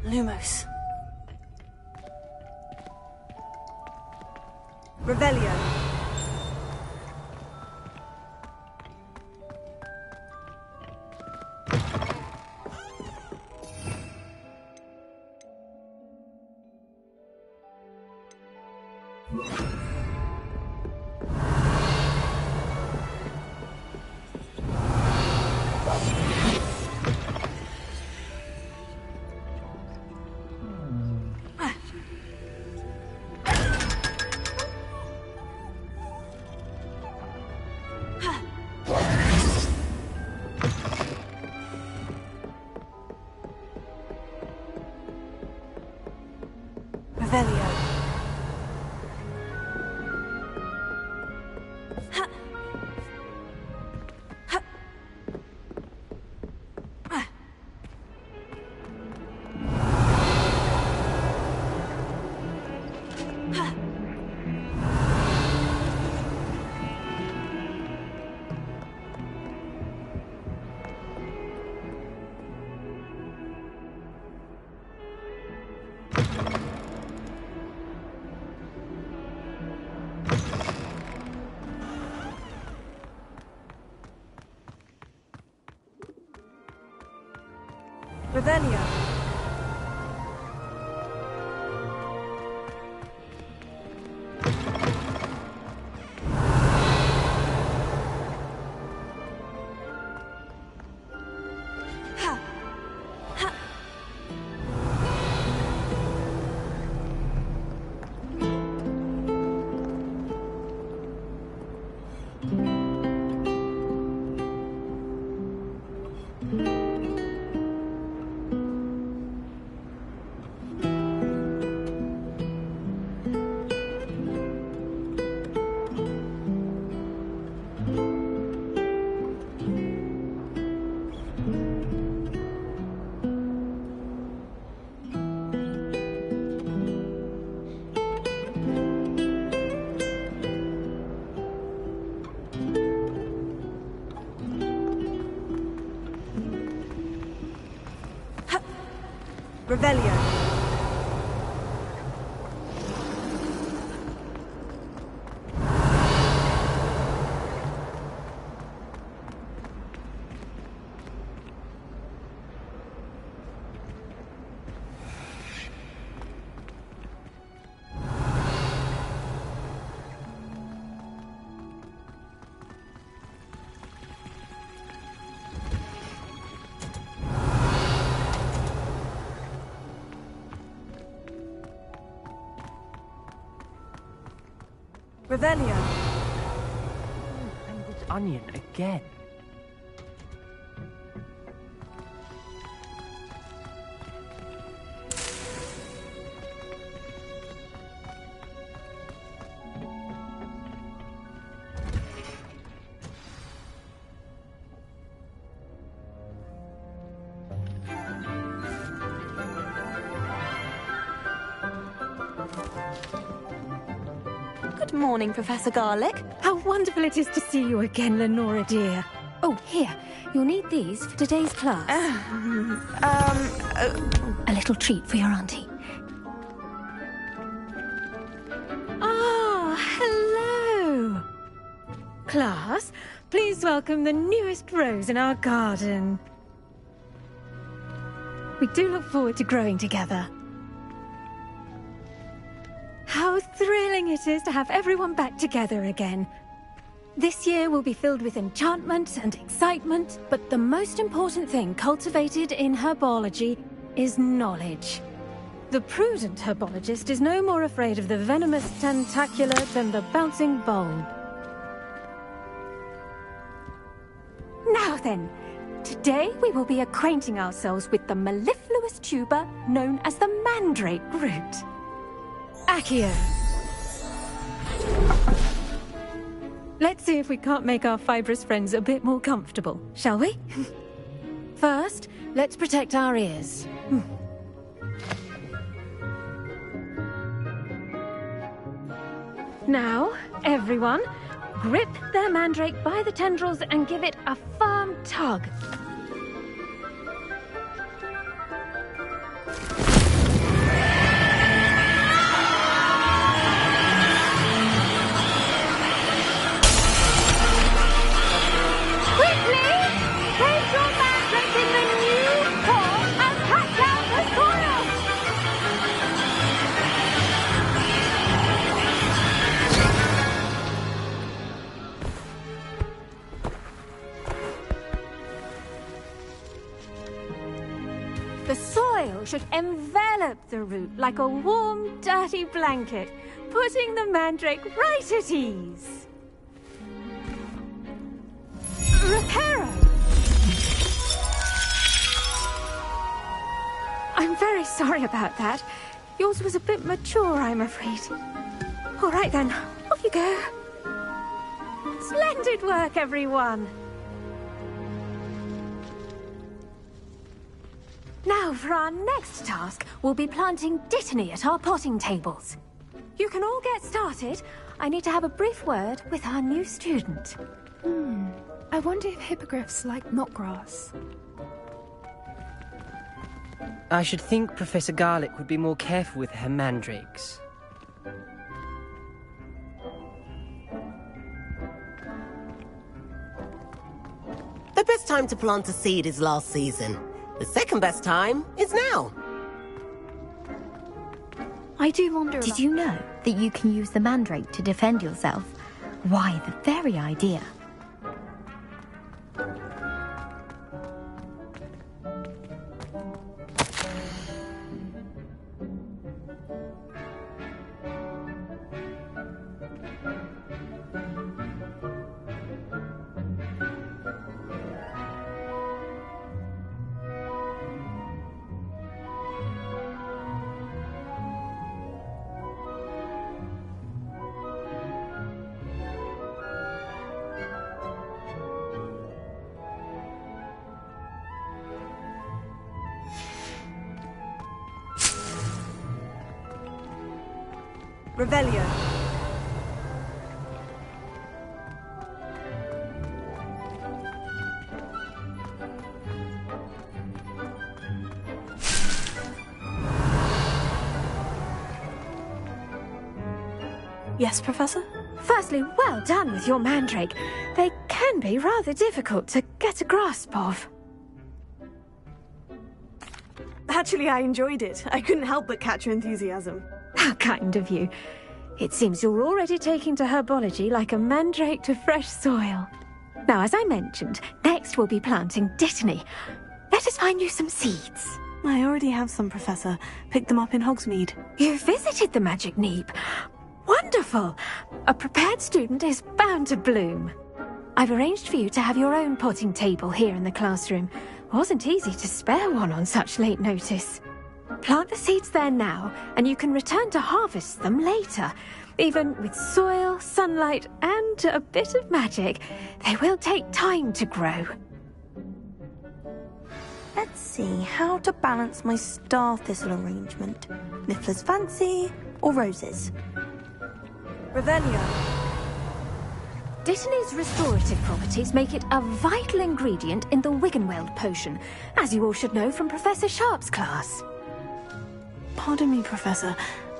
Lumos. Revelio. Revelio. Revelio. Revelio. Revelio. And this onion again. Good morning, Professor Garlic. How wonderful it is to see you again, Lenora dear. Oh, here. You'll need these for today's class. A little treat for your auntie. Ah, hello. Class, please welcome the newest rose in our garden. We do look forward to growing together. How thrilling it is to have everyone back together again. This year will be filled with enchantment and excitement, but the most important thing cultivated in herbology is knowledge. The prudent herbologist is no more afraid of the venomous tentacula than the bouncing bulb. Now then, today we will be acquainting ourselves with the mellifluous tuber known as the mandrake root. Accio. Let's see if we can't make our fibrous friends a bit more comfortable, shall we? First, let's protect our ears. Now, everyone, grip their mandrake by the tendrils and give it a firm tug. The soil should envelop the root like a warm, dirty blanket, putting the mandrake right at ease. Reparo! I'm very sorry about that. Yours was a bit mature, I'm afraid. All right then, off you go. Splendid work, everyone! Now, for our next task, we'll be planting dittany at our potting tables. You can all get started. I need to have a brief word with our new student. I wonder if hippogriffs like knotgrass. I should think Professor Garlick would be more careful with her mandrakes. The best time to plant a seed is last season. The second best time is now. I do wonder. Did you know that you can use the mandrake to defend yourself? Why, the very idea. Revelio. Yes, Professor? Firstly, well done with your mandrake. They can be rather difficult to get a grasp of. Actually, I enjoyed it. I couldn't help but catch your enthusiasm. How kind of you. It seems you're already taking to herbology like a mandrake to fresh soil. Now, as I mentioned, next we'll be planting dittany. Let us find you some seeds. I already have some, Professor. Picked them up in Hogsmeade. You visited the Magic Neep. Wonderful! A prepared student is bound to bloom. I've arranged for you to have your own potting table here in the classroom. Wasn't easy to spare one on such late notice. Plant the seeds there now, and you can return to harvest them later. Even with soil, sunlight, and a bit of magic, they will take time to grow. Let's see how to balance my star thistle arrangement. Niffler's fancy or roses? Revelio. Dittany's restorative properties make it a vital ingredient in the Wiggenweld potion, as you all should know from Professor Sharp's class. Pardon me, Professor.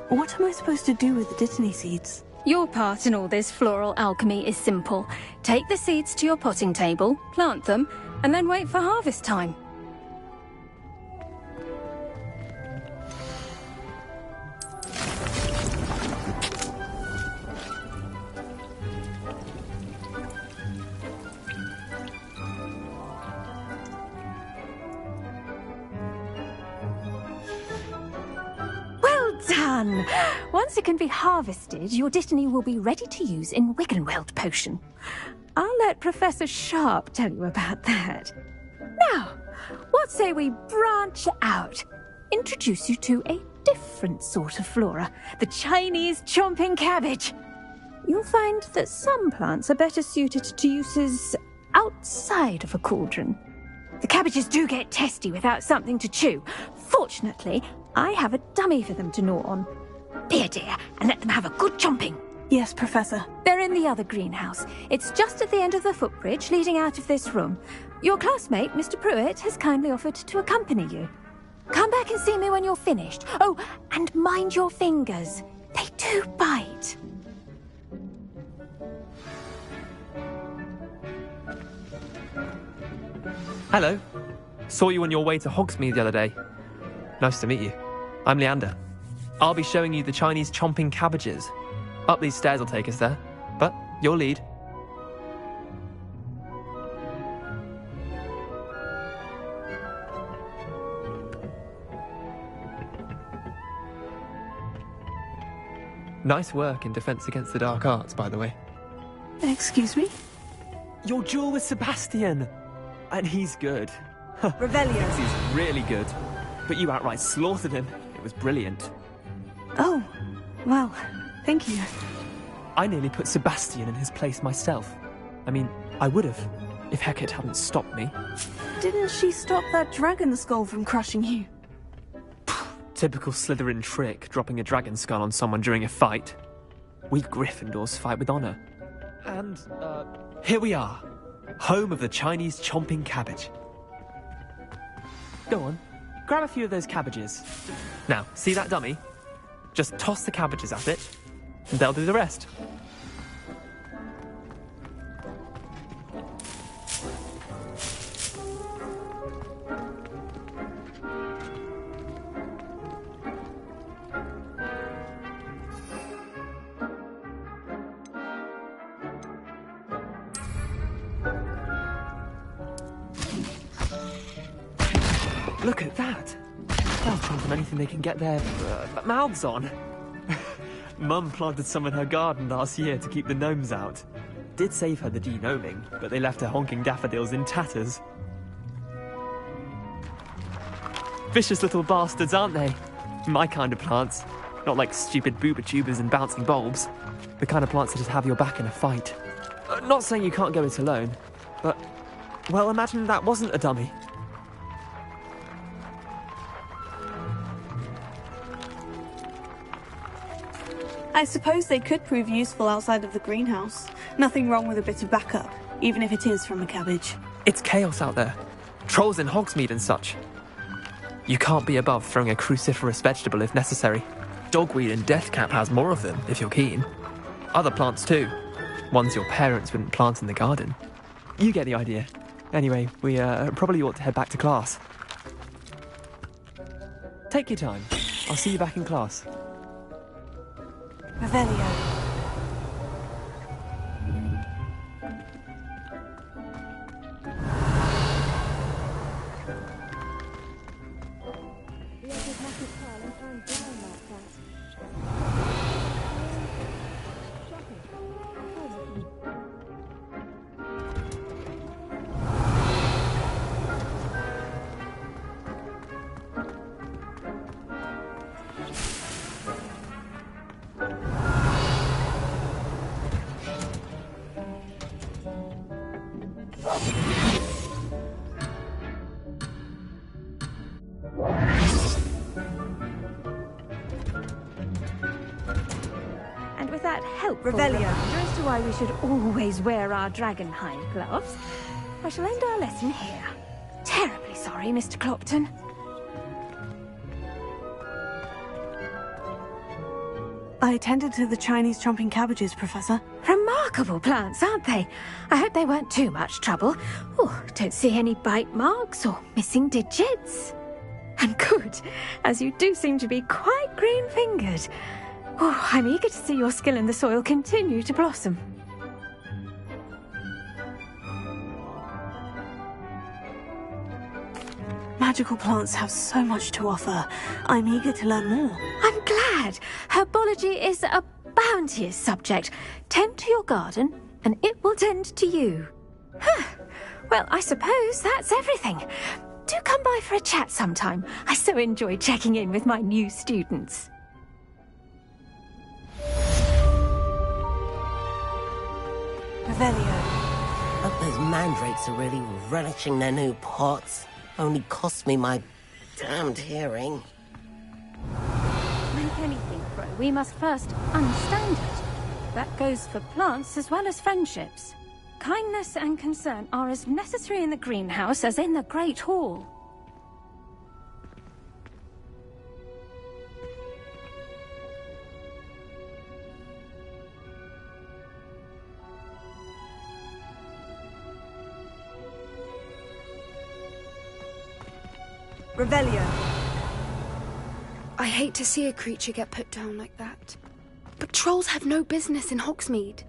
What am I supposed to do with the dittany seeds? Your part in all this floral alchemy is simple. Take the seeds to your potting table, plant them, and then wait for harvest time. Done! Once it can be harvested, your dittany will be ready to use in Wiggenweld potion. I'll let Professor Sharp tell you about that. Now, what say we branch out? Introduce you to a different sort of flora, the Chinese chomping cabbage. You'll find that some plants are better suited to uses outside of a cauldron. The cabbages do get testy without something to chew. Fortunately, I have a dummy for them to gnaw on. Be a dear and let them have a good chomping. Yes, Professor. They're in the other greenhouse. It's just at the end of the footbridge leading out of this room. Your classmate, Mr. Pruitt, has kindly offered to accompany you. Come back and see me when you're finished. Oh, and mind your fingers. They do bite. Hello. Saw you on your way to Hogsmeade the other day. Nice to meet you. I'm Leander. I'll be showing you the Chinese chomping cabbages. Up these stairs will take us there, but your lead. Nice work in Defense Against the Dark Arts, by the way. Excuse me? Your duel with Sebastian! And he's good. Revelio. He's really good. But you outright slaughtered him. It was brilliant. Oh, well, thank you. I nearly put Sebastian in his place myself. I mean, I would have, if Hecate hadn't stopped me. Didn't she stop that dragon skull from crushing you? Typical Slytherin trick, dropping a dragon skull on someone during a fight. We Gryffindors fight with honor. And, here we are. Home of the Chinese chomping cabbage. Go on, grab a few of those cabbages. Now, see that dummy? Just toss the cabbages at it, and they'll do the rest. Look at that! They'll chomp on anything they can get their mouths on. Mum planted some in her garden last year to keep the gnomes out. Did save her the de-gnoming, but they left her honking daffodils in tatters. Vicious little bastards, aren't they? My kind of plants. Not like stupid booba tubers and bouncing bulbs. The kind of plants that just have your back in a fight. Not saying you can't go it alone, but, well, imagine that wasn't a dummy. I suppose they could prove useful outside of the greenhouse. Nothing wrong with a bit of backup, even if it is from a cabbage. It's chaos out there. Trolls in Hogsmeade and such. You can't be above throwing a cruciferous vegetable if necessary. Dogweed and deathcap has more of them, if you're keen. Other plants too. Ones your parents wouldn't plant in the garden. You get the idea. Anyway, we probably ought to head back to class. Take your time. I'll see you back in class. Revelio. And with that helpful Revelio. reminder as to why we should always wear our dragonhide gloves, I shall end our lesson here. Terribly sorry, Mr. Clopton. I attended to the Chinese chomping cabbages, Professor. Remarkable plants, aren't they? I hope they weren't too much trouble. Oh, don't see any bite marks or missing digits. And good, as you do seem to be quite green-fingered. Oh, I'm eager to see your skill in the soil continue to blossom. Magical plants have so much to offer. I'm eager to learn more. I'm glad. Herbology is a bounteous subject. Tend to your garden, and it will tend to you. Huh. Well, I suppose that's everything. Do come by for a chat sometime. I so enjoy checking in with my new students. Revelio. Hope those mandrakes are really relishing their new pots. Only cost me my damned hearing. Like anything, Crow, we must first understand it. That goes for plants as well as friendships. Kindness and concern are as necessary in the greenhouse as in the Great Hall. Revelio. I hate to see a creature get put down like that. But trolls have no business in Hogsmeade.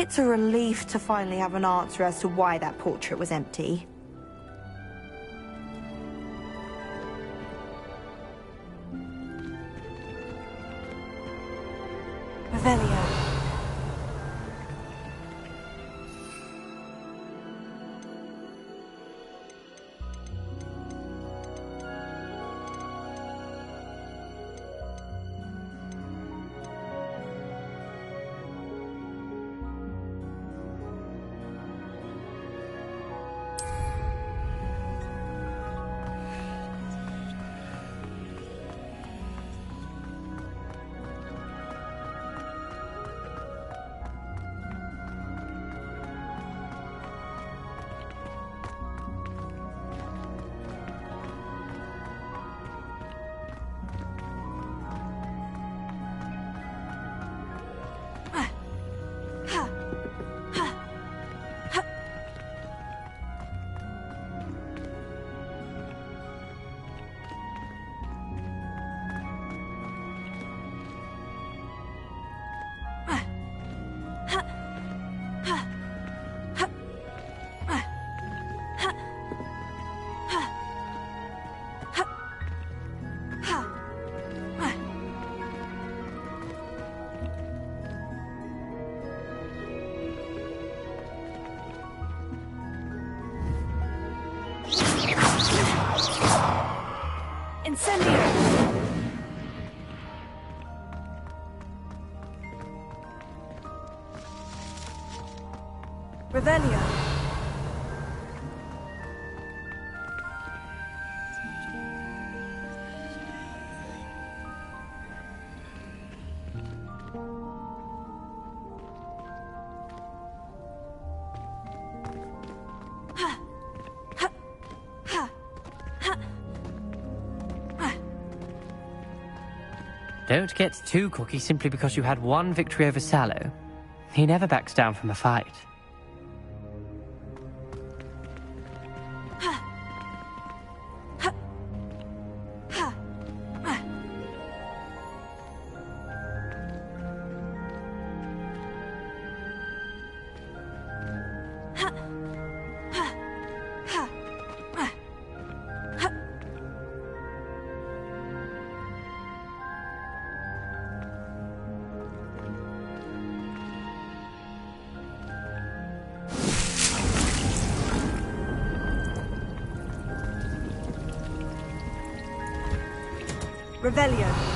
It's a relief to finally have an answer as to why that portrait was empty. Revelio. Revelio. Don't get too cocky simply because you had one victory over Sallow. He never backs down from a fight. Revelio.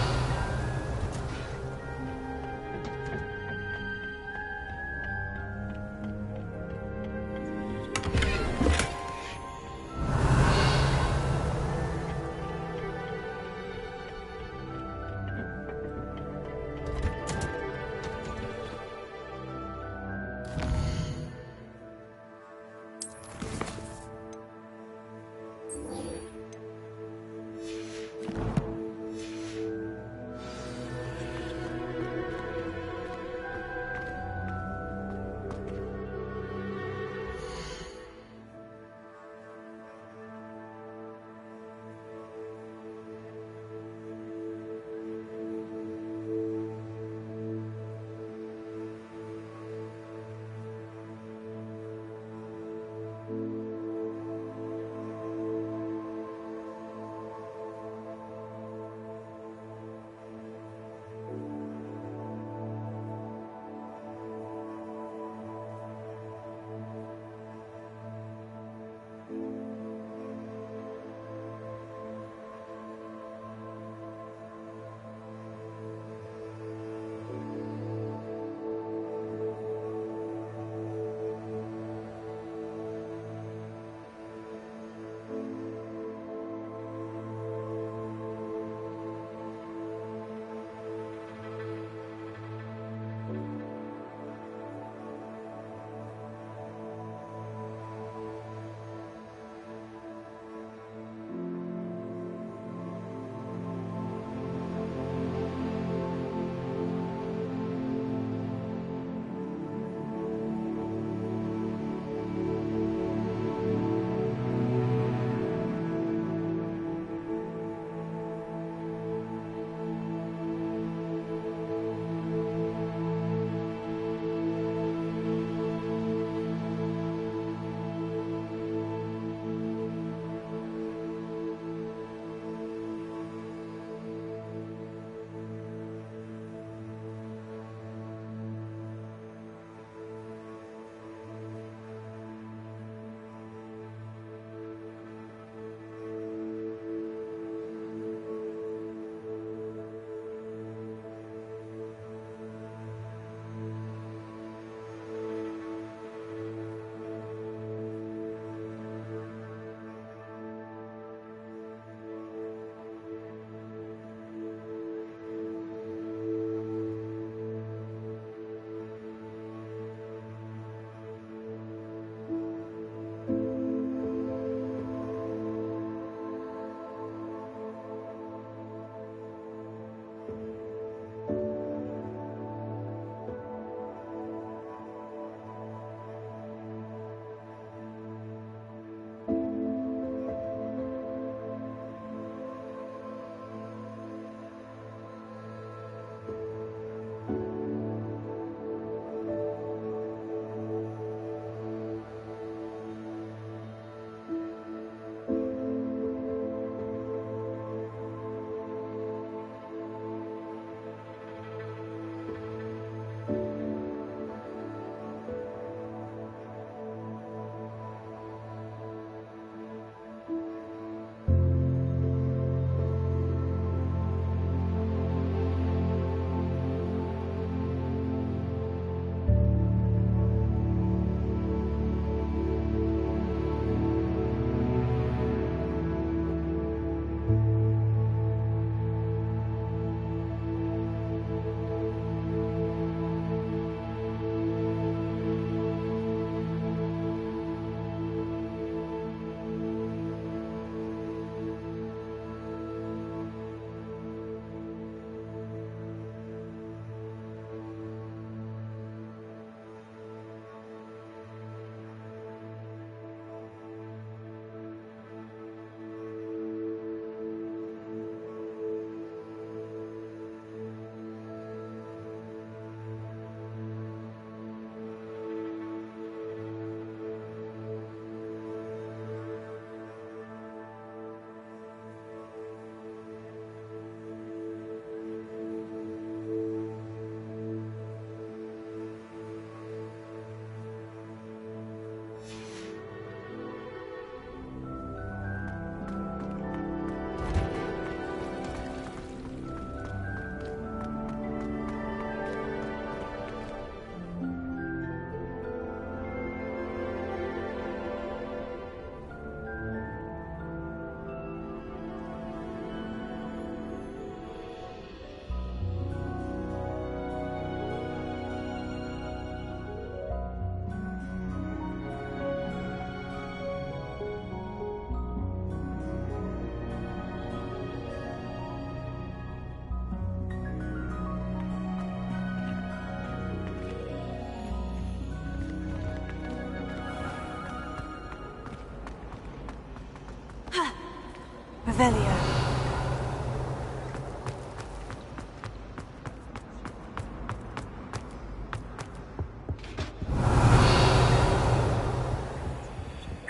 Revelio.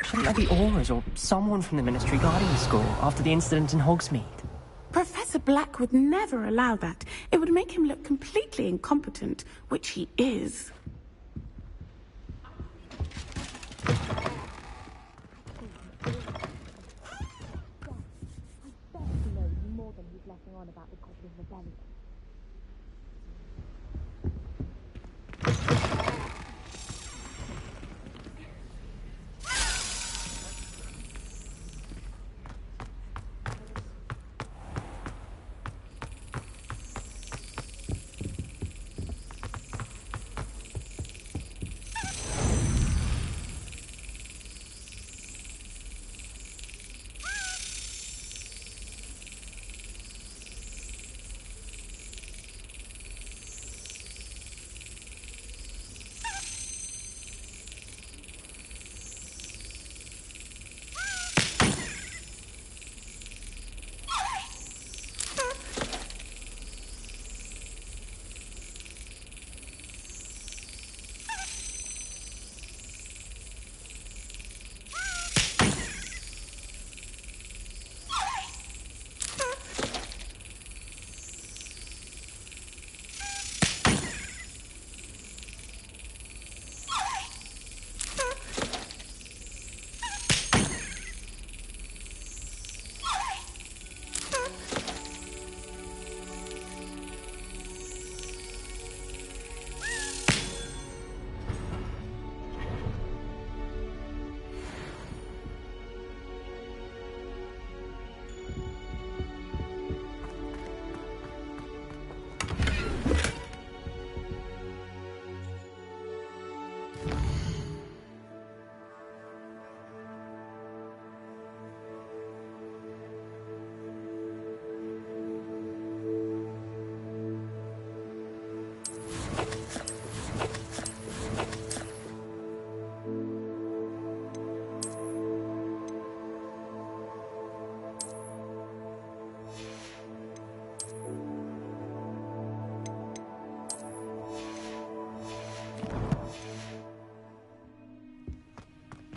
Shouldn't there be auras or someone from the Ministry guarding the school after the incident in Hogsmeade? Professor Black would never allow that. It would make him look completely incompetent, which he is.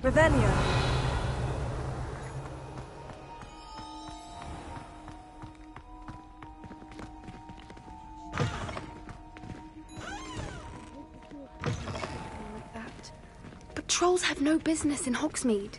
Revelio. That. But trolls have no business in Hogsmeade.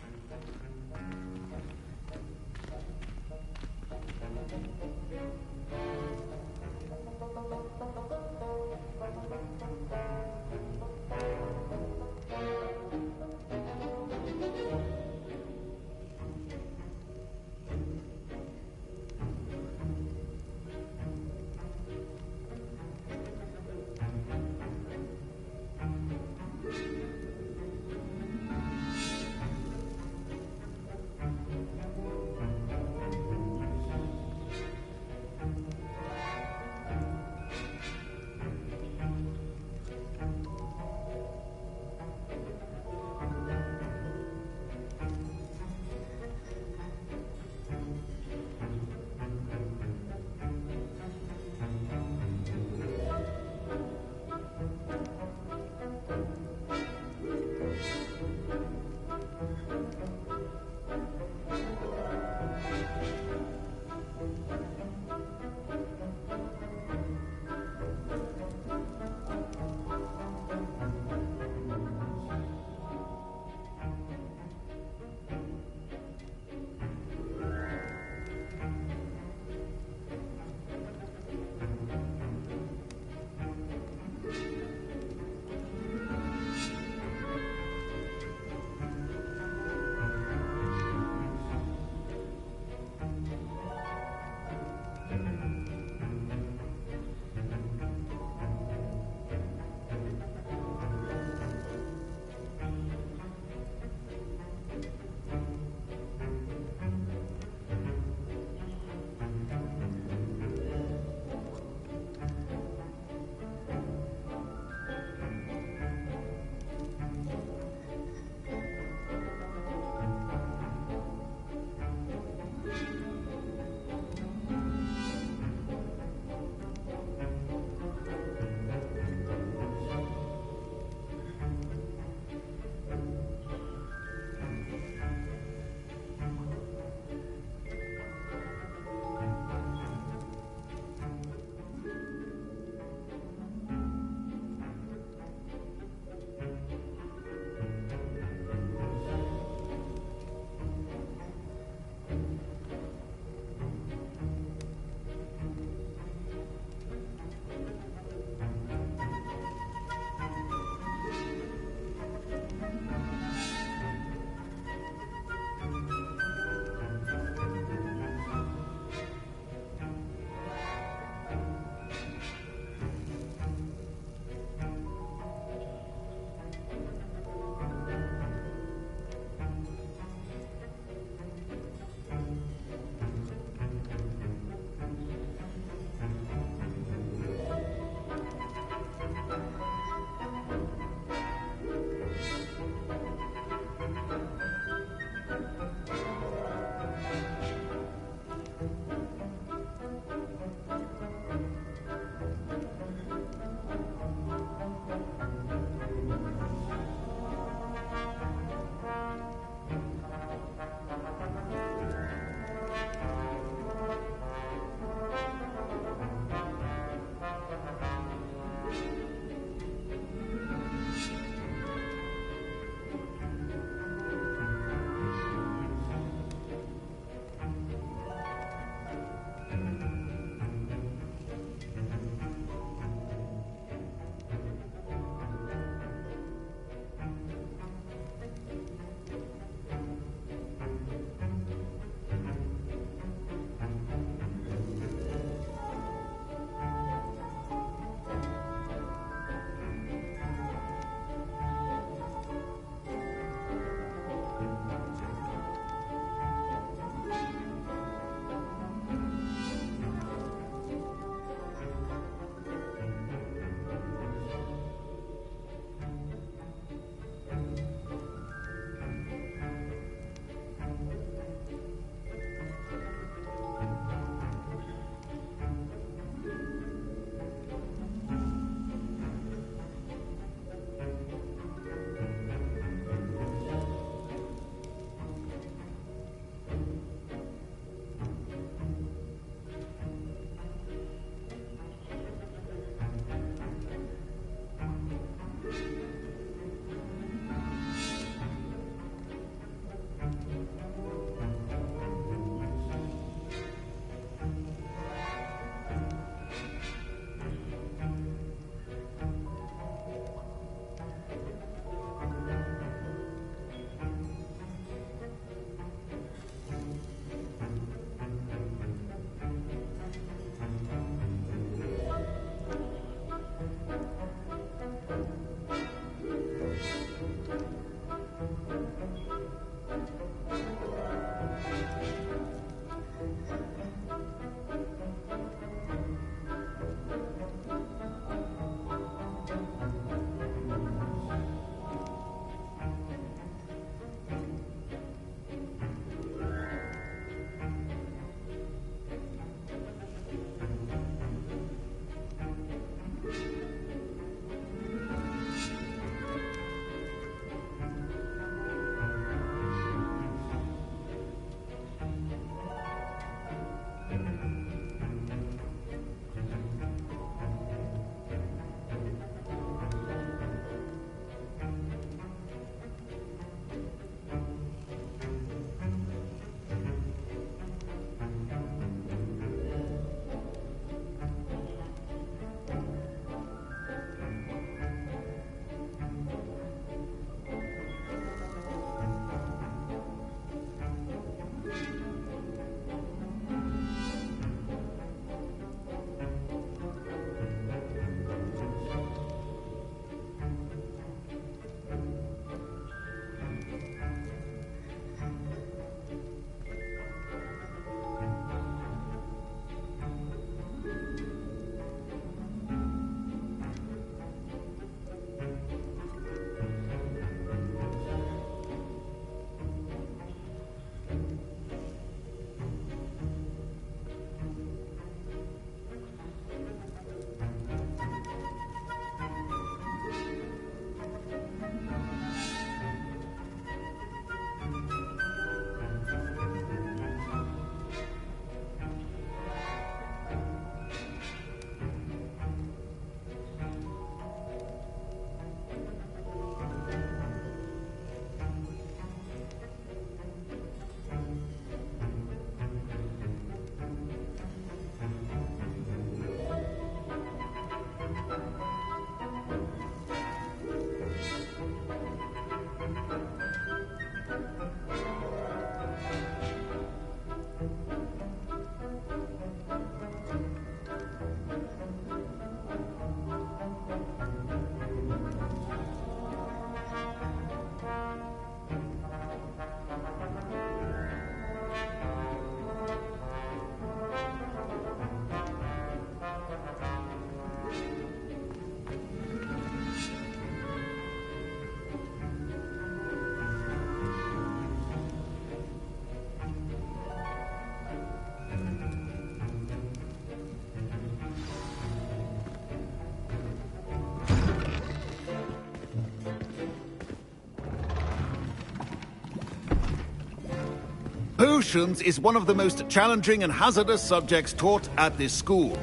Potions is one of the most challenging and hazardous subjects taught at this school.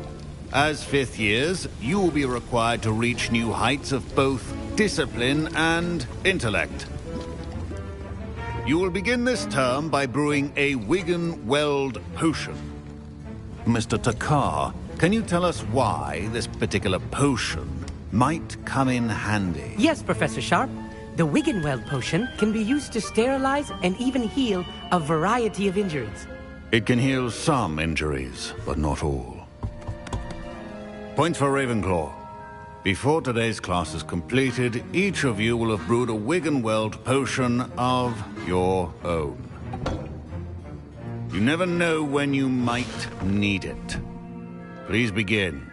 As fifth years, you will be required to reach new heights of both discipline and intellect. You will begin this term by brewing a Wigan-Weld potion. Mr. Takar, can you tell us why this particular potion might come in handy? Yes, Professor Sharp. The Wigan-Weld potion can be used to sterilize and even heal a variety of injuries. It can heal some injuries, but not all. Points for Ravenclaw. Before today's class is completed, each of you will have brewed a Wigan-Weld potion of your own. You never know when you might need it. Please begin.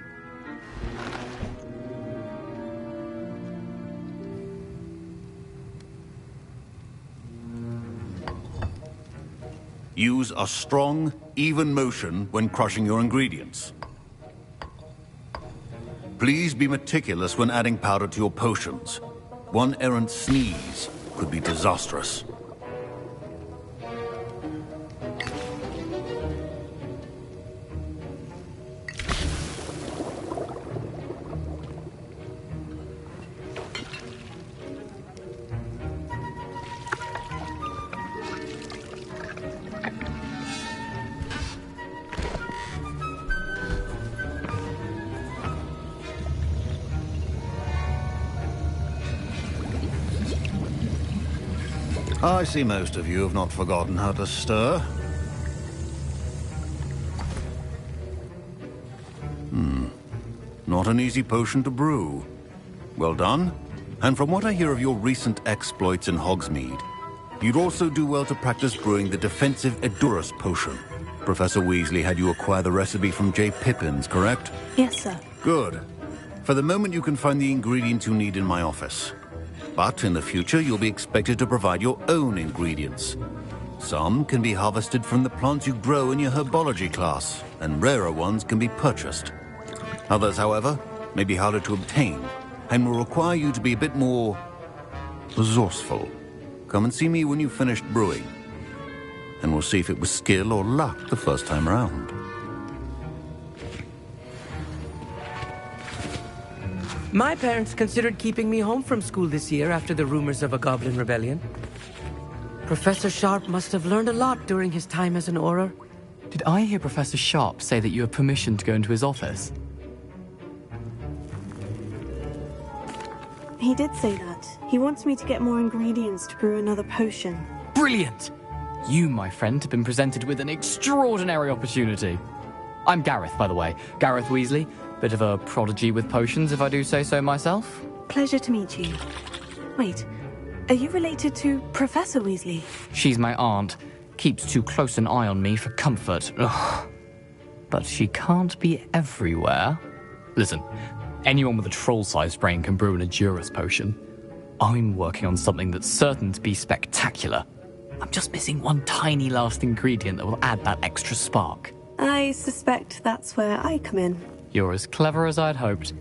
Use a strong, even motion when crushing your ingredients. Please be meticulous when adding powder to your potions. One errant sneeze could be disastrous. I see most of you have not forgotten how to stir. Not an easy potion to brew. Well done. And from what I hear of your recent exploits in Hogsmeade, you'd also do well to practice brewing the defensive Edurus potion. Professor Weasley had you acquire the recipe from J. Pippins, correct? Yes, sir. Good. For the moment, you can find the ingredients you need in my office. But in the future, you'll be expected to provide your own ingredients. Some can be harvested from the plants you grow in your herbology class, and rarer ones can be purchased. Others, however, may be harder to obtain, and will require you to be a bit more resourceful. Come and see me when you've finished brewing, and we'll see if it was skill or luck the first time around. My parents considered keeping me home from school this year after the rumors of a goblin rebellion. Professor Sharp must have learned a lot during his time as an Auror. Did I hear Professor Sharp say that you have permission to go into his office? He did say that. He wants me to get more ingredients to brew another potion. Brilliant! You, my friend, have been presented with an extraordinary opportunity. I'm Gareth, by the way. Gareth Weasley. Bit of a prodigy with potions, if I do say so myself. Pleasure to meet you. Wait, are you related to Professor Weasley? She's my aunt. Keeps too close an eye on me for comfort. Ugh. But she can't be everywhere. Listen, anyone with a troll-sized brain can brew an Edurus potion. I'm working on something that's certain to be spectacular. I'm just missing one tiny last ingredient that will add that extra spark. I suspect that's where I come in. You're as clever as I'd hoped.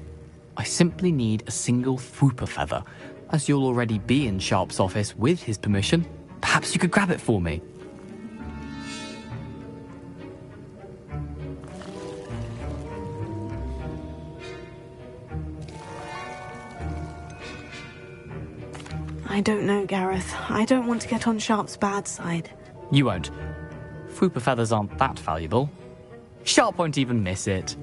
I simply need a single Fwooper feather. As you'll already be in Sharp's office with his permission, perhaps you could grab it for me. I don't know, Gareth. I don't want to get on Sharp's bad side. You won't. Fwooper feathers aren't that valuable. Sharp won't even miss it.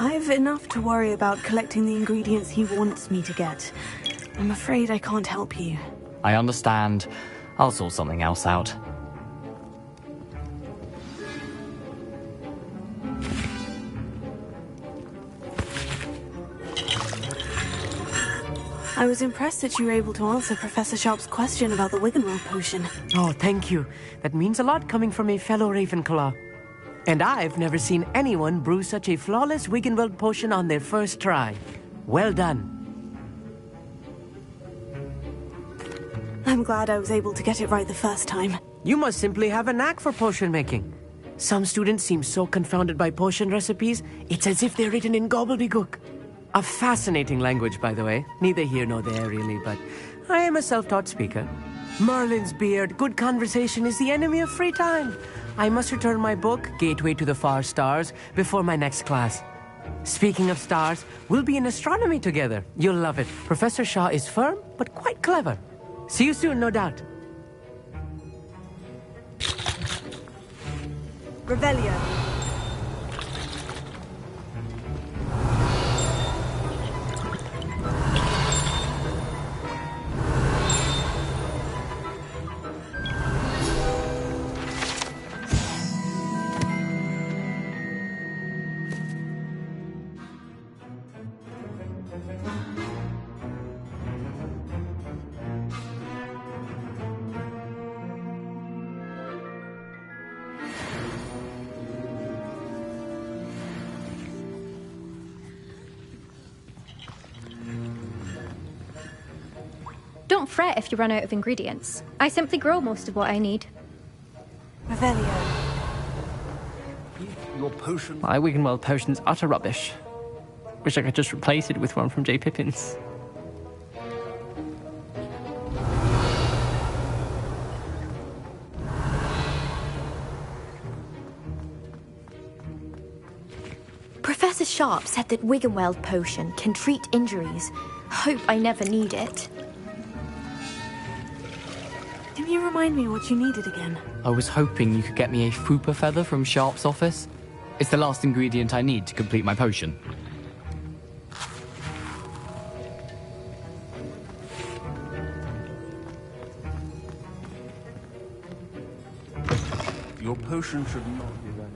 I've enough to worry about collecting the ingredients he wants me to get. I'm afraid I can't help you. I understand. I'll sort something else out. I was impressed that you were able to answer Professor Sharp's question about the Wiggenweld potion. Oh, thank you. That means a lot coming from a fellow Ravenclaw. And I've never seen anyone brew such a flawless Wiggenweld potion on their first try. Well done. I'm glad I was able to get it right the first time. You must simply have a knack for potion making. Some students seem so confounded by potion recipes, it's as if they're written in gobbledygook. A fascinating language, by the way. Neither here nor there, really, but I am a self-taught speaker. Merlin's beard, good conversation is the enemy of free time. I must return my book, Gateway to the Far Stars, before my next class. Speaking of stars, we'll be in astronomy together. You'll love it. Professor Shaw is firm, but quite clever. See you soon, no doubt. Revelio. Don't fret if you run out of ingredients. I simply grow most of what I need. Revelio. Your potion... My Wiggenweld potion's utter rubbish. Wish I could just replace it with one from J. Pippin's. Professor Sharp said that Wiggenweld potion can treat injuries. Hope I never need it. Can you remind me what you needed again? I was hoping you could get me a Fupa feather from Sharp's office. It's the last ingredient I need to complete my potion. Your potion should not be that.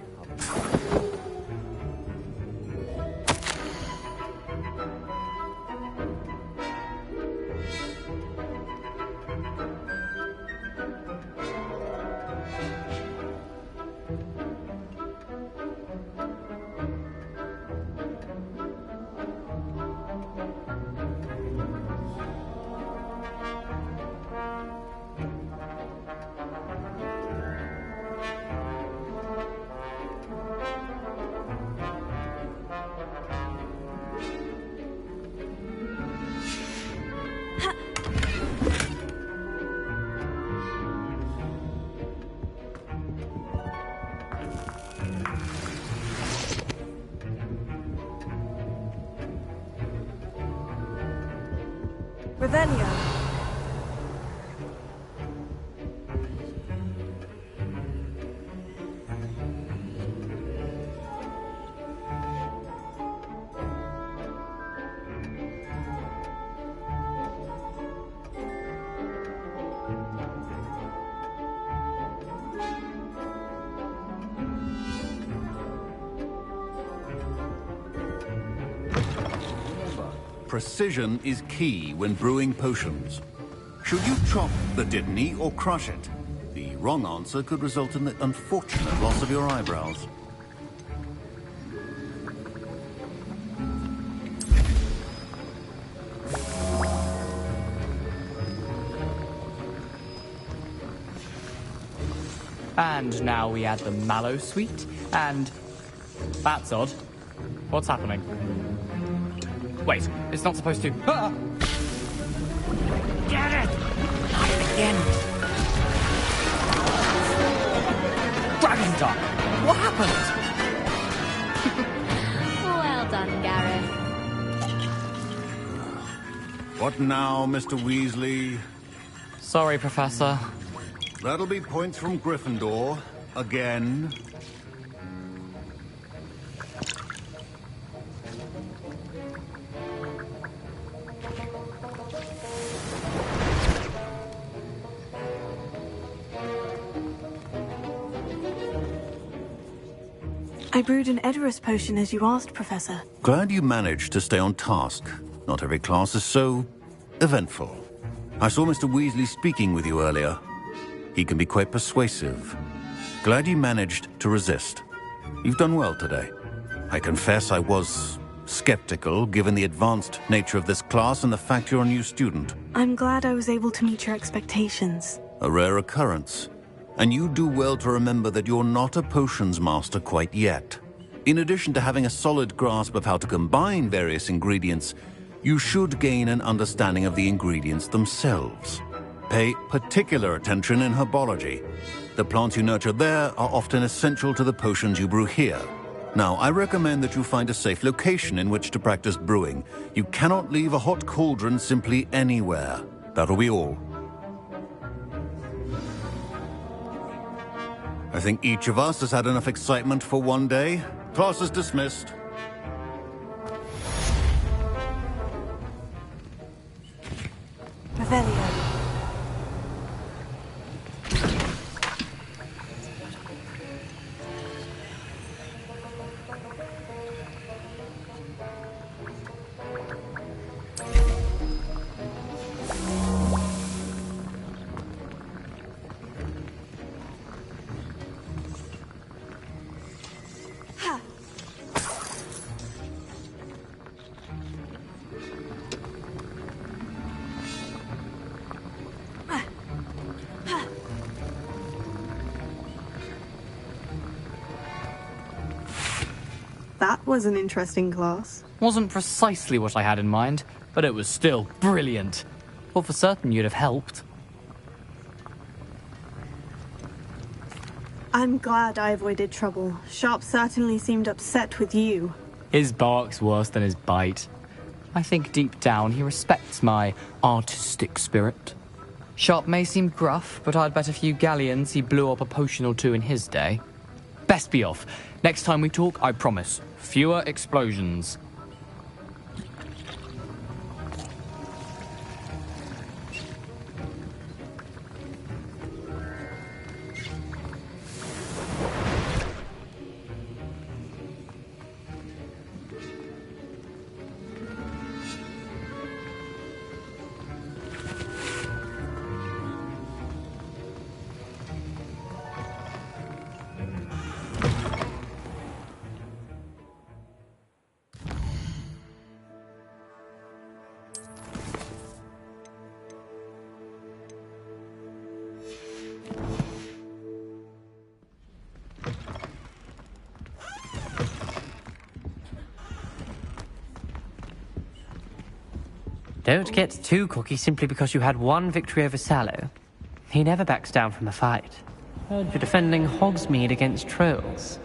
Revelio. Precision is key when brewing potions. Should you chop the Dittany or crush it? The wrong answer could result in the unfortunate loss of your eyebrows. And now we add the mallow sweet, and... That's odd. What's happening? Wait, it's not supposed to... Ah! Get it! Not again. Dragon Duck! What happened? Well done, Gareth. What now, Mr. Weasley? Sorry, Professor. That'll be points from Gryffindor. Again. I brewed an Edorus potion as you asked, Professor. Glad you managed to stay on task. Not every class is so eventful. I saw Mr. Weasley speaking with you earlier. He can be quite persuasive. Glad you managed to resist. You've done well today. I confess I was skeptical, given the advanced nature of this class and the fact you're a new student. I'm glad I was able to meet your expectations. A rare occurrence. And you do well to remember that you're not a potions master quite yet. In addition to having a solid grasp of how to combine various ingredients, you should gain an understanding of the ingredients themselves. Pay particular attention in herbology. The plants you nurture there are often essential to the potions you brew here. Now, I recommend that you find a safe location in which to practice brewing. You cannot leave a hot cauldron simply anywhere. That'll be all. I think each of us has had enough excitement for one day. Class is dismissed. Revelio. That was an interesting class. Wasn't precisely what I had in mind, but it was still brilliant. Well, for certain you'd have helped. I'm glad I avoided trouble. Sharp certainly seemed upset with you. His bark's worse than his bite. I think deep down he respects my artistic spirit. Sharp may seem gruff, but I'd bet a few galleons he blew up a potion or two in his day. Best be off. Next time we talk, I promise, fewer explosions. Don't get too cocky simply because you had one victory over Sallow. He never backs down from a fight. Heard you're defending Hogsmeade against trolls.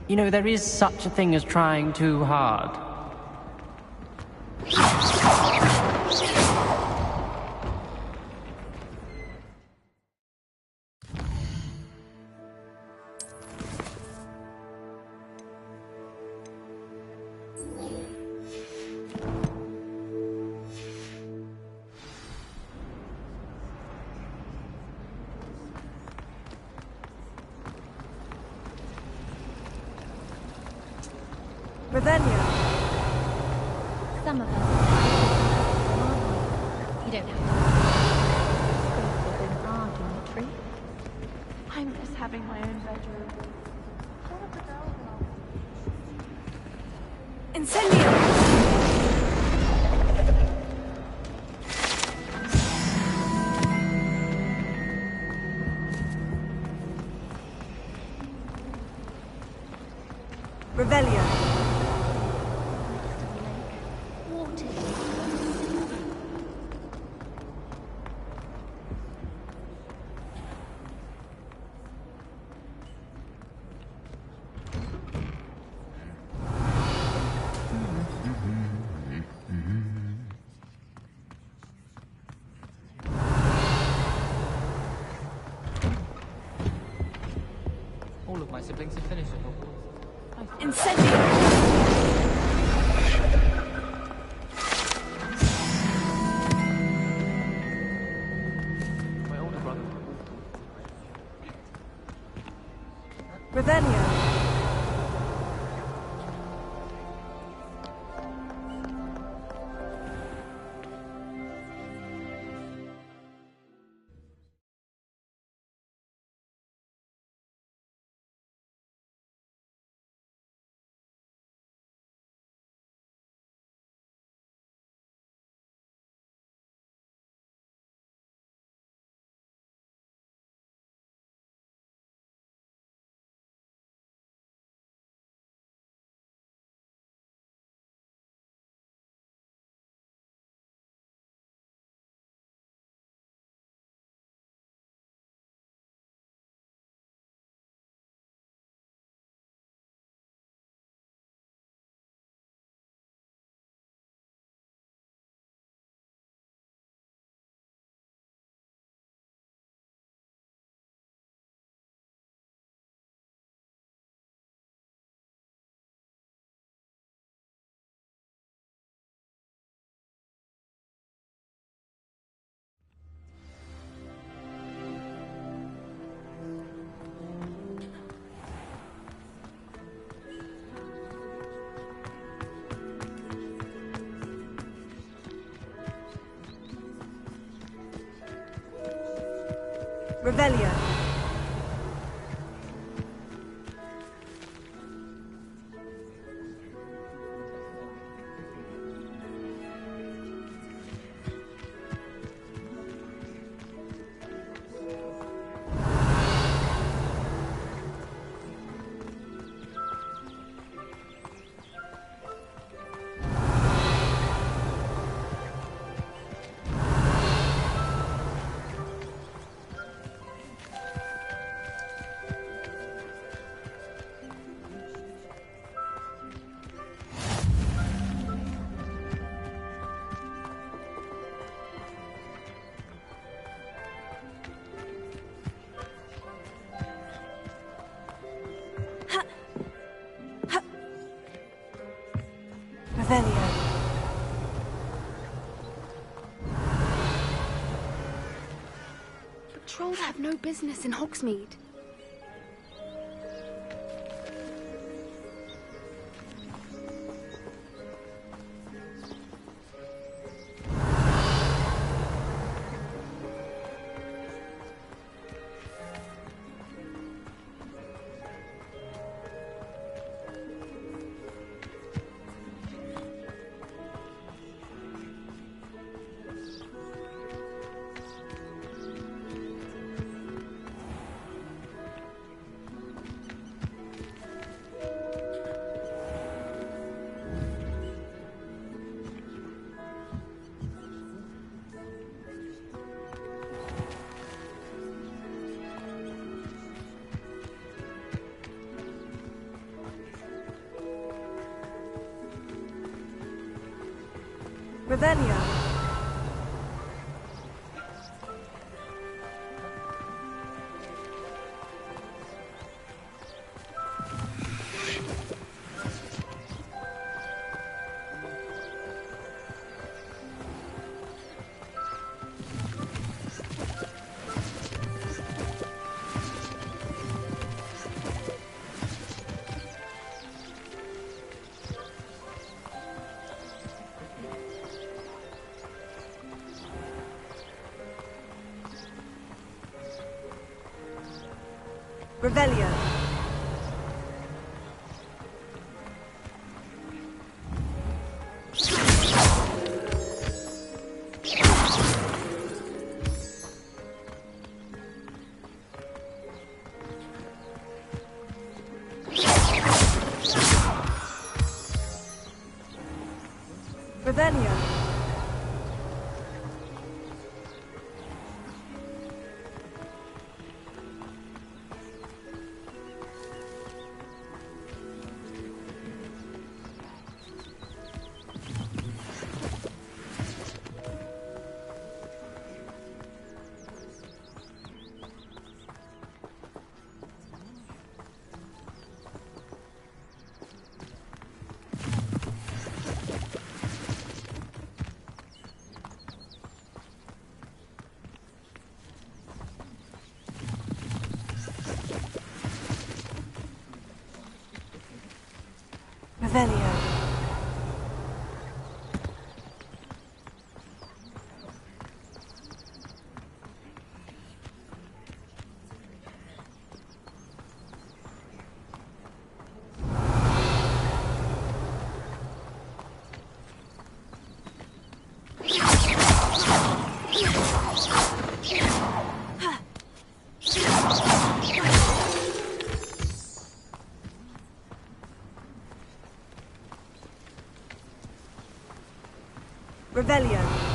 You know, there is such a thing as trying too hard. Revelio. Some of us. You don't have to. Argumentary. I miss having my own bedroom. Incendio! Revelio. All of my siblings have finished at Hogwarts. Incendio! My older brother. Revelio. Revelio. Revelio. But trolls have no business in Hogsmeade. Revelio. Revelio. Revelio. Revelio. Revelio.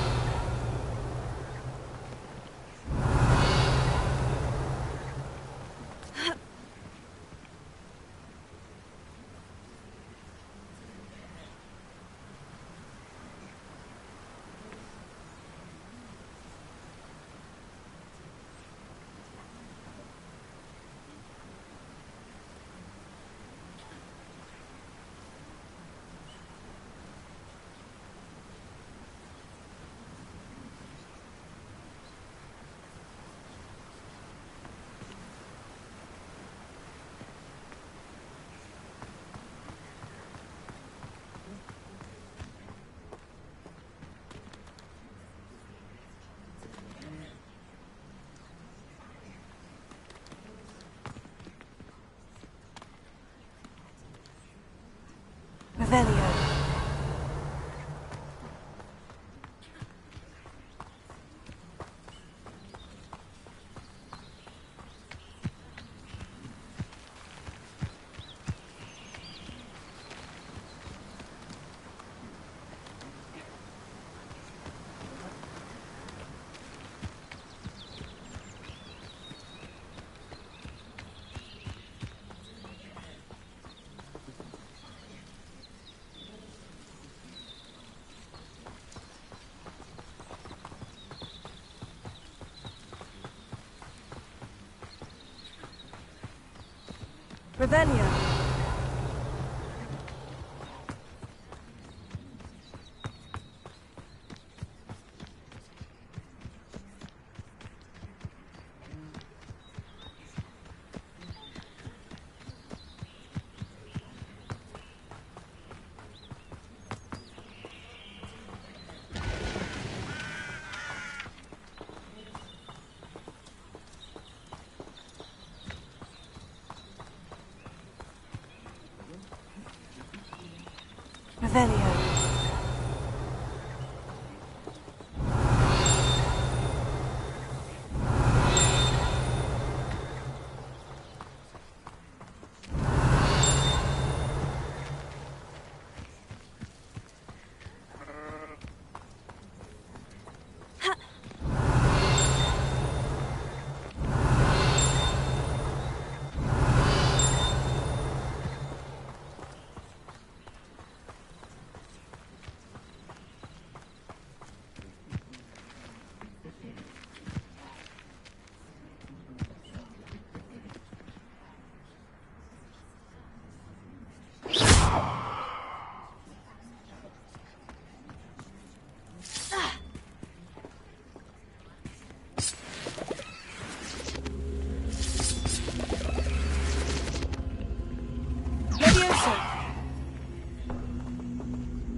Revelio. Revelio. Revelio.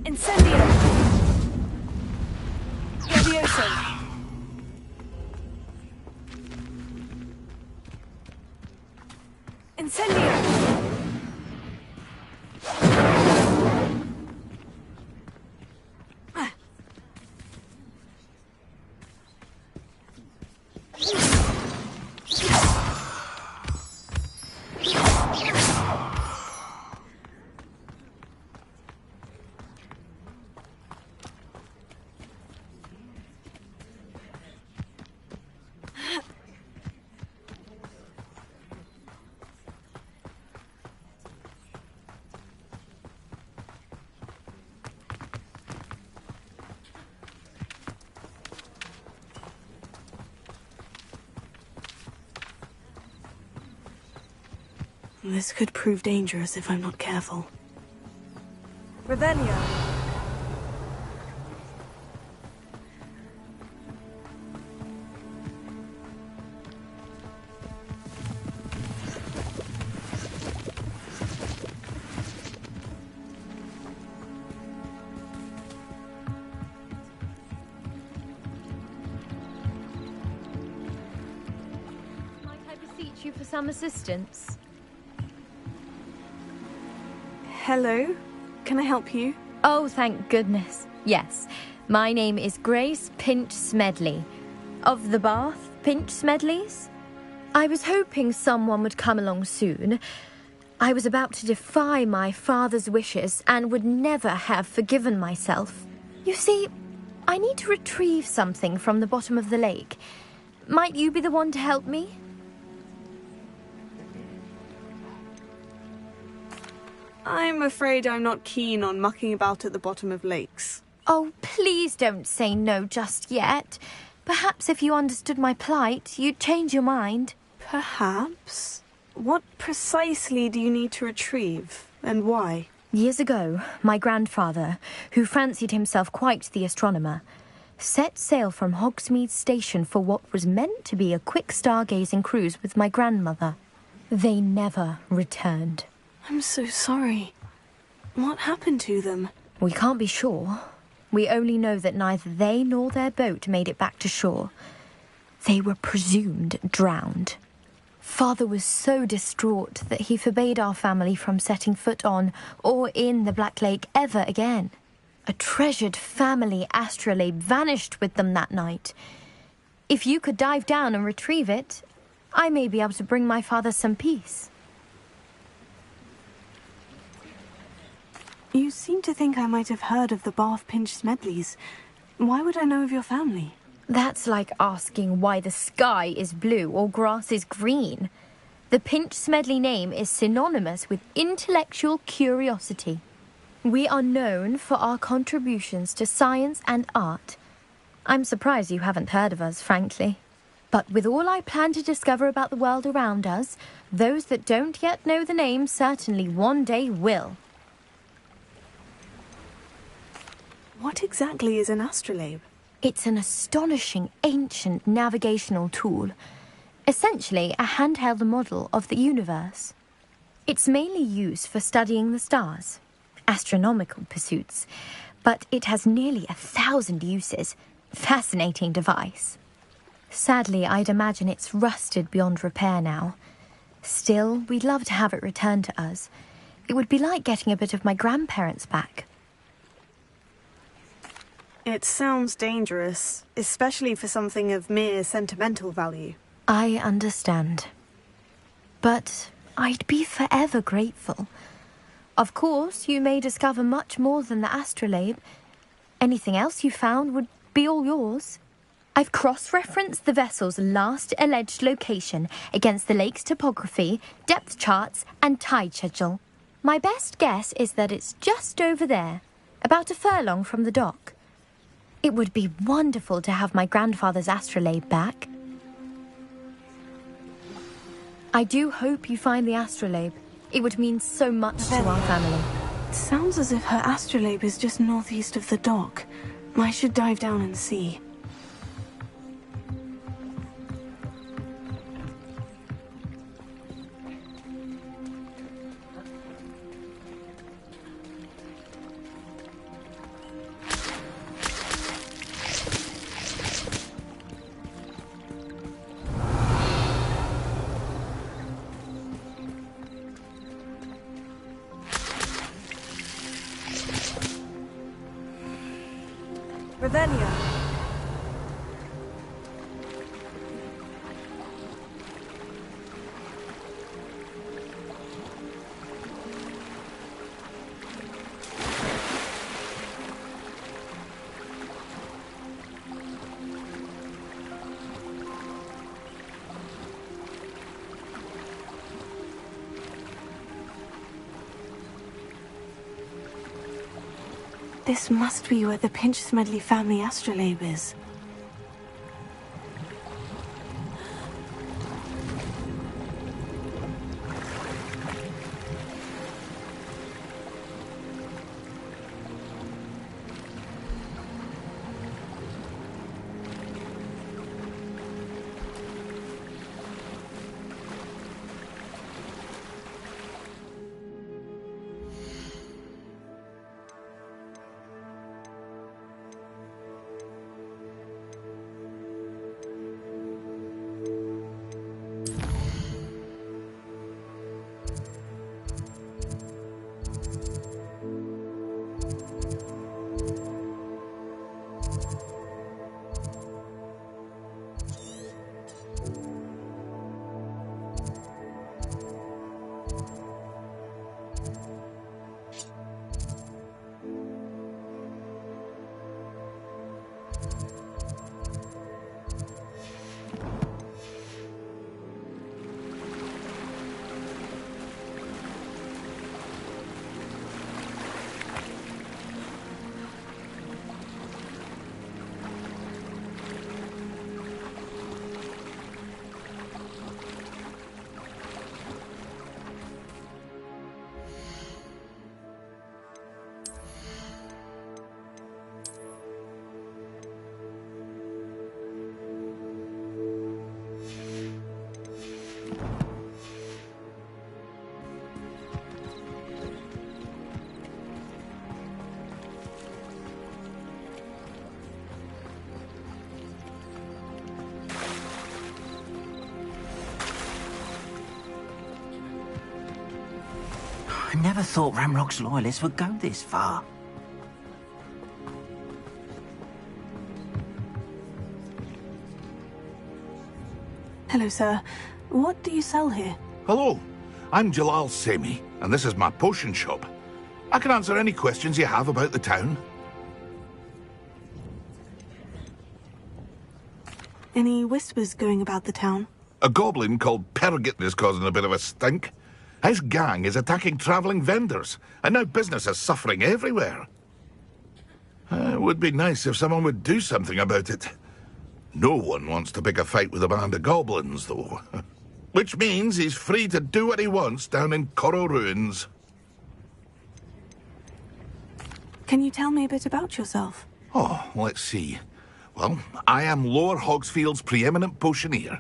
Incendio! Levioso! Incendio! This could prove dangerous if I'm not careful. Revelio. Might I beseech you for some assistance? Hello? Can I help you? Oh, thank goodness. Yes. My name is Grace Pinch Smedley. Of the Bath Pinch Smedleys? I was hoping someone would come along soon. I was about to defy my father's wishes and would never have forgiven myself. You see, I need to retrieve something from the bottom of the lake. Might you be the one to help me? I'm afraid I'm not keen on mucking about at the bottom of lakes. Oh, please don't say no just yet. Perhaps if you understood my plight, you'd change your mind. Perhaps? What precisely do you need to retrieve, and why? Years ago, my grandfather, who fancied himself quite the astronomer, set sail from Hogsmeade Station for what was meant to be a quick stargazing cruise with my grandmother. They never returned. I'm so sorry. What happened to them? We can't be sure. We only know that neither they nor their boat made it back to shore. They were presumed drowned. Father was so distraught that he forbade our family from setting foot on or in the Black Lake ever again. A treasured family astrolabe vanished with them that night. If you could dive down and retrieve it, I may be able to bring my father some peace. You seem to think I might have heard of the Bath Pinch Smedleys. Why would I know of your family? That's like asking why the sky is blue or grass is green. The Pinch Smedley name is synonymous with intellectual curiosity. We are known for our contributions to science and art. I'm surprised you haven't heard of us, frankly. But with all I plan to discover about the world around us, those that don't yet know the name certainly one day will. What exactly is an astrolabe? It's an astonishing ancient navigational tool. Essentially a handheld model of the universe. It's mainly used for studying the stars, astronomical pursuits, but it has nearly 1,000 uses. Fascinating device. Sadly, I'd imagine it's rusted beyond repair now. Still, we'd love to have it returned to us. It would be like getting a bit of my grandparents back. It sounds dangerous, especially for something of mere sentimental value. I understand. But I'd be forever grateful. Of course, you may discover much more than the astrolabe. Anything else you found would be all yours. I've cross-referenced the vessel's last alleged location against the lake's topography, depth charts, and tide schedule. My best guess is that it's just over there, about a furlong from the dock. It would be wonderful to have my grandfather's astrolabe back. I do hope you find the astrolabe. It would mean so much to our family. It sounds as if her astrolabe is just northeast of the dock. I should dive down and see. Ravenna. This must be where the Pinch Smedley family astrolabe is. I never thought Ranrock's loyalists would go this far. Hello, sir. What do you sell here? Hello, I'm Jalal Semi, and this is my potion shop. I can answer any questions you have about the town. Any whispers going about the town? A goblin called Pergit is causing a bit of a stink. His gang is attacking travelling vendors, and now business is suffering everywhere. It would be nice if someone would do something about it. No one wants to pick a fight with a band of goblins, though. Which means he's free to do what he wants down in Coral Ruins. Can you tell me a bit about yourself? Oh, let's see. Well, I am Lower Hogsfield's preeminent potioneer,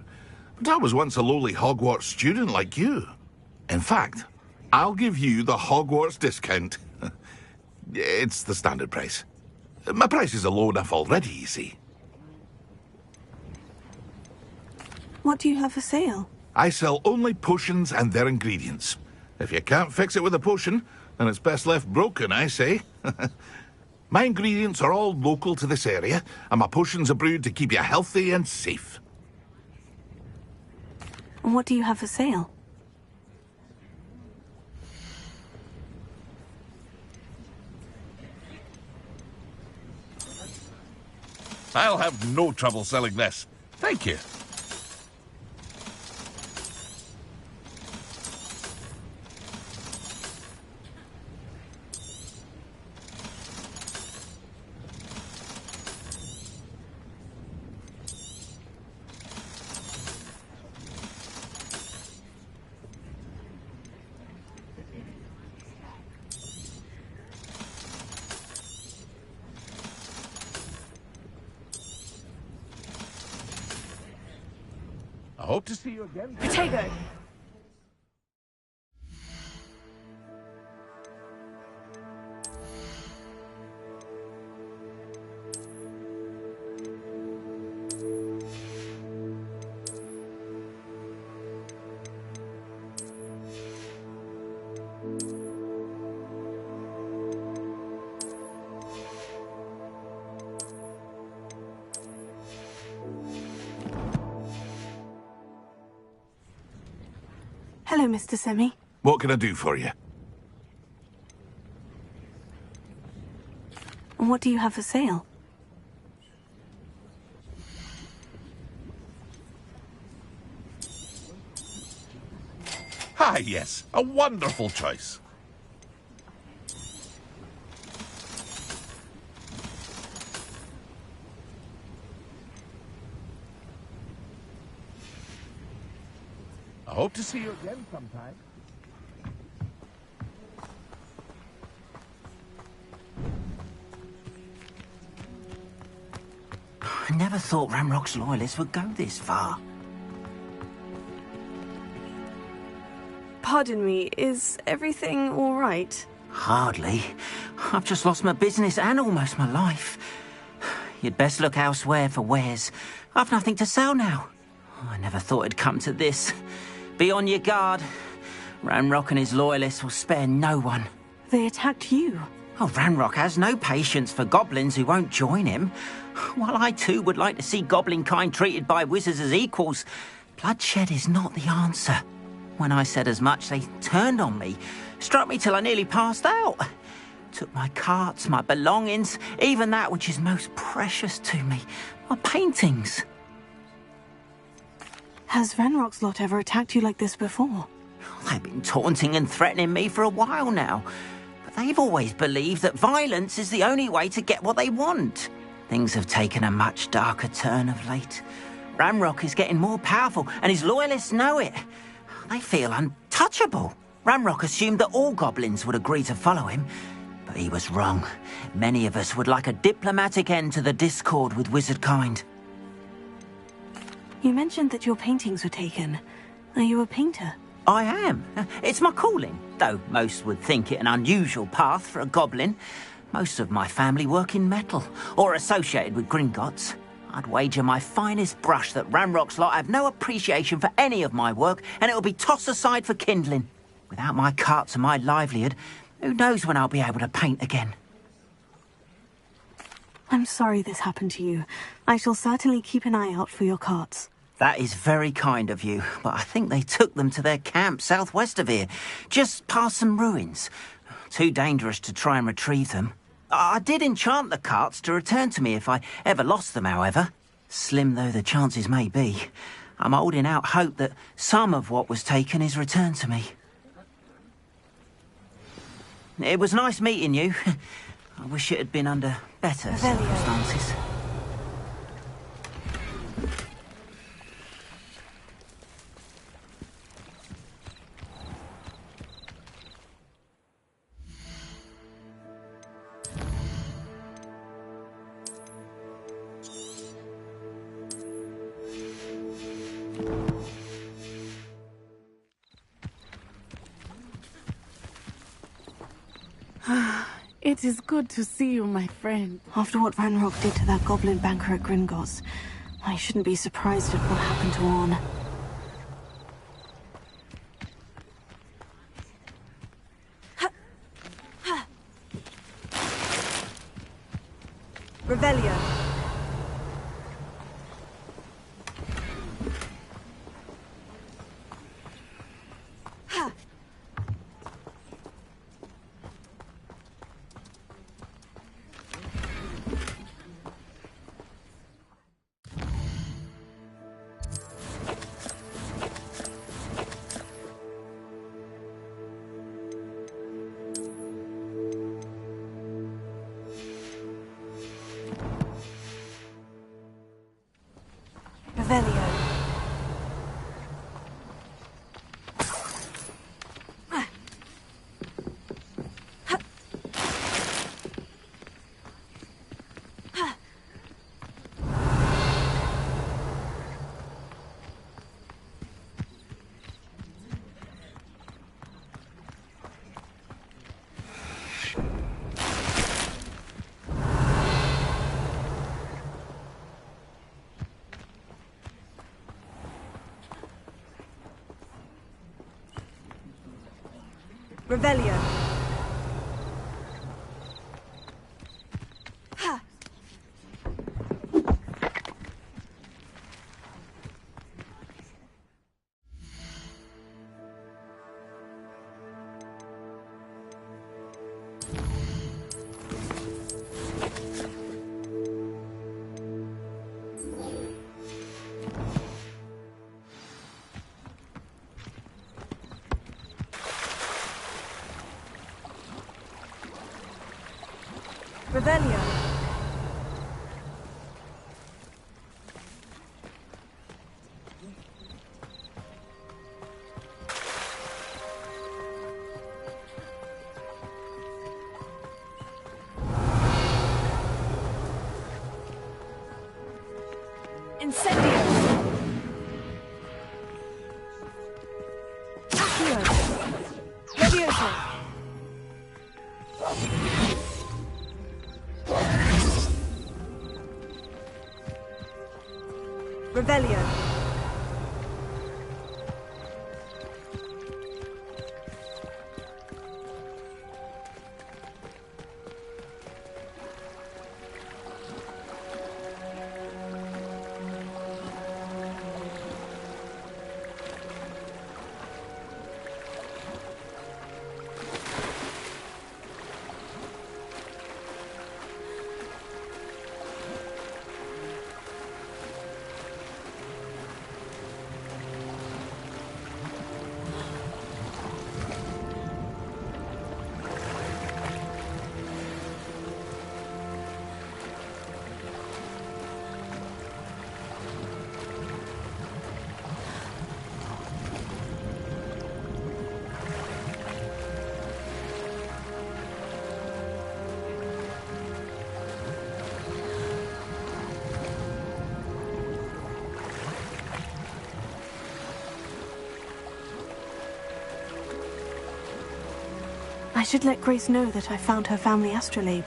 but I was once a lowly Hogwarts student like you. In fact, I'll give you the Hogwarts discount. It's the standard price. My prices are low enough already, you see. What do you have for sale? I sell only potions and their ingredients. If you can't fix it with a potion, then it's best left broken, I say. My ingredients are all local to this area, and my potions are brewed to keep you healthy and safe. What do you have for sale? I'll have no trouble selling this. Thank you. I hope to see you again. Potato! Hello, Mr. Semi. What can I do for you? What do you have for sale? Ah, yes. A wonderful choice. I hope to see you again sometime. I never thought Ranrock's loyalists would go this far. Pardon me, is everything all right? Hardly. I've just lost my business and almost my life. You'd best look elsewhere for wares. I've nothing to sell now. I never thought it'd come to this. Be on your guard. Ranrock and his loyalists will spare no one. They attacked you. Oh, Ranrock has no patience for goblins who won't join him. While I too would like to see goblin kind treated by wizards as equals, bloodshed is not the answer. When I said as much, they turned on me, struck me till I nearly passed out. Took my carts, my belongings, even that which is most precious to me, my paintings. Has Ranrock's lot ever attacked you like this before? They've been taunting and threatening me for a while now. But they've always believed that violence is the only way to get what they want. Things have taken a much darker turn of late. Ranrock is getting more powerful, and his loyalists know it. They feel untouchable. Ranrock assumed that all goblins would agree to follow him, but he was wrong. Many of us would like a diplomatic end to the discord with wizard kind. You mentioned that your paintings were taken. Are you a painter? I am. It's my calling, though most would think it an unusual path for a goblin. Most of my family work in metal, or associated with Gringotts. I'd wager my finest brush that Ranrock's lot have no appreciation for any of my work, and it'll be tossed aside for kindling. Without my carts and my livelihood, who knows when I'll be able to paint again. I'm sorry this happened to you. I shall certainly keep an eye out for your carts. That is very kind of you, but I think they took them to their camp southwest of here, just past some ruins. Too dangerous to try and retrieve them. I did enchant the carts to return to me if I ever lost them, however. Slim though the chances may be, I'm holding out hope that some of what was taken is returned to me. It was nice meeting you. I wish it had been under better circumstances. It is good to see you, my friend. After what Ranrock did to that goblin banker at Gringotts, I shouldn't be surprised at what happened to Orn. Revelio. Revelio. Revelio. Revelio. Incendio. Accio. Levioso. Revelio. I should let Grace know that I found her family astrolabe.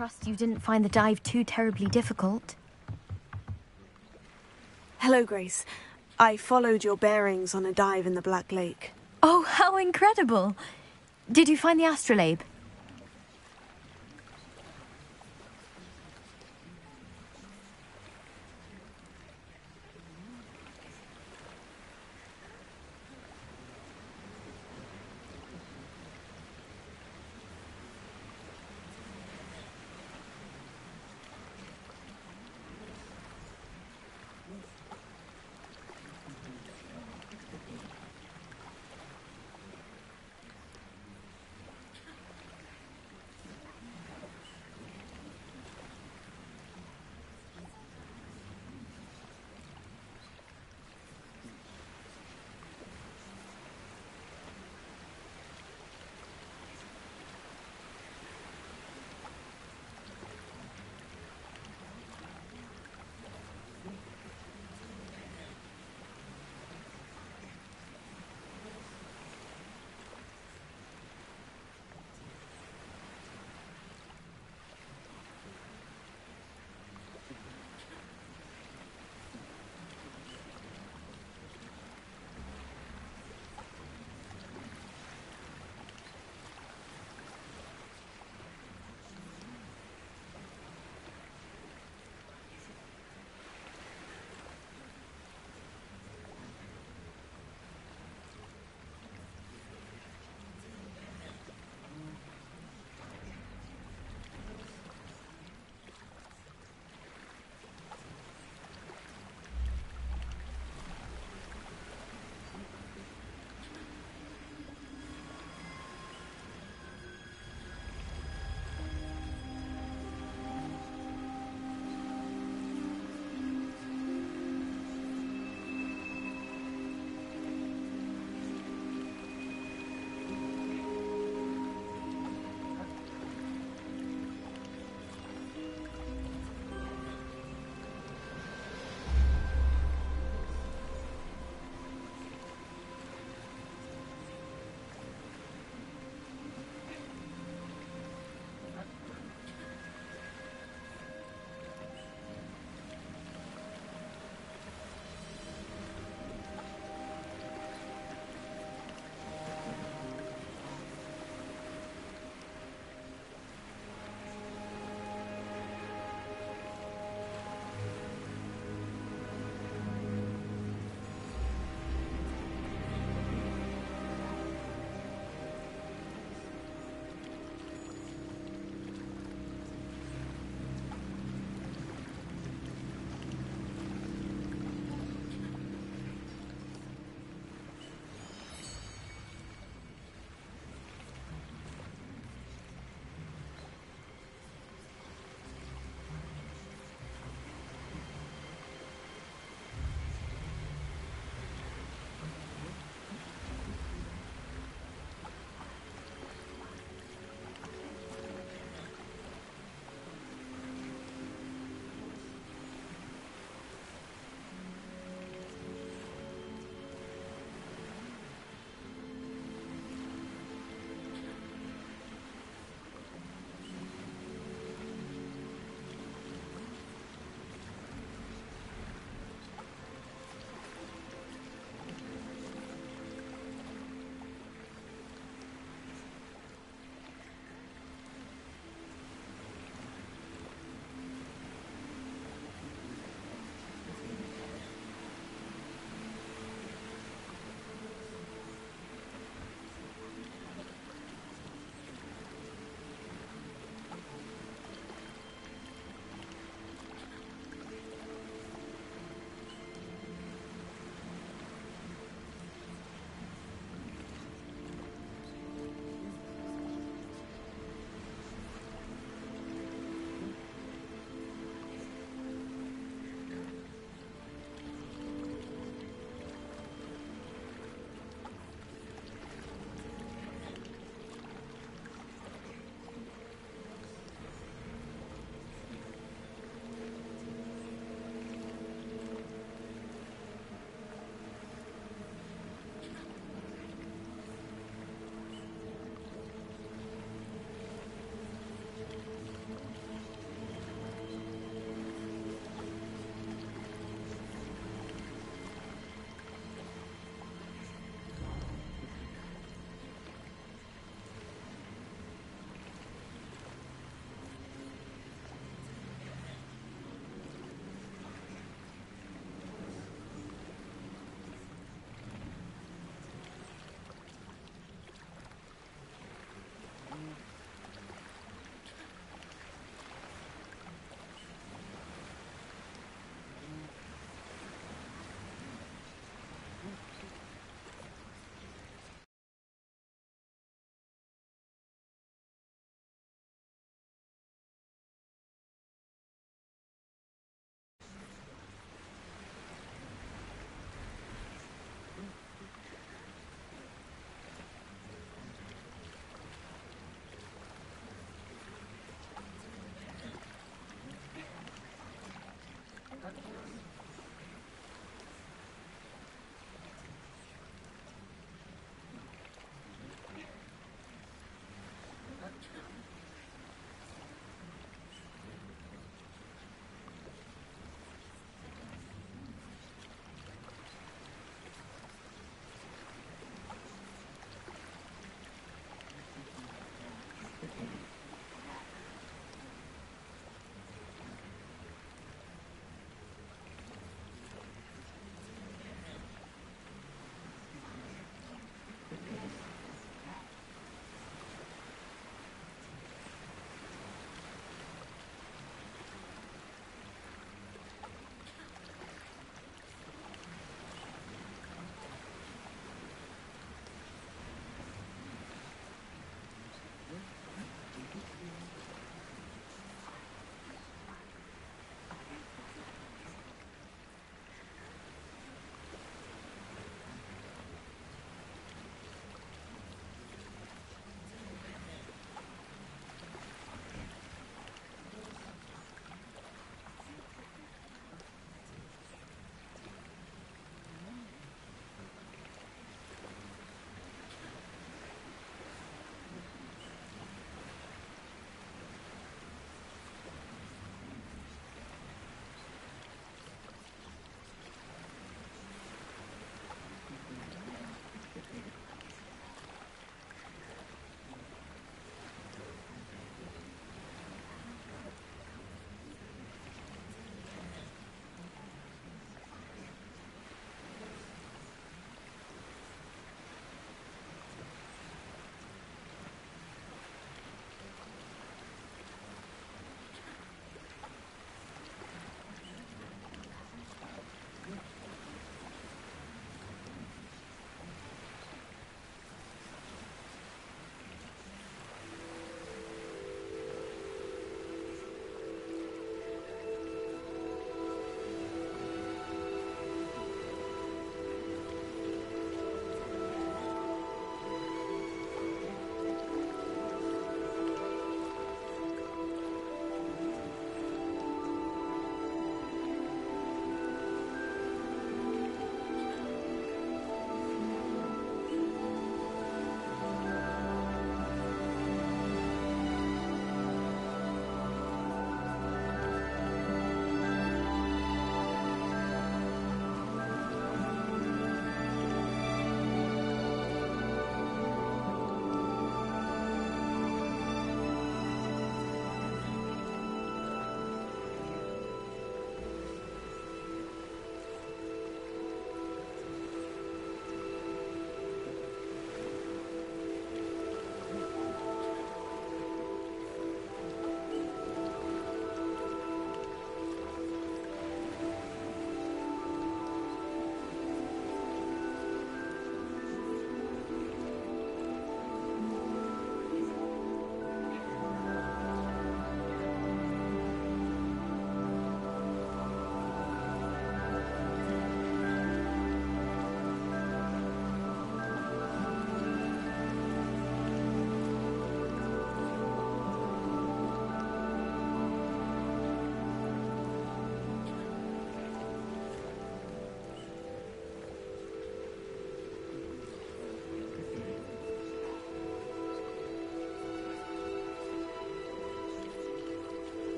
trust you didn't find the dive too terribly difficult. Hello, Grace. I followed your bearings on a dive in the Black Lake. Oh, how incredible! Did you find the astrolabe?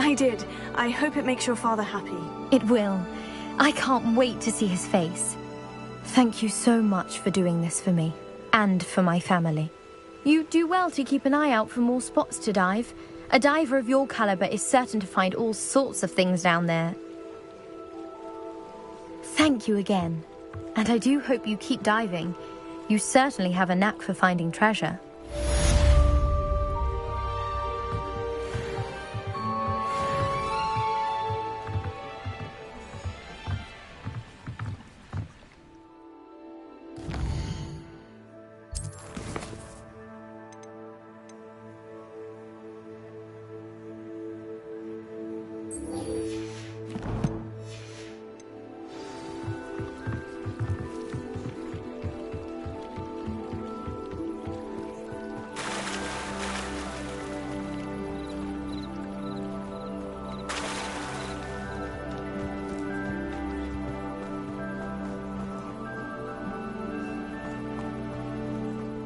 I did. I hope it makes your father happy. It will. I can't wait to see his face. Thank you so much for doing this for me, and for my family. You do well to keep an eye out for more spots to dive. A diver of your caliber is certain to find all sorts of things down there. Thank you again. And I do hope you keep diving. You certainly have a knack for finding treasure.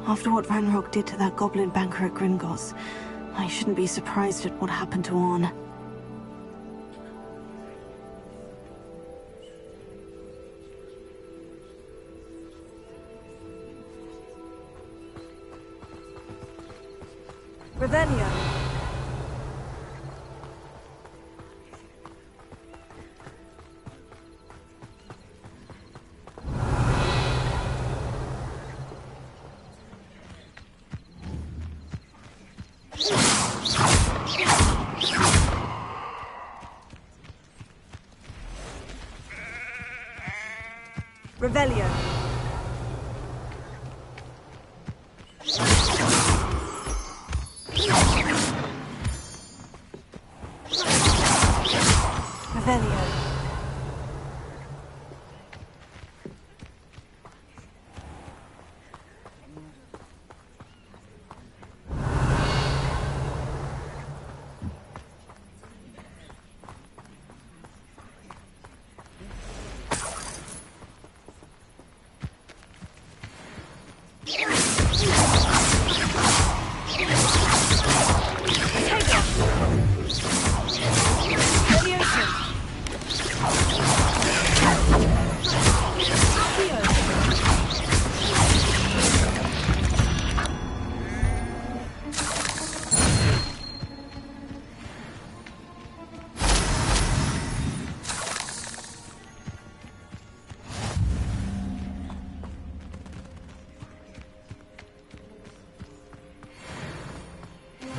After what Ranrock did to that goblin banker at Gringotts, I shouldn't be surprised at what happened to Orn. Revelio. Revelio. Revelio.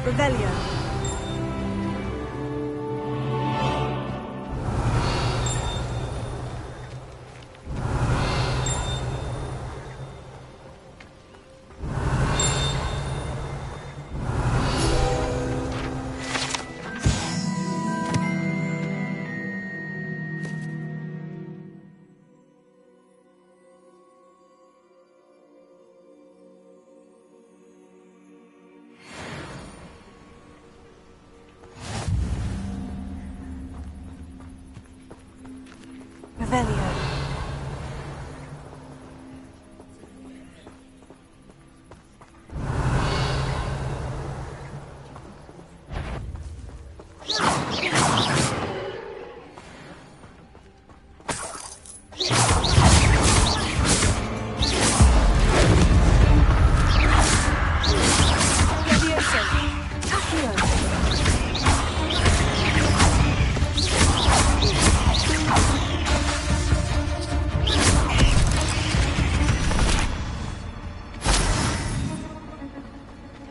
Revelio. Revelio.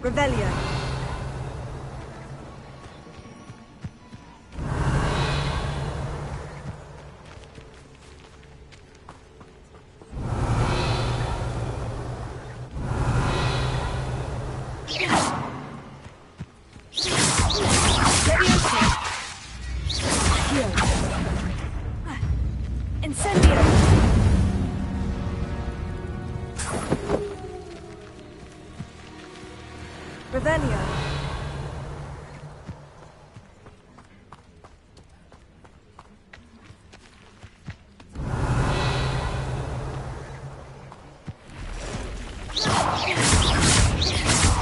Revelio. Incendio. Revelio.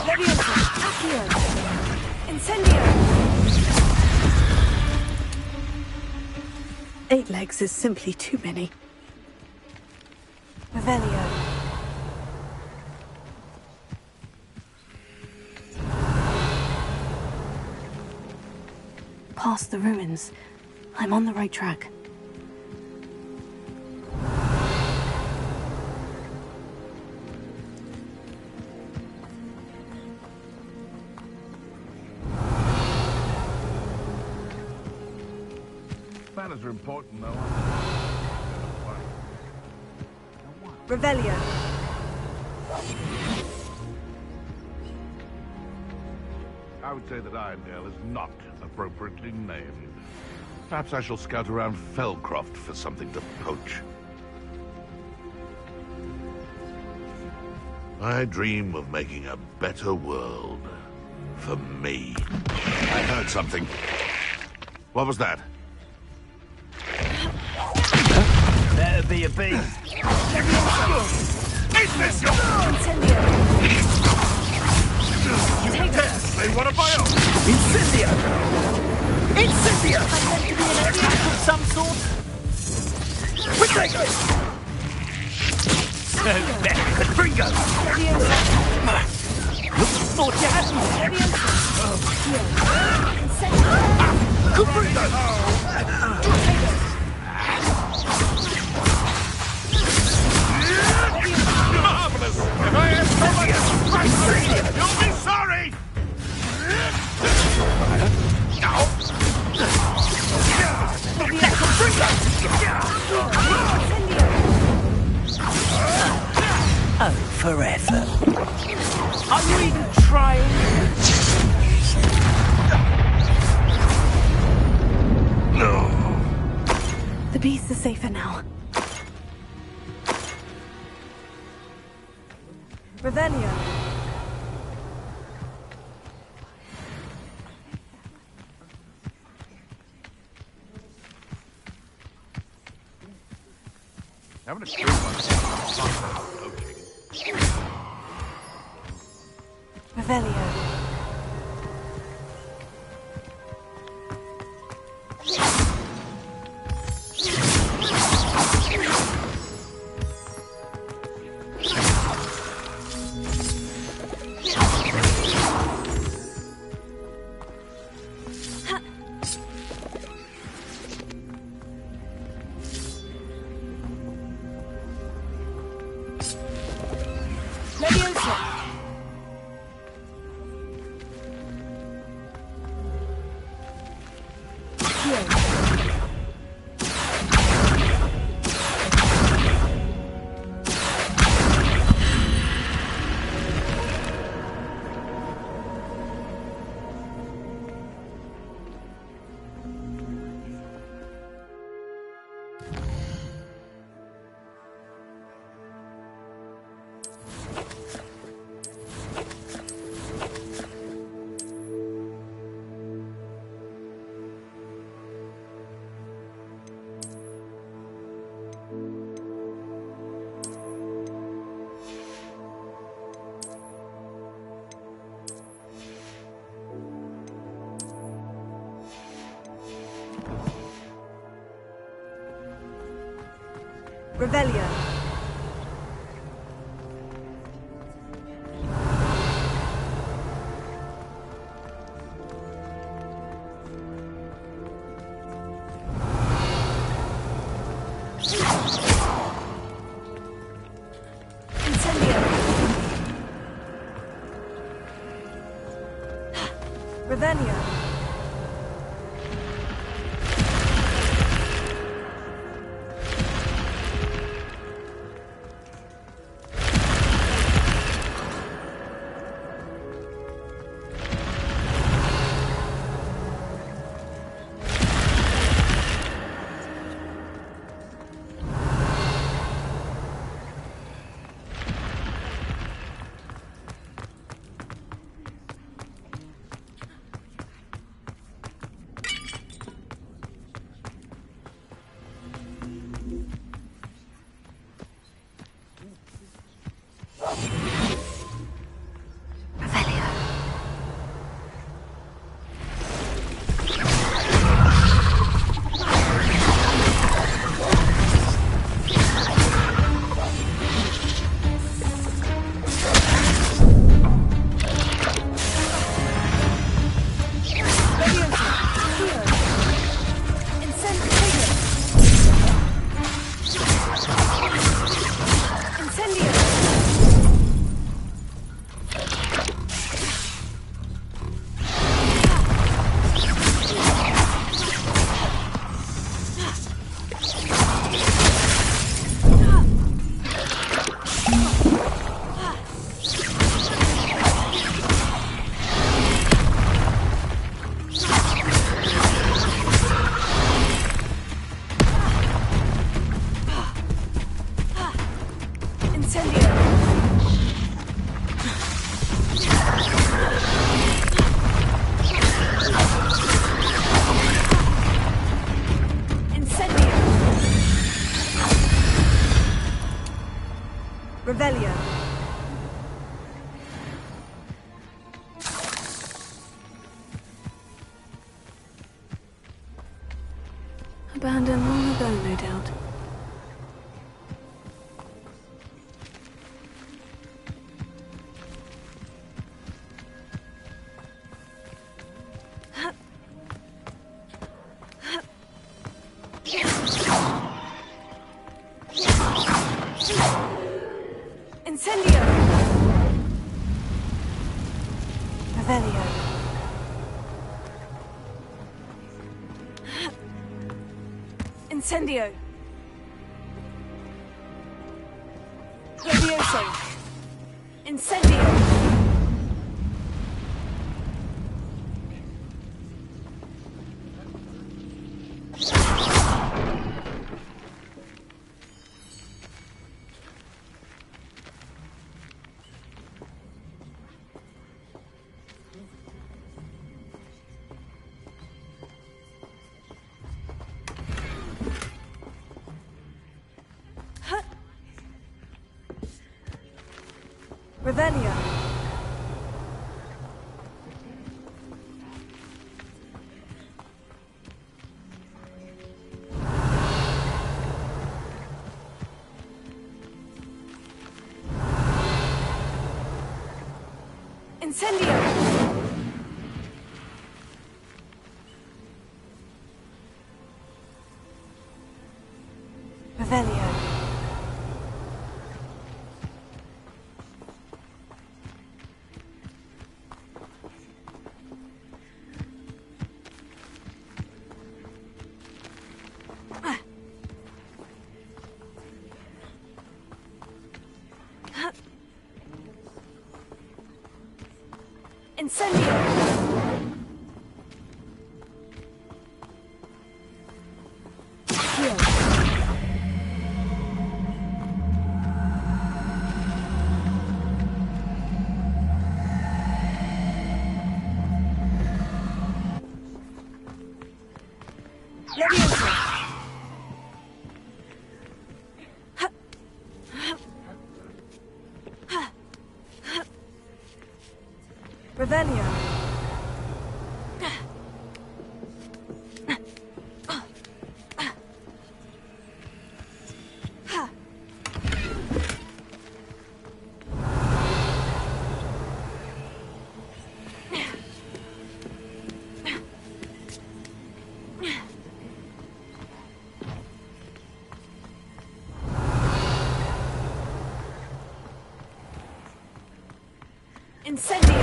Leviosa. Accio. Incendio. 8 legs is simply too many. Revelio. Past the ruins. I'm on the right track. Manners are important, though. Revelio. I would say that Irondale is not appropriately named. Perhaps I shall scout around Felcroft for something to poach. I dream of making a better world. For me. I heard something. What was that? Better be a beast. Is this your... Incendio! You dare say one of my own! Incendio! Incendio! I'm meant to be an attack of some sort? Potato! So bad, Confringo! Thought you had me! Marvelous! If I have so much you'll be sorry! Oh, forever. Are you even trying? No. The beasts are safer now. Revelio. Having a screw on. Revelio. Revelio. Incendio. Revelio. Abandoned long ago, no doubt. Incendio! Revelio. Incendio! Levioso! Incendio! Revelio. Incendio. Revelio. Incendio! Heal. Levioso! Revelio. Incendio!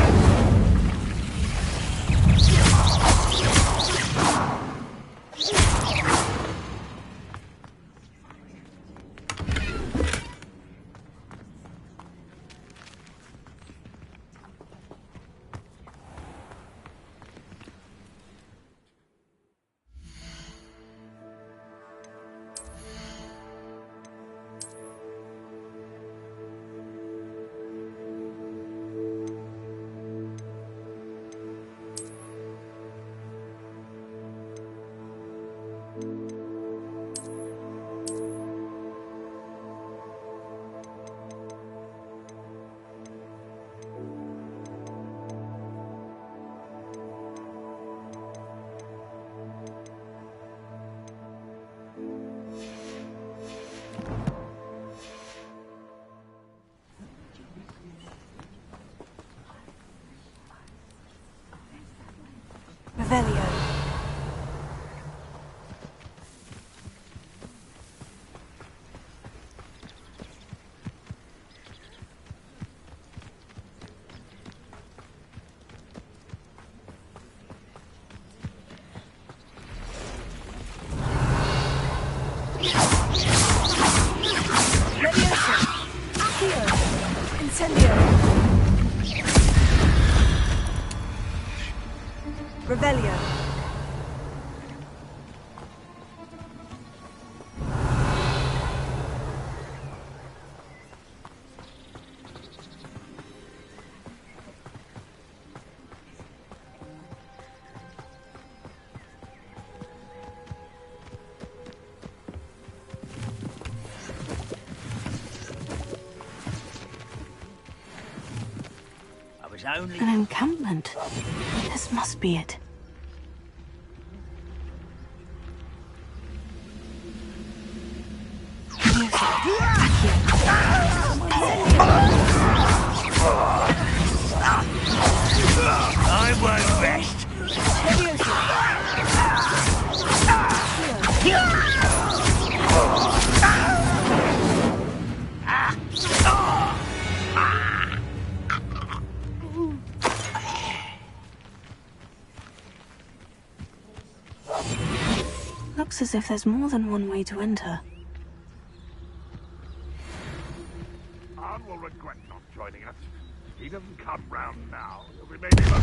Revelio. Levioso. Accio. Incendio. Revelio. An encampment. This must be it. Looks as if there's more than one way to enter. Arn will regret not joining us. If he doesn't come round now, he'll be made even more.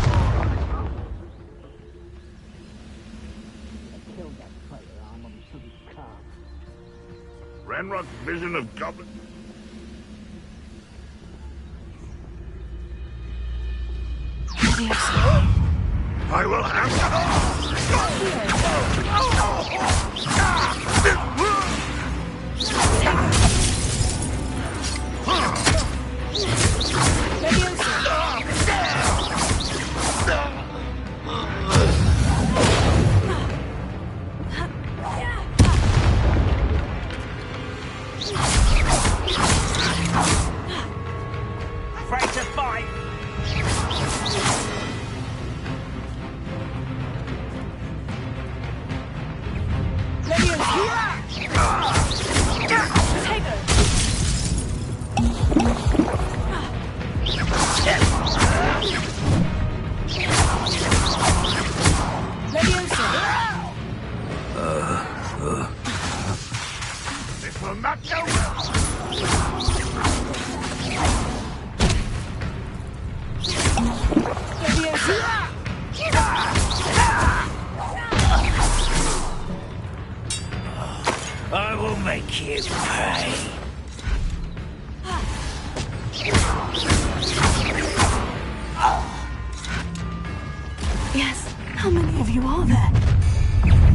Killed that traitor, Arn, when we took his car. Ranrock's vision of goblins. I will have it Afraid to fight. This will not go well. I will make you pay. Yes, how many of you are there?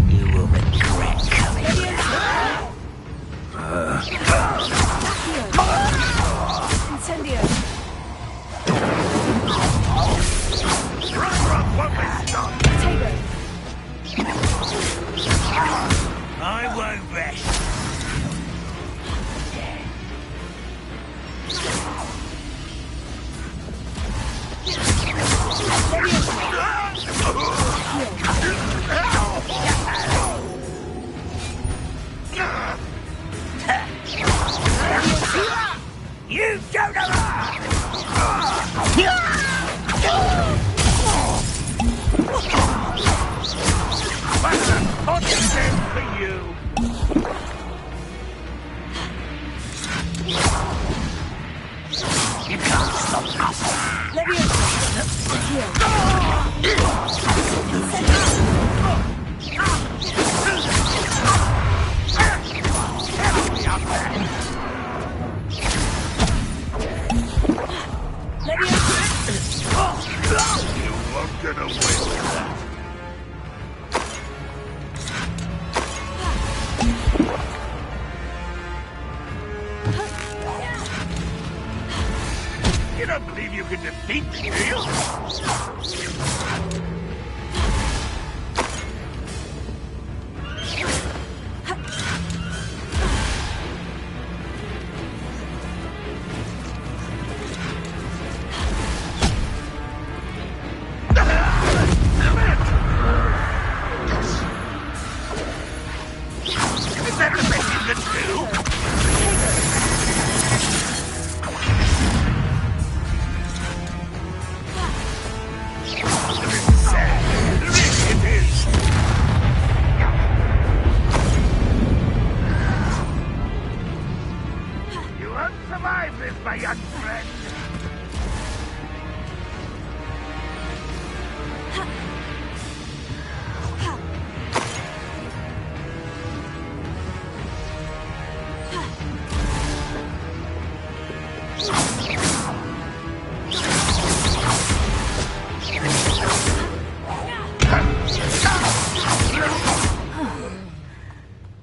You will regret coming here. Incendio. Ranrock won't be stopped. I won't rest. You don't know. That's a hot game for you. You can't stop us. You won't get away with that. You don't believe you can defeat me, do you? Is that the best you can do? You won't survive this, my young friend.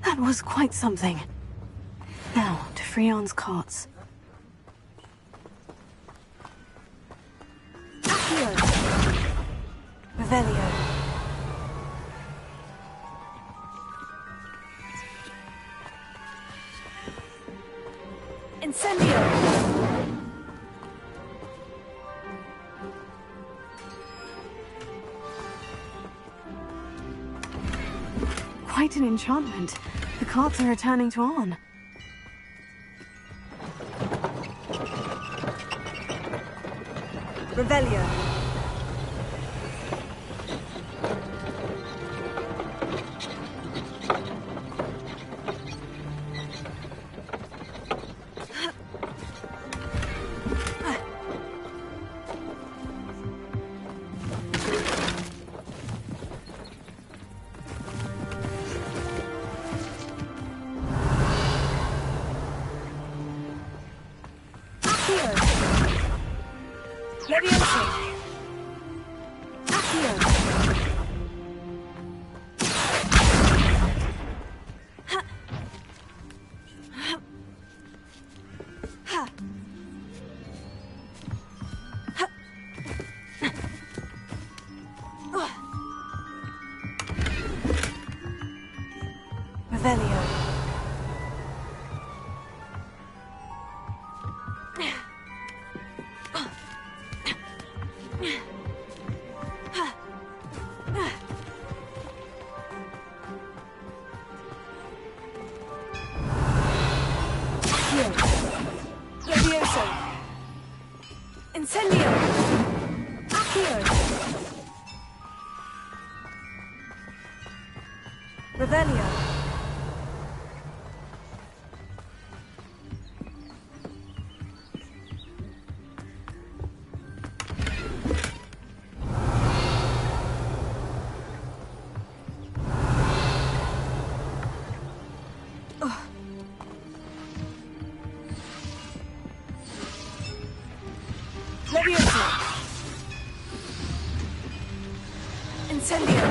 That was quite something. Now, to Freon's carts. Revelio. Incendio! Quite an enchantment. The carts are returning to Arn. Revelio. Levioso! Accio! Ha! Ha! Ha! Ha! Oh. Revelio. Levioso! Incendio! Accio! Revelio! Levioso! Incendio!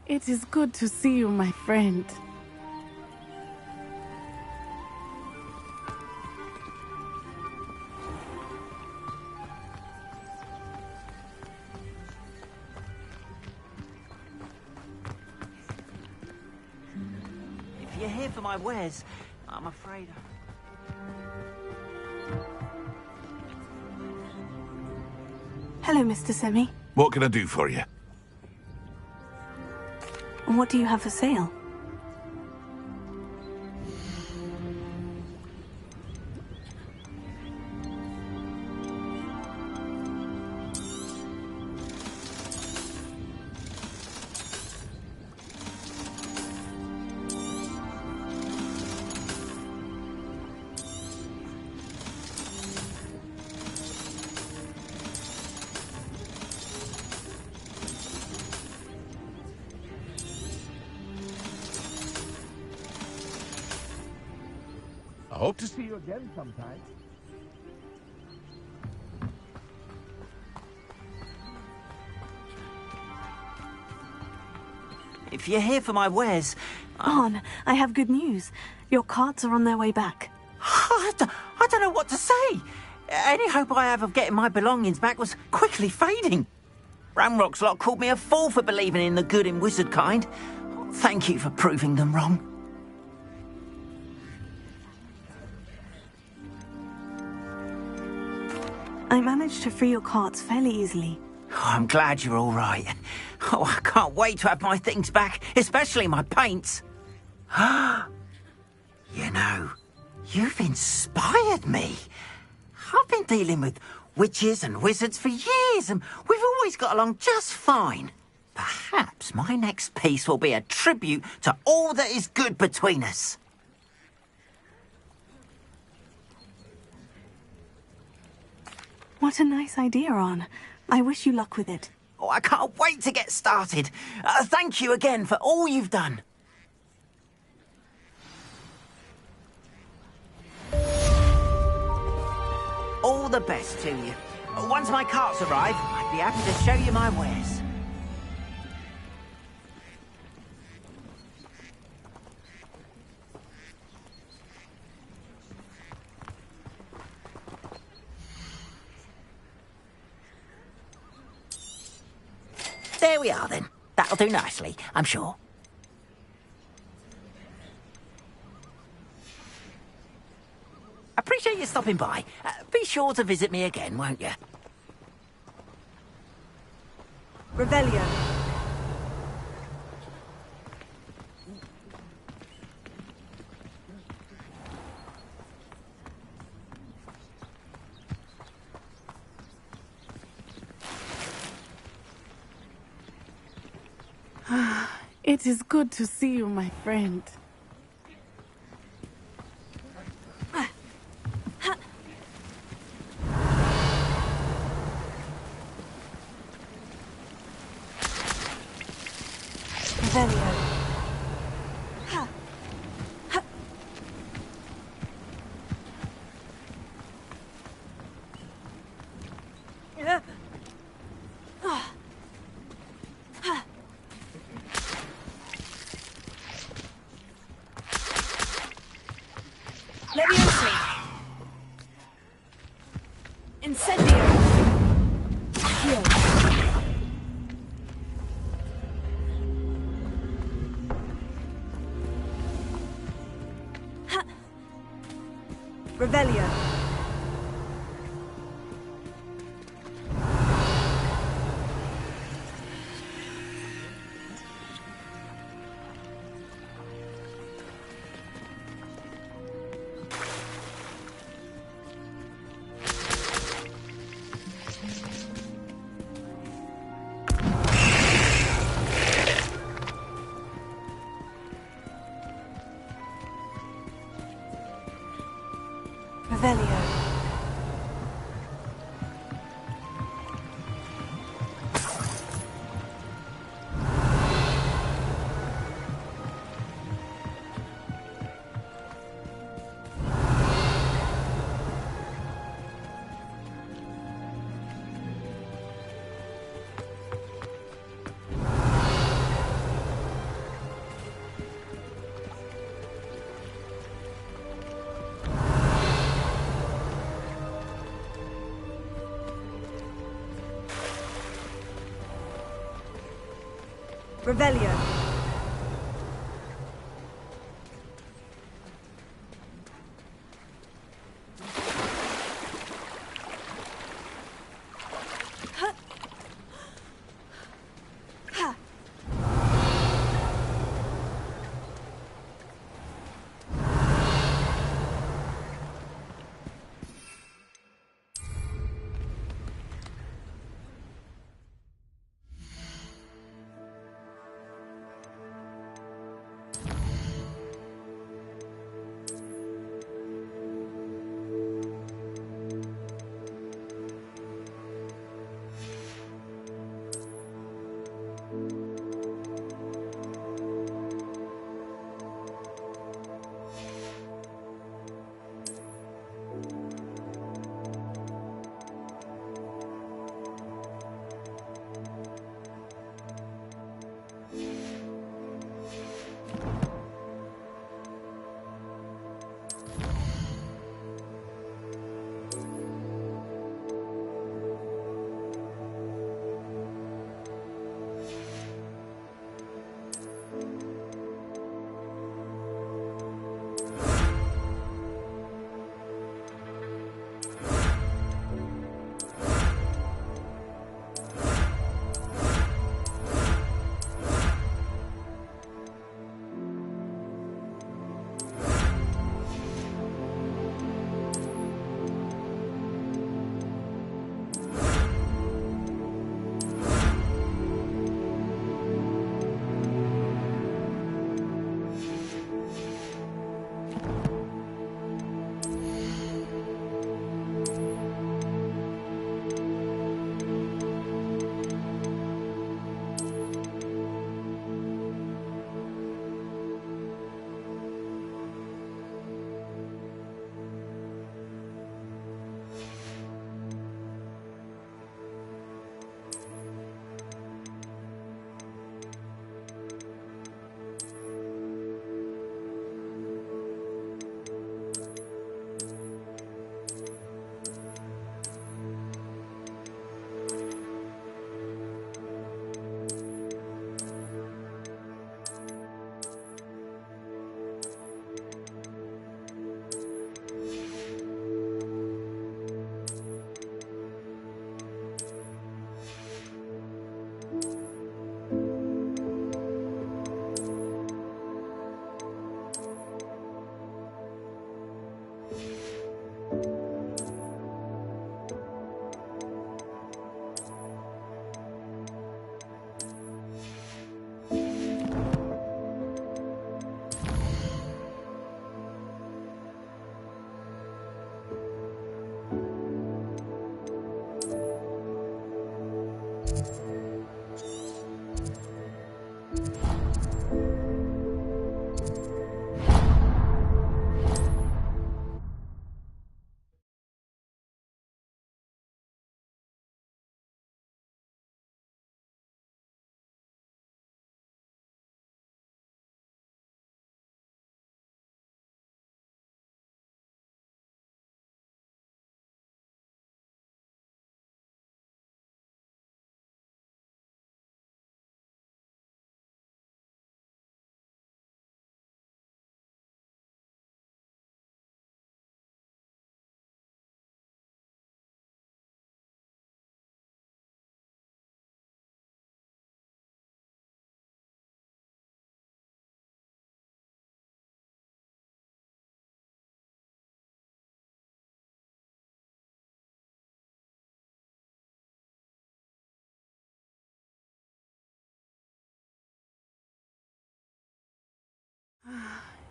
It is good to see you, my friend. If you're here for my wares, I'm afraid... Hello, Mr. Semi. What can I do for you? What do you have for sale? hope to see you again sometime. If you're here for my wares... Arn, I have good news. Your carts are on their way back. I don't know what to say. Any hope I have of getting my belongings back was quickly fading. Ramrock's lot called me a fool for believing in the good in wizard kind. Thank you for proving them wrong. I managed to free your carts fairly easily. Oh, I'm glad you're all right. Oh, I can't wait to have my things back, especially my paints. You know, you've inspired me. I've been dealing with witches and wizards for years, and we've always got along just fine. Perhaps my next piece will be a tribute to all that is good between us. What a nice idea, Arn. I wish you luck with it. Oh, I can't wait to get started. Thank you again for all you've done. All the best to you. Once my carts arrive, I'd be happy to show you my wares. There we are, then. That'll do nicely, I'm sure. Appreciate you stopping by. Be sure to visit me again, won't you? Revelio. It is good to see you, my friend. Revelio. Leviously. Incendio. Heal. Revelio. Revelio. Revelio.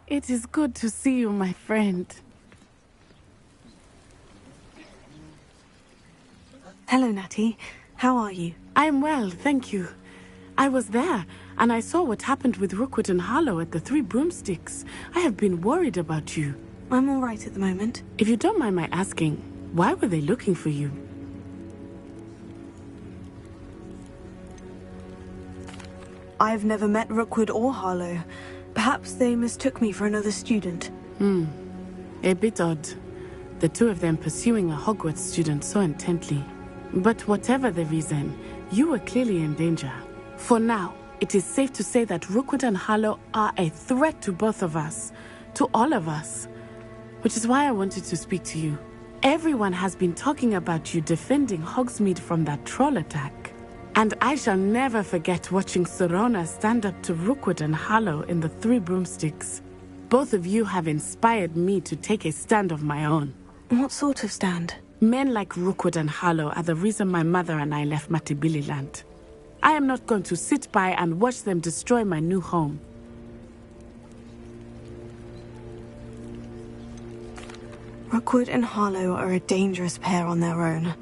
It is good to see you, my friend. Hello, Natty. How are you? I am well, thank you. I was there, and I saw what happened with Rookwood and Harlow at the Three Broomsticks. I have been worried about you. I'm all right at the moment. If you don't mind my asking, why were they looking for you? I've never met Rookwood or Harlow. Perhaps they mistook me for another student. A bit odd. The two of them pursuing a Hogwarts student so intently. But whatever the reason, you were clearly in danger. For now, it is safe to say that Rookwood and Harlow are a threat to both of us. To all of us. Which is why I wanted to speak to you. Everyone has been talking about you defending Hogsmeade from that troll attack. And I shall never forget watching Serona stand up to Rookwood and Harlow in the Three Broomsticks. Both of you have inspired me to take a stand of my own. What sort of stand? Men like Rookwood and Harlow are the reason my mother and I left Matibililand. I am not going to sit by and watch them destroy my new home. Rookwood and Harlow are a dangerous pair on their own.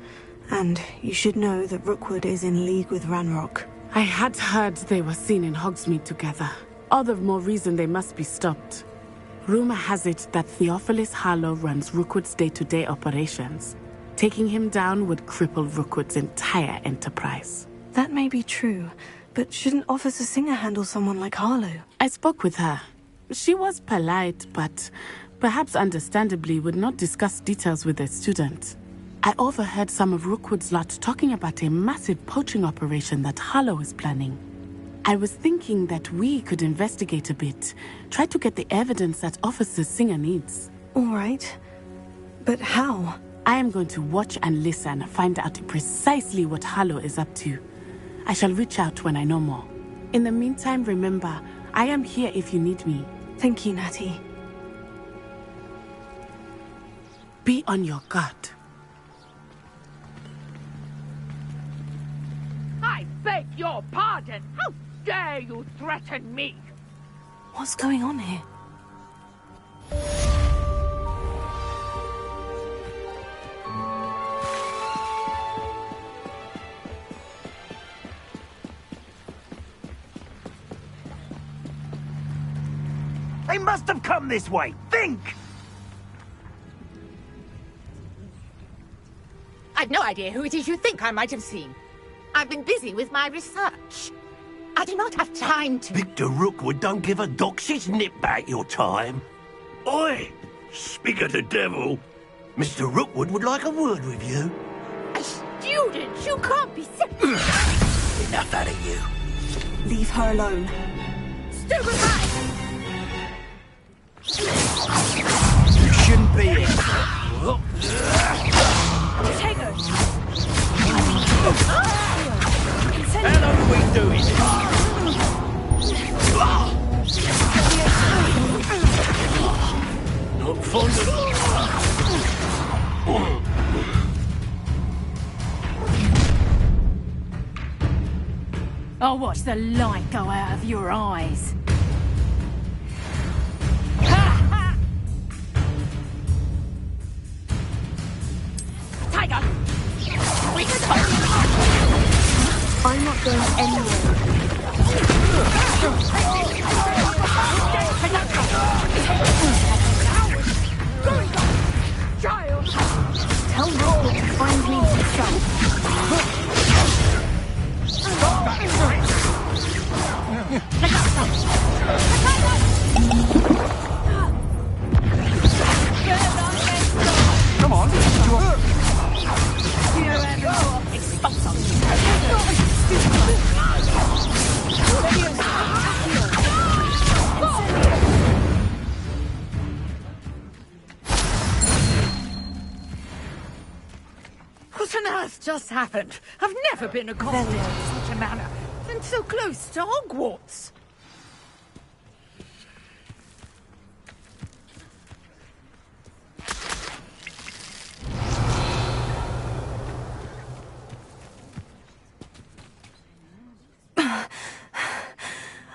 And you should know that Rookwood is in league with Ranrock. I had heard they were seen in Hogsmeade together. All the more reason they must be stopped. Rumor has it that Theophilus Harlow runs Rookwood's day-to-day operations. Taking him down would cripple Rookwood's entire enterprise. That may be true, but shouldn't Officer Singer handle someone like Harlow? I spoke with her. She was polite, but perhaps understandably would not discuss details with a student. I overheard some of Rookwood's lot talking about a massive poaching operation that Harlow is planning. I was thinking that we could investigate a bit, try to get the evidence that Officer Singer needs. All right. But how? I am going to watch and listen, find out precisely what Harlow is up to. I shall reach out when I know more. In the meantime, remember, I am here if you need me. Thank you, Natty. Be on your guard. I beg your pardon! How dare you threaten me? What's going on here? They must have come this way! Think! I've no idea who it is you think I might have seen. I've been busy with my research. I do not have time to... Victor Rookwood don't give a doxy's nip back your time. Oi! Speak of the devil. Mr. Rookwood would like a word with you. A student? You can't be serious. Enough out of you. Leave her alone. Stupefy! You shouldn't be here. Take her! How long are we doing this? Not fond of... I'll watch the light go out of your eyes. Tiger! I'm not going anywhere. Child! Tell Rookwood to find me himself. Come on, What on earth just happened? I've never been accosted in such a manner, and so close to Hogwarts.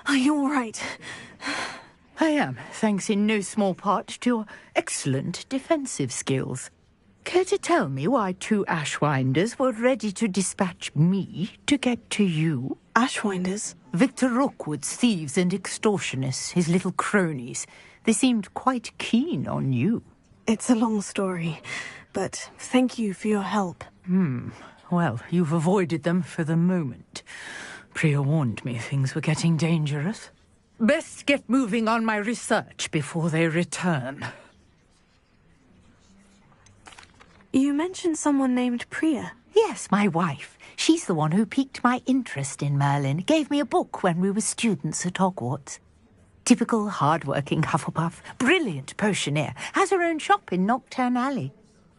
Are you all right? I am, thanks in no small part to your excellent defensive skills. Care to tell me why 2 Ashwinders were ready to dispatch me to get to you? Ashwinders? Victor Rookwood's thieves and extortionists, his little cronies. They seemed quite keen on you. It's a long story, but thank you for your help. Well, you've avoided them for the moment. Priya warned me things were getting dangerous. Best get moving on my research before they return. You mentioned someone named Priya. Yes, my wife. She's the one who piqued my interest in Merlin. Gave me a book when we were students at Hogwarts. Typical hard-working Hufflepuff. Brilliant potioneer. Has her own shop in Nocturne Alley.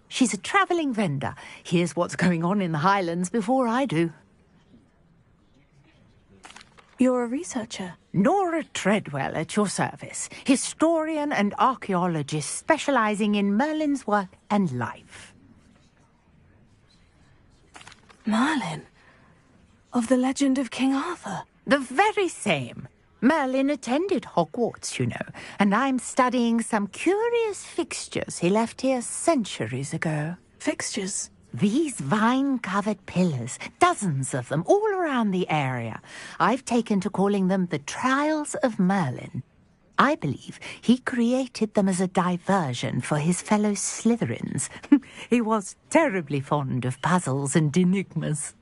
She's a travelling vendor. Hears what's going on in the Highlands before I do. You're a researcher? Nora Treadwell at your service. Historian and archaeologist specialising in Merlin's work and life. Merlin? Of the legend of King Arthur? The very same. Merlin attended Hogwarts, you know, and I'm studying some curious fixtures he left here centuries ago. Fixtures? These vine-covered pillars, dozens of them, all around the area. I've taken to calling them the Trials of Merlin. I believe he created them as a diversion for his fellow Slytherins. He was terribly fond of puzzles and enigmas.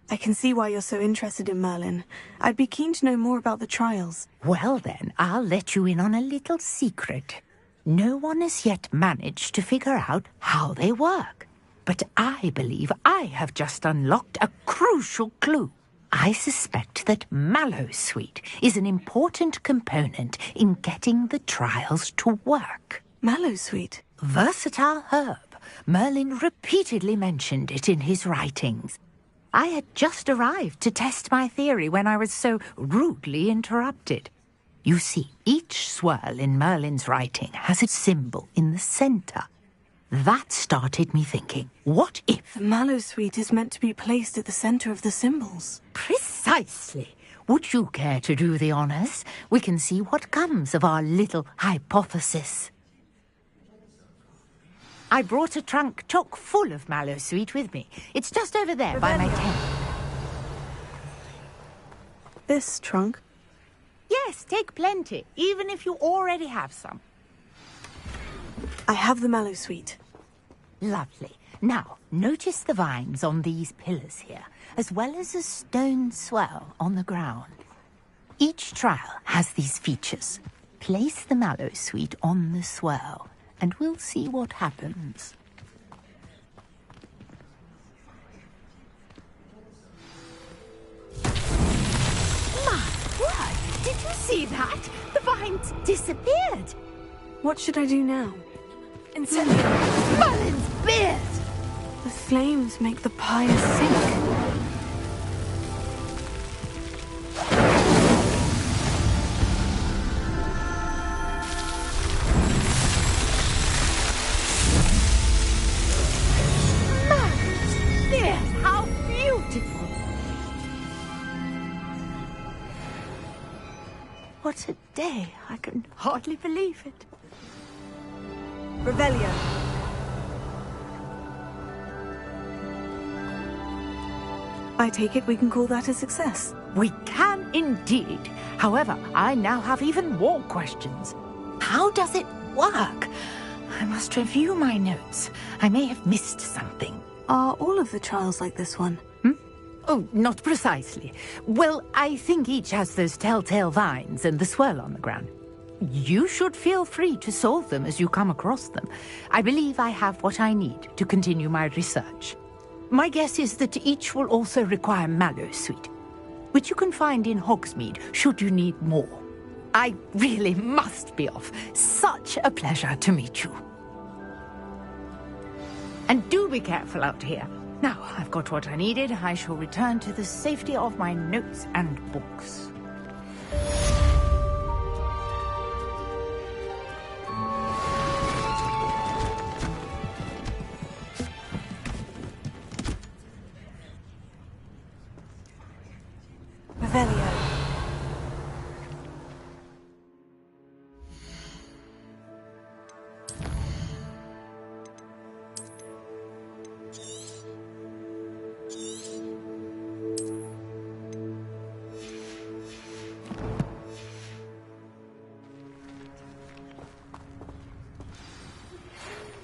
I can see why you're so interested in Merlin. I'd be keen to know more about the trials. Well then, I'll let you in on a little secret. No one has yet managed to figure out how they work. But I believe I have just unlocked a crucial clue. I suspect that Mallowsweet is an important component in getting the trials to work. Mallowsweet? Versatile herb. Merlin repeatedly mentioned it in his writings. I had just arrived to test my theory when I was so rudely interrupted. You see, each swirl in Merlin's writing has a symbol in the centre. That started me thinking, what if... The Mallowsweet is meant to be placed at the centre of the symbols. Precisely. Would you care to do the honours? We can see what comes of our little hypothesis. I brought a trunk chock full of Mallowsweet with me. It's just over there by my tent. This trunk? Yes, take plenty, even if you already have some. I have the Mallowsweet. Lovely. Now, notice the vines on these pillars here, as well as a stone swell on the ground. Each trial has these features. Place the Mallowsweet on the swell, and we'll see what happens. My word! Did you see that? The vines disappeared. What should I do now? Incendiary! Merlin's beard! The flames make the pyre sink. How beautiful! What a day. I can hardly believe it. Revelio. I take it we can call that a success. We can indeed. However, I now have even more questions. How does it work? I must review my notes. I may have missed something. Are all of the trials like this one? Oh, not precisely. Well, I think each has those telltale vines and the swirl on the ground. You should feel free to solve them as you come across them. I believe I have what I need to continue my research. My guess is that each will also require Mallowsweet, which you can find in Hogsmeade should you need more. I really must be off. Such a pleasure to meet you. And do be careful out here. Now, I've got what I needed. I shall return to the safety of my notes and books. Revelio.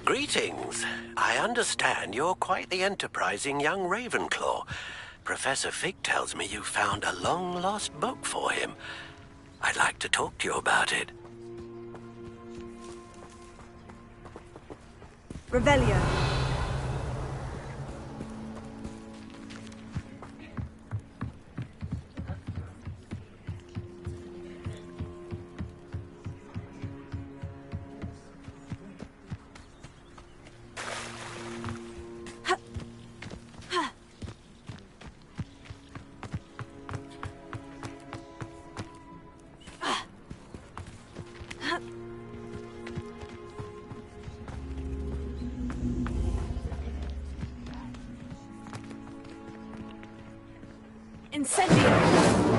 Greetings. I understand you're quite the enterprising young Ravenclaw. Professor Fig tells me you found a long-lost book for him. I'd like to talk to you about it. Revelio. Incendio!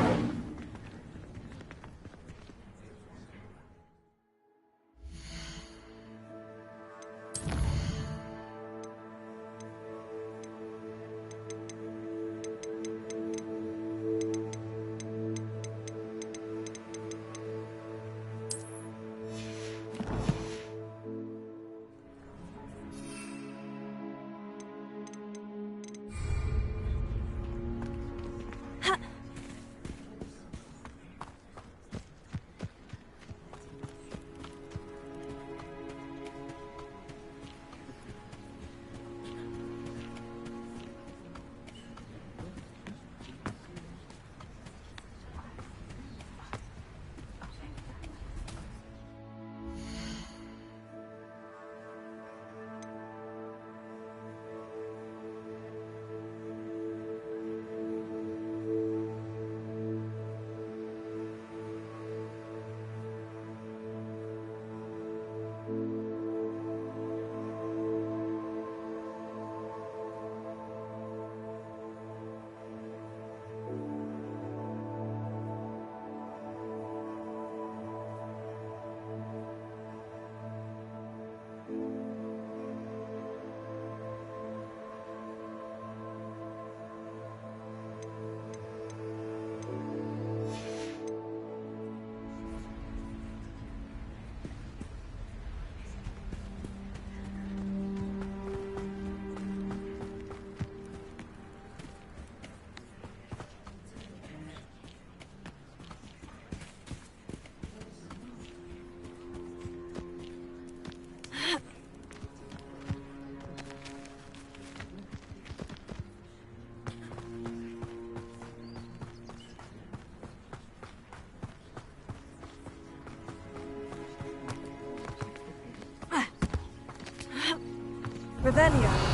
Revelio.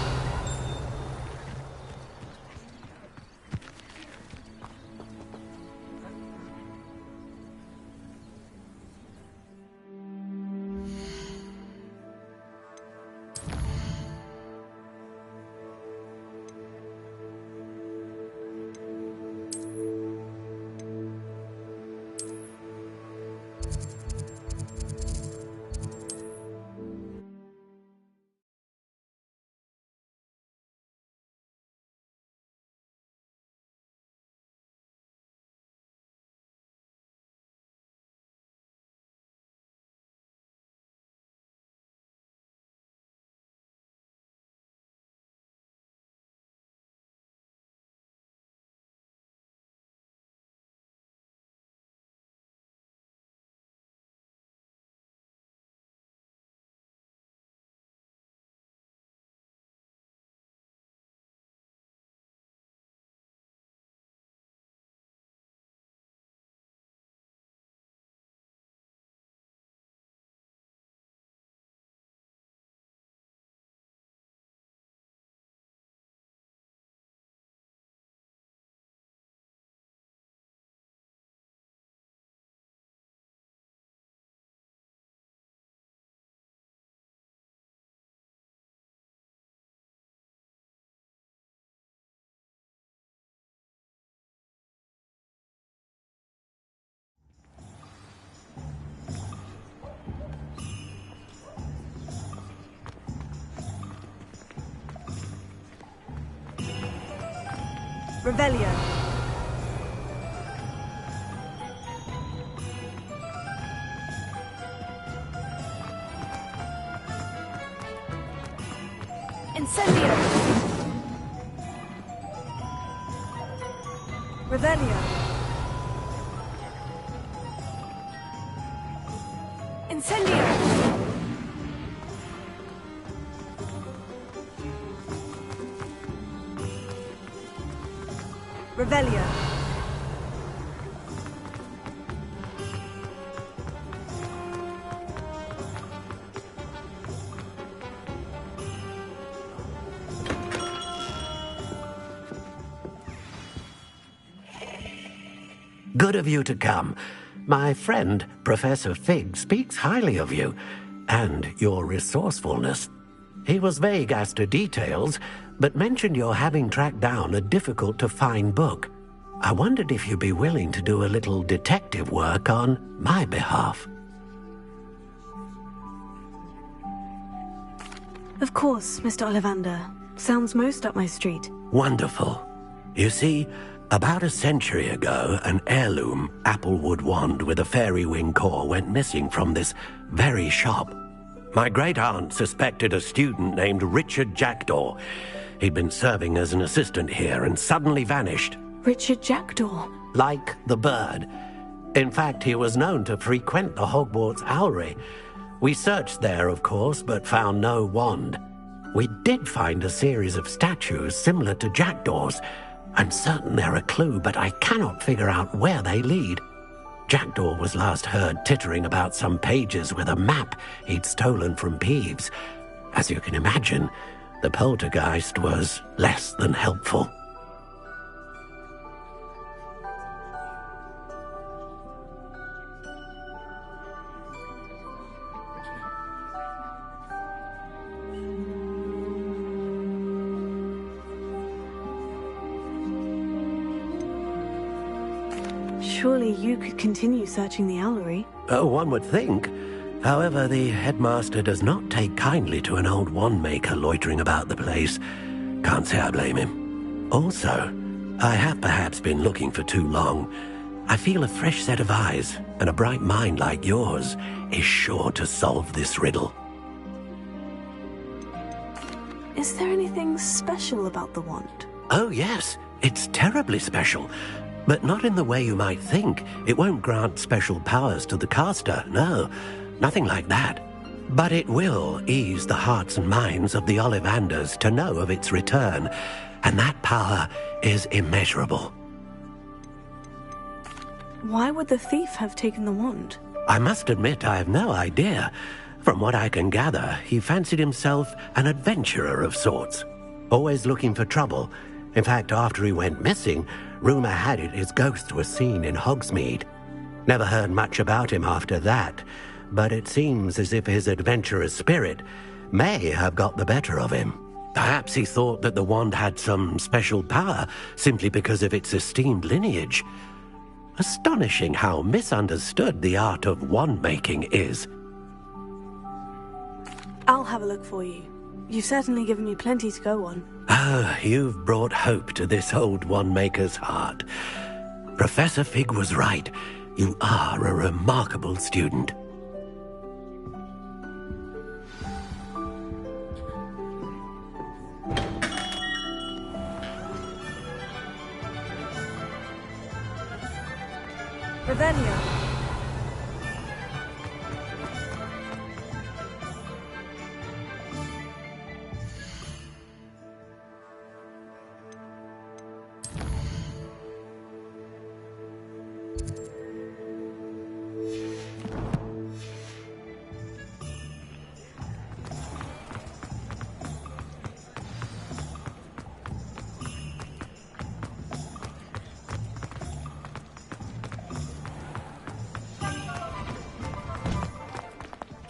Revelio. Incendio. Revelio. Incendio. Revelio. Good of you to come. My friend, Professor Fig, speaks highly of you and your resourcefulness. He was vague as to details, but mentioned your having tracked down a difficult-to-find book. I wondered if you'd be willing to do a little detective work on my behalf. Of course, Mr. Ollivander. Sounds most up my street. Wonderful. You see, about a century ago, an heirloom applewood wand with a fairy wing core went missing from this very shop. My great-aunt suspected a student named Richard Jackdaw. He'd been serving as an assistant here and suddenly vanished. Richard Jackdaw? Like the bird. In fact, he was known to frequent the Hogwarts Owlery. We searched there, of course, but found no wand. We did find a series of statues similar to Jackdaw's. I'm certain they're a clue, but I cannot figure out where they lead. Jackdaw was last heard tittering about some pages with a map he'd stolen from Peeves. As you can imagine, the poltergeist was less than helpful. Surely you could continue searching the owlery. Oh, one would think. However, the headmaster does not take kindly to an old wand-maker loitering about the place. Can't say I blame him. Also, I have perhaps been looking for too long. I feel a fresh set of eyes, and a bright mind like yours is sure to solve this riddle. Is there anything special about the wand? Oh, yes. It's terribly special. But not in the way you might think. It won't grant special powers to the caster, no. Nothing like that. But it will ease the hearts and minds of the Ollivanders to know of its return, and that power is immeasurable. Why would the thief have taken the wand? I must admit I have no idea. From what I can gather, he fancied himself an adventurer of sorts, always looking for trouble. In fact, after he went missing, rumour had it his ghost was seen in Hogsmeade. Never heard much about him after that, but it seems as if his adventurous spirit may have got the better of him. Perhaps he thought that the wand had some special power simply because of its esteemed lineage. Astonishing how misunderstood the art of wand-making is. I'll have a look for you. You've certainly given me plenty to go on. Ah, you've brought hope to this old wand-maker's heart. Professor Fig was right. You are a remarkable student. Revelio.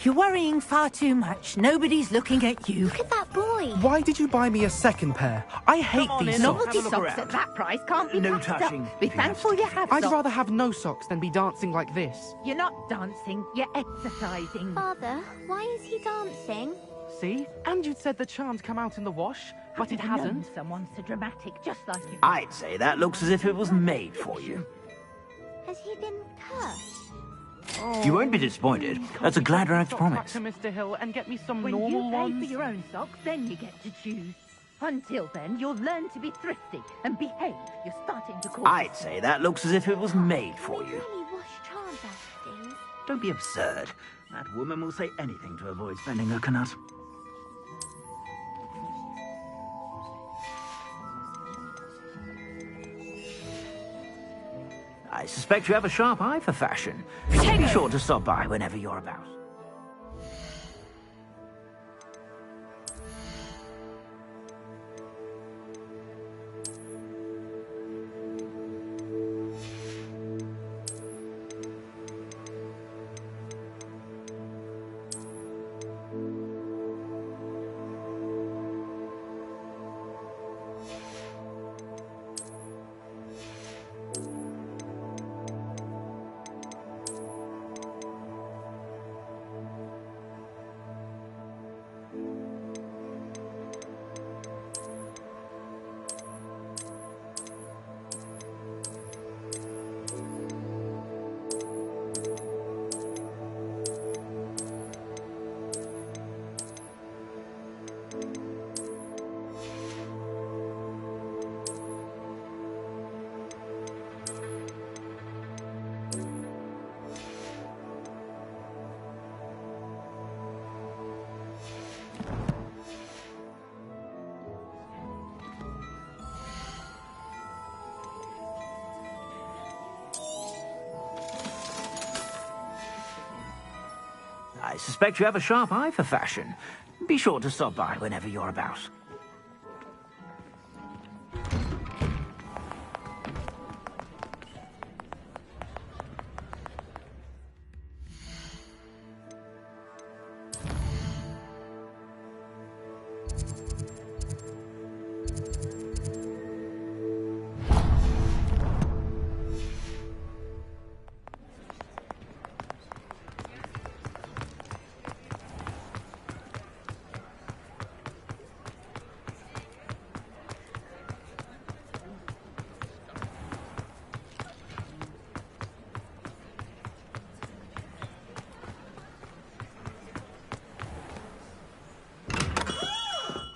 You're worrying far too much. Nobody's looking at you. Look at that boy. Why did you buy me a second pair? I hate these socks. Novelty socks at that price can't be No passed touching. up. Be thankful you have I'd socks. rather have no socks than be dancing like this. You're not dancing, you're exercising. Father, why is he dancing? See? And you'd said the charms come out in the wash. But it hasn't. Someone so dramatic, just like you. I'd say that looks as if it was made for you. Has he been cursed? You won't be disappointed. That's a glad rags Back promise. to Mr. Hill and get me some When normal you pay ones. for your own socks, then you get to choose. Until then, you'll learn to be thrifty and behave. You're starting to call. I'd say that looks as if it was made for you. Can he wash charms out of things? Don't be absurd. That woman will say anything to avoid spending her canut. I suspect you have a sharp eye for fashion. Be sure to stop by whenever you're about. I suspect you have a sharp eye for fashion. Be sure to stop by whenever you're about.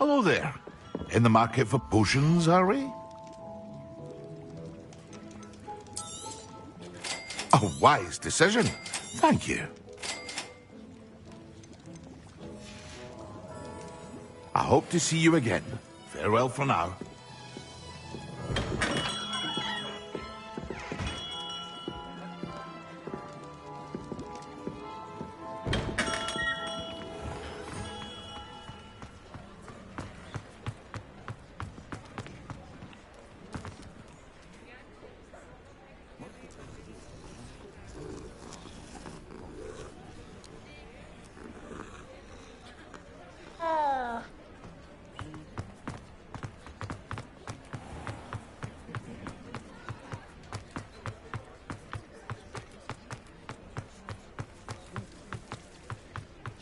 Hello there. In the market for potions, are we? A wise decision. Thank you. I hope to see you again. Farewell for now.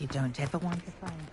You don't ever want to find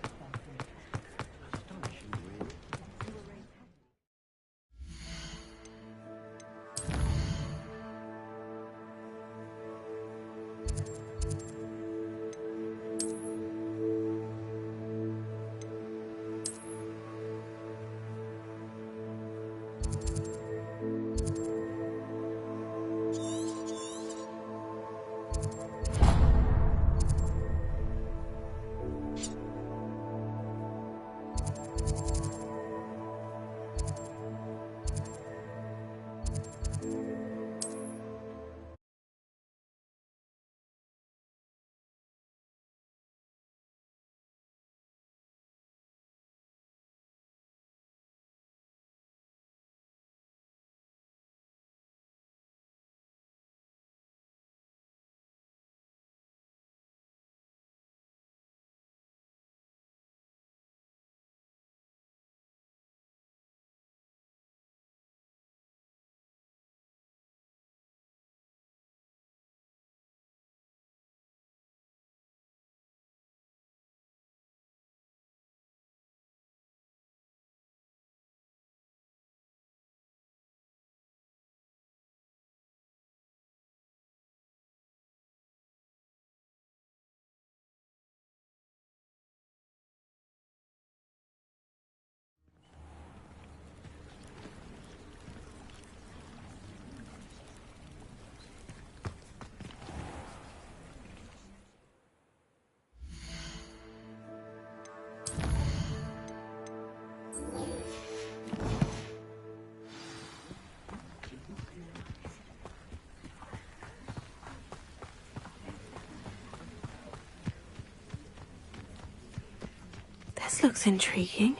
This looks intriguing.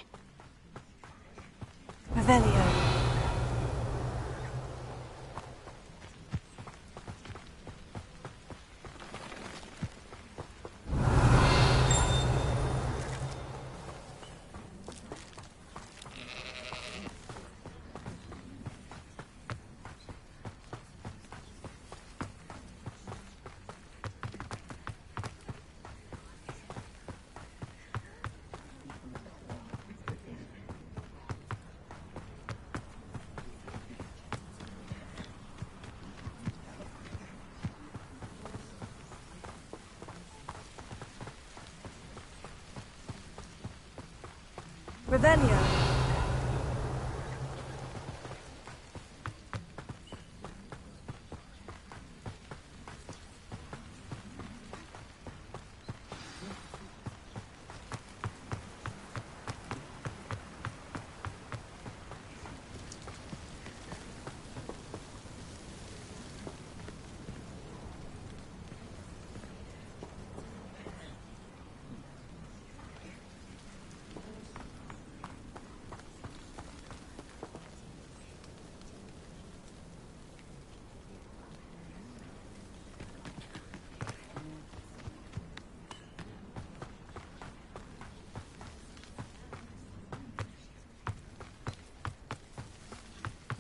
Revelio. Revelio.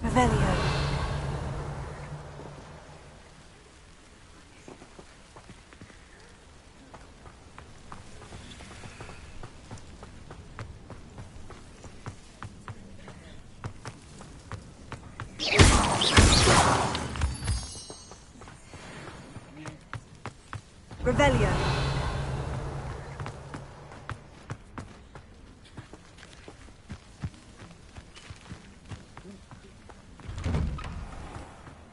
Revelio. Revelio.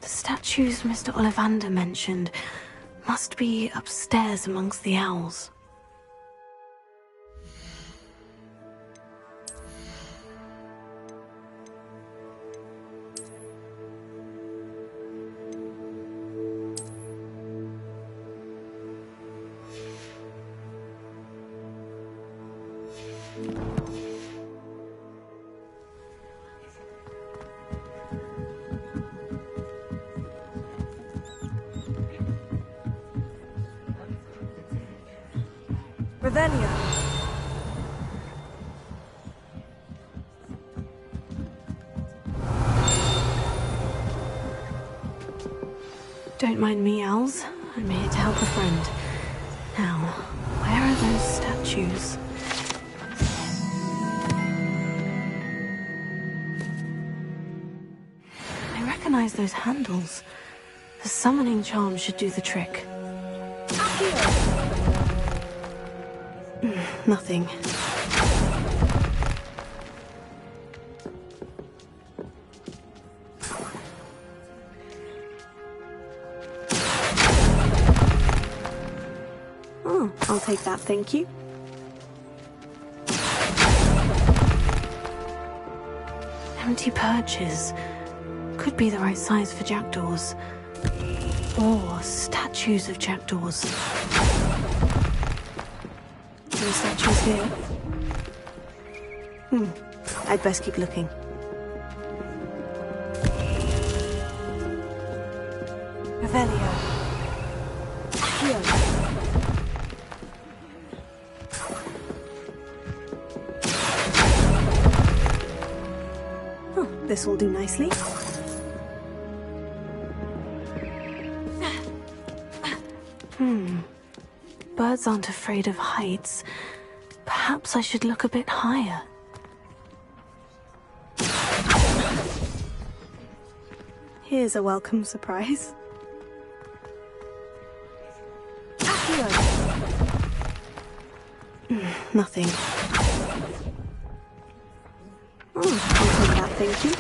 The statues Mr. Ollivander mentioned must be upstairs amongst the owls. Revelio. Don't mind me, owls. I'm here to help a friend. Now, where are those statues? I recognize those handles. The summoning charm should do the trick. Nothing. Oh, I'll take that, thank you. Empty perches. Could be the right size for jackdaws. Or statues of jackdaws. Any statues here? I'd best keep looking. Revelio. Here. Oh, this will do nicely. Birds aren't afraid of heights. Perhaps I should look a bit higher. Here's a welcome surprise. Nothing. Oh, I'll take that, thank you.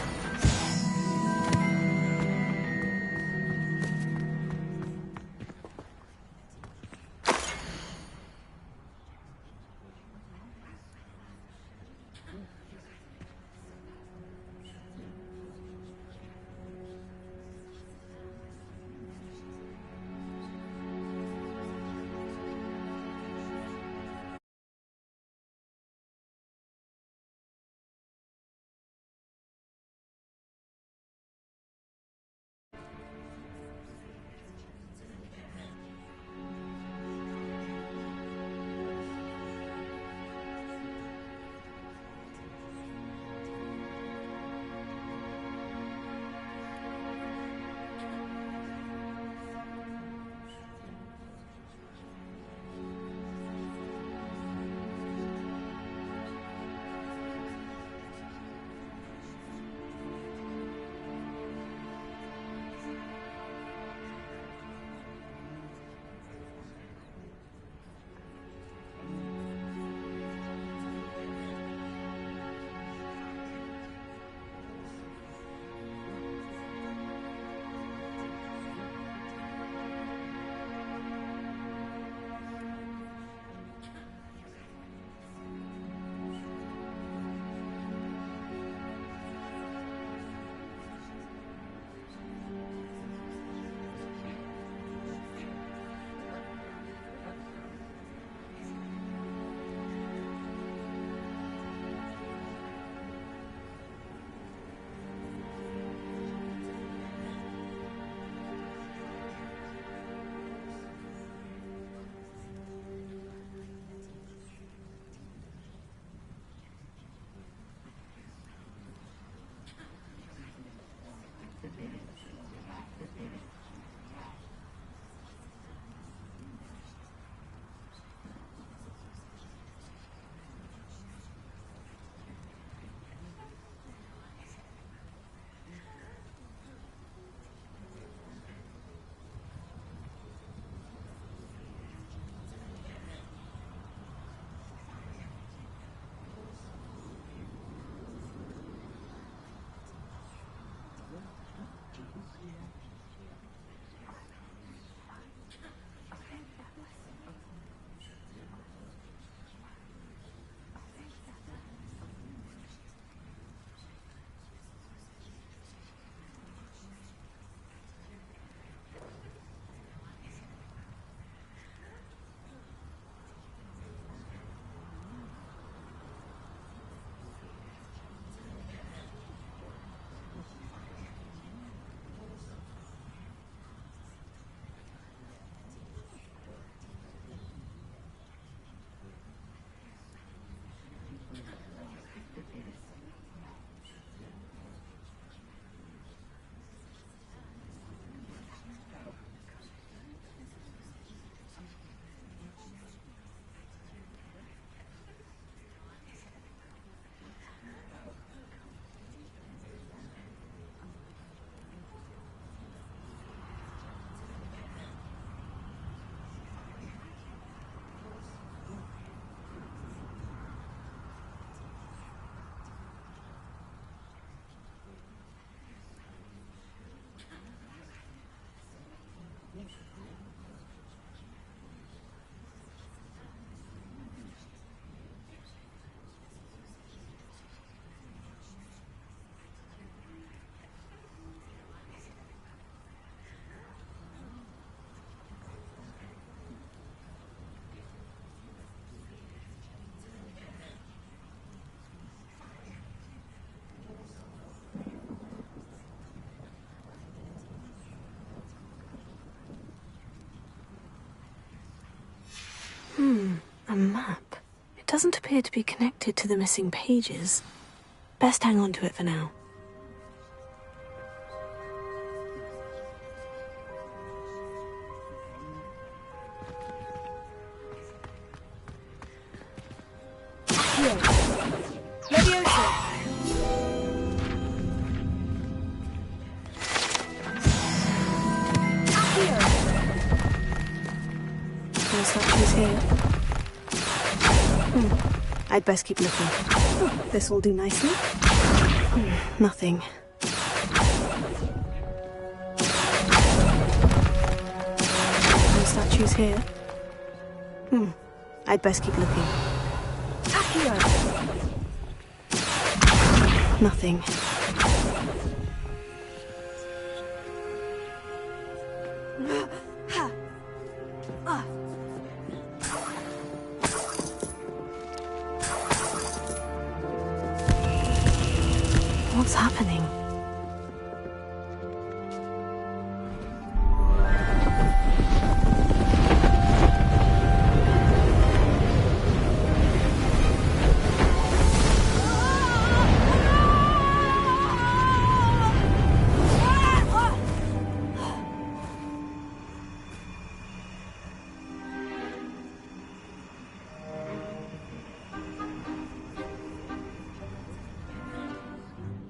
doesn't appear to be connected to the missing pages. Best hang on to it for now. Here. I'd best keep looking. Oh, this will do nicely. Nothing. No statues here. I'd best keep looking. Nothing. What's happening?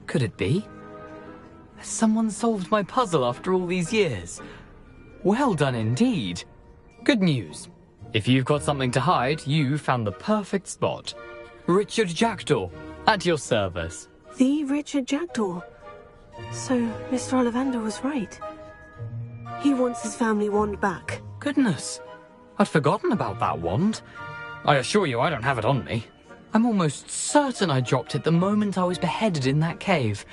Could it be? Has someone solved my puzzle after all these years? Well done indeed. Good news. If you've got something to hide, you found the perfect spot. Richard Jackdaw, at your service. The Richard Jackdaw. So, Mr. Ollivander was right. He wants his family wand back. Goodness, I'd forgotten about that wand. I assure you I don't have it on me. I'm almost certain I dropped it the moment I was beheaded in that cave.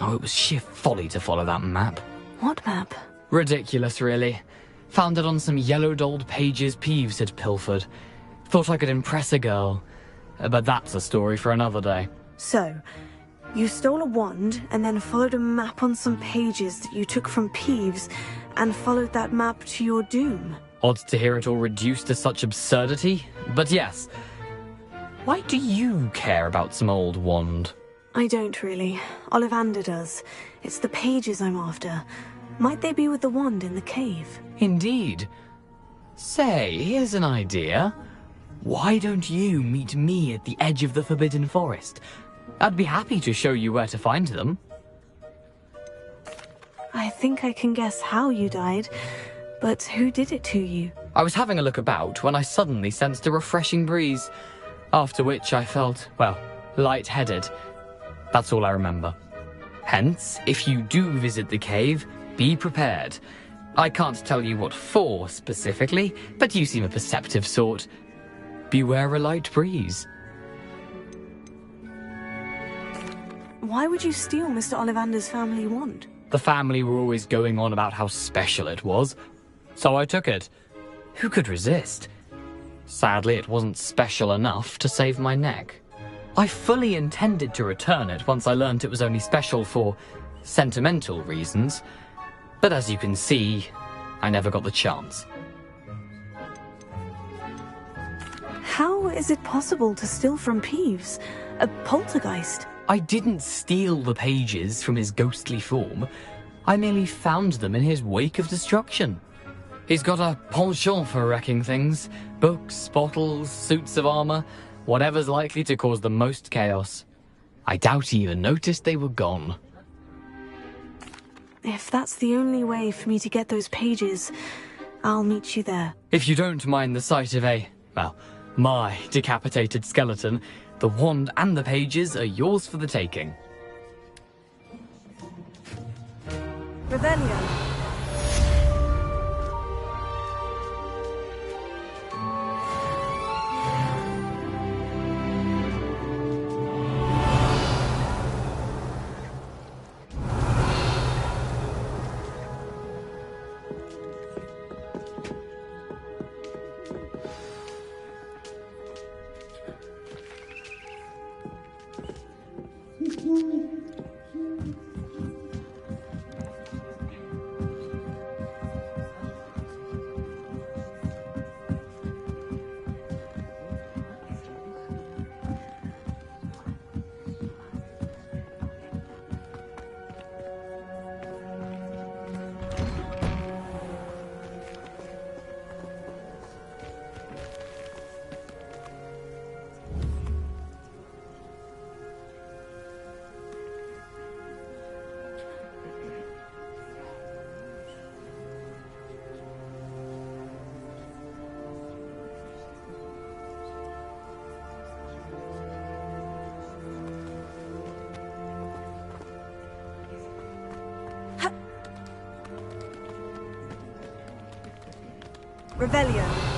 Oh, it was sheer folly to follow that map. What map? Ridiculous, really. Found it on some yellowed old pages Peeves had pilfered. Thought I could impress a girl. But that's a story for another day. So, you stole a wand and then followed a map on some pages that you took from Peeves and followed that map to your doom. Odd to hear it all reduced to such absurdity, but yes. Why do you care about some old wand? I don't really. Ollivander does. It's the pages I'm after. Might they be with the wand in the cave? Indeed. Say, here's an idea. Why don't you meet me at the edge of the Forbidden Forest? I'd be happy to show you where to find them. I think I can guess how you died, but who did it to you? I was having a look about when I suddenly sensed a refreshing breeze. After which I felt, well, lightheaded. That's all I remember. Hence, if you do visit the cave, be prepared. I can't tell you what for specifically, but you seem a perceptive sort. Beware a light breeze. Why would you steal Mr. Ollivander's family wand? The family were always going on about how special it was, so I took it. Who could resist? Sadly, it wasn't special enough to save my neck. I fully intended to return it once I learned it was only special for sentimental reasons, but as you can see, I never got the chance. How is it possible to steal from Peeves? A poltergeist? I didn't steal the pages from his ghostly form. I merely found them in his wake of destruction. He's got a penchant for wrecking things. Books, bottles, suits of armor, whatever's likely to cause the most chaos. I doubt he even noticed they were gone. If that's the only way for me to get those pages, I'll meet you there. If you don't mind the sight of my decapitated skeleton, the wand and the pages are yours for the taking. Rebellion. Revelio.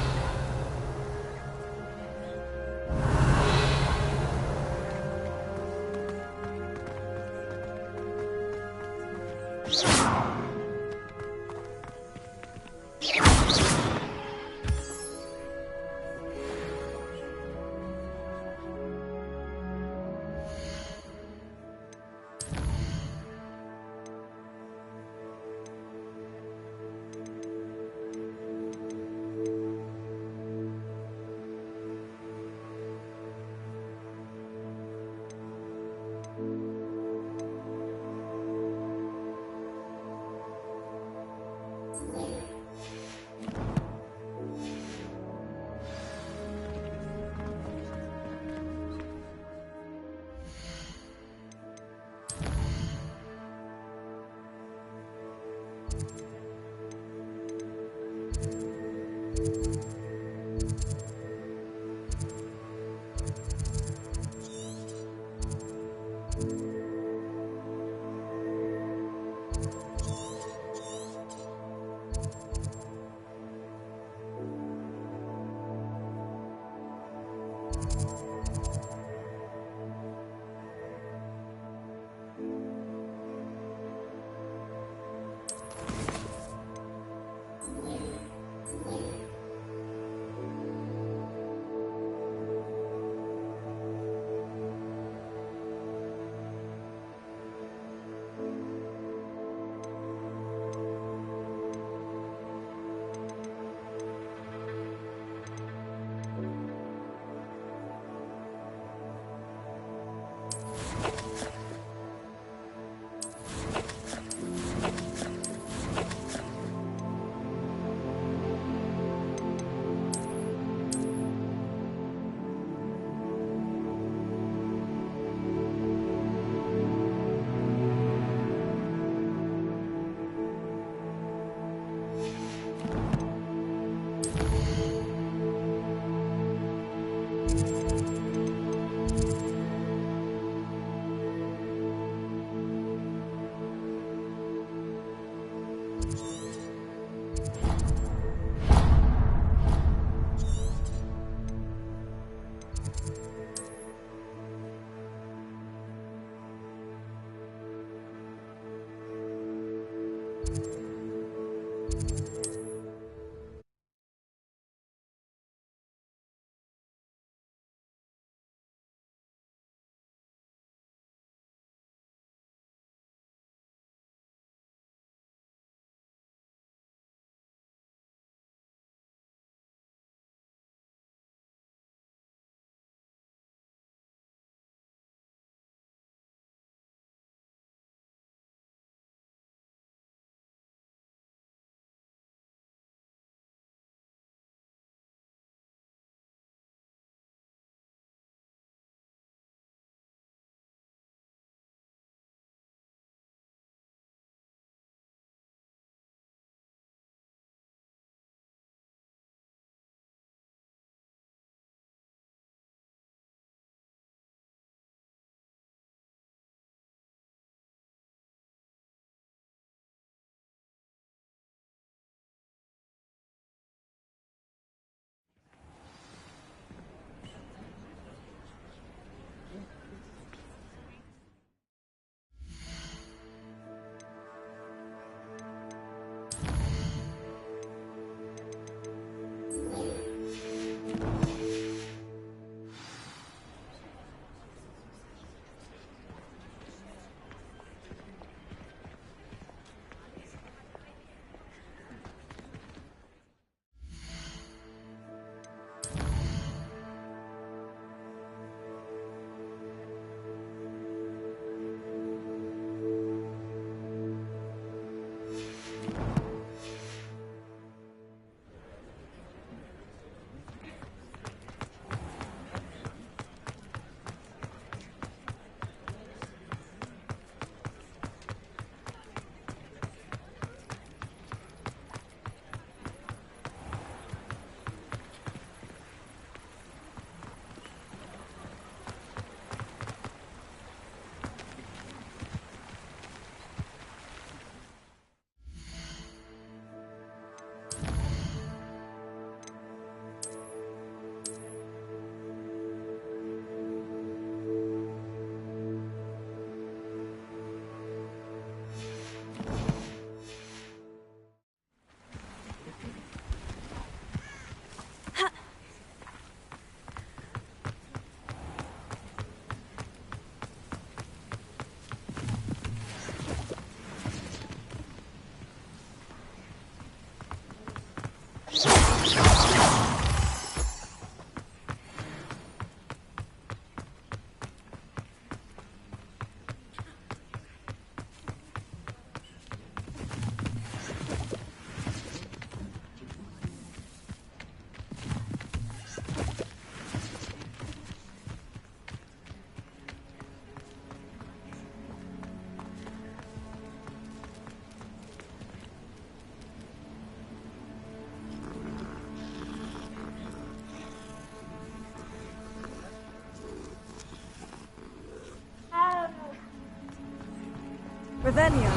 Revelio.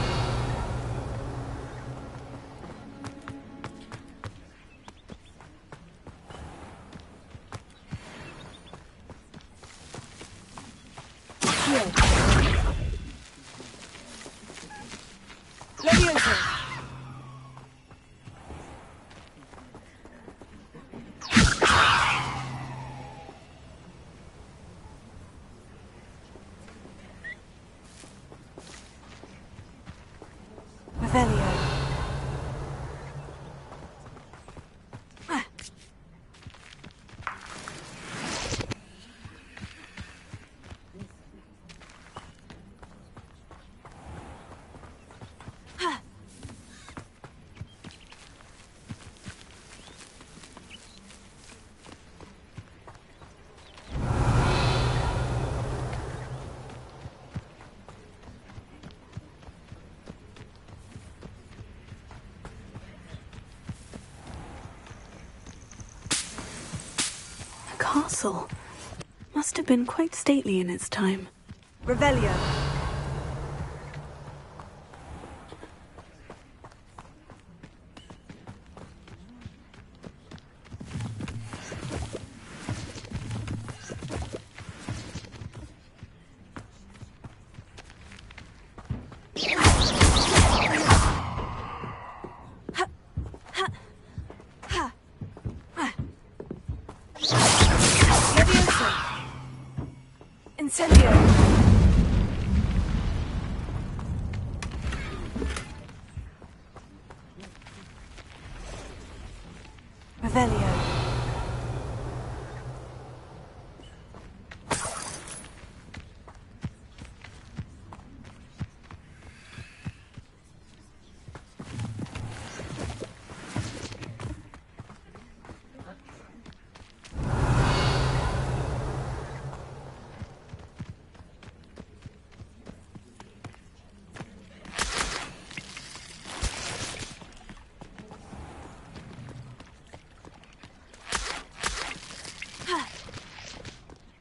Levioso. Revelio. Castle. Must have been quite stately in its time. Revelio. Incendio. Revelio.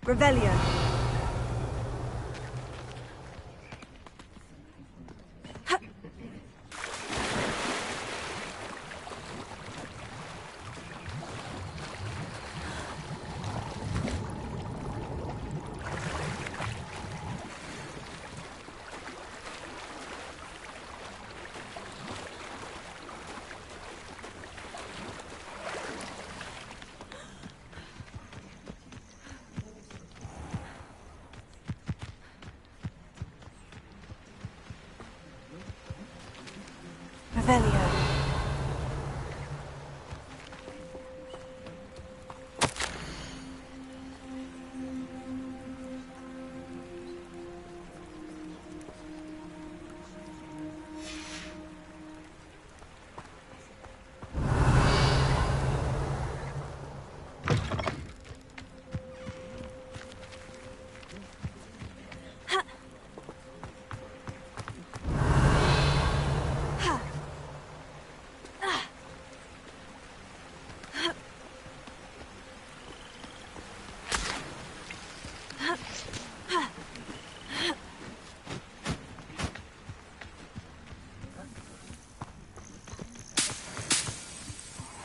Revelio. Revelio.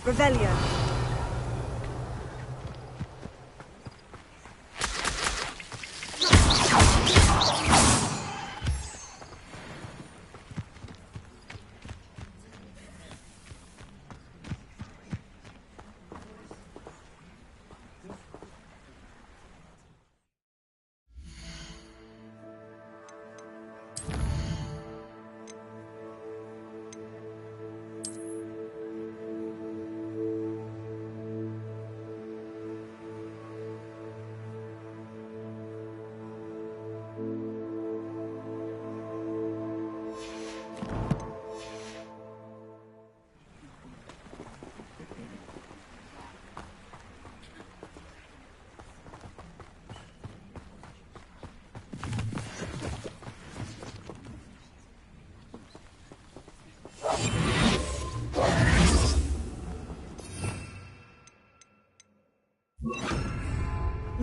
Revelio.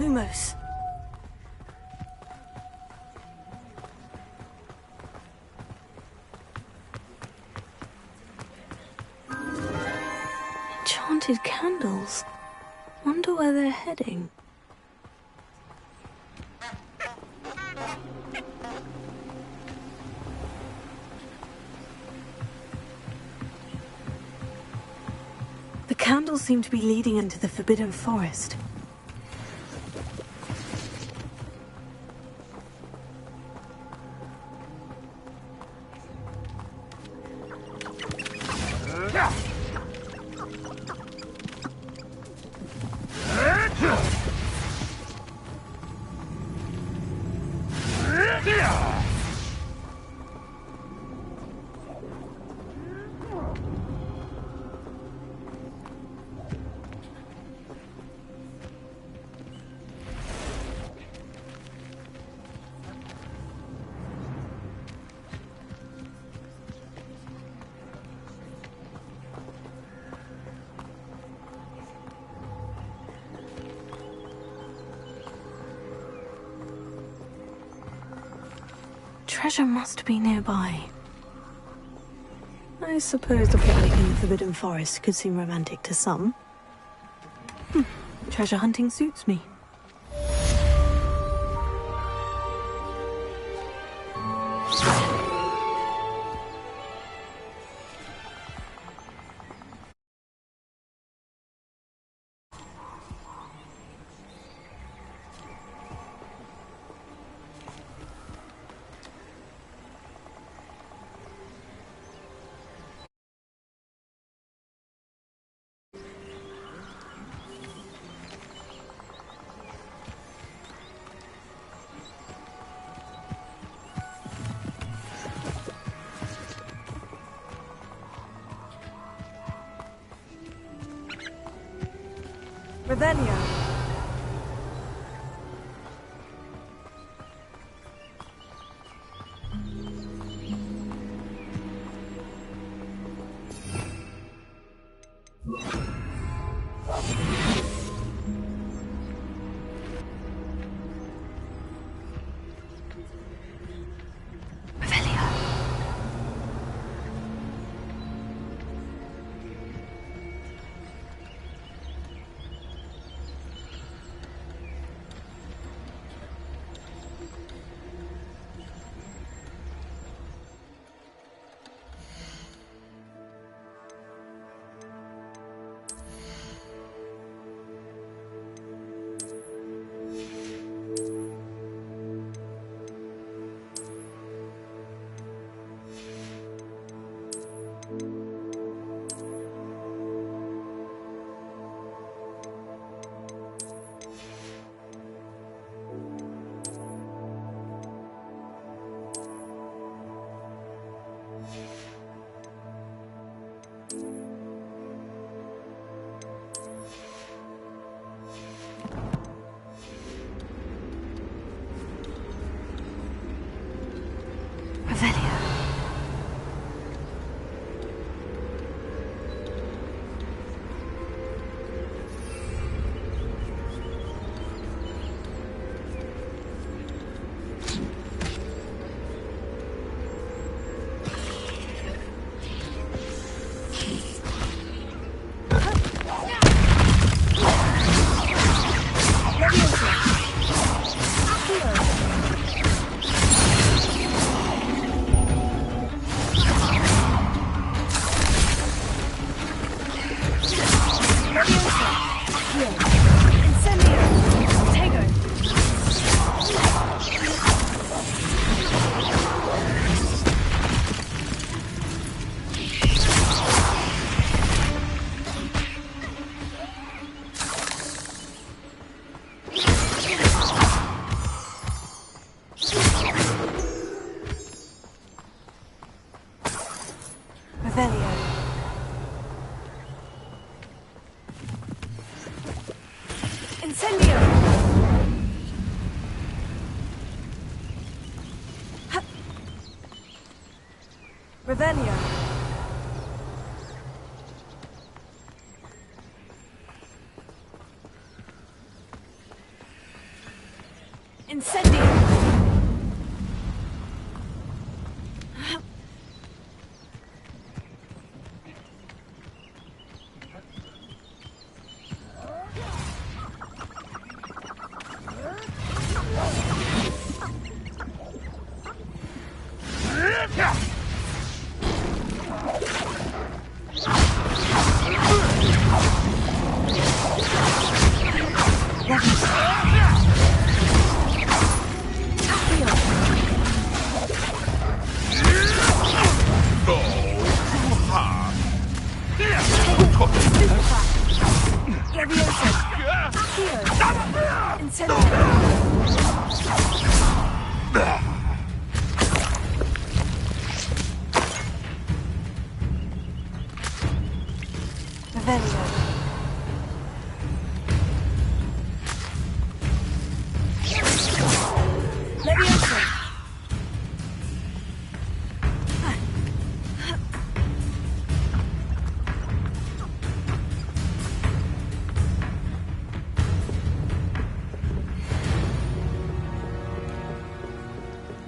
Lumos. Scented candles. Wonder where they're heading. The candles seem to be leading into the Forbidden Forest. Treasure must be nearby. I suppose the picnic in the Forbidden Forest could seem romantic to some. Treasure hunting suits me. Revelio. Revelio. Incendio.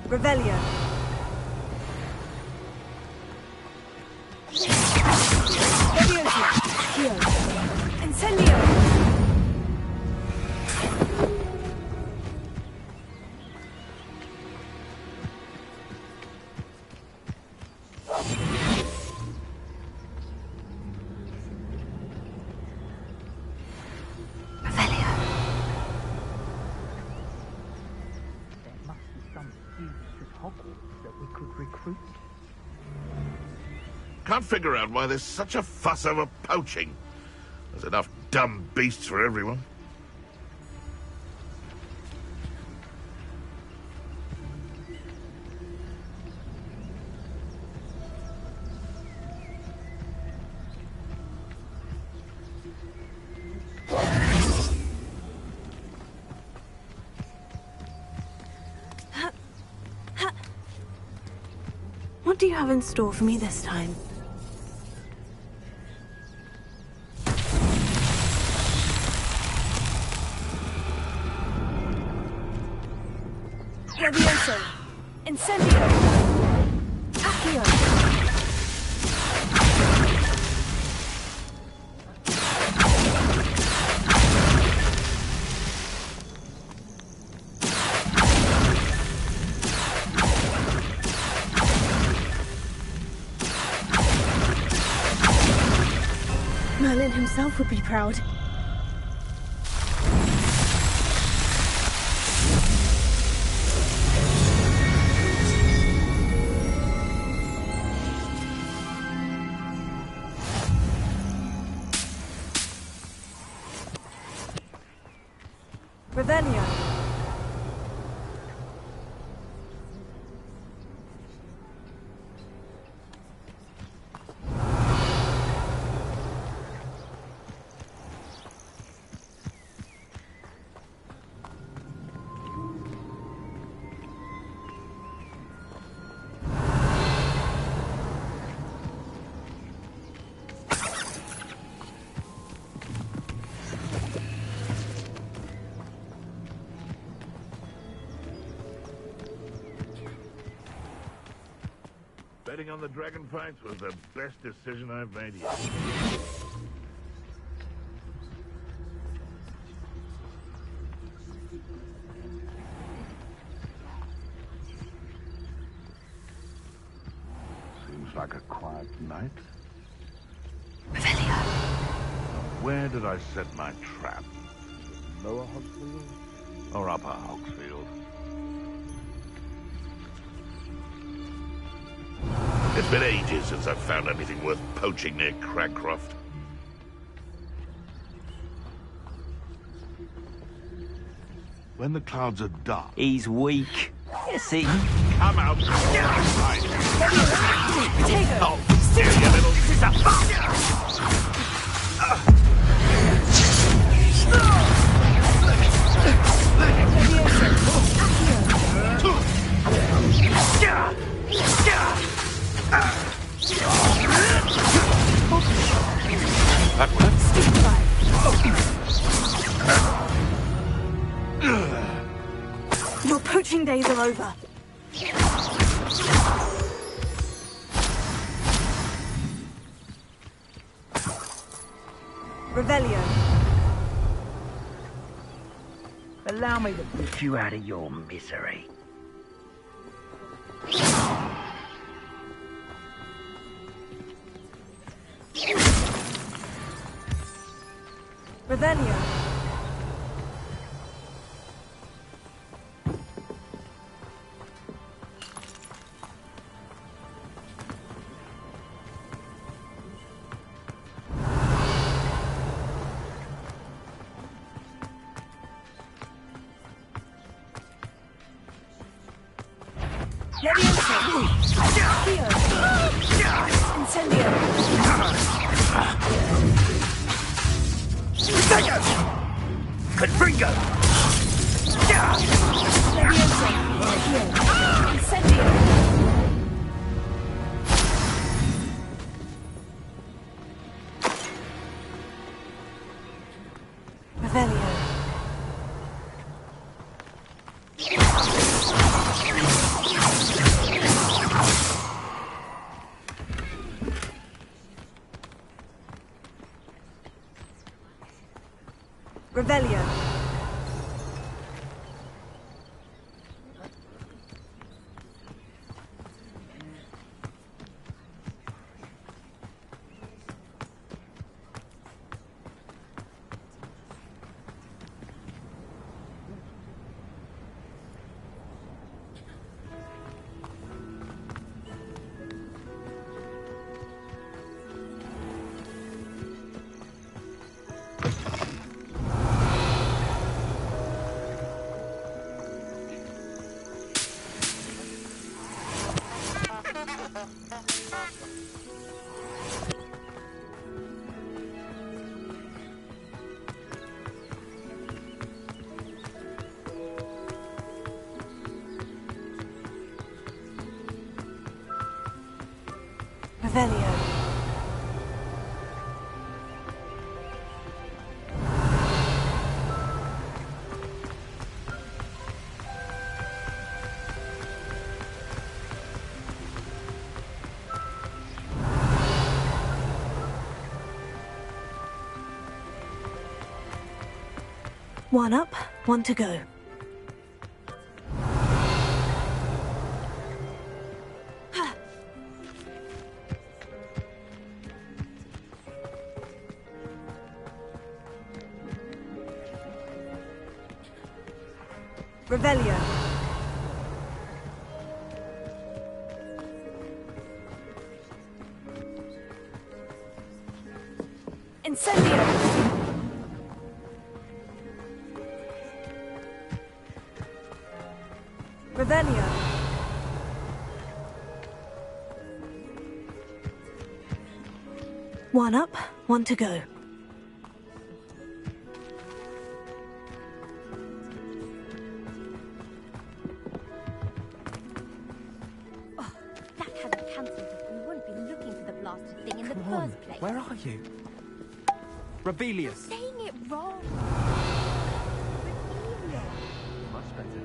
Revelio. Leviosa. Accio. Incendio. Can't figure out why there's such a fuss over poaching. There's enough dumb beasts for everyone. What do you have in store for me this time? Levioso. Incendio. Accio. Merlin himself would be proud. Revelio. Betting on the dragon fights was the best decision I've made yet. Seems like a quiet night. Revelio. Where did I set my trap? Lower Hogsfield or Upper Hogsfield? It's been ages since I've found anything worth poaching near Cragcroft. When the clouds are dark... He's weak. Yes, he... Come out! Potato! You little... That works. Your poaching days are over. Revelio. Allow me to put you out of your misery. Revelio. Confringo! Revelio. Revelio. Revelio. One up, one to go. Revelio. Incendio. Revelio. One up, one to go. Where are you? Rebellious. Saying it wrong. Much better.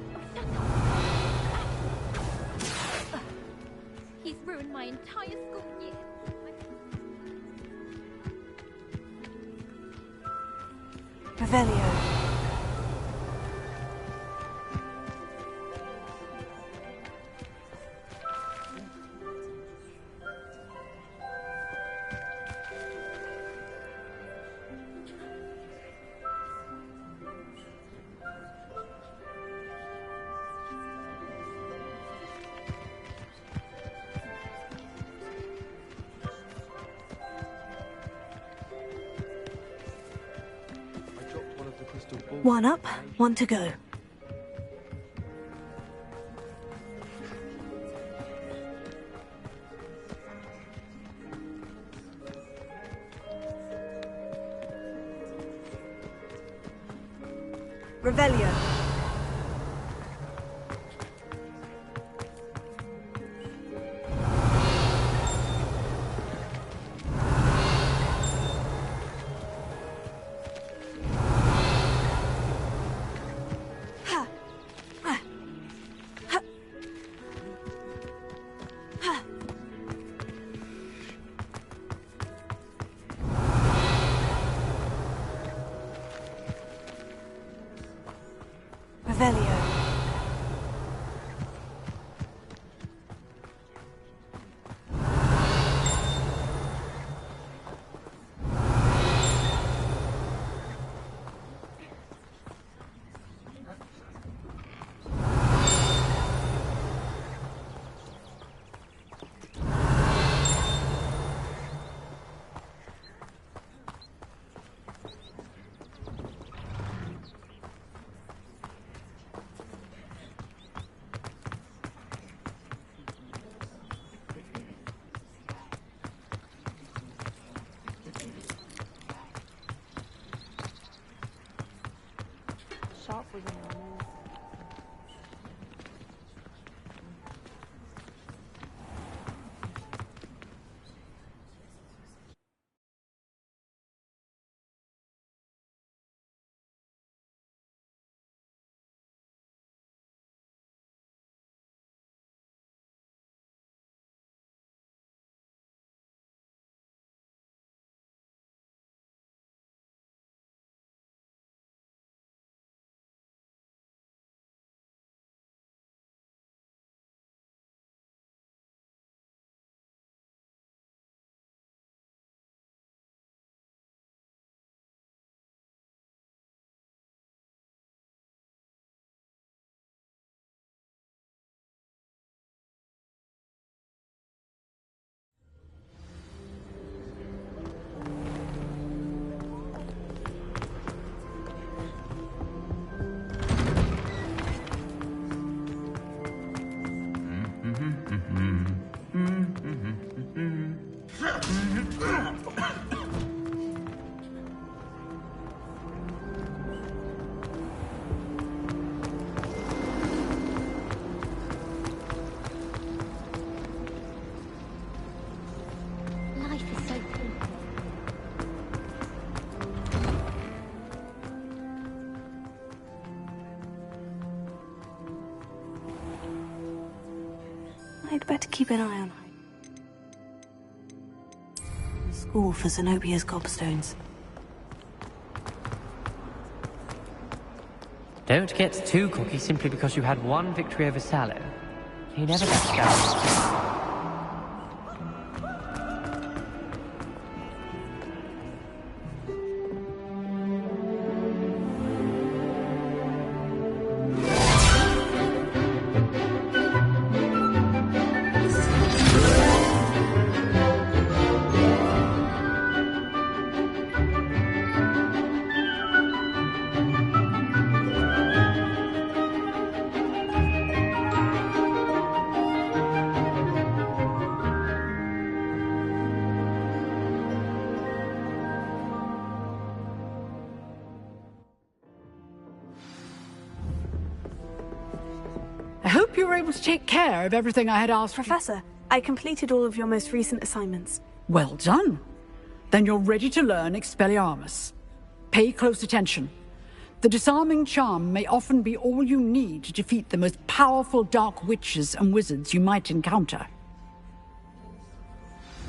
He's ruined my entire school year. Revelio. One up, one to go. Revelio. Revelio. shop was enormous. I'd better keep an eye on her. School for Zenobia's gobstones. Don't get too cocky simply because you had one victory over Sallow. He never backs down. I hope you were able to take care of everything I had asked. Professor, I completed all of your most recent assignments. Well done. Then you're ready to learn Expelliarmus. Pay close attention. The disarming charm may often be all you need to defeat the most powerful dark witches and wizards you might encounter.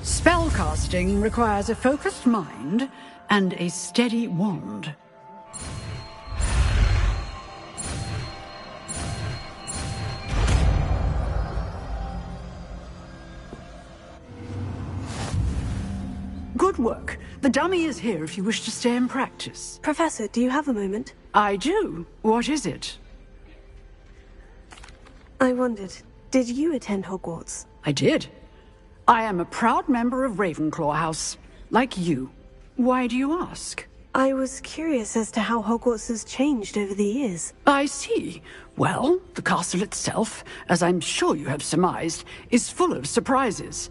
Spellcasting requires a focused mind and a steady wand. Good work. The dummy is here if you wish to stay and practice. Professor, do you have a moment? I do. What is it? I wondered, did you attend Hogwarts? I did. I am a proud member of Ravenclaw House, like you. Why do you ask? I was curious as to how Hogwarts has changed over the years. I see. Well, the castle itself, as I'm sure you have surmised, is full of surprises.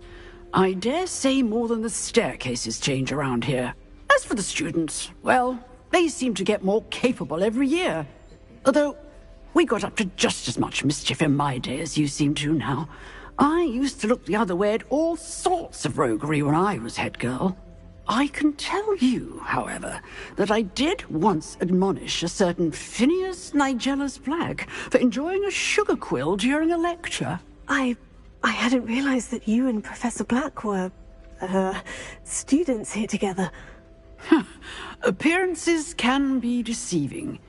I dare say more than the staircases change around here. As for the students, well, they seem to get more capable every year. Although, we got up to just as much mischief in my day as you seem to now. I used to look the other way at all sorts of roguery when I was head girl. I can tell you, however, that I did once admonish a certain Phineas Nigella's Black for enjoying a sugar quill during a lecture. I hadn't realized that you and Professor Black were, students here together. Appearances can be deceiving.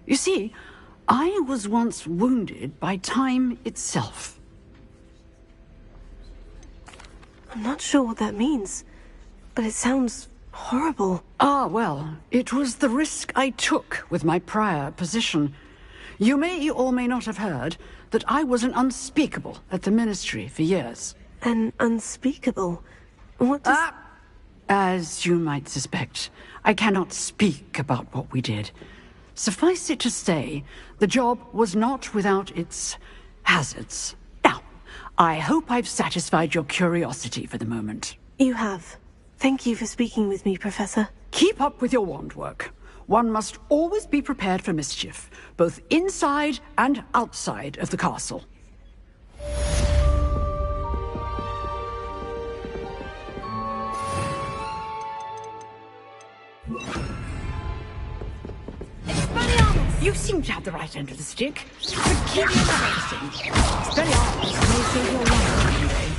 You see, I was once wounded by time itself. I'm not sure what that means, but it sounds horrible. Ah, well, it was the risk I took with my prior position. You may or may not have heard that I was an unspeakable at the Ministry for years. An unspeakable? What does... As you might suspect, I cannot speak about what we did. Suffice it to say, the job was not without its hazards. Now, I hope I've satisfied your curiosity for the moment. You have. Thank you for speaking with me, Professor. Keep up with your wand work. one must always be prepared for mischief, both inside and outside of the castle. You seem to have the right end of the stick. But keep your racing. Expelliarmus may save your life one day.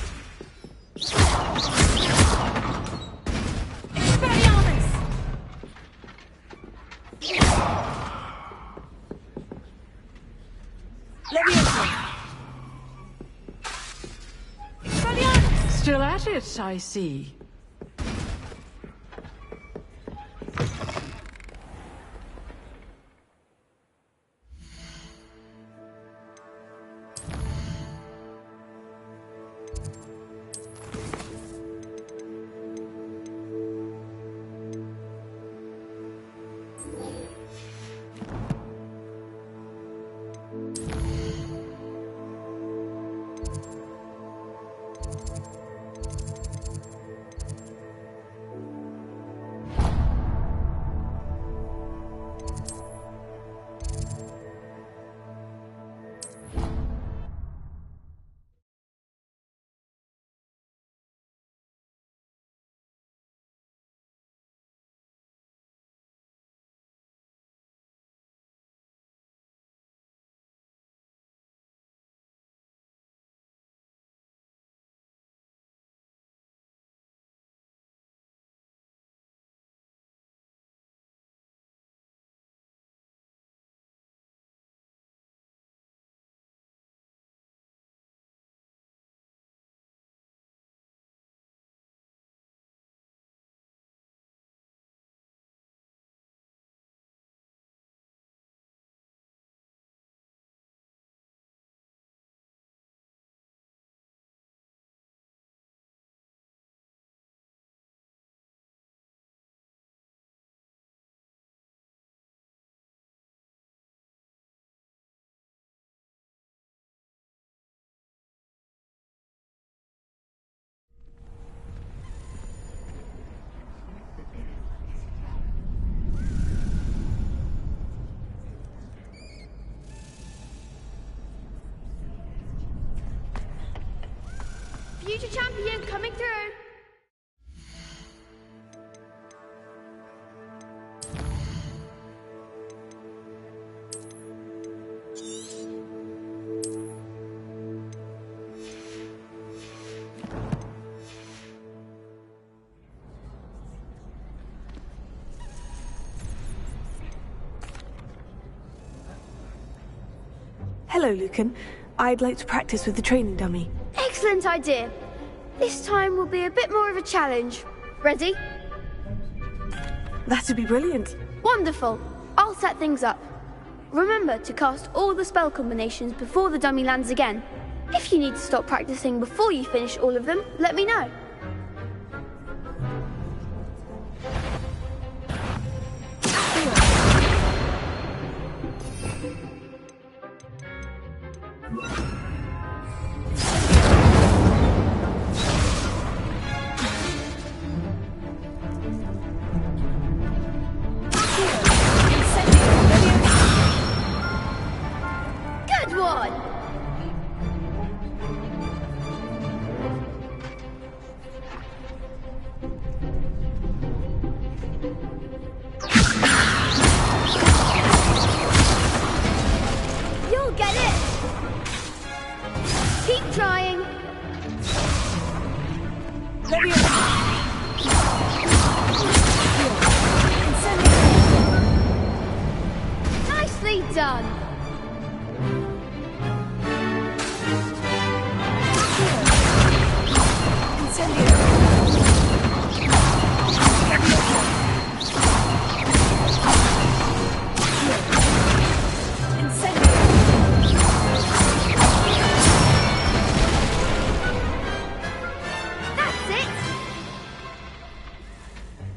Expelliarmus! Leviosa! Expelliarmus! Still at it, I see. Future champion coming through. Hello, Lucan. I'd like to practice with the training dummy. Excellent idea. This time will be a bit more of a challenge. Ready? That'd be brilliant. Wonderful. I'll set things up. Remember to cast all the spell combinations before the dummy lands again. If you need to stop practicing before you finish all of them, let me know.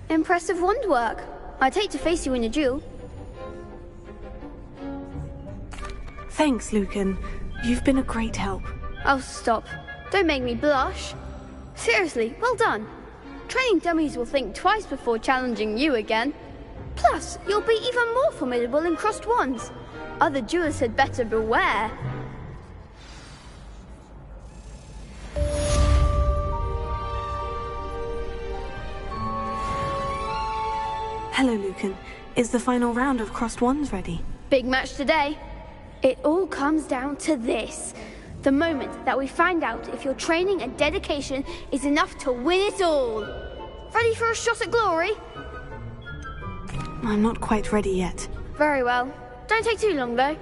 Impressive wand work. I'd hate to face you in a duel. Thanks, Lucan. You've been a great help. Oh, stop. Don't make me blush. Seriously, well done. Training dummies will think twice before challenging you again. Plus, you'll be even more formidable in crossed wands. Other duelists had better beware. Hello, Lucan. Is the final round of crossed wands ready? Big match today. It all comes down to this. The moment that we find out if your training and dedication is enough to win it all. Ready for a shot at glory? I'm not quite ready yet. Very well. Don't take too long, though.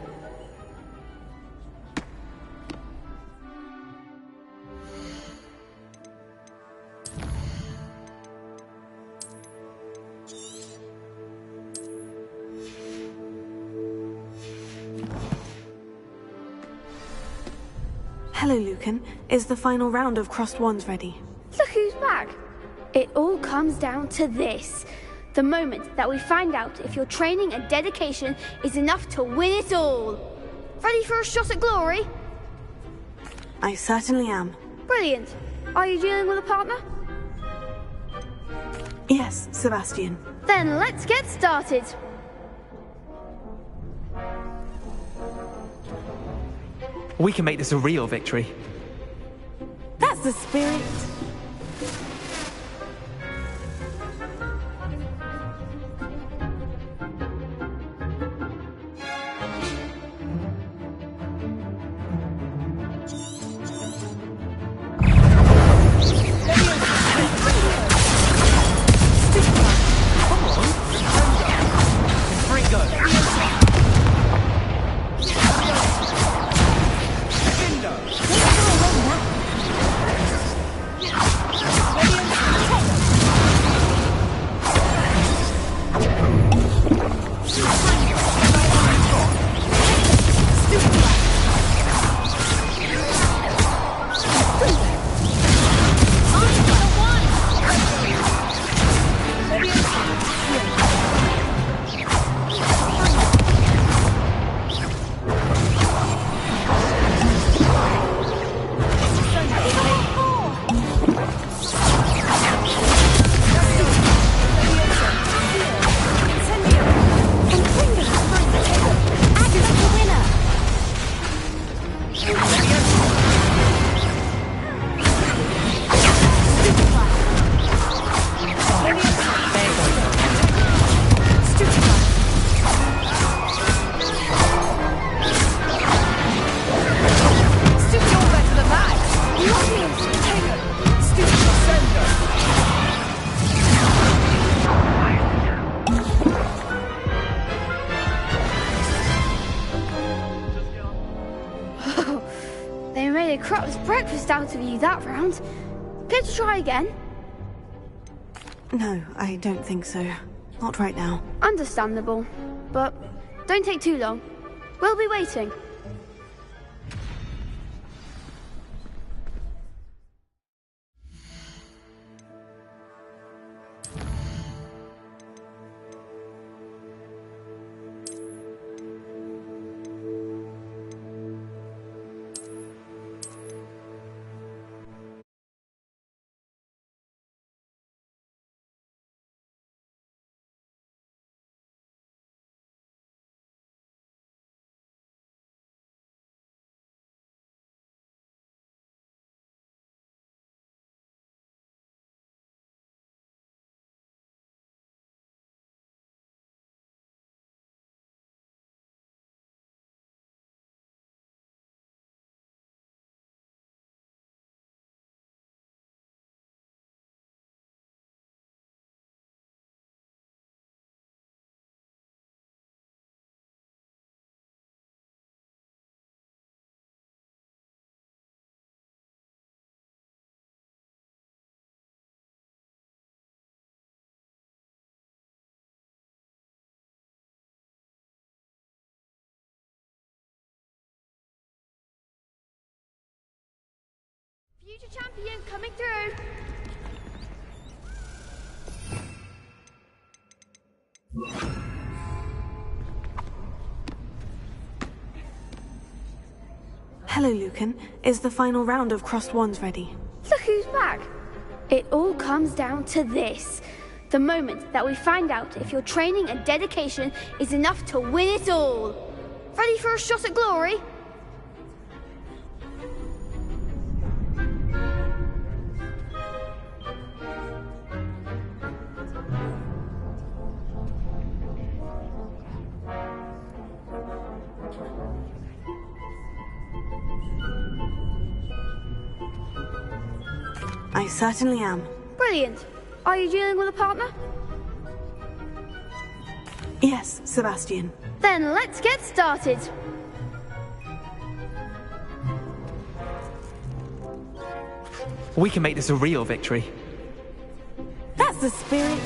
Hello, Lucan. Is the final round of crossed wands ready? Look who's back. It all comes down to this. The moment that we find out if your training and dedication is enough to win it all. Ready for a shot at glory? I certainly am. Brilliant. Are you dealing with a partner? Yes, Sebastian. Then let's get started. We can make this a real victory. That's the spirit. Out of you that round. Care to try again? No, I don't think so. Not right now. Understandable. But don't take too long. We'll be waiting. Future champion coming through. Hello, Lucan. Is the final round of crossed wands ready? Look who's back. It all comes down to this. The moment that we find out if your training and dedication is enough to win it all. Ready for a shot at glory? I certainly am. Brilliant. Are you dealing with a partner? Yes, Sebastian. Then let's get started. We can make this a real victory. That's the spirit.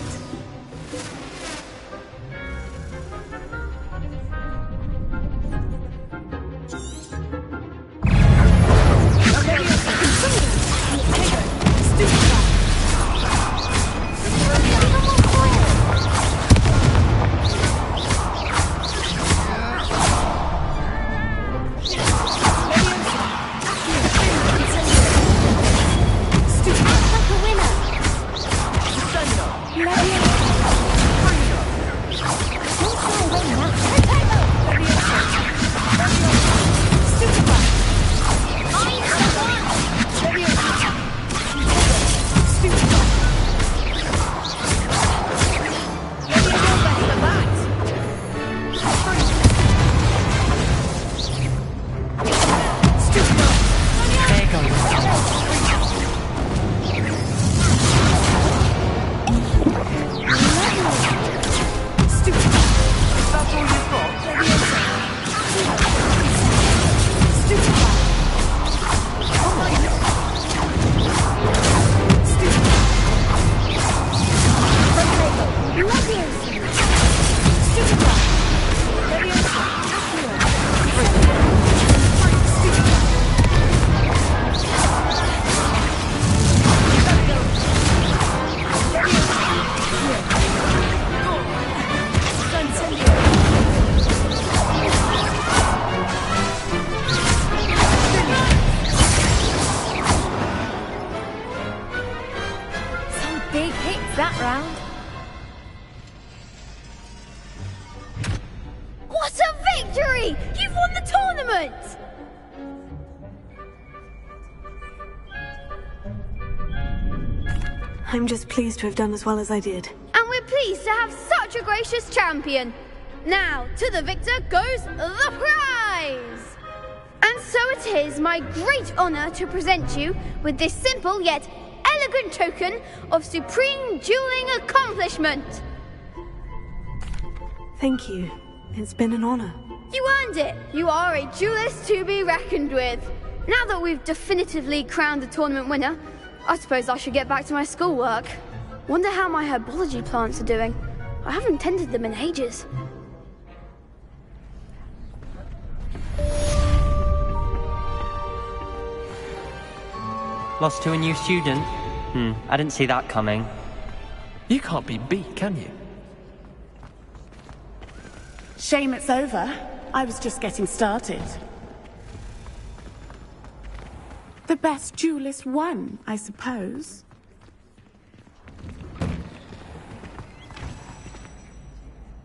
I'm just pleased to have done as well as I did. And we're pleased to have such a gracious champion. Now, to the victor goes the prize! And so it is my great honor to present you with this simple yet elegant token of supreme dueling accomplishment. Thank you. It's been an honor. You earned it. You are a duelist to be reckoned with. Now that we've definitively crowned the tournament winner, I suppose I should get back to my schoolwork. Wonder how my herbology plants are doing. I haven't tended them in ages. Lost to a new student? I didn't see that coming. You can't be beat, can you? Shame it's over. I was just getting started. The best duelist won, I suppose.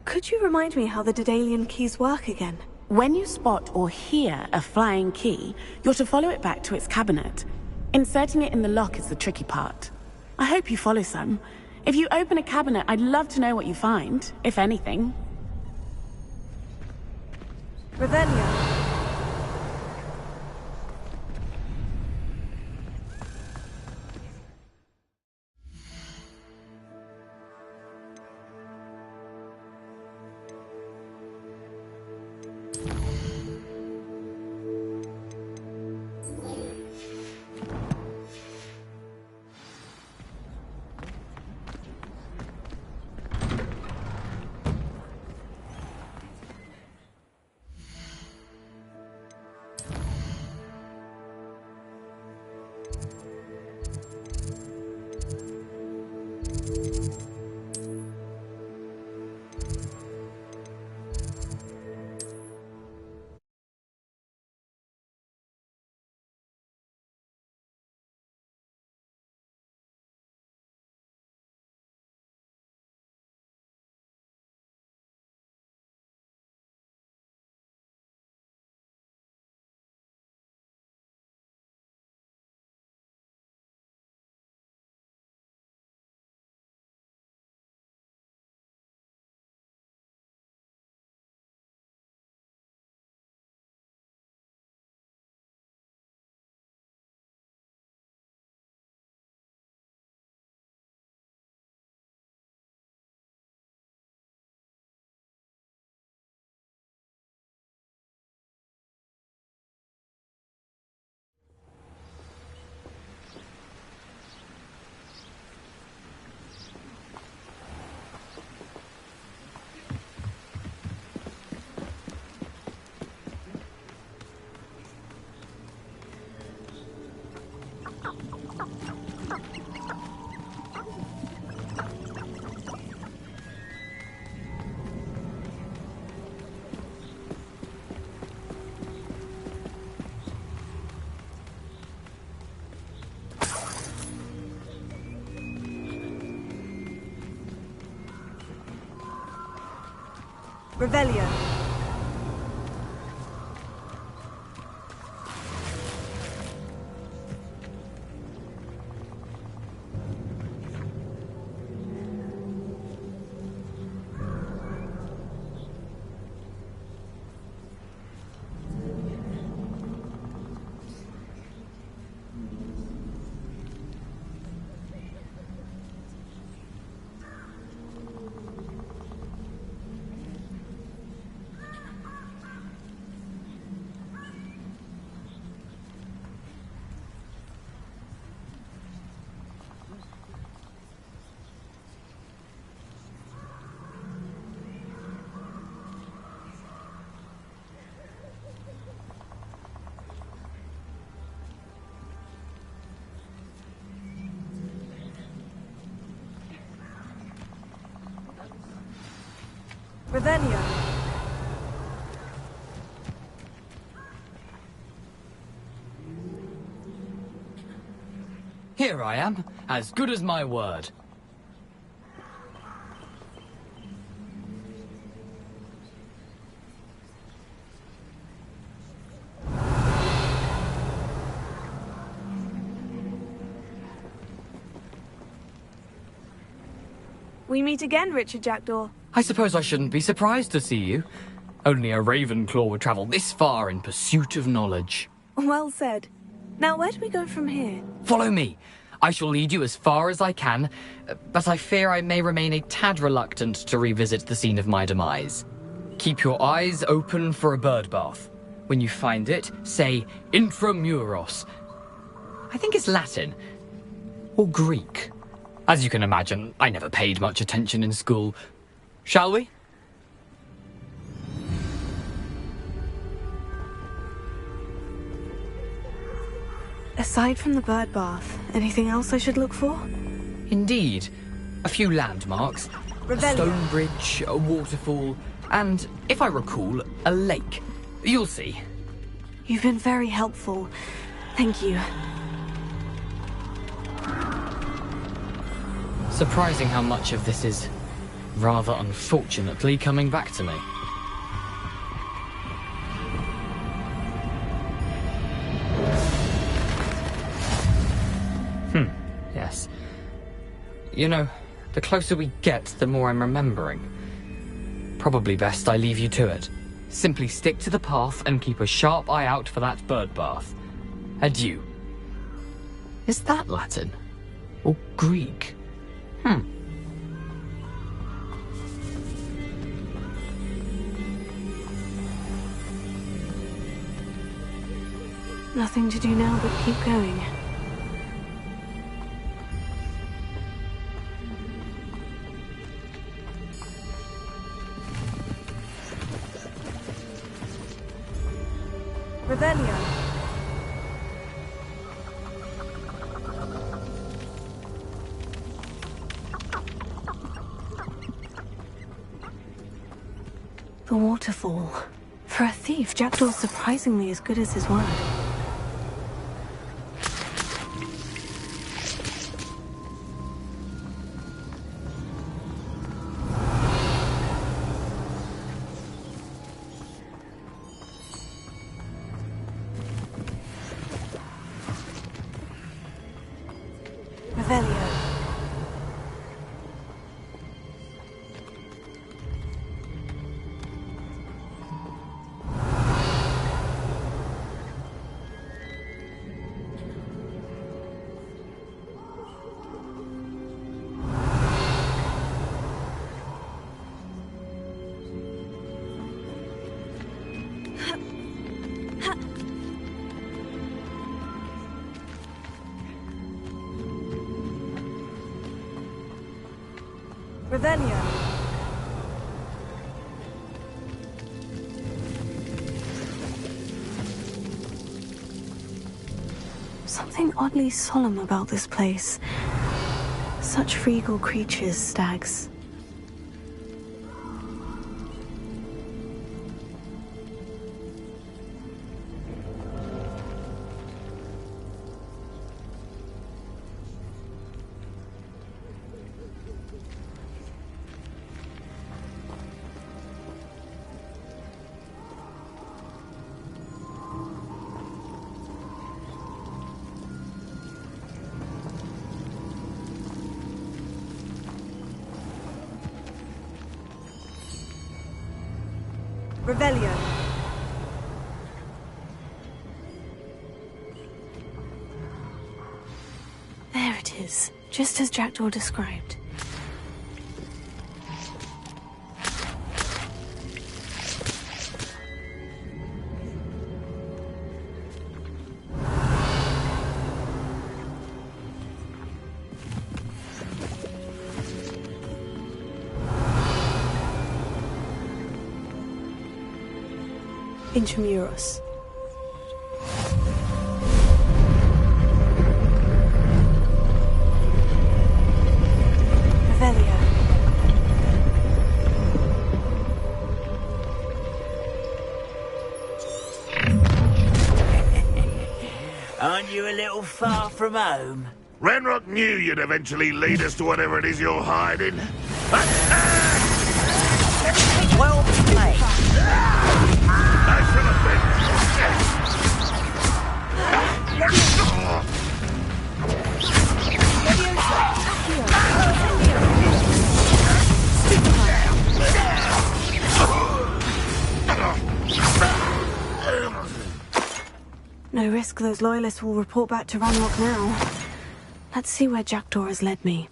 Could you remind me how the Daedalian keys work again? When you spot or hear a flying key, you're to follow it back to its cabinet. Inserting it in the lock is the tricky part. I hope you follow some. If you open a cabinet, I'd love to know what you find, if anything. Revelio. Revelio. Revelio. Here I am, as good as my word. We meet again, Richard Jackdaw. I suppose I shouldn't be surprised to see you. Only a Ravenclaw would travel this far in pursuit of knowledge. Well said. Now, where do we go from here? Follow me. I shall lead you as far as I can, but I fear I may remain a tad reluctant to revisit the scene of my demise. Keep your eyes open for a bird bath. When you find it, say intramuros. I think it's Latin. Or Greek. As you can imagine, I never paid much attention in school. Shall we? Aside from the bird bath, anything else I should look for? Indeed. A few landmarks. A stone bridge, a waterfall, and, if I recall, a lake. You'll see. You've been very helpful. Thank you. Surprising how much of this is, rather unfortunately, coming back to me. Yes. You know, the closer we get, the more I'm remembering. Probably best I leave you to it. Simply stick to the path and keep a sharp eye out for that bird bath. Adieu. Is that Latin? Or Greek? Nothing to do now but keep going. Revelio. The waterfall. For a thief, Jackdaw's surprisingly as good as his word. Revelio. Something oddly solemn about this place. Such regal creatures, stags. Revelio. There it is, just as Jackdaw described. Intramuros. Revelio. Aren't you a little far from home? Renrock knew you'd eventually lead us to whatever it is you're hiding. Well played. I should have been. No risk those loyalists will report back to Ranrock now. Let's see where Jackdaw has led me.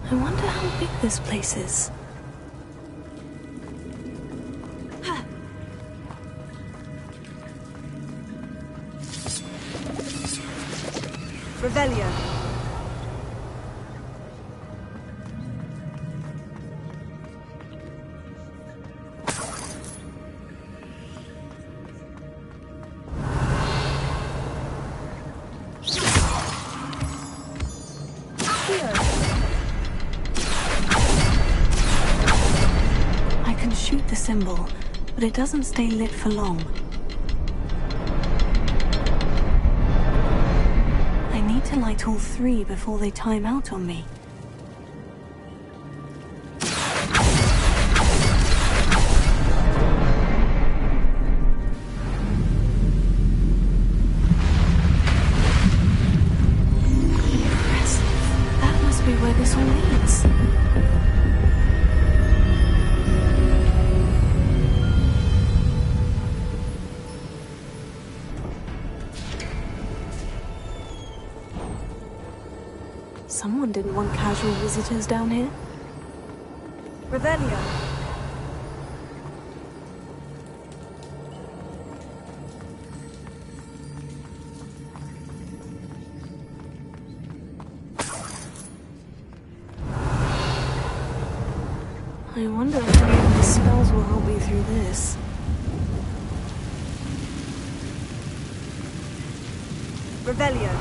I wonder how big this place is. Revelio. I can shoot the symbol, but it doesn't stay lit for long. I need to light all three before they time out on me. Impressive. That must be where this all leads. Someone didn't want casual visitors down here. Revelio. I wonder if any of the spells will help me through this. Revelio.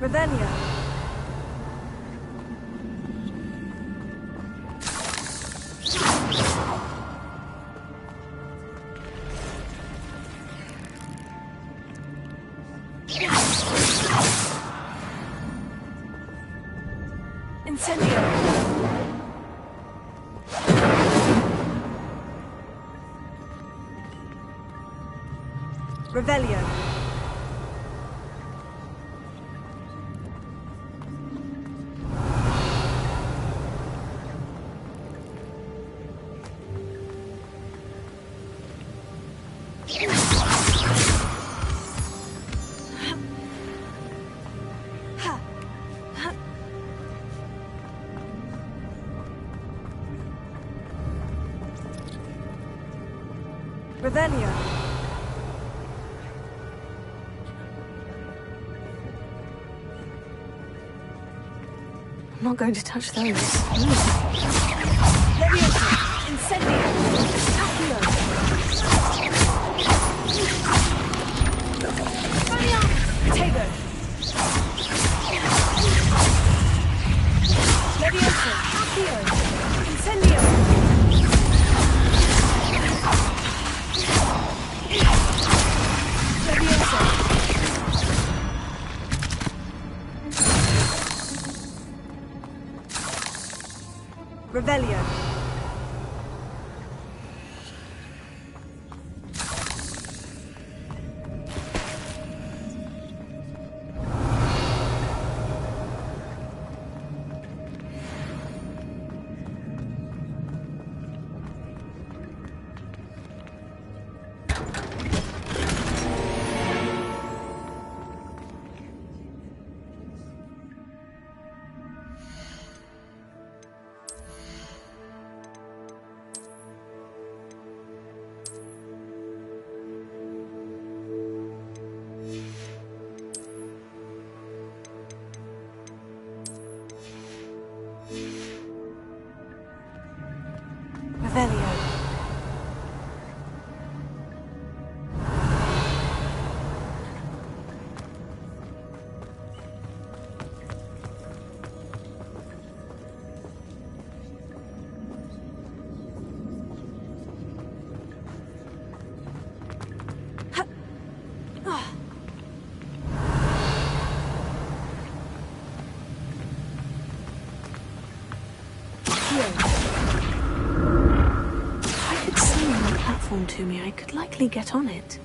Revelio. Incendio. Revelio. Revelio. I'm not going to touch those. Leviosa. Incendio. Accio. Tego. Leviosa. Accio. Incendio. Revelio. Revelio. To me, I could likely get on it.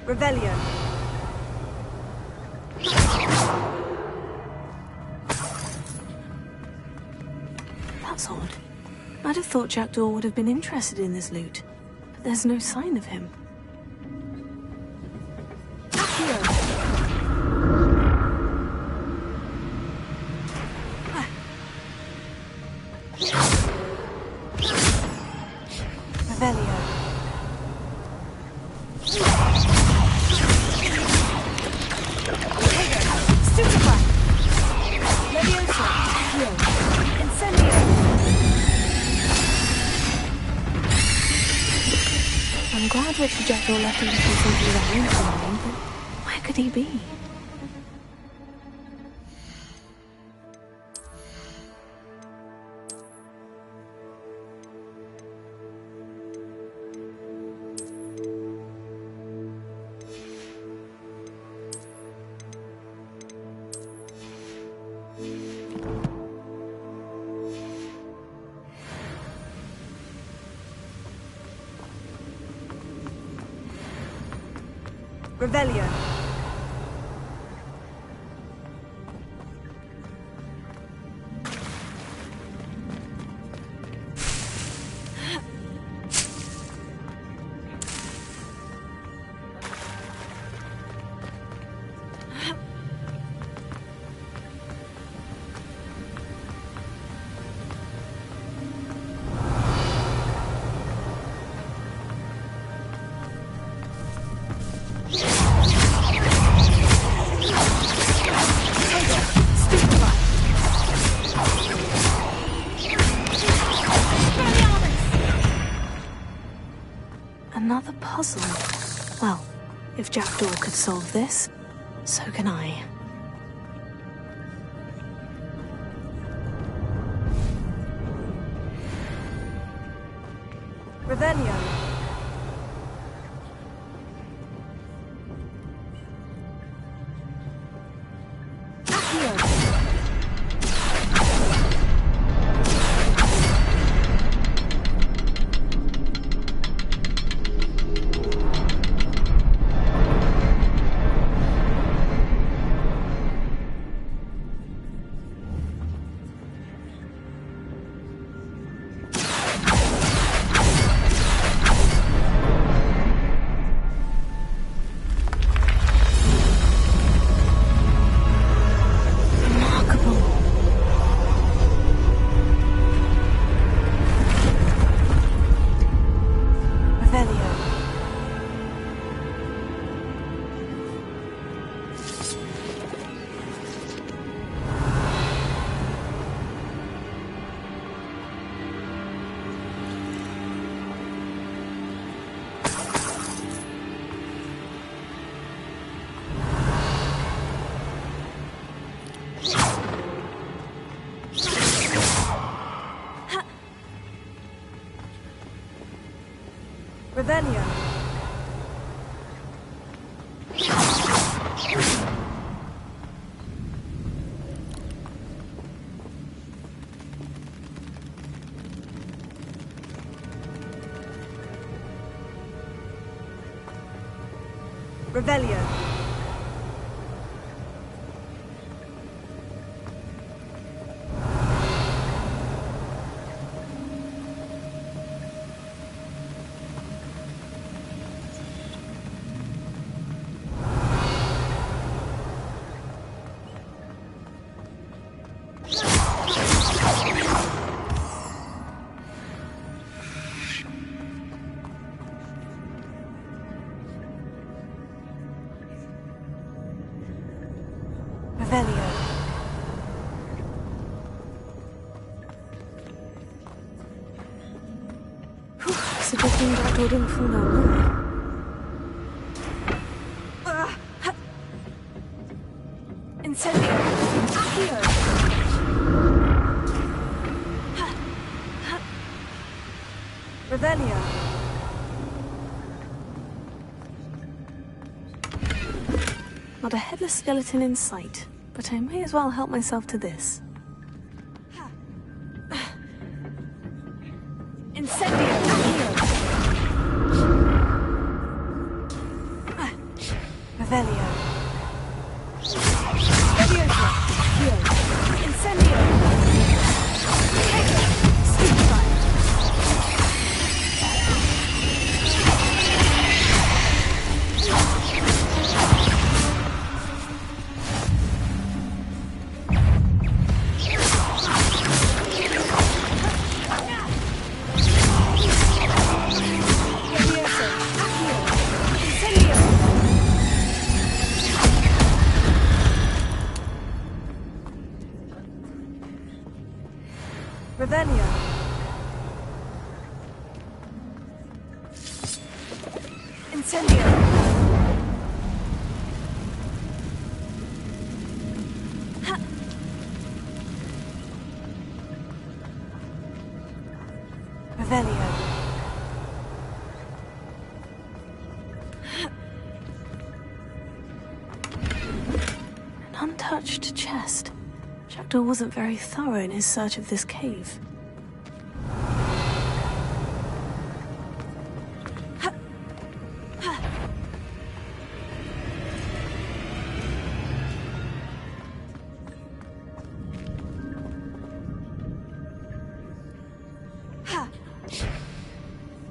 Revelio. That's odd. I'd have thought Jackdaw would have been interested in this loot, but there's no sign of him. Revelio. I'm glad Richard Jackdaw left him to simply that room for me, but where could he be? Revelio. Another puzzle. Well, if Jackdaw could solve this, so can I. Revelio. Revelio. Revelio. It's a good thing Jackdaw didn't fall no more. Incendio! Accio! Revelio. Not a headless skeleton in sight, but I may as well help myself to this. Incendio! Accio! Revelio. Leviosa! Accio! Incendio! Echo! Stupefy! Revelio. Incendio. Ha. Revelio. An untouched chest. Jackdaw wasn't very thorough in his search of this cave.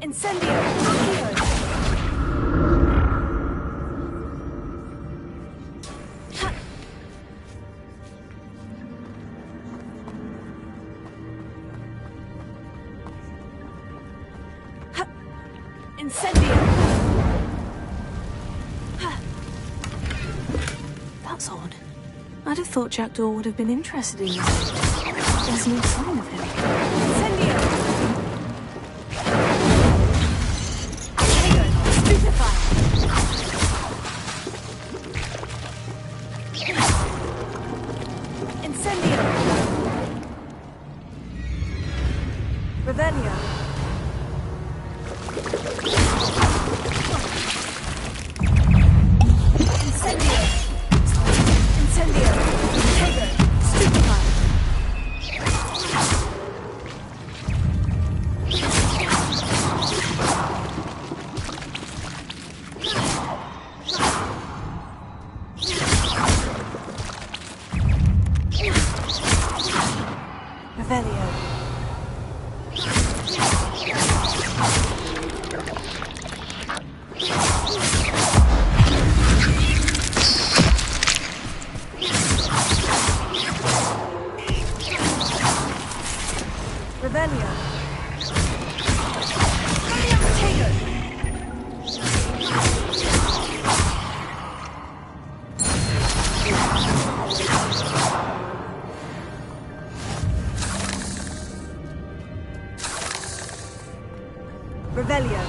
Incendio! Accio! Incendio! That's odd. I'd have thought Jackdaw would have been interested in this. There's no sign of him. Incendio! Incendio! Revelio! Incendio! Incendio! Tego! Stupefy! Revelio. Revelio. Tego. Revelio.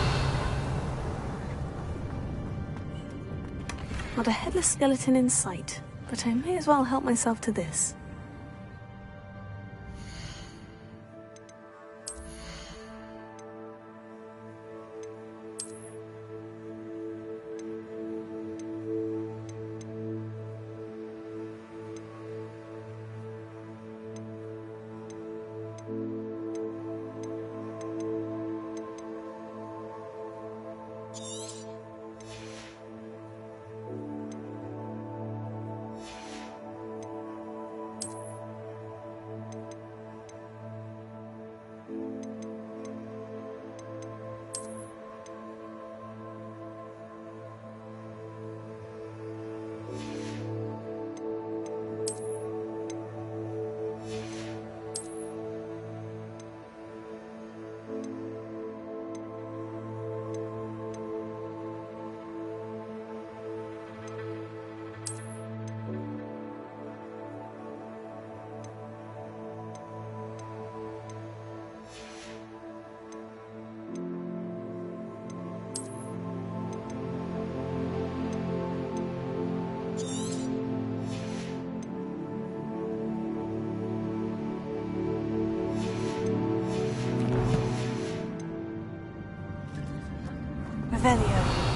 Not a headless skeleton in sight, but I may as well help myself to this. Revelio.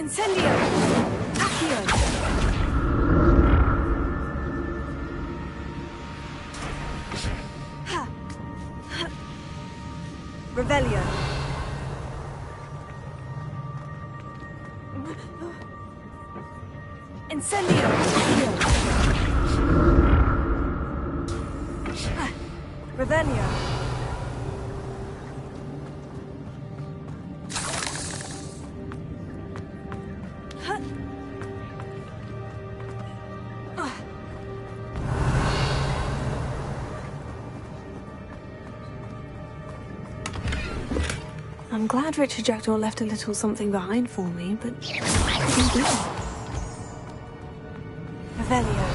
Incendio! Accio! Ha! Ha! Revelio! Incendio! Accio! Ha! Revelio! I'm glad Richard Jackdaw left a little something behind for me, but what did he do? Revelio.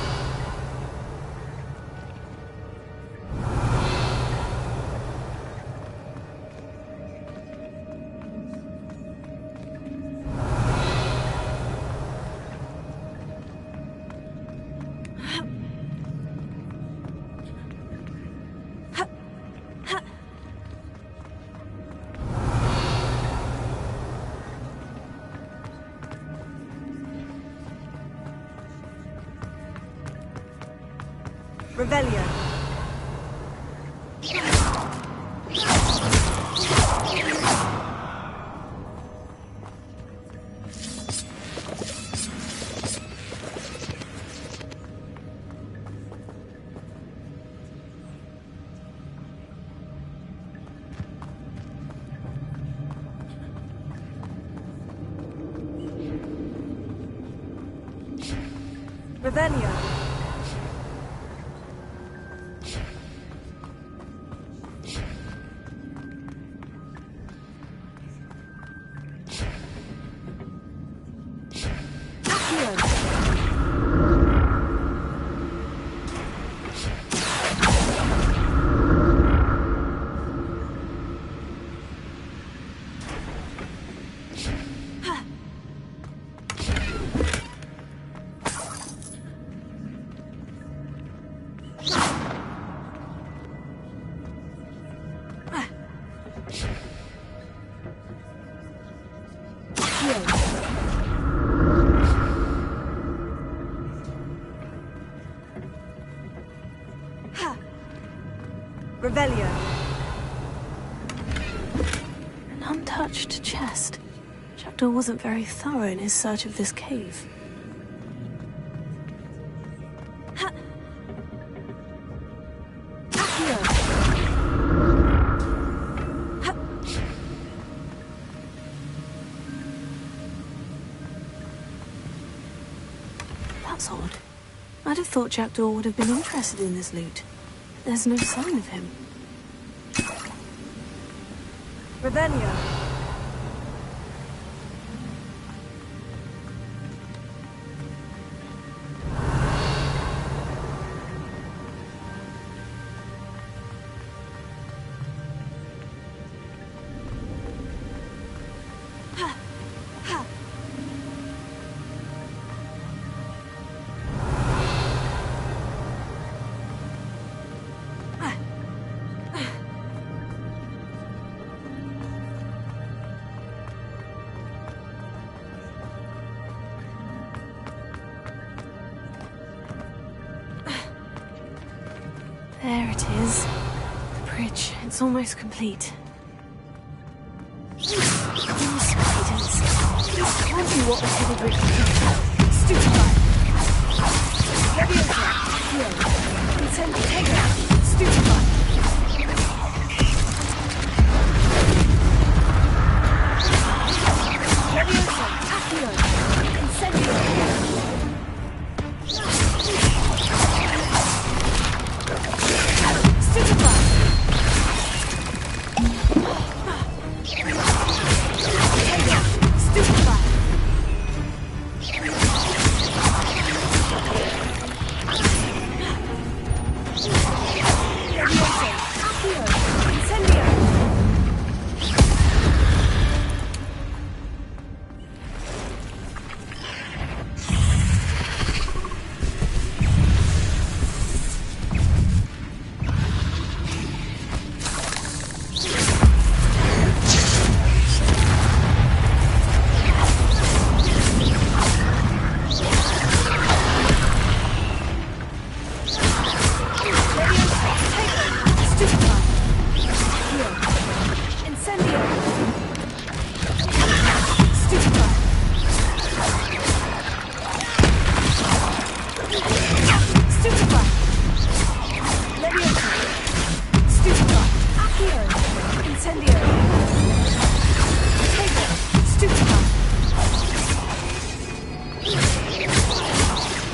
Revelio. Revelio. Revelio. An untouched chest. Jackdaw wasn't very thorough in his search of this cave. That's odd. I'd have thought Jackdaw would have been interested in this loot. There's no sign of him. Revelio. There it is. The bridge. It's almost complete. These spiders. These can't be what the heavy bridge is. Stupefy. Leviosa. Heal. Consent. Take it. Stupefy. Leviosa. Accio. Incendio.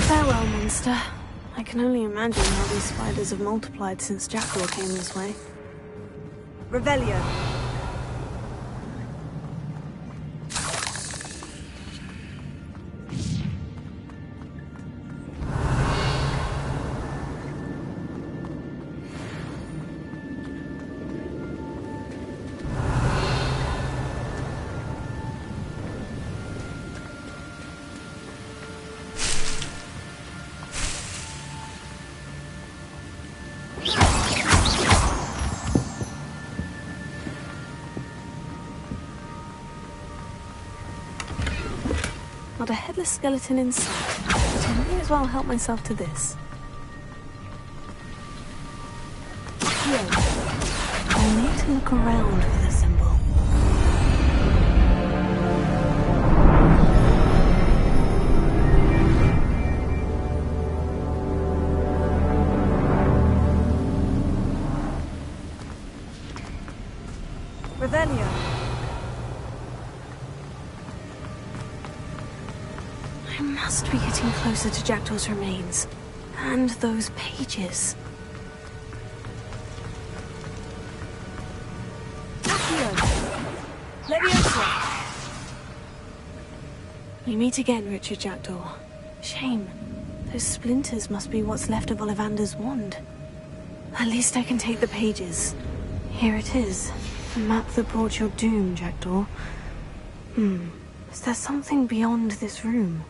Farewell, monster. I can only imagine how these spiders have multiplied since Jackdaw came this way. Revelio. Not a headless skeleton in sight, but I may as well help myself to this. Here, I'll need to look around for the symbol. Revelio. I must be getting getting closer to Jackdaw's remains. And those pages. We meet again, Richard Jackdaw. Shame. Those splinters must be what's left of Ollivander's wand. At least I can take the pages. Here it is. The map that brought your doom, Jackdaw. Is there something beyond this room?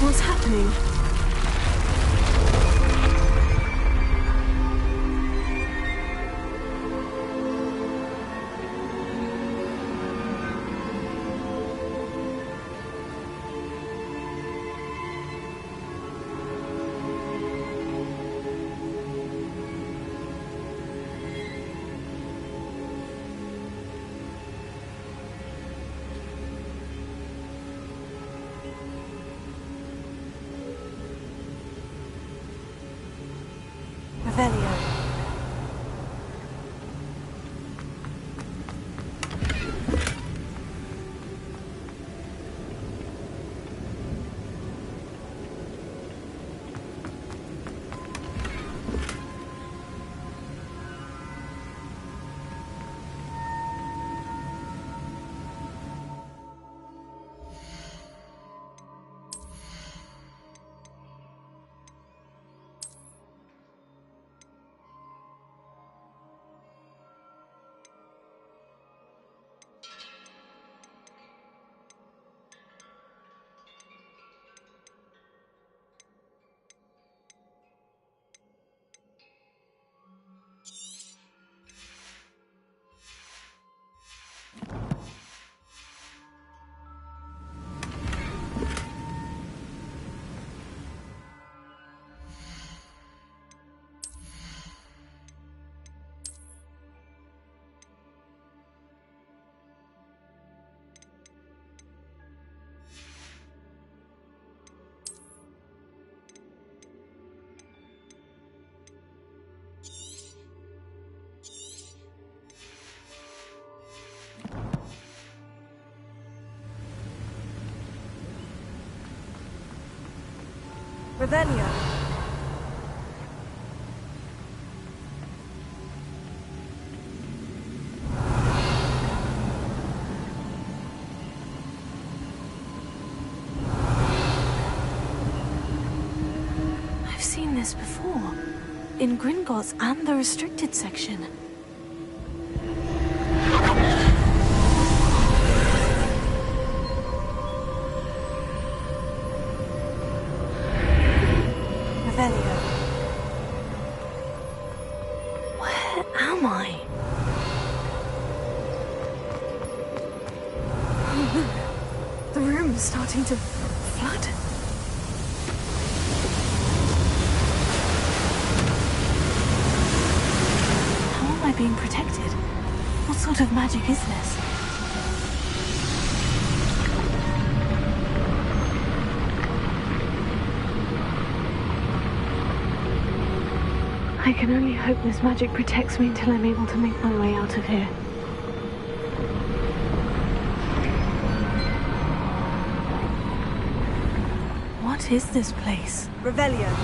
What's happening? Revelio. Revelio. in Gringotts and the restricted section. Revelio. Where am I? Oh, the room's starting to flood. How am I being protected? What sort of magic is this? I can only hope this magic protects me until I'm able to make my way out of here. What is this place? Revelio.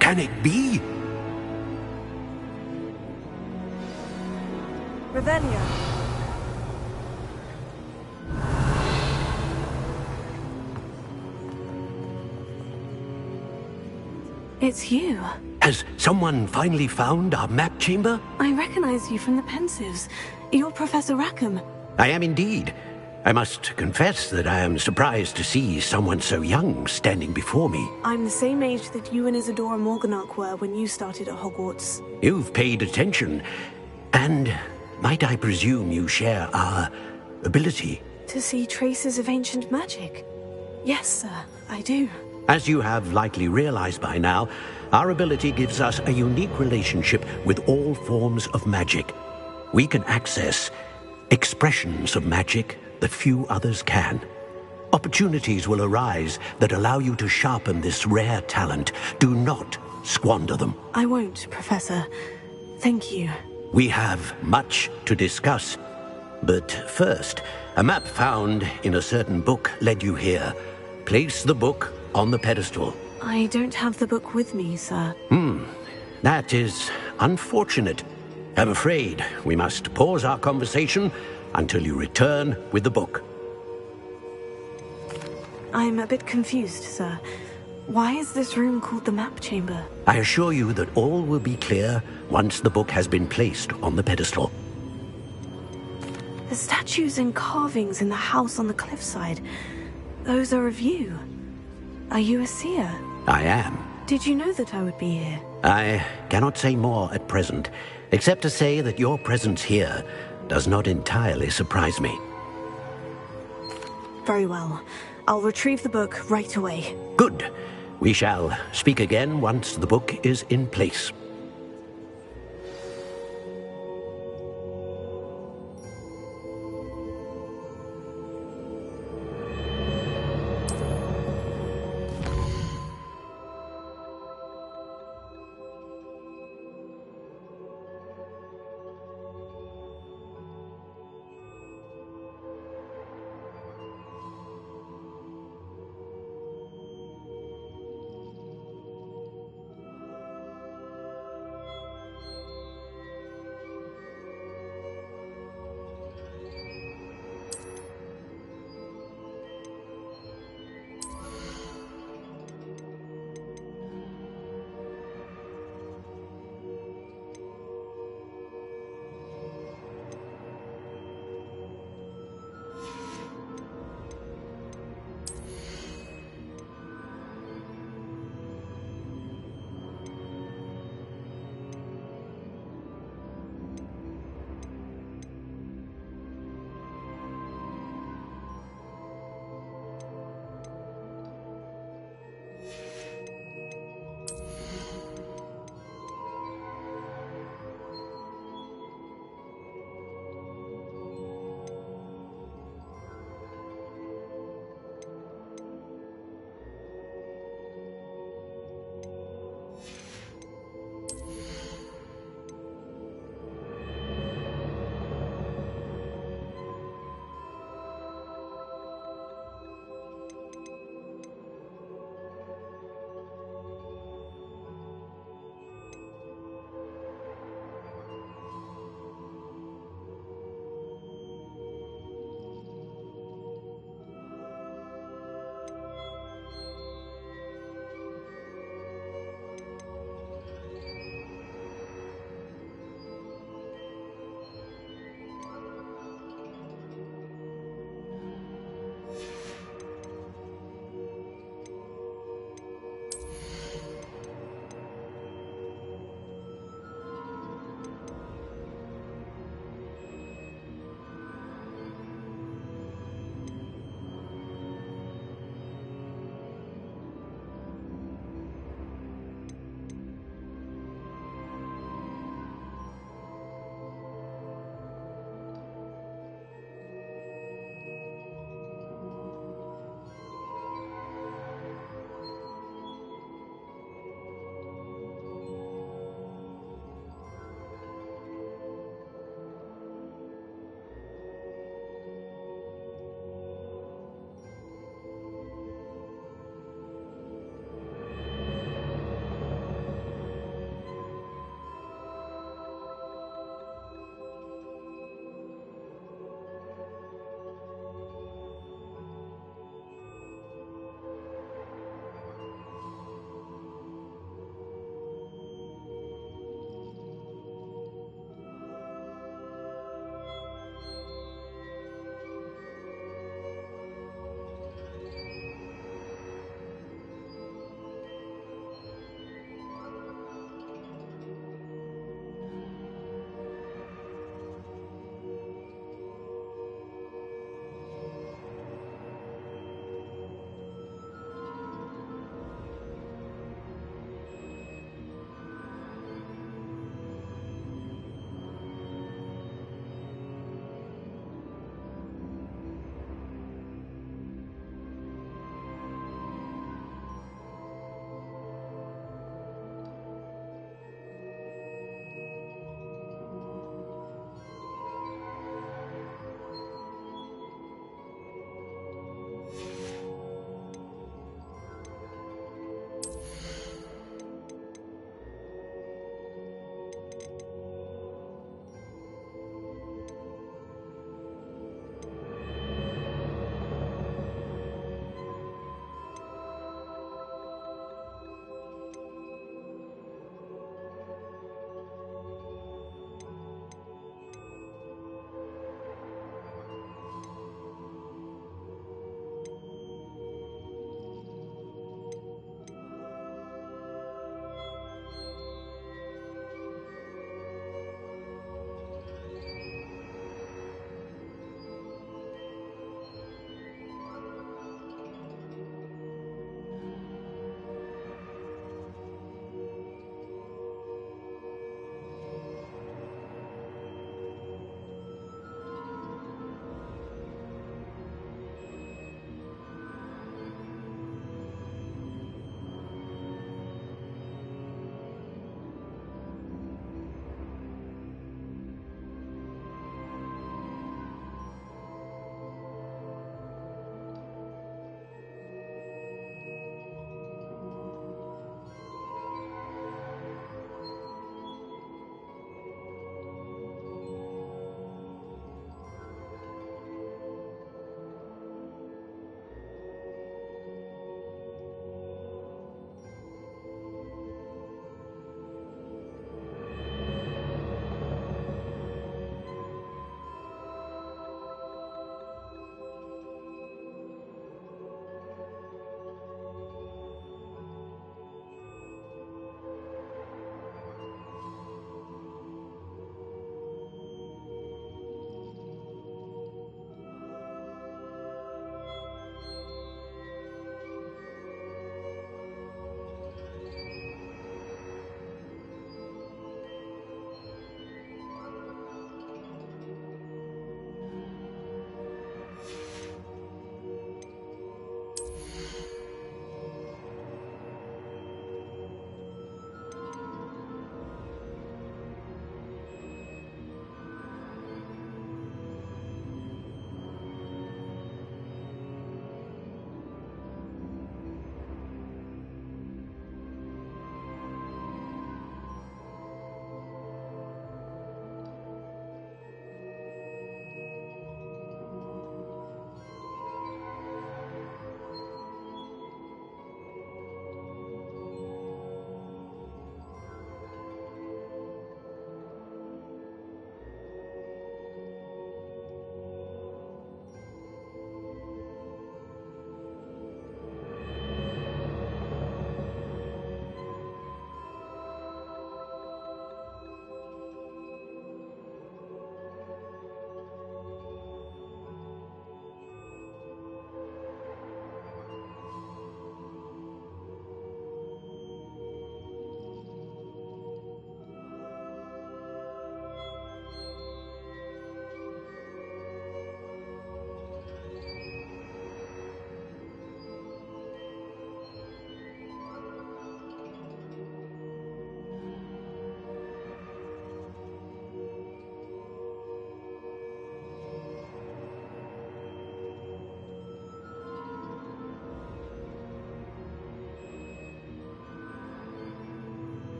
Can it be? Revelio. It's you. Has someone finally found our map chamber? I recognize you from the Pensives. You're Professor Rackham. I am indeed. I must confess that I am surprised to see someone so young standing before me. I'm the same age that you and Isadora Morganach were when you started at Hogwarts. You've paid attention. And might I presume you share our ability? To see traces of ancient magic? Yes, sir, I do. As you have likely realized by now, our ability gives us a unique relationship with all forms of magic. We can access expressions of magic that few others can. Opportunities will arise that allow you to sharpen this rare talent. Do not squander them. I won't, Professor. Thank you. We have much to discuss. But first, a map found in a certain book led you here. Place the book on the pedestal. I don't have the book with me, sir. That is unfortunate. I'm afraid we must pause our conversation until you return with the book. I'm a bit confused, sir. Why is this room called the map chamber? I assure you that all will be clear once the book has been placed on the pedestal. The statues and carvings in the house on the cliffside, those are of you. Are you a seer? I am. Did you know that I would be here? I cannot say more at present, except to say that your presence here does not entirely surprise me. Very well. I'll retrieve the book right away. Good. We shall speak again once the book is in place.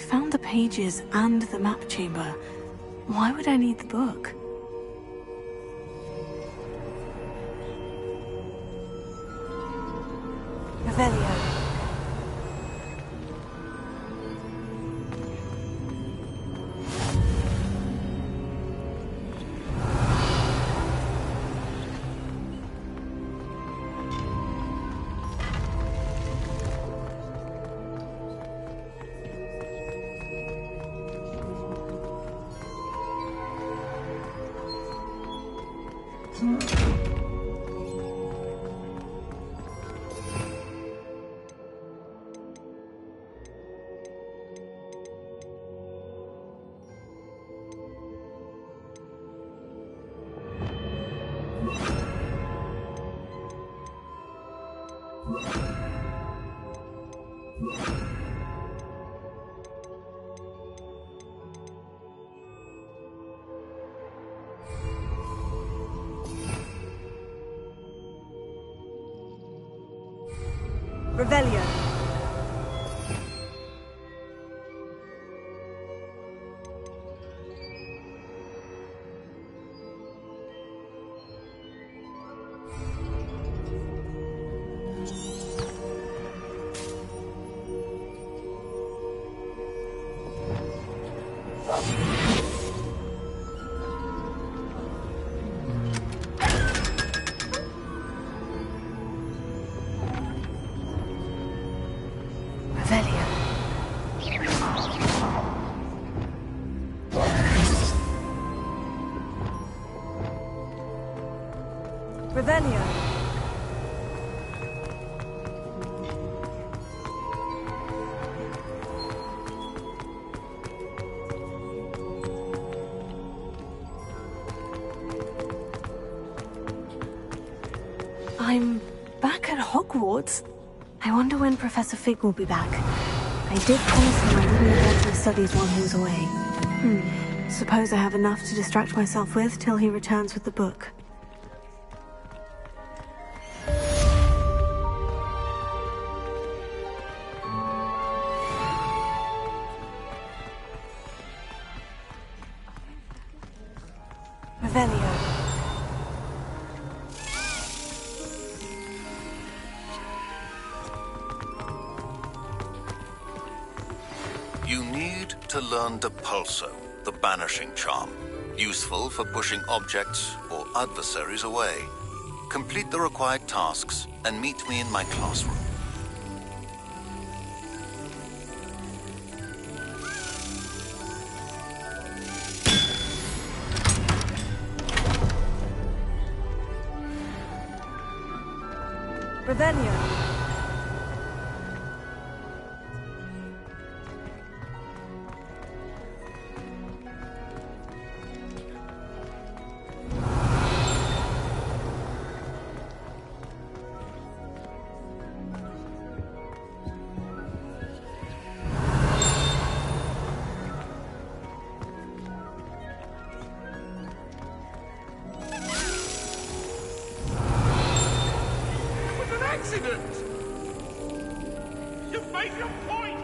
found the pages and the map chamber. Why would I need the book? Revelio. Revelio. Revelio. I'm back at Hogwarts. I wonder when Professor Fig will be back. I did promise him I wouldn't neglect my studies while he was away. Suppose I have enough to distract myself with till he returns with the book. Revelio. You need to learn Depulso, the banishing charm, useful for pushing objects or adversaries away. Complete the required tasks and meet me in my classroom. Revelio. Accident! You've made your point!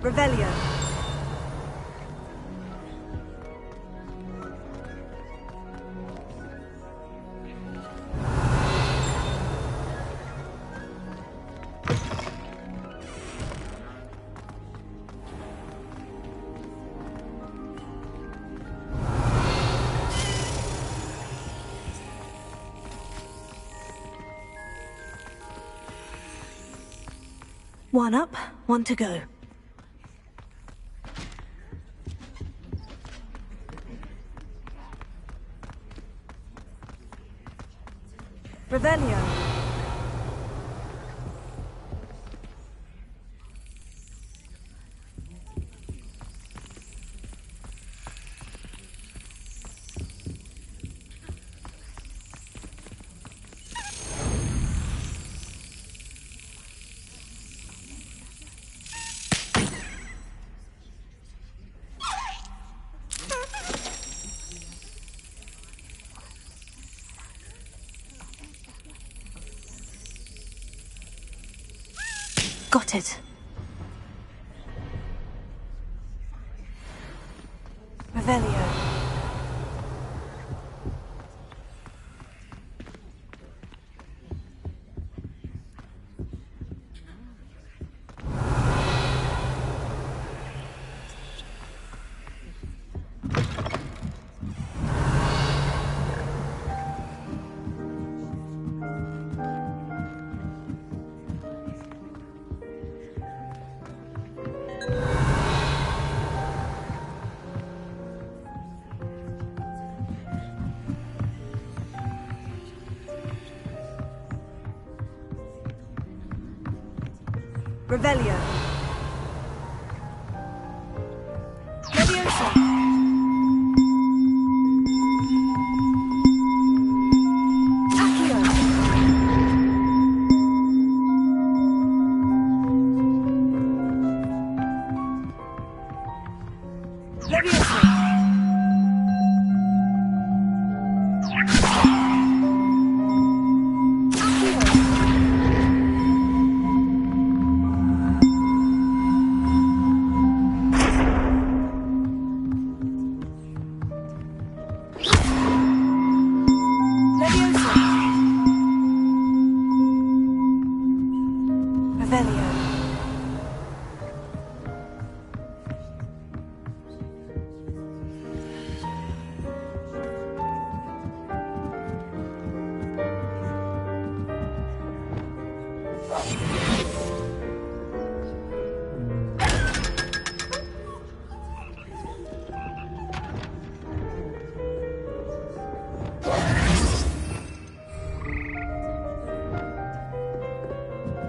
Revelio. One up, one to go. Revelio. Got it. Revelio. Revelio. Leviosa. Accio. Leviosa.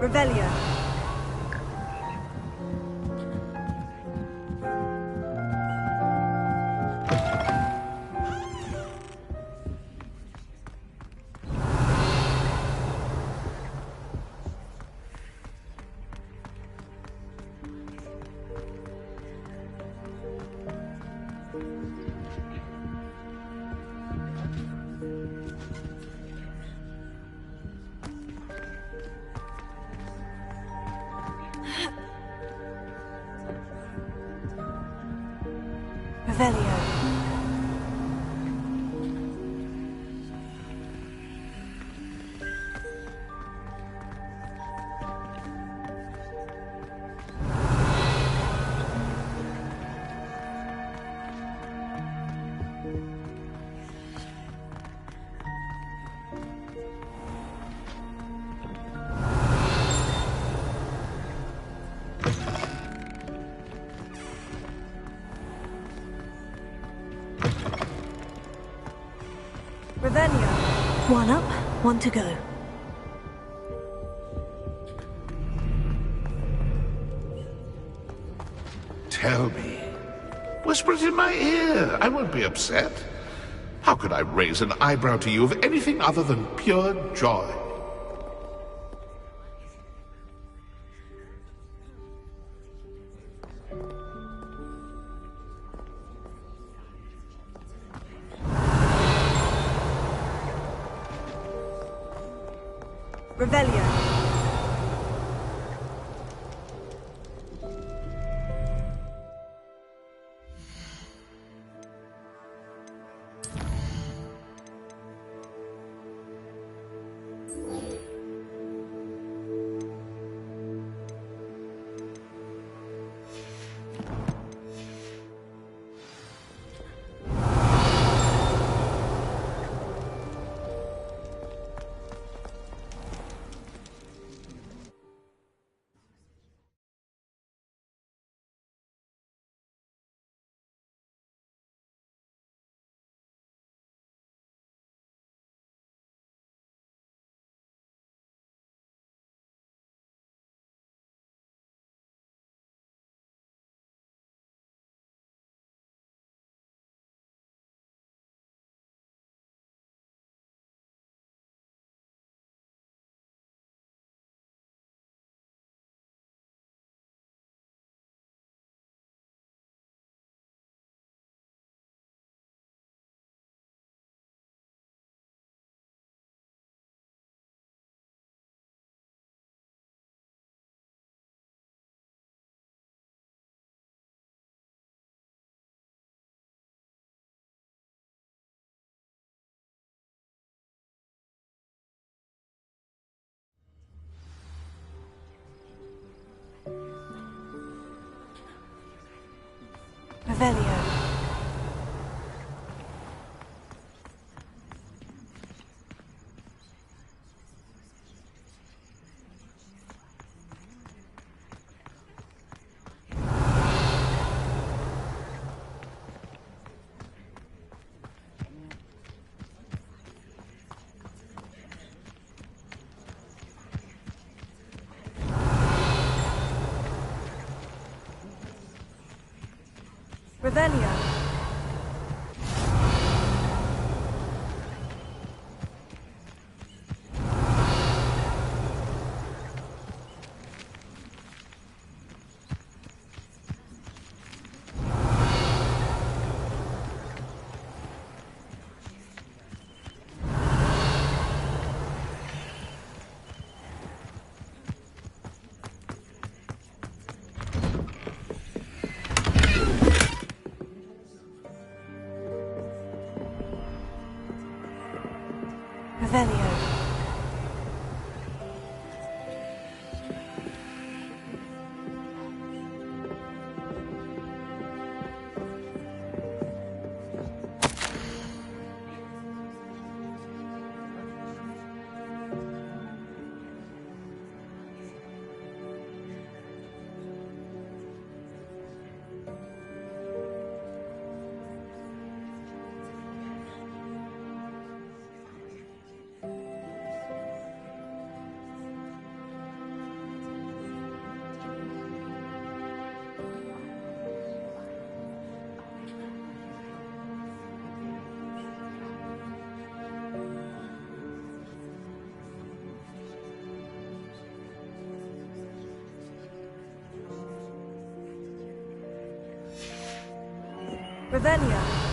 Revelio. Revelio. Revelio. One up, one to go. Tell me. Whisper it in my ear. I won't be upset. How could I raise an eyebrow to you of anything other than pure joy? Revelio. Revelio. Revelio. Revelio. Revelio.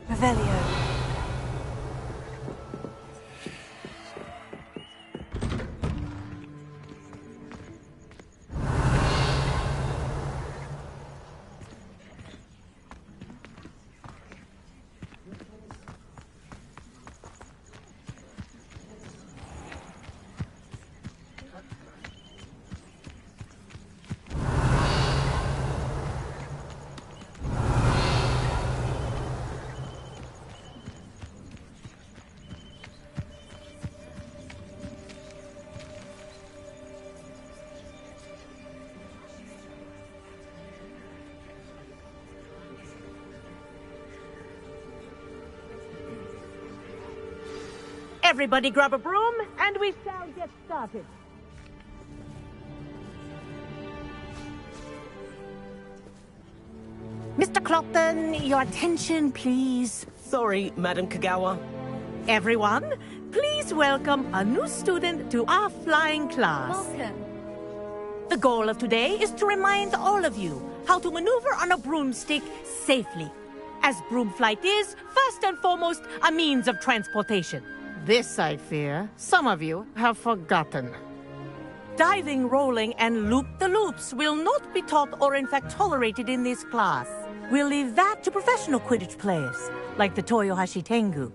Revelio. Everybody grab a broom, and we shall get started. Mr. Clopton, your attention, please. Sorry, Madam Kagawa. Everyone, please welcome a new student to our flying class. Welcome. The goal of today is to remind all of you how to maneuver on a broomstick safely, as broom flight is, first and foremost, a means of transportation. This, I fear, some of you have forgotten. Diving, rolling, and loop-the-loops will not be taught or in fact tolerated in this class. We'll leave that to professional Quidditch players, like the Toyohashi Tengu.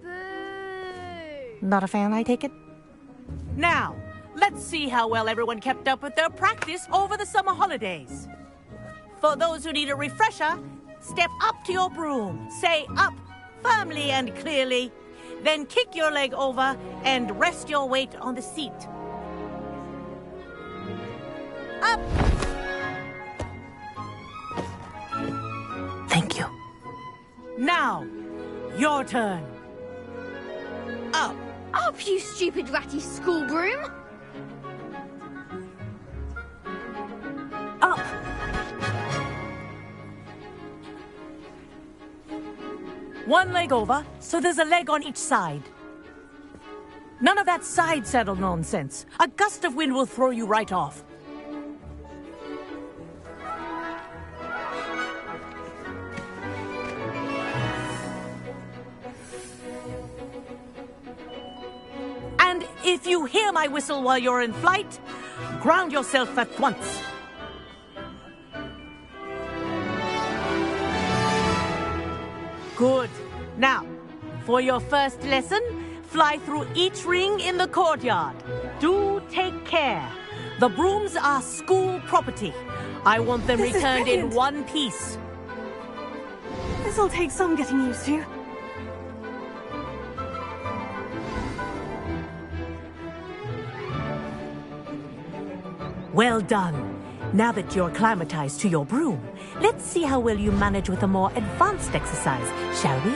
Not a fan, I take it? Now, let's see how well everyone kept up with their practice over the summer holidays. For those who need a refresher, step up to your broom, say up firmly and clearly, then kick your leg over and rest your weight on the seat. Up! Thank you. Now, your turn. Up! Up, you stupid ratty school broom! Up! One leg over, so there's a leg on each side. None of that side saddle nonsense. A gust of wind will throw you right off. If you hear my whistle while you're in flight, ground yourself at once. Good. Now, for your first lesson, fly through each ring in the courtyard. Do take care. The brooms are school property. I want them returned in one piece. This'll take some getting used to. Well done. Now that you're acclimatized to your broom, let's see how well you manage with a more advanced exercise, shall we?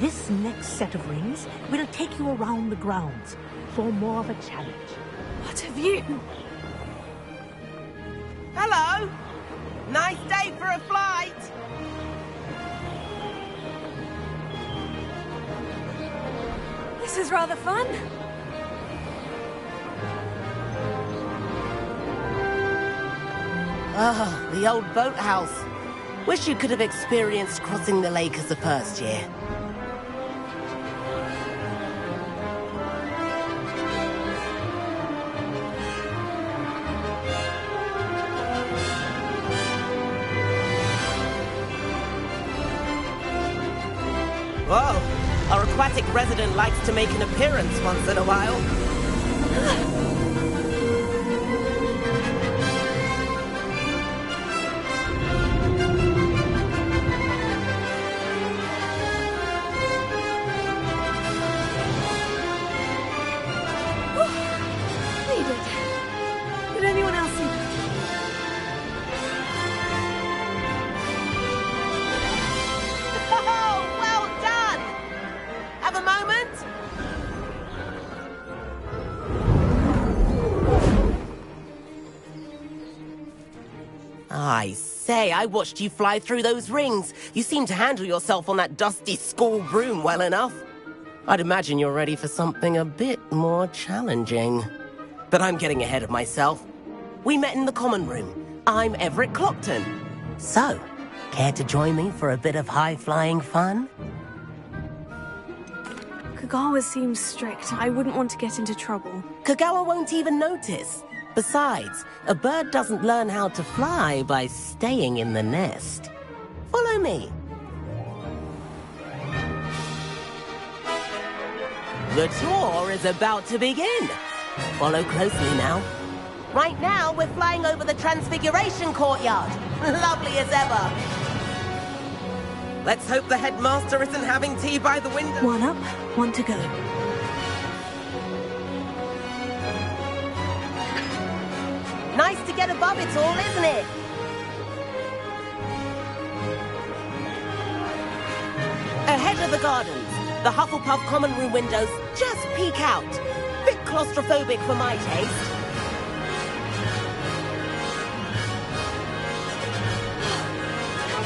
This next set of rings will take you around the grounds for more of a challenge. What have you... Hello! Nice day for a flight! This is rather fun. Ah, the old boathouse. Wish you could have experienced crossing the lake as a first year. Whoa, our aquatic resident likes to make an appearance once in a while. Did anyone else see that? Oh, well done! Have a moment? I say, I watched you fly through those rings. You seem to handle yourself on that dusty school broom well enough. I'd imagine you're ready for something a bit more challenging. But I'm getting ahead of myself. We met in the common room. I'm Everett Clockton. So, care to join me for a bit of high-flying fun? Kagawa seems strict. I wouldn't want to get into trouble. Kagawa won't even notice. Besides, a bird doesn't learn how to fly by staying in the nest. Follow me. The tour is about to begin. Follow closely now. Right now, we're flying over the Transfiguration Courtyard. Lovely as ever. Let's hope the headmaster isn't having tea by the window. One up, one to go. Nice to get above it all, isn't it? Ahead of the gardens, the Hufflepuff common room windows just peek out. Bit claustrophobic for my taste.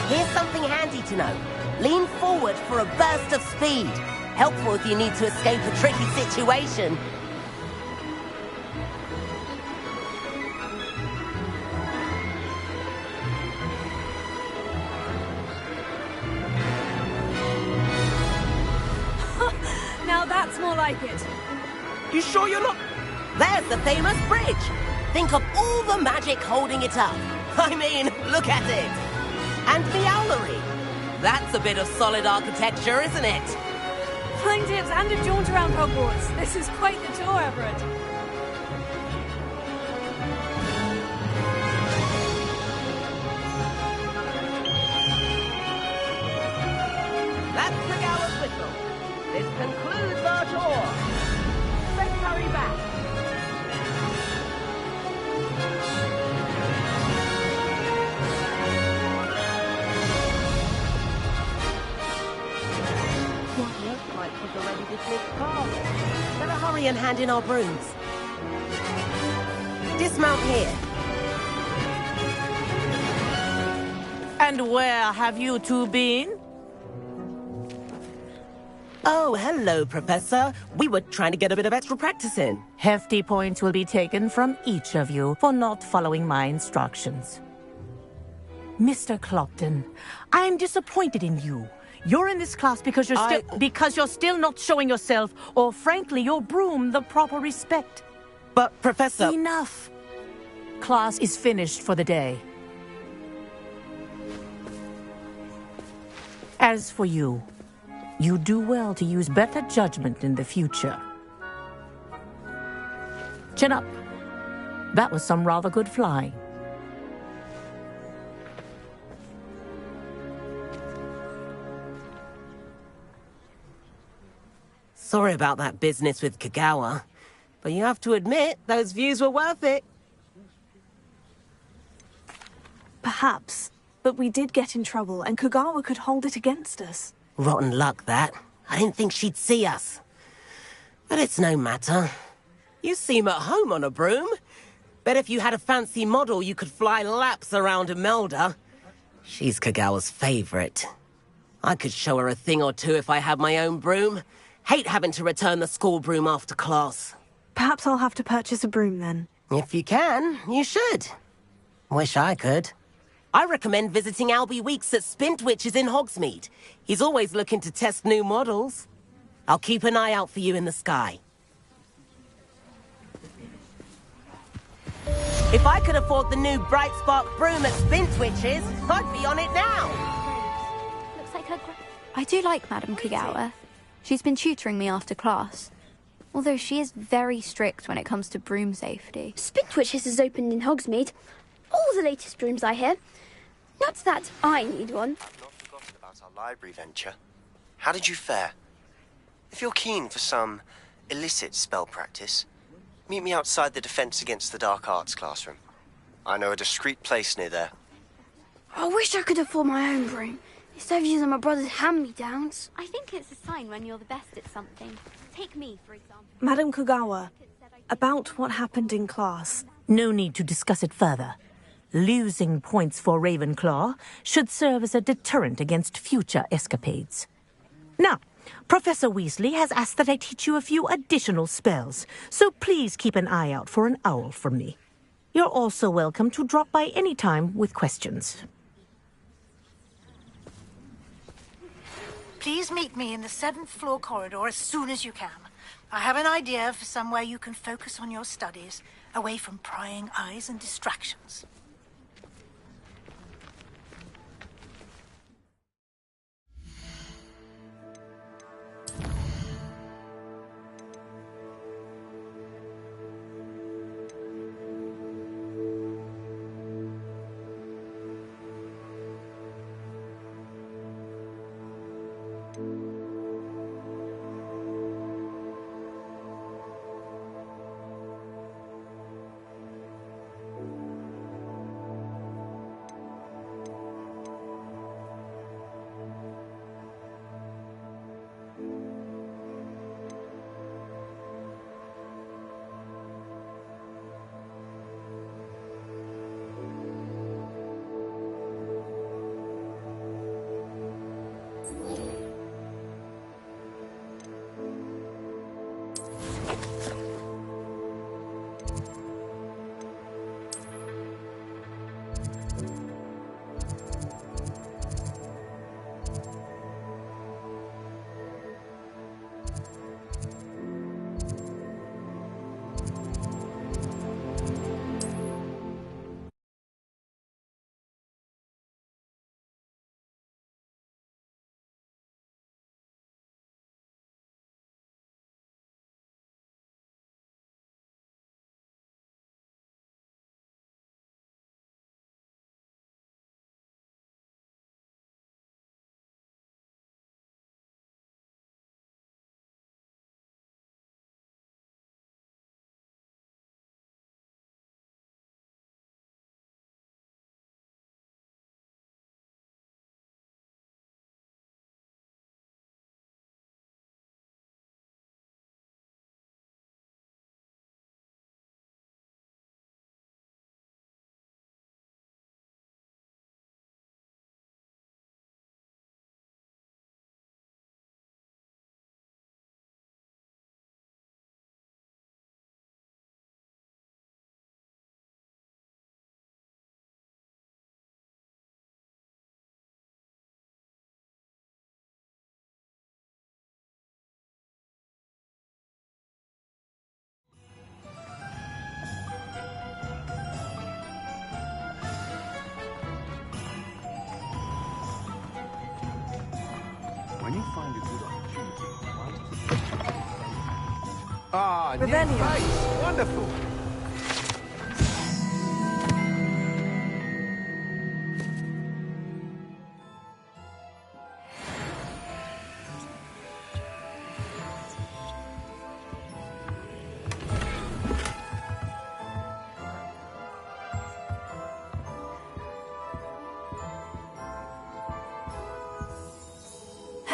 Here's something handy to know. Lean forward for a burst of speed. Helpful if you need to escape a tricky situation. Now that's more like it. You sure you're not... There's the famous bridge. Think of all the magic holding it up. I mean, look at it. And the owlery. That's a bit of solid architecture, isn't it? Flying tips and a jaunt around Hogwarts. This is quite the tour, Everett. That's Kagawa's whistle. This concludes our tour. Let's hurry back. What looks like was already dismissed past. Better hurry and hand in our brooms. Dismount here. And where have you two been? Oh, hello, Professor. We were trying to get a bit of extra practice in. Hefty points will be taken from each of you for not following my instructions. Mr. Clopton, I'm disappointed in you. You're in this class because you're still not showing yourself, or frankly, your broom, the proper respect. But, Professor... Enough. Class is finished for the day. As for you, you do well to use better judgment in the future. Chin up. That was some rather good flying. Sorry about that business with Kagawa, but you have to admit, those views were worth it. Perhaps, but we did get in trouble, and Kagawa could hold it against us. Rotten luck, that. I didn't think she'd see us. But it's no matter. You seem at home on a broom. Bet if you had a fancy model, you could fly laps around Imelda. She's Kagawa's favorite. I could show her a thing or two if I had my own broom. Hate having to return the school broom after class. Perhaps I'll have to purchase a broom then. If you can, you should. Wish I could. I recommend visiting Albie Weeks at Spintwitches in Hogsmeade. He's always looking to test new models. I'll keep an eye out for you in the sky. If I could afford the new Bright Spark broom at Spintwitches, I'd be on it now. Looks like I do like Madame Kagawa. She's been tutoring me after class. Although she is very strict when it comes to broom safety. Spintwitches has opened in Hogsmeade. All the latest brooms, I hear. Not that I need one. I've not forgotten about our library venture. How did you fare? If you're keen for some illicit spell practice, meet me outside the Defense Against the Dark Arts classroom. I know a discreet place near there. I wish I could afford my own broom. Instead of using my brother's hand-me-downs. I think it's a sign when you're the best at something. Take me, for example. Madame Kagawa, about what happened in class. No need to discuss it further. Losing points for Ravenclaw should serve as a deterrent against future escapades. Now, Professor Weasley has asked that I teach you a few additional spells, so please keep an eye out for an owl from me. You're also welcome to drop by any time with questions. Please meet me in the 7th floor corridor as soon as you can. I have an idea for somewhere you can focus on your studies, away from prying eyes and distractions. you find a good opportunity? Ah, new Rebellion. face! Wonderful!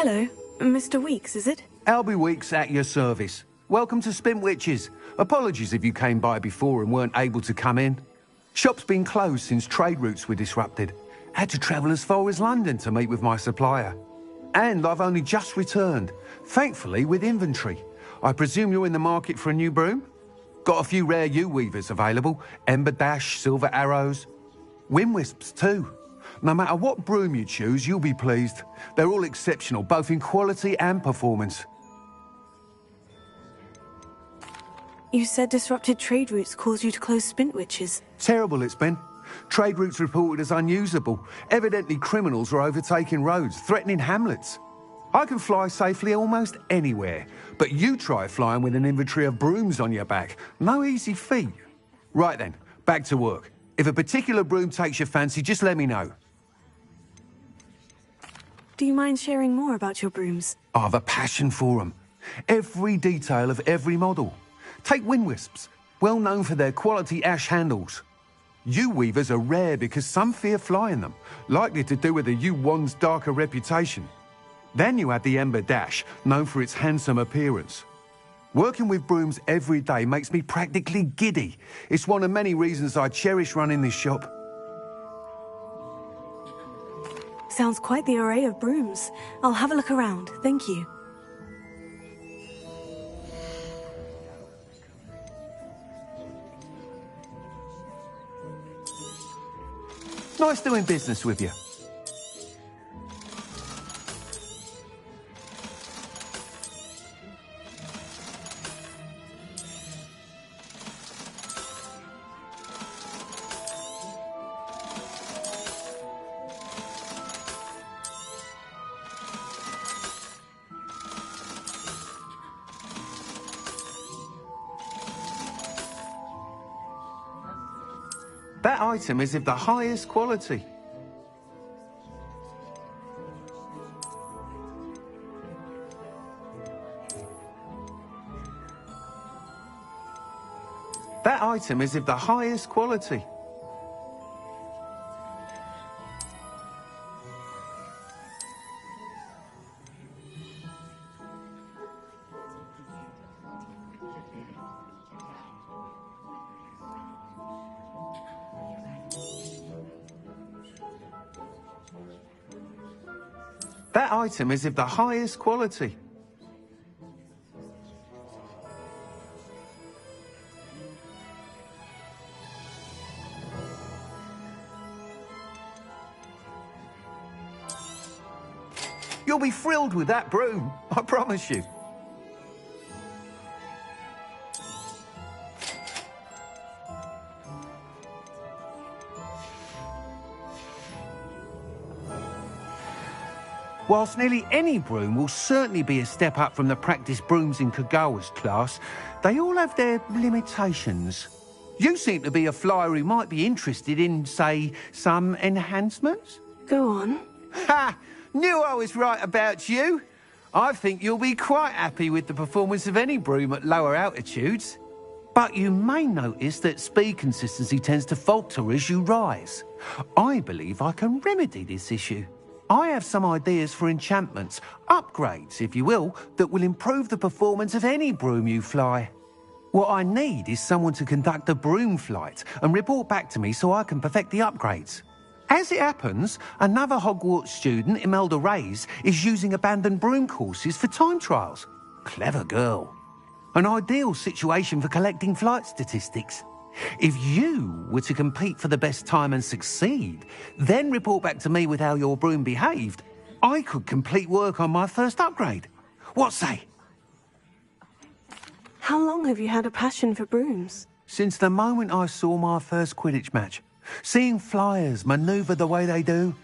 Hello, Mr. Weeks, is it? Albie Weeks at your service. Welcome to Spintwitches. Apologies if you came by before and weren't able to come in. Shop's been closed since trade routes were disrupted. Had to travel as far as London to meet with my supplier. And I've only just returned, thankfully with inventory. I presume you're in the market for a new broom? Got a few rare U-weavers available. Ember Dash, Silver Arrows. Wind Wisps too. No matter what broom you choose, you'll be pleased. They're all exceptional, both in quality and performance. You said disrupted trade routes caused you to close Spintwitches. Terrible it's been. Trade routes reported as unusable. Evidently criminals were overtaking roads, threatening hamlets. I can fly safely almost anywhere, but you try flying with an inventory of brooms on your back. No easy feat. Right then, back to work. If a particular broom takes your fancy, just let me know. Do you mind sharing more about your brooms? I've a passion for them. Every detail of every model. Take Wind Wisps, well known for their quality ash handles. U-weavers are rare because some fear flying them, likely to do with the U-wand's darker reputation. Then you have the Ember Dash, known for its handsome appearance. Working with brooms every day makes me practically giddy. It's one of many reasons I cherish running this shop. Sounds quite the array of brooms. I'll have a look around, thank you. Nice doing business with you. That item is of the highest quality. That item is of the highest quality. That item is of the highest quality. You'll be thrilled with that broom, I promise you. Whilst nearly any broom will certainly be a step up from the practice brooms in Kagawa's class, they all have their limitations. You seem to be a flyer who might be interested in, say, some enhancements? Go on. Ha! Knew I was right about you. I think you'll be quite happy with the performance of any broom at lower altitudes. But you may notice that speed consistency tends to falter as you rise. I believe I can remedy this issue. I have some ideas for enchantments, upgrades, if you will, that will improve the performance of any broom you fly. What I need is someone to conduct a broom flight and report back to me so I can perfect the upgrades. As it happens, another Hogwarts student, Imelda Reyes, is using abandoned broom courses for time trials. Clever girl. An ideal situation for collecting flight statistics. If you were to compete for the best time and succeed, then report back to me with how your broom behaved, I could complete work on my first upgrade. What say? How long have you had a passion for brooms? Since the moment I saw my first Quidditch match. Seeing flyers manoeuvre the way they do.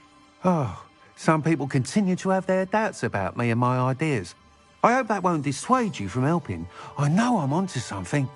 Oh, Some people continue to have their doubts about me and my ideas. I hope that won't dissuade you from helping. I know I'm onto something.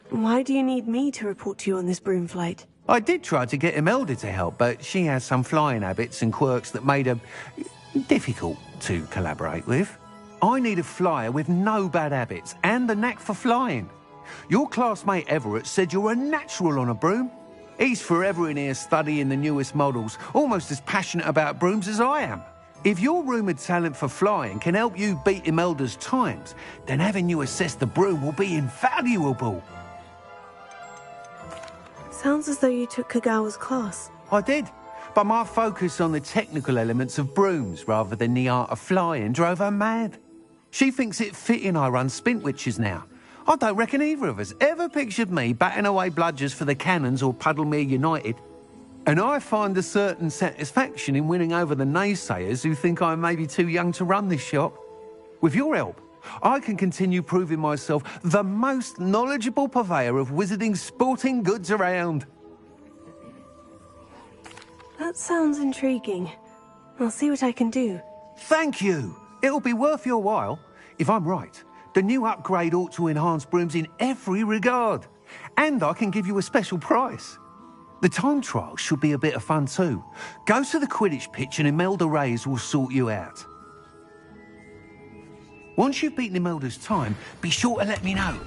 Why do you need me to report to you on this broom flight? I did try to get Imelda to help, but she has some flying habits and quirks that made her difficult to collaborate with. I need a flyer with no bad habits and the knack for flying. Your classmate Everett said you're a natural on a broom. He's forever in here studying the newest models, almost as passionate about brooms as I am. If your rumoured talent for flying can help you beat Imelda's times, then having you assess the broom will be invaluable. Sounds as though you took Kagawa's class. I did, but my focus on the technical elements of brooms rather than the art of flying drove her mad. She thinks it fitting I run Spintwitches now. I don't reckon either of us ever pictured me batting away bludgers for the Cannons or Puddlemere United. And I find a certain satisfaction in winning over the naysayers who think I'm maybe too young to run this shop. With your help, I can continue proving myself the most knowledgeable purveyor of wizarding sporting goods around. That sounds intriguing. I'll see what I can do. Thank you. It'll be worth your while. If I'm right, the new upgrade ought to enhance brooms in every regard. And I can give you a special price. The time trial should be a bit of fun too. Go to the Quidditch pitch and Imelda Reyes will sort you out. Once you've beaten Imelda's time, be sure to let me know.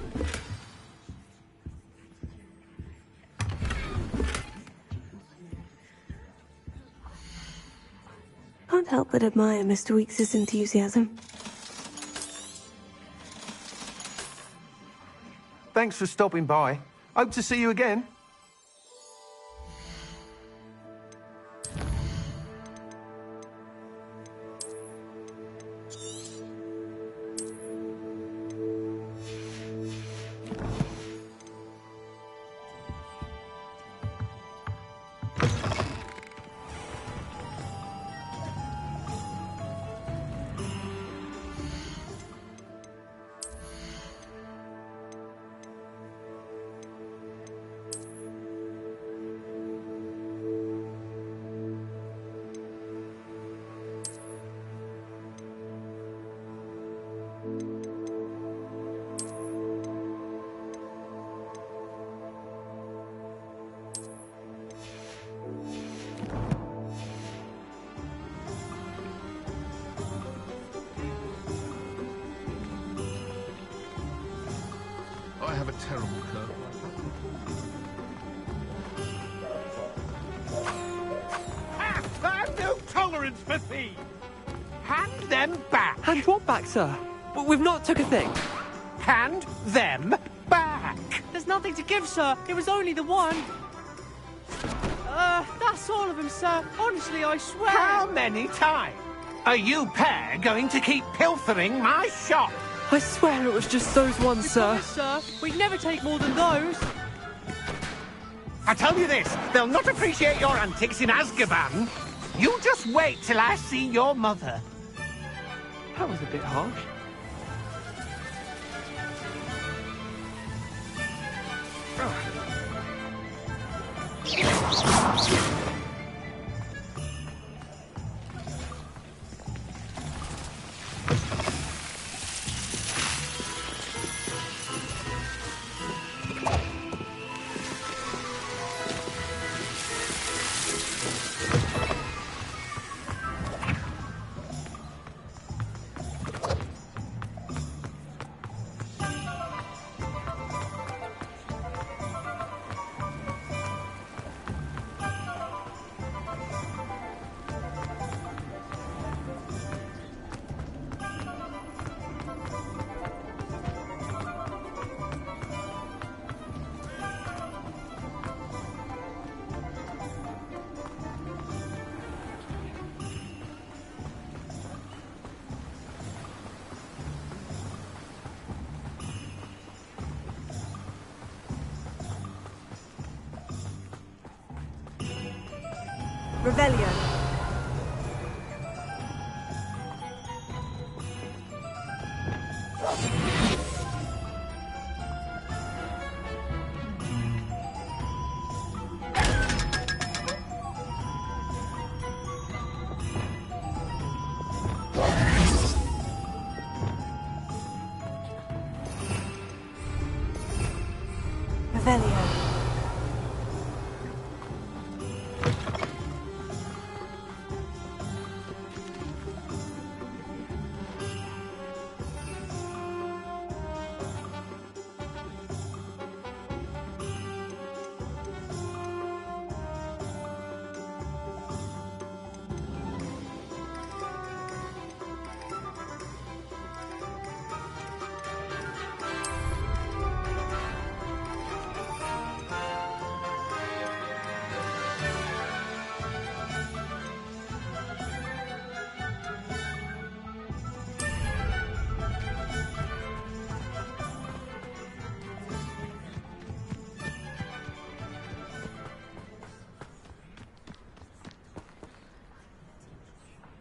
Can't help but admire Mr. Weekes' enthusiasm. Thanks for stopping by. Hope to see you again. I have a terrible curve. I have no tolerance for thieves! Hand them back! Hand what back, sir? We've not took a thing. Hand them back! There's nothing to give, sir. It was only the one. That's all of them, sir. Honestly, I swear. How many times are you pair going to keep pilfering my shop? I swear it was just those ones, sir. Promise, sir. We'd never take more than those. I tell you this, they'll not appreciate your antics in Azkaban. You just wait till I see your mother. That was a bit harsh. Revelio. Revelio.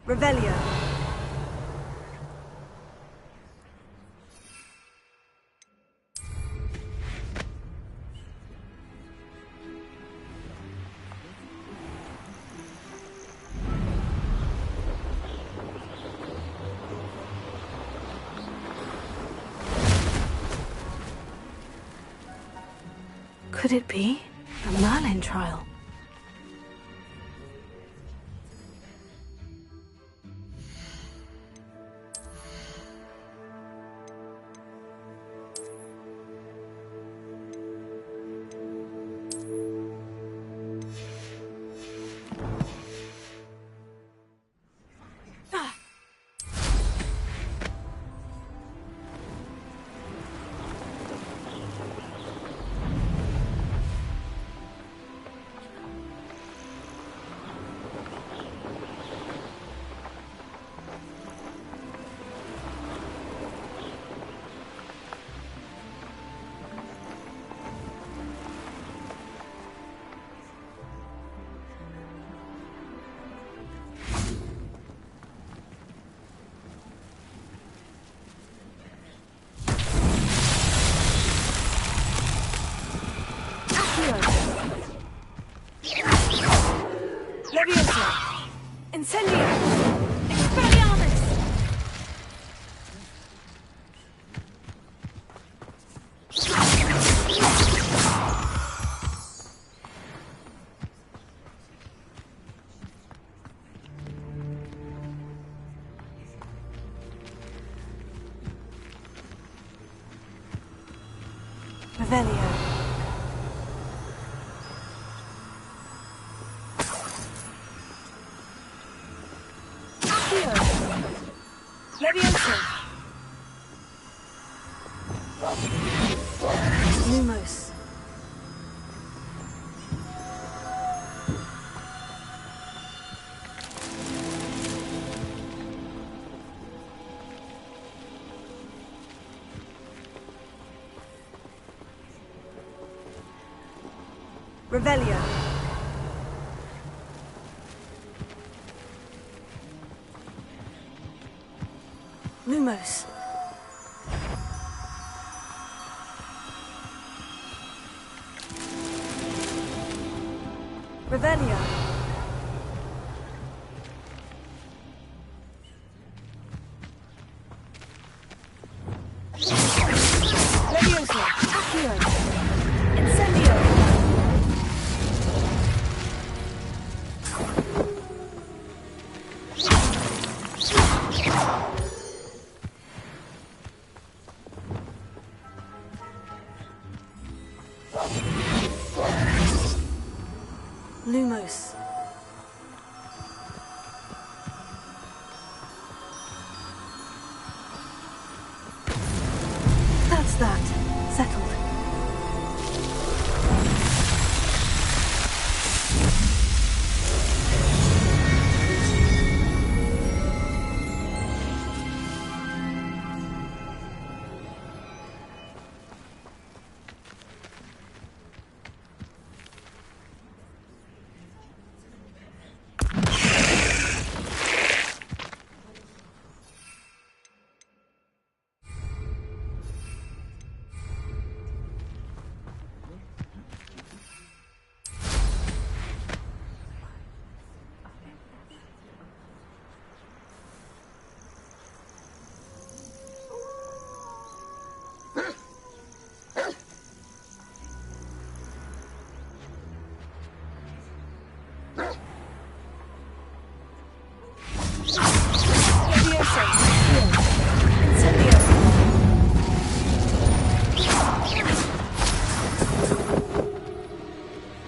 Revelio. Could it be the Merlin trial? Incendio! Expelliarmus! Revelio. Levioso. Lumos. Revelio. Lumos. Revelio. Levioso. Accio. Incendio. Lumos. That's that. Settled.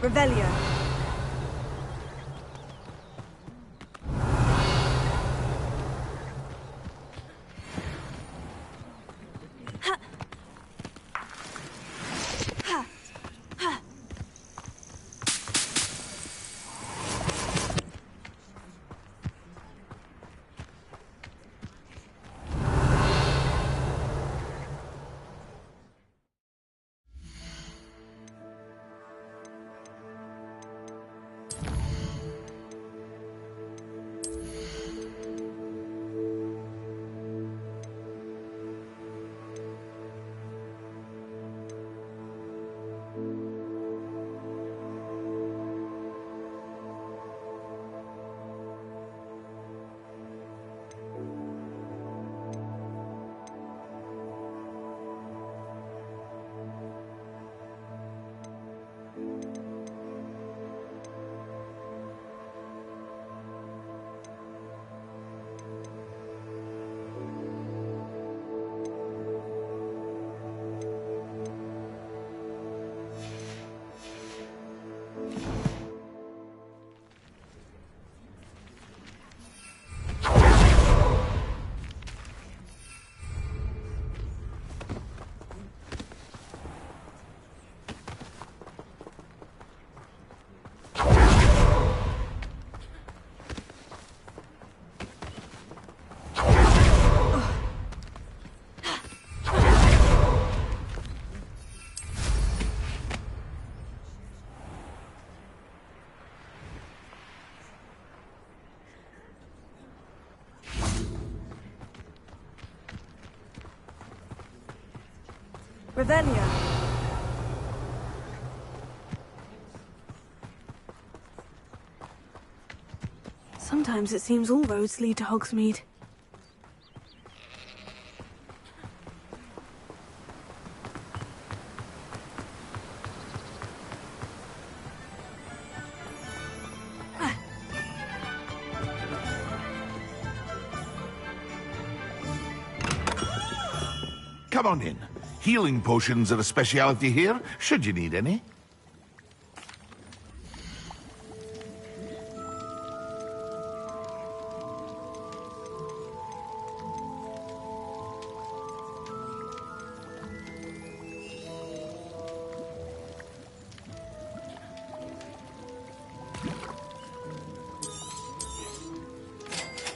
Revelio. Revelio. Sometimes it seems all roads lead to Hogsmeade. Come on in. Healing potions are a speciality here, should you need any.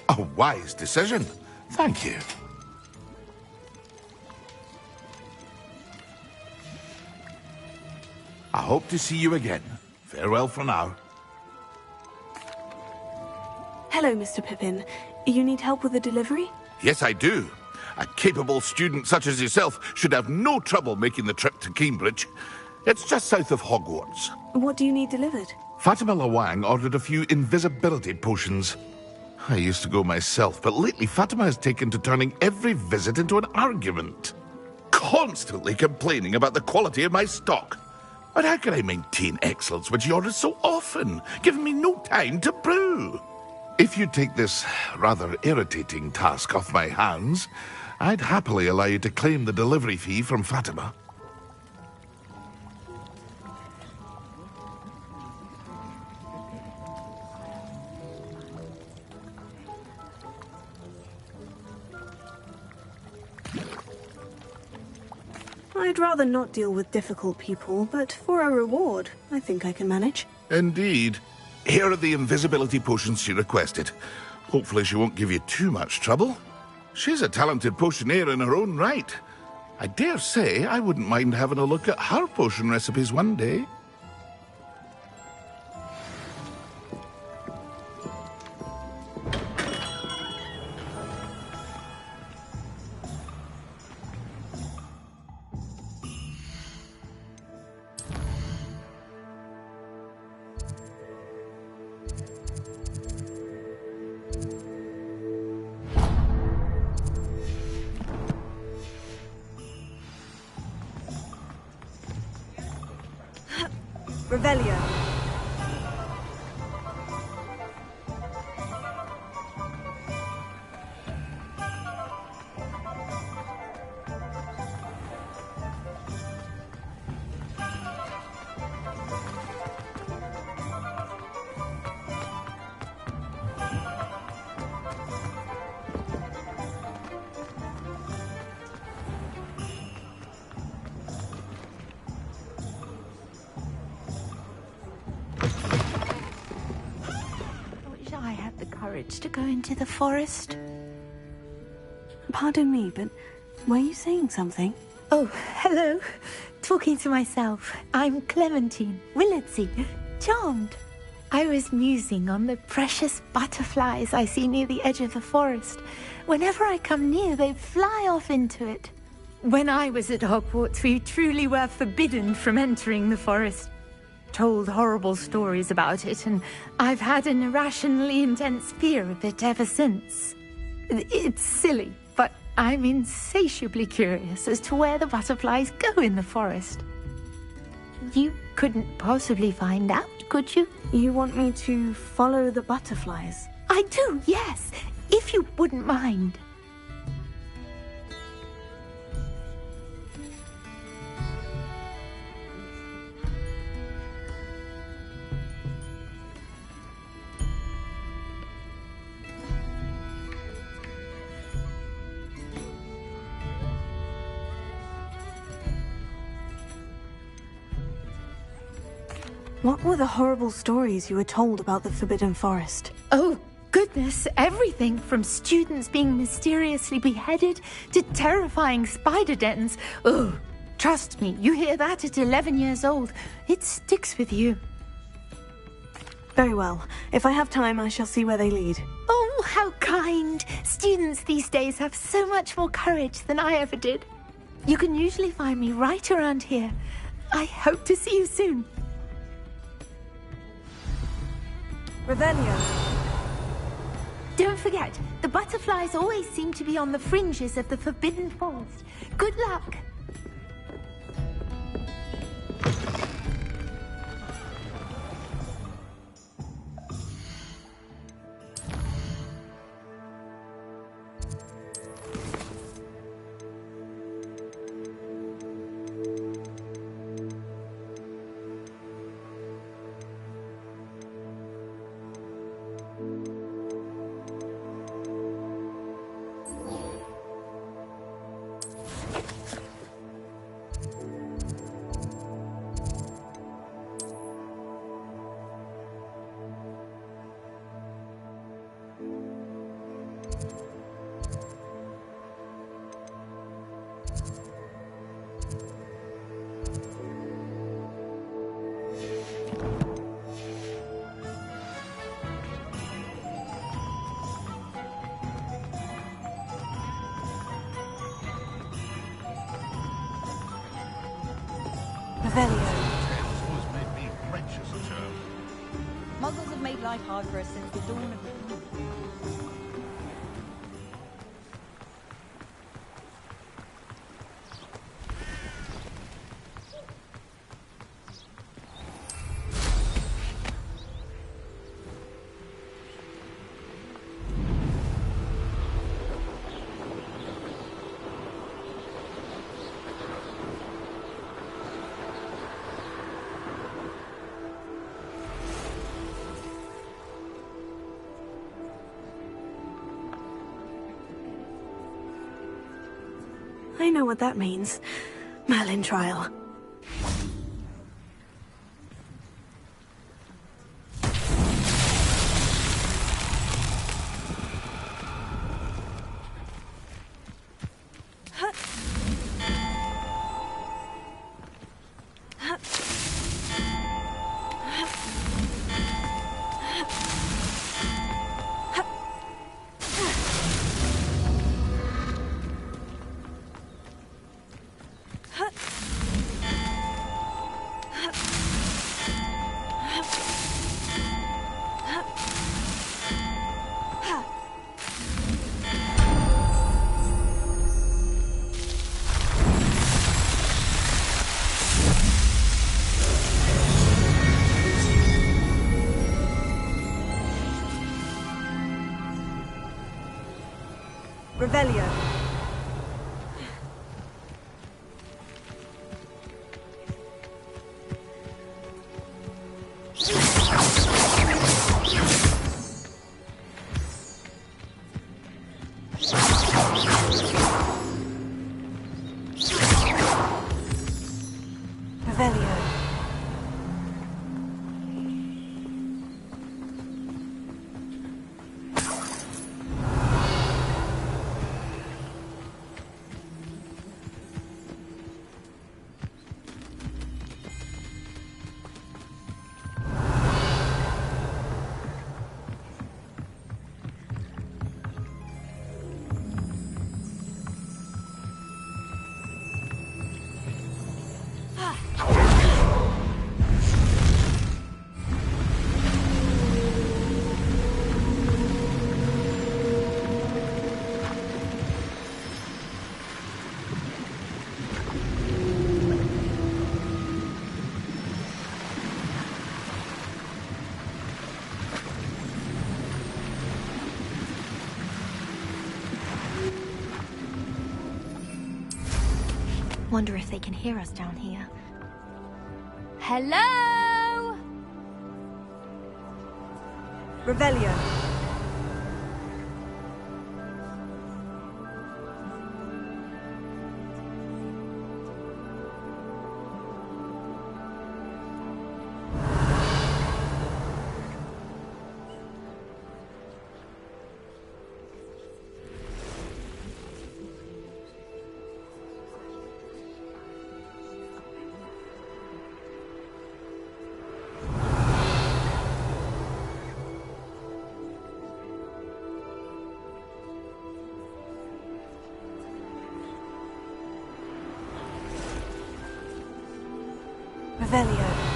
A wise decision. Thank you. I hope to see you again. Farewell for now. Hello, Mr. Pippin. You need help with the delivery? Yes, I do. A capable student such as yourself should have no trouble making the trip to Cambridge. It's just south of Hogwarts. What do you need delivered? Fatima Lawang ordered a few invisibility potions. I used to go myself, but lately Fatima has taken to turning every visit into an argument. Constantly complaining about the quality of my stock. But how can I maintain excellence when she orders so often, giving me no time to brew? If you take this rather irritating task off my hands, I'd happily allow you to claim the delivery fee from Fatima. I'd rather not deal with difficult people, but for a reward, I think I can manage. Indeed. Here are the invisibility potions she requested. Hopefully she won't give you too much trouble. She's a talented potioneer in her own right. I dare say I wouldn't mind having a look at her potion recipes one day. Revelio. To go into the forest. Pardon me, but were you saying something? Oh, hello. Talking to myself. I'm Clementine Willardsey. Charmed. I was musing on the precious butterflies I see near the edge of the forest. Whenever I come near, they fly off into it. When I was at Hogwarts, we truly were forbidden from entering the forest. Told horrible stories about it, and I've had an irrationally intense fear of it ever since. It's silly, but I'm insatiably curious as to where the butterflies go in the forest. You couldn't possibly find out, could you? You want me to follow the butterflies? I do, yes, if you wouldn't mind. What were the horrible stories you were told about the Forbidden Forest? Oh, goodness, everything from students being mysteriously beheaded to terrifying spider dens. Oh, trust me, you hear that at 11 years old. It sticks with you. Very well. If I have time, I shall see where they lead. Oh, how kind. Students these days have so much more courage than I ever did. You can usually find me right around here. I hope to see you soon. Revelio. Don't forget, the butterflies always seem to be on the fringes of the Forbidden Forest. Good luck! made life hard for us since the dawn of... I know what that means. Merlin trial. Revelio. Revelio. Wonder if they can hear us down here. Hello? Revelio. Revelio.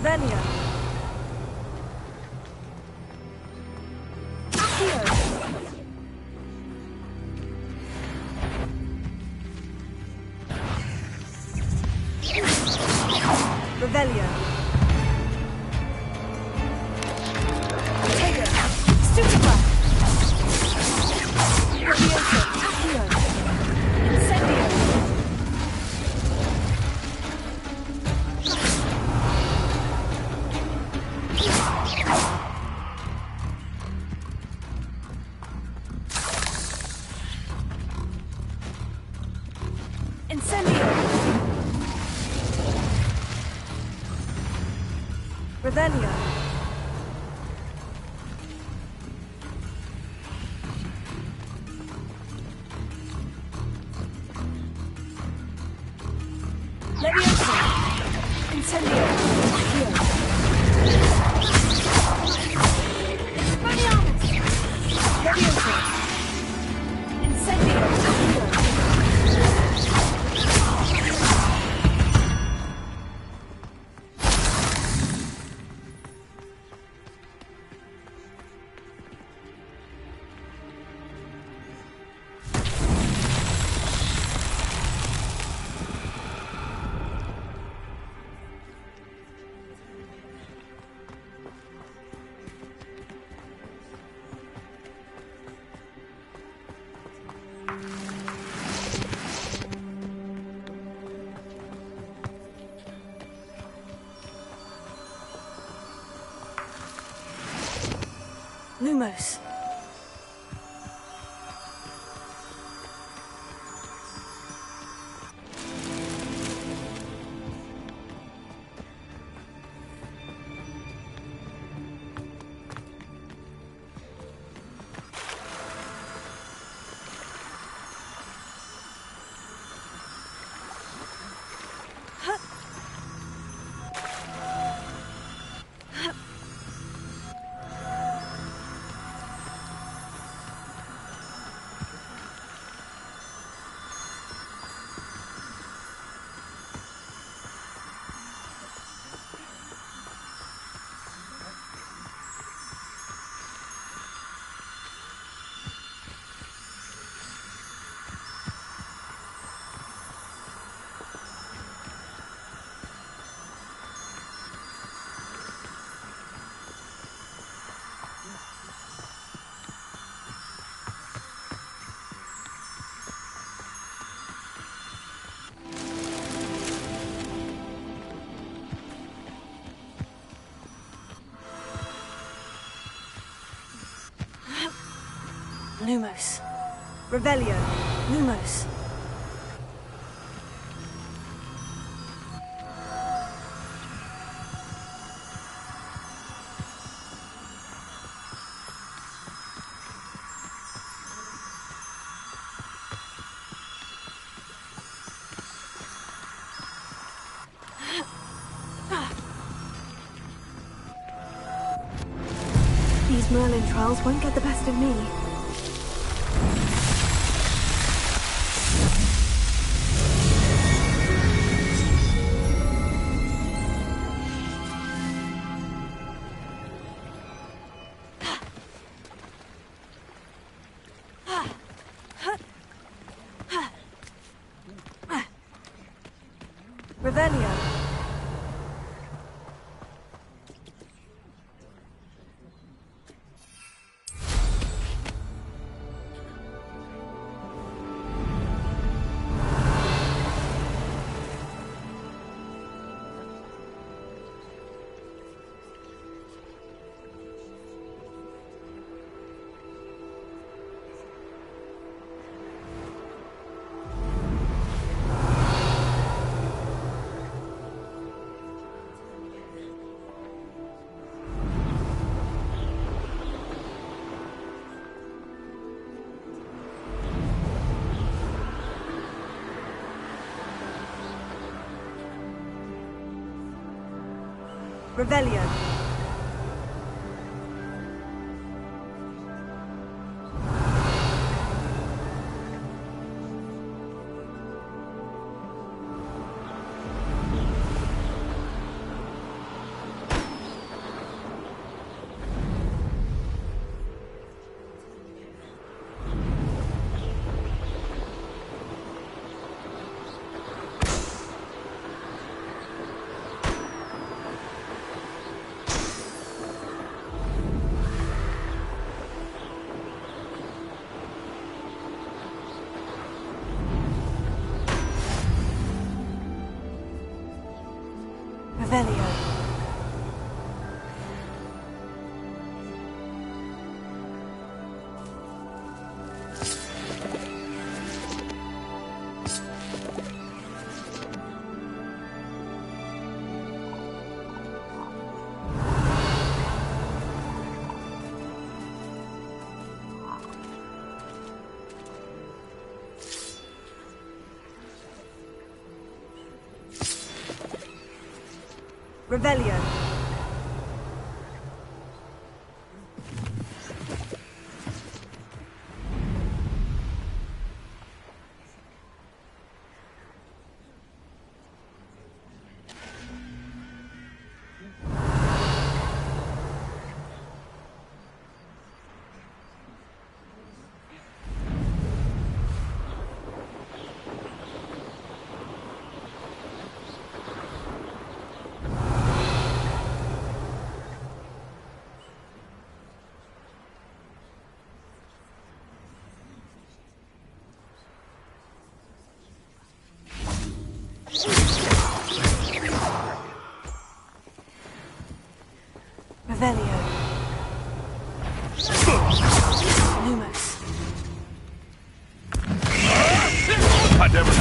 Revelio. Revelio. Tego. Stupefy. Levioso. Accio. Incendio. Incendio. Revelio. Levioso. Incendio. Accio. Expelliarmus. Levioso. Incendio. Accio. Lumos. Lumos. Revelio. Lumos. These Merlin trials won't get the best of me. Revelio. Revelio. Revelio. Revelio. Lumos. I never...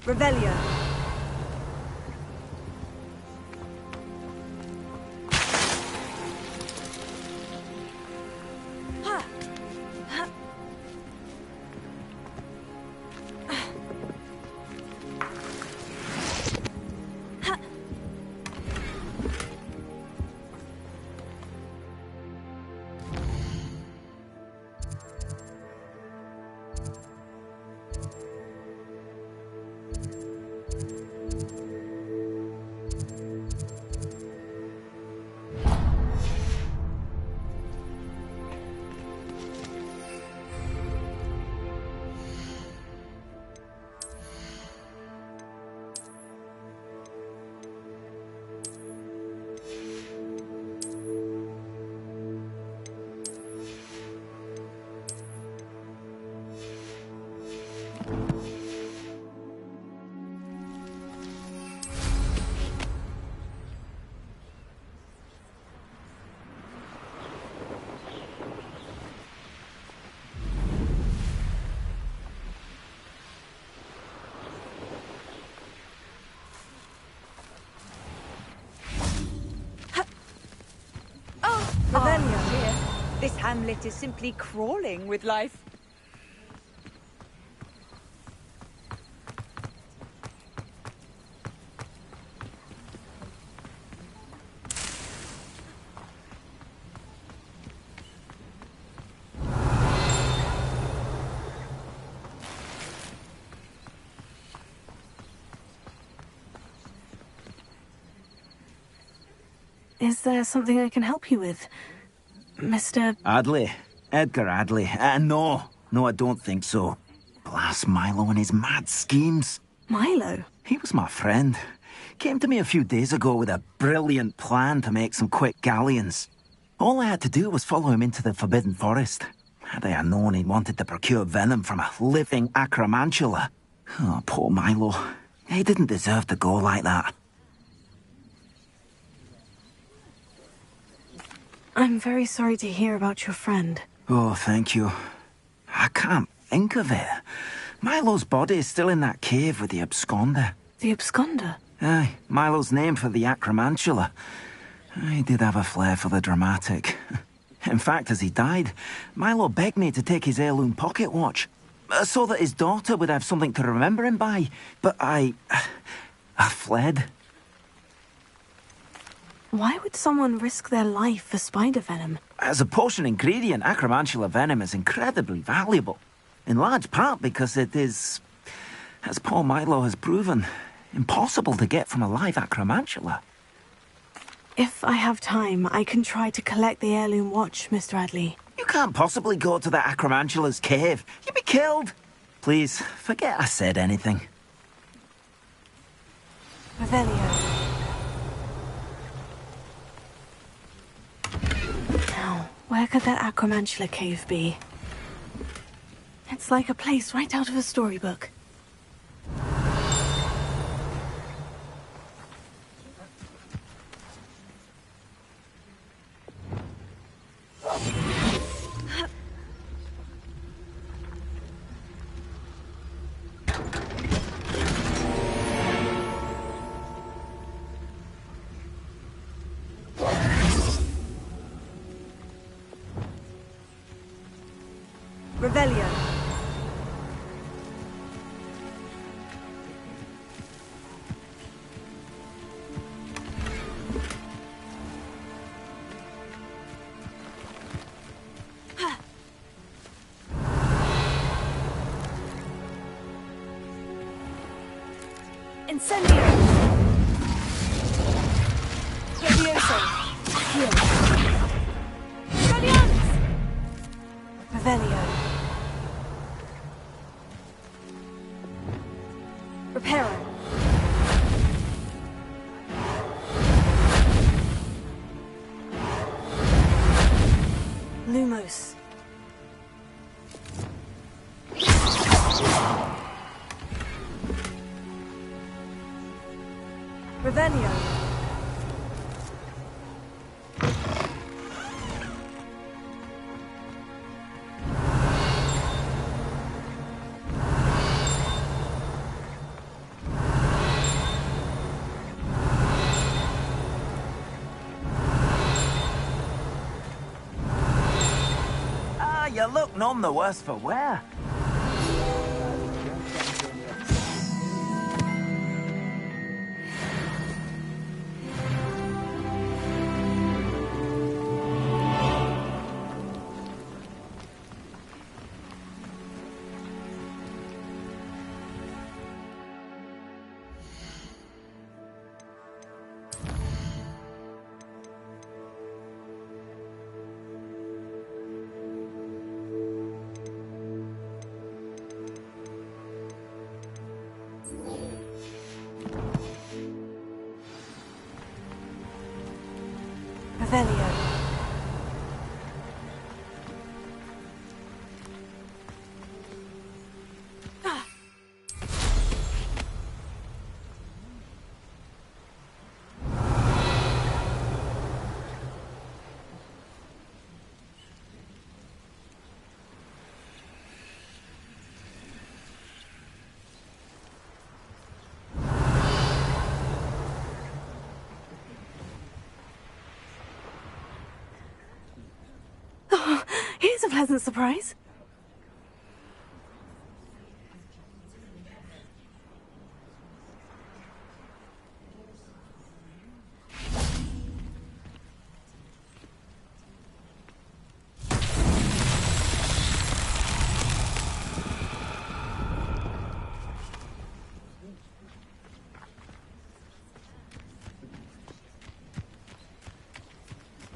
Revelio. This hamlet is simply crawling with life. Is there something I can help you with, Mr. Adley. Edgar Adley. No, I don't think so. Blast Milo and his mad schemes. Milo? He was my friend. Came to me a few days ago with a brilliant plan to make some quick galleons. All I had to do was follow him into the Forbidden Forest. Had I known he wanted to procure venom from a living acromantula. Oh, poor Milo. He didn't deserve to go like that. I'm very sorry to hear about your friend. Oh, thank you. I can't think of it. Milo's body is still in that cave with the absconder. The absconder? Aye, Milo's name for the acromantula. He did have a flair for the dramatic. In fact, as he died, Milo begged me to take his heirloom pocket watch, so that his daughter would have something to remember him by. But I fled. Why would someone risk their life for spider venom? As a potion ingredient, acromantula venom is incredibly valuable. In large part because it is, as poor Milo has proven, impossible to get from a live acromantula. If I have time, I can try to collect the heirloom watch, Mr. Adley. You can't possibly go to the acromantula's cave. You'd be killed. Please, forget I said anything. Revelio. Now, where could that acromantula cave be? It's like a place right out of a storybook. Revelio. Incendio! Levioso! Accio! Guardians! Revelio! Reparo! Lumos! Revelio. Ah, you look none the worse for wear. Revelio. Oh, here's a pleasant surprise.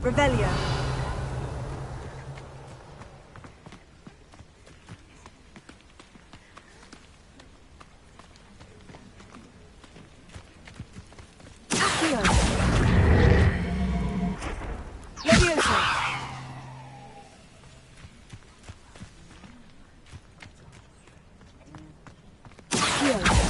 Revelio. Accio. Levioso. Accio.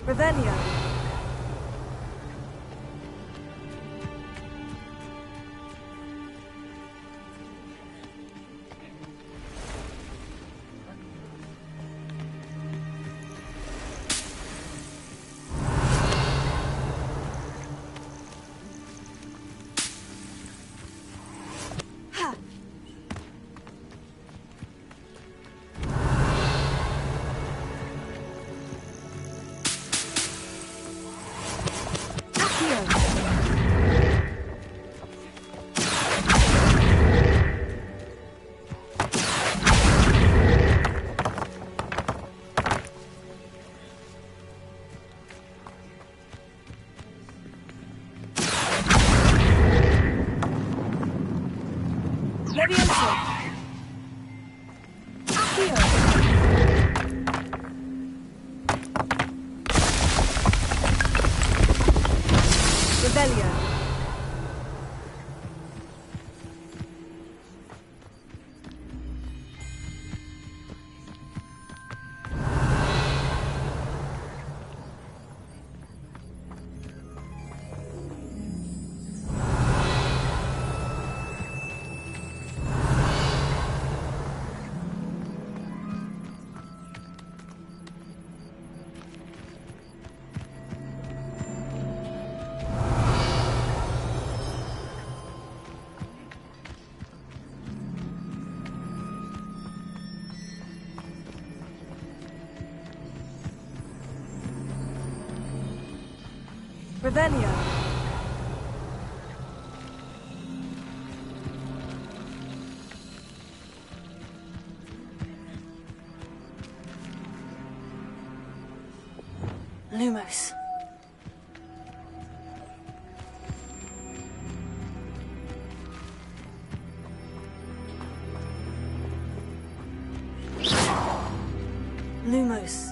Revelio. Ha. Levioso. Accio. Revelio. Revelio. Lumos. Lumos.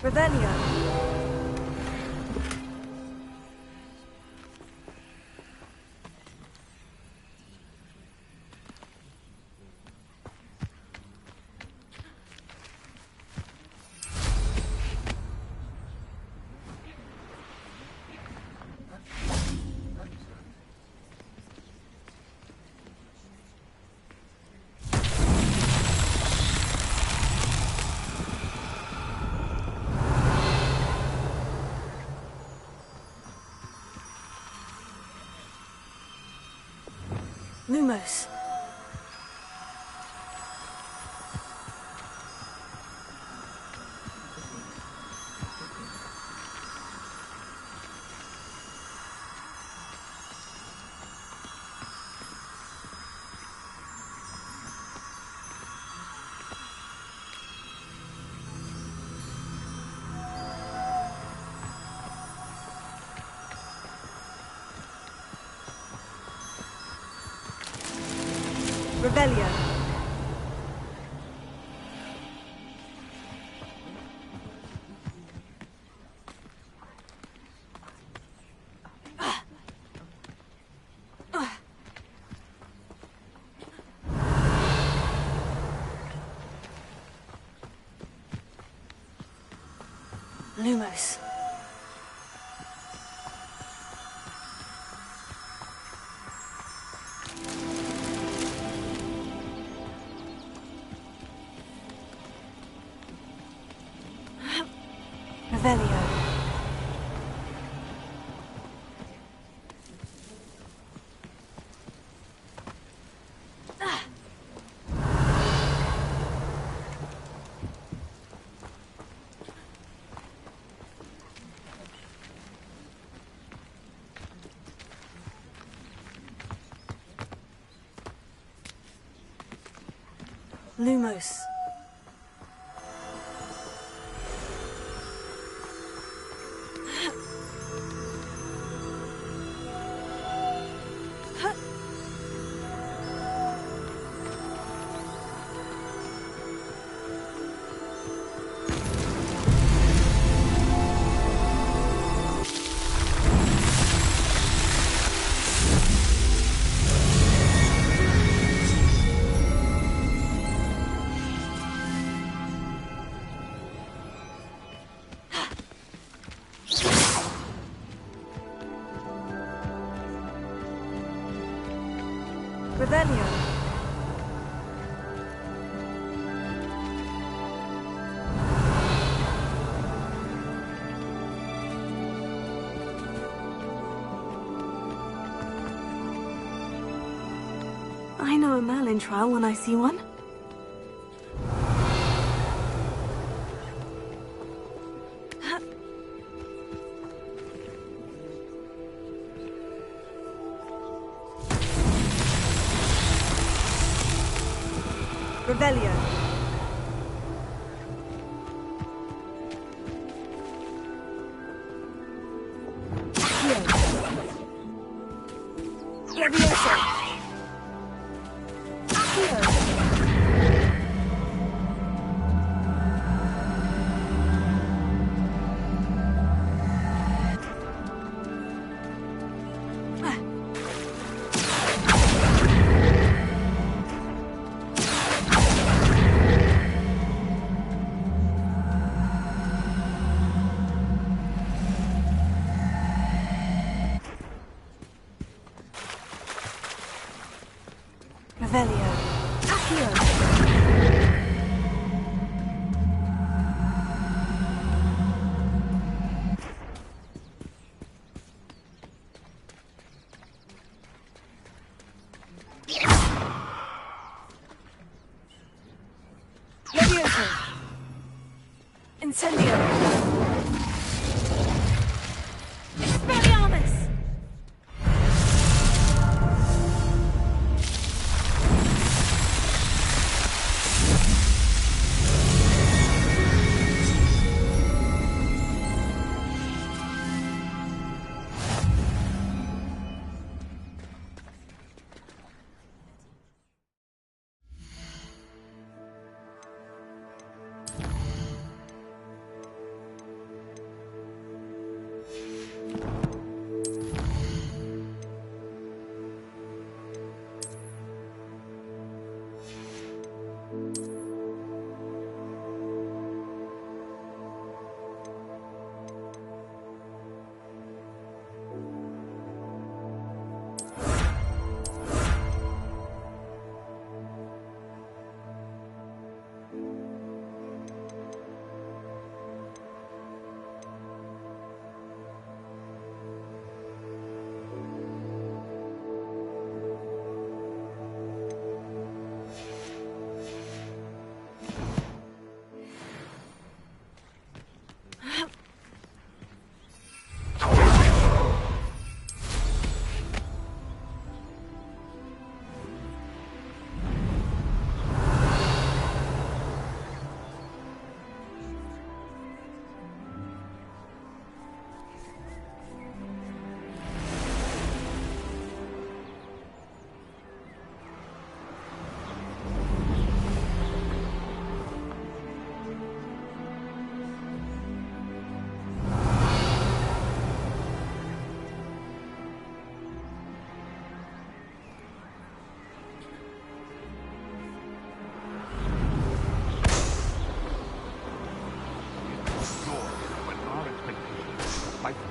Revelio. Lumos. Revelio. Lumos. Revelio. Lumos. Revelio. I know a Merlin trial when I see one. Revelio. Levioso. Revelio. Accio. Levioso. Incendio. Expelliarmus.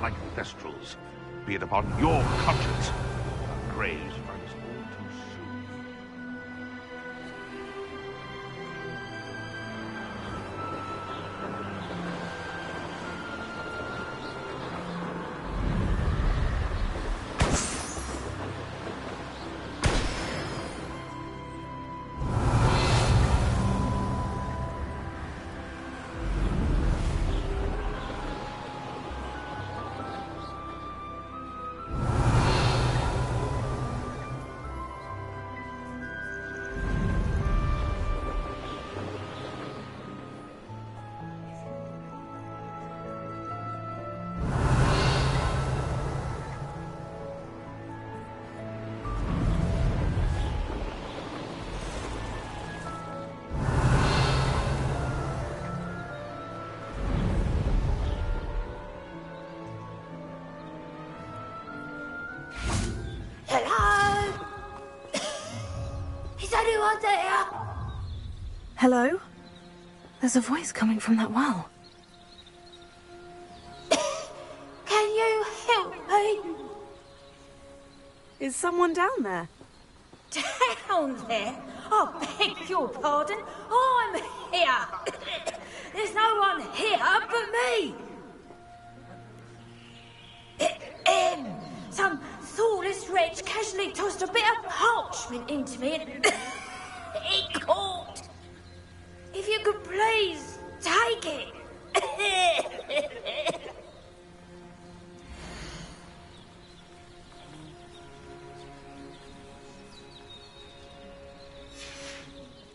Like thestrals, be it upon your conscience. Our graves find us all too soon. Hello? Is anyone there? Hello? There's a voice coming from that well. Can you help me? Is someone down there? Down there? I beg your pardon. I'm here. There's no one here but me. Some thoughtless wretch casually tossed a bit of parchment parchment into me and it caught. If you could please take it.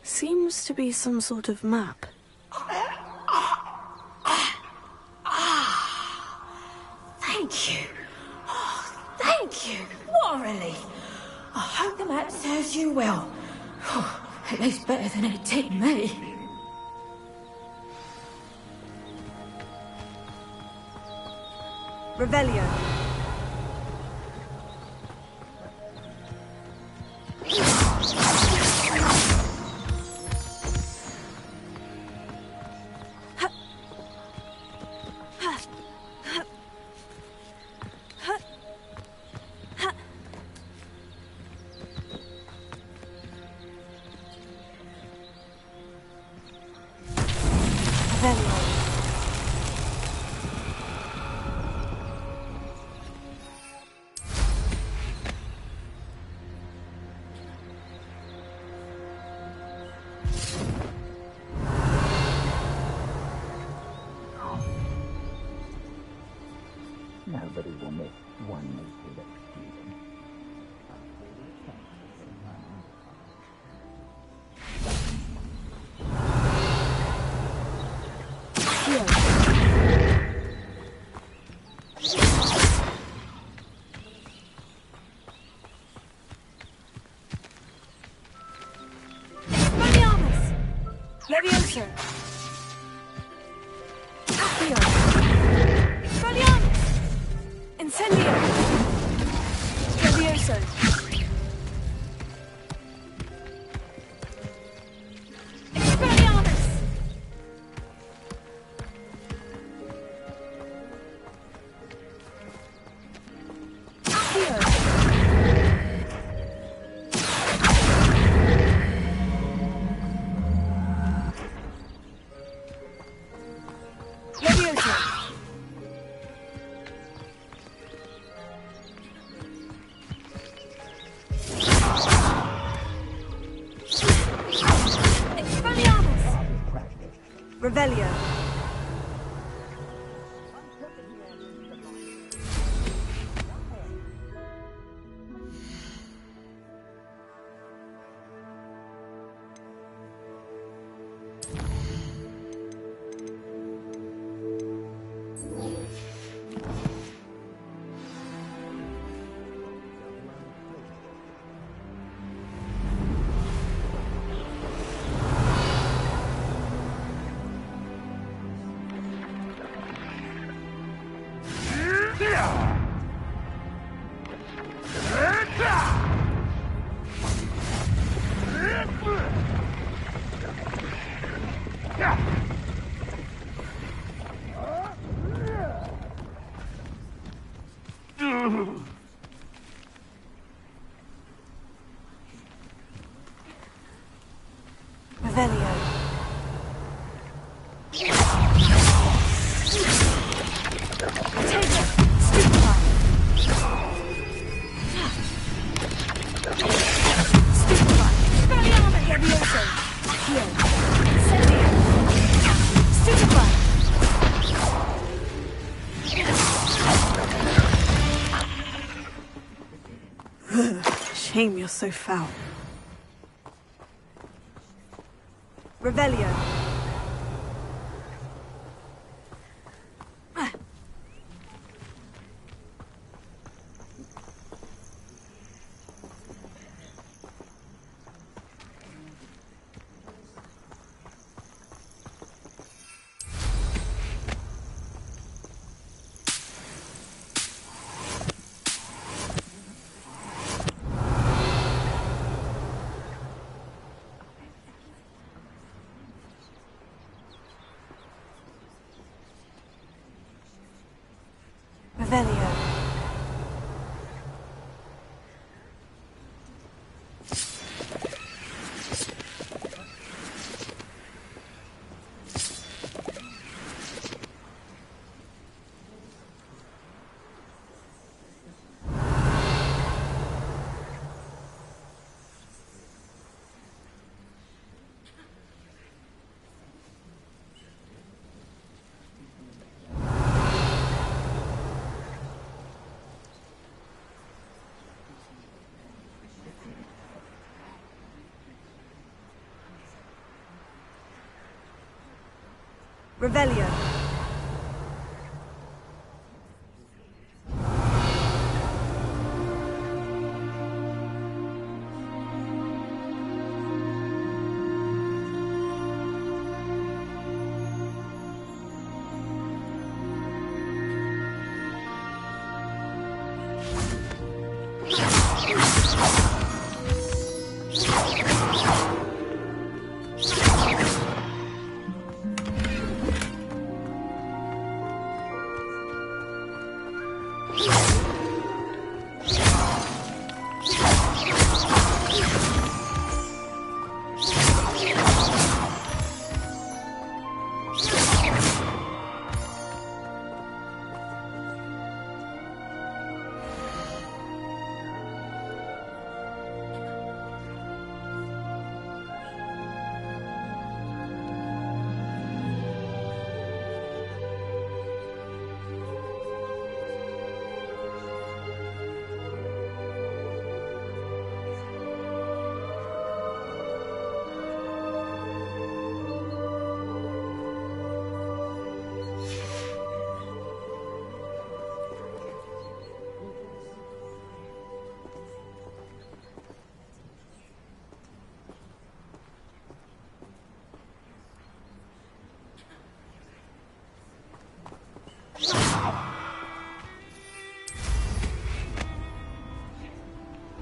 Seems to be some sort of map. Thank you. Oh, thank you. What a relief. I hope the map serves you well. Oh, at least better than it did me. Revelio. Nobody will miss one native execution. Expelliarmus! Levioso! Accio! Expelliarmus! Incendio! Levioso! Expelliarmus! Accio! Levioso! Expelliarmus! Revelio! Revelio! Potato! Stupefy! Stupefy! Expelliarmus! Levioso! Accio! Incendio! Stupefy! Shame you're so foul. Revelio! Revelio! Revelio.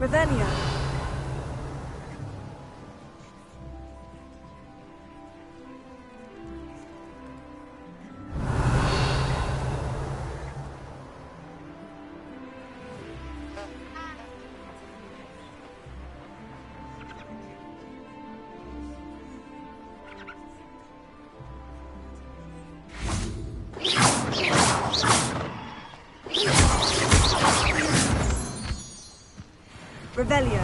Revelio. Revelio.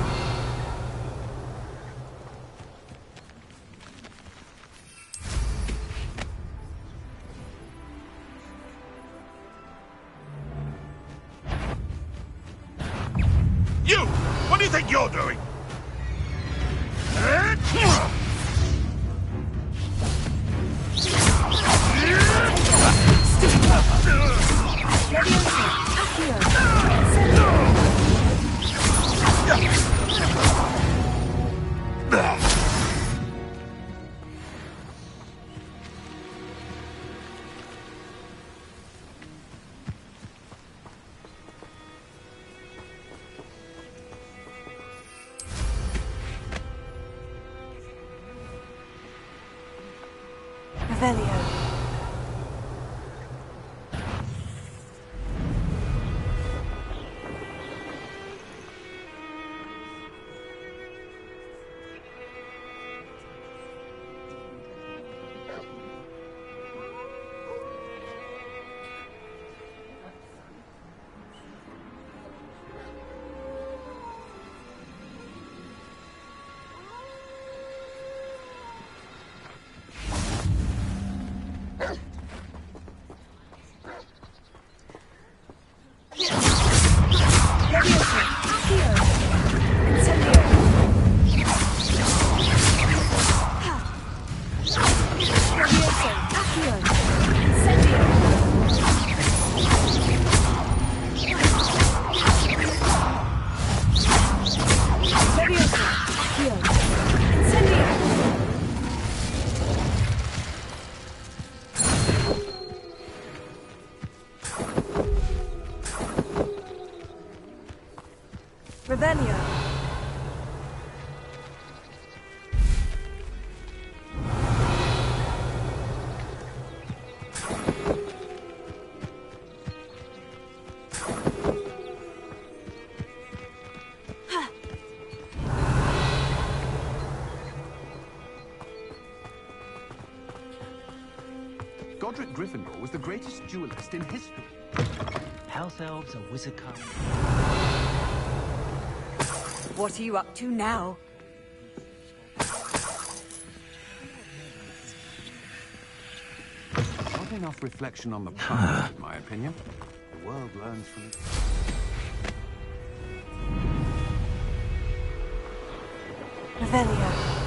You! What do you think you're doing? Revelio. Revelio. Godric Gryffindor was the greatest duelist in history. House elves are wizard kind. What are you up to now? Not enough reflection on the past, in my opinion. The world learns from it. Revelio.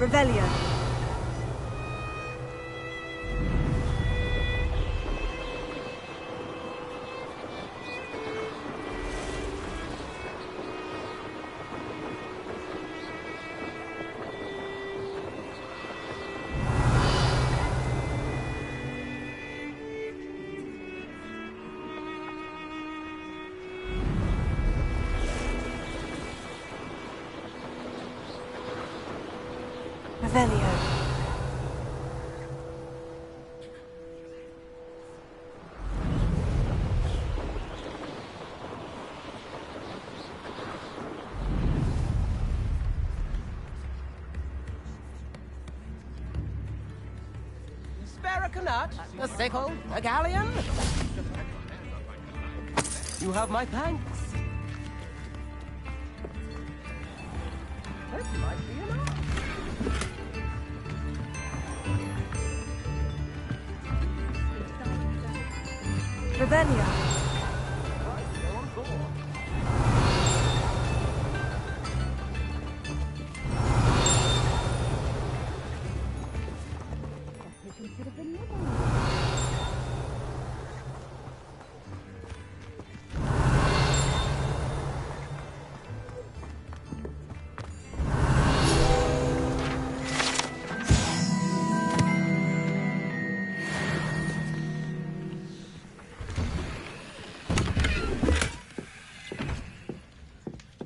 Revelio. Revelio. Spare a canut, a sickle, a galleon. You have my thanks. This might be enough. Revelio.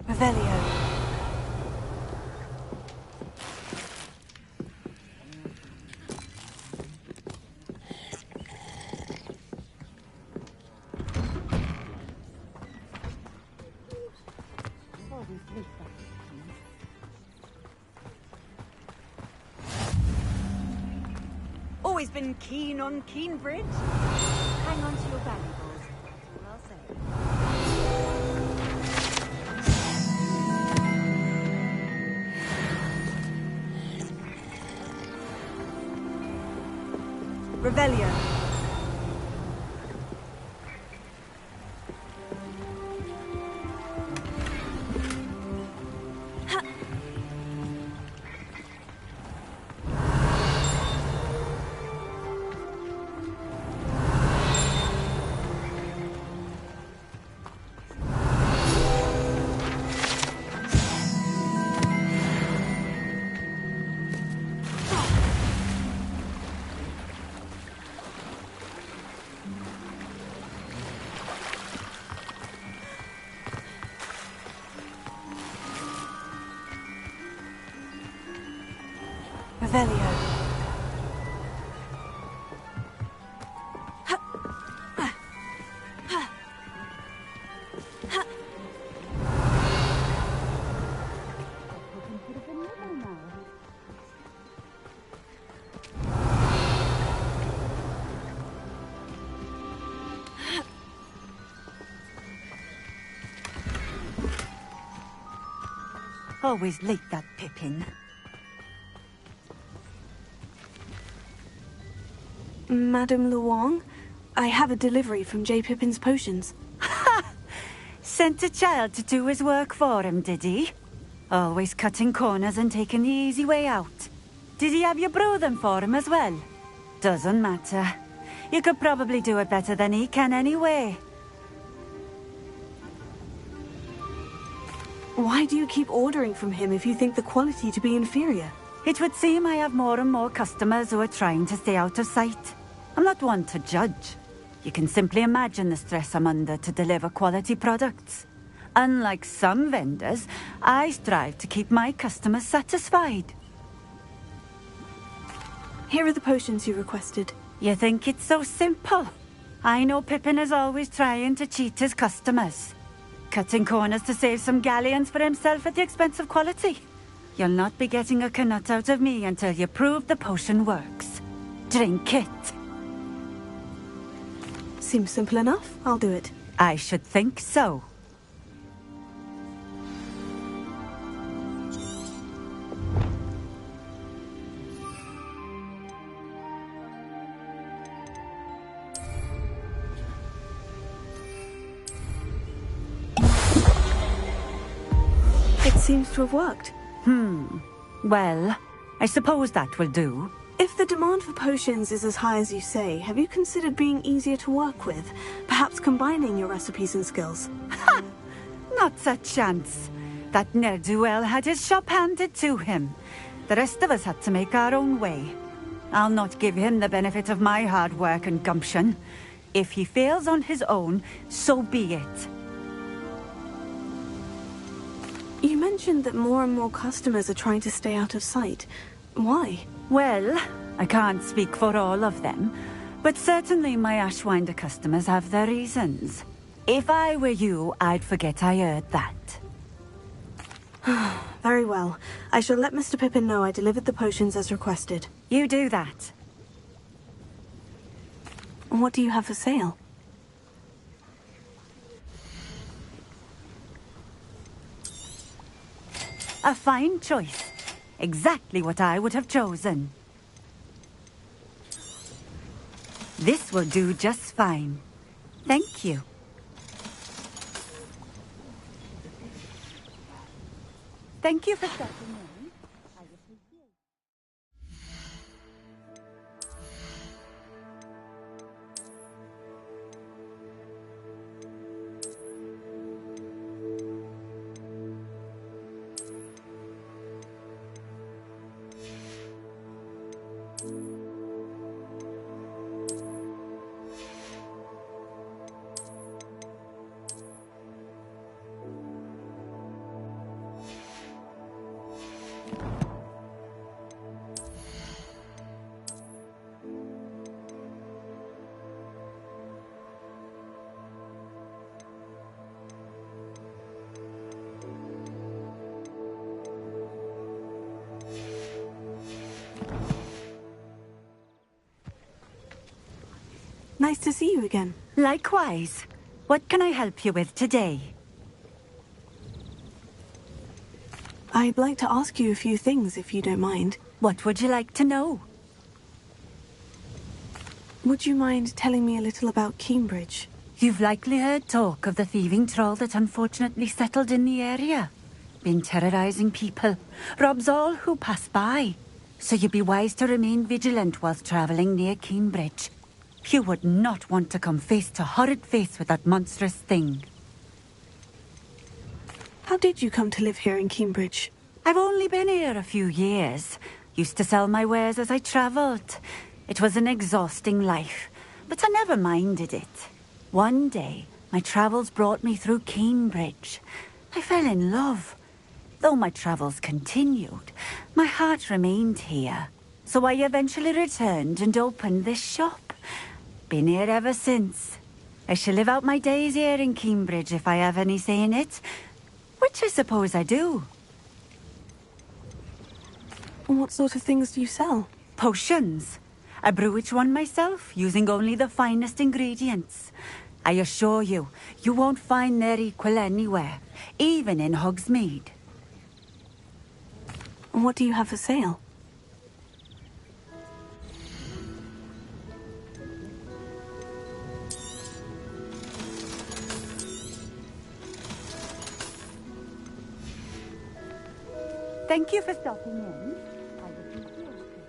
Revelio. Always been keen on Keenbridge. Hang on to your valuables. That's all I'll say. Revelio. Revelio. Always late, that Pippin. Madame Luong, I have a delivery from J. Pippin's Potions. Sent a child to do his work for him, did he? Always cutting corners and taking the easy way out. Did he have you brew them for him as well? Doesn't matter. You could probably do it better than he can anyway. Why do you keep ordering from him if you think the quality to be inferior? It would seem I have more and more customers who are trying to stay out of sight. I'm not one to judge. You can simply imagine the stress I'm under to deliver quality products. Unlike some vendors, I strive to keep my customers satisfied. Here are the potions you requested. You think it's so simple? I know Pippin is always trying to cheat his customers. Cutting corners to save some galleons for himself at the expense of quality. You'll not be getting a canut out of me until you prove the potion works. Drink it. Seems simple enough. I'll do it. I should think so. It seems to have worked. Well, I suppose that will do. If the demand for potions is as high as you say, have you considered being easier to work with? Perhaps combining your recipes and skills? Ha! Not a chance. That ne'er-do-well had his shop handed to him. The rest of us had to make our own way. I'll not give him the benefit of my hard work and gumption. If he fails on his own, so be it. You mentioned that more and more customers are trying to stay out of sight. Why? Well, I can't speak for all of them, but certainly my Ashwinder customers have their reasons. If I were you, I'd forget I heard that. Very well. I shall let Mr. Pippin know I delivered the potions as requested. You do that. What do you have for sale? A fine choice. Exactly what I would have chosen. This will do just fine. Thank you. Thank you for stopping in. I appreciate it. Nice to see you again. Likewise. What can I help you with today? I'd like to ask you a few things, if you don't mind. What would you like to know? Would you mind telling me a little about Cambridge? You've likely heard talk of the thieving troll that unfortunately settled in the area. Been terrorizing people, robs all who pass by. So you'd be wise to remain vigilant whilst traveling near Cambridge. You would not want to come face to horrid face with that monstrous thing. How did you come to live here in Cambridge? I've only been here a few years. Used to sell my wares as I travelled. It was an exhausting life, but I never minded it. One day, my travels brought me through Cambridge. I fell in love. Though my travels continued, my heart remained here. So I eventually returned and opened this shop. Been here ever since. I shall live out my days here in Cambridge if I have any say in it. Which I suppose I do. What sort of things do you sell? Potions. I brew each one myself, using only the finest ingredients. I assure you, you won't find their equal anywhere, even in Hogsmeade. What do you have for sale? Thank you for stopping in. I appreciate it.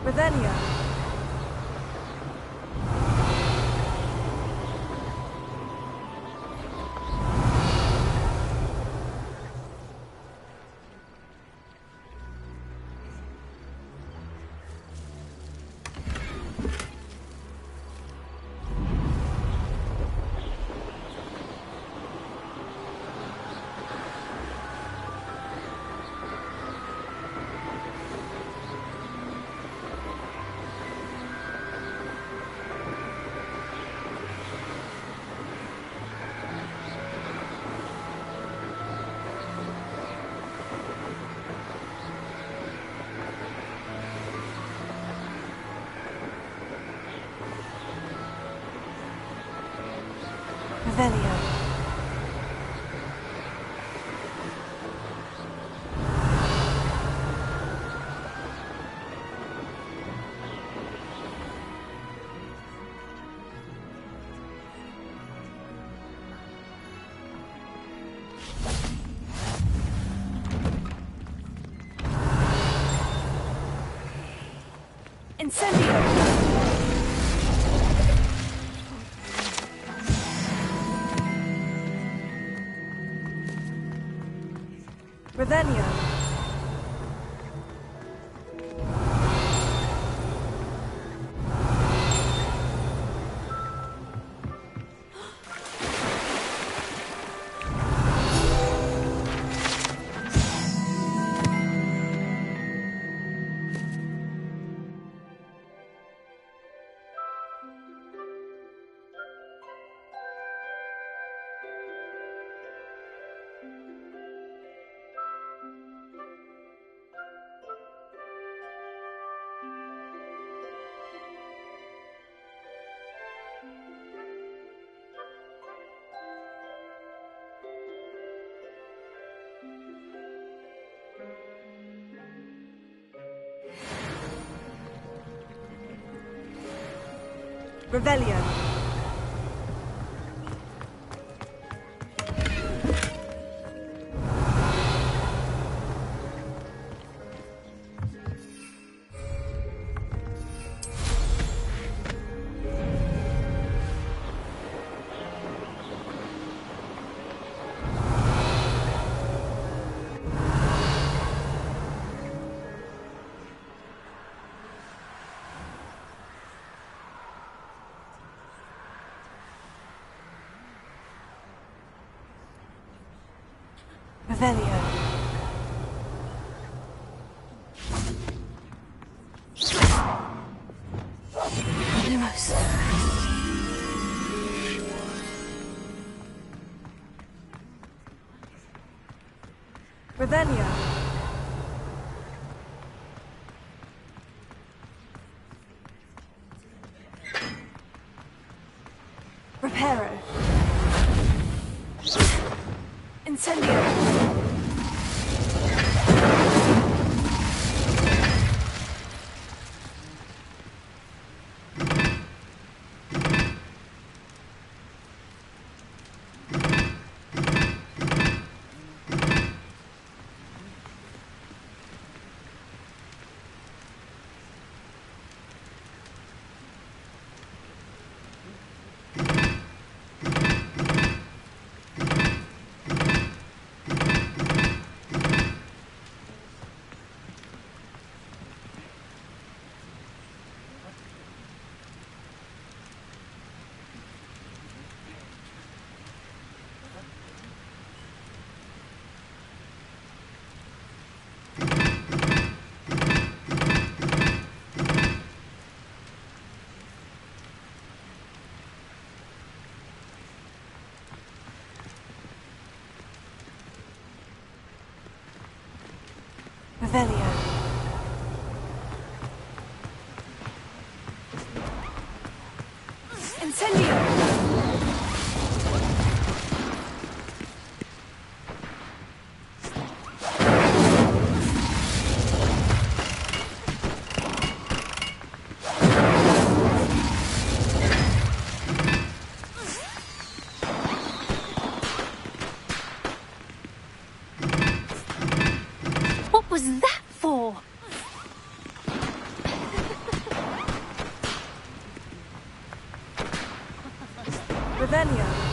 Ravenia. Revelio. Incendio! Revelio. Revelio. Revelio. Lumos. Revelio. Reparo. Incendio. Revelio. Incendio! What was that for? Revelio.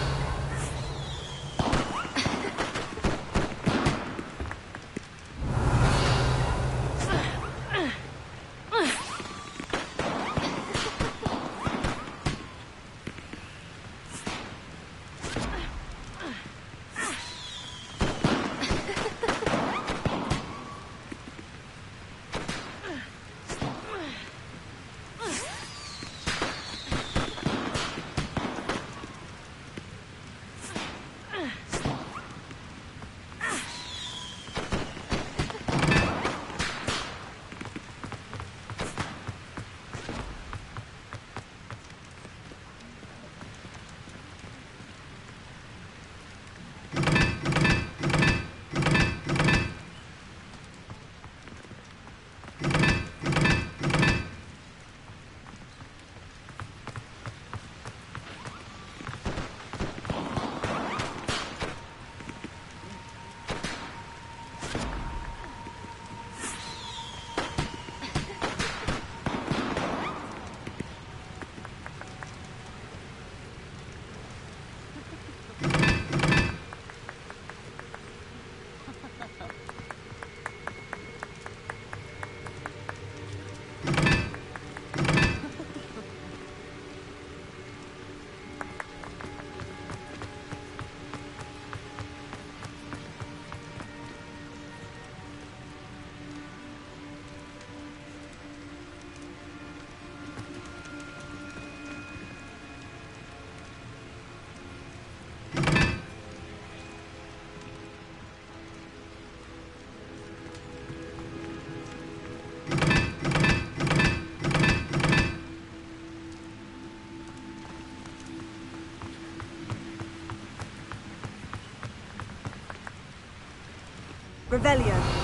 Revelio.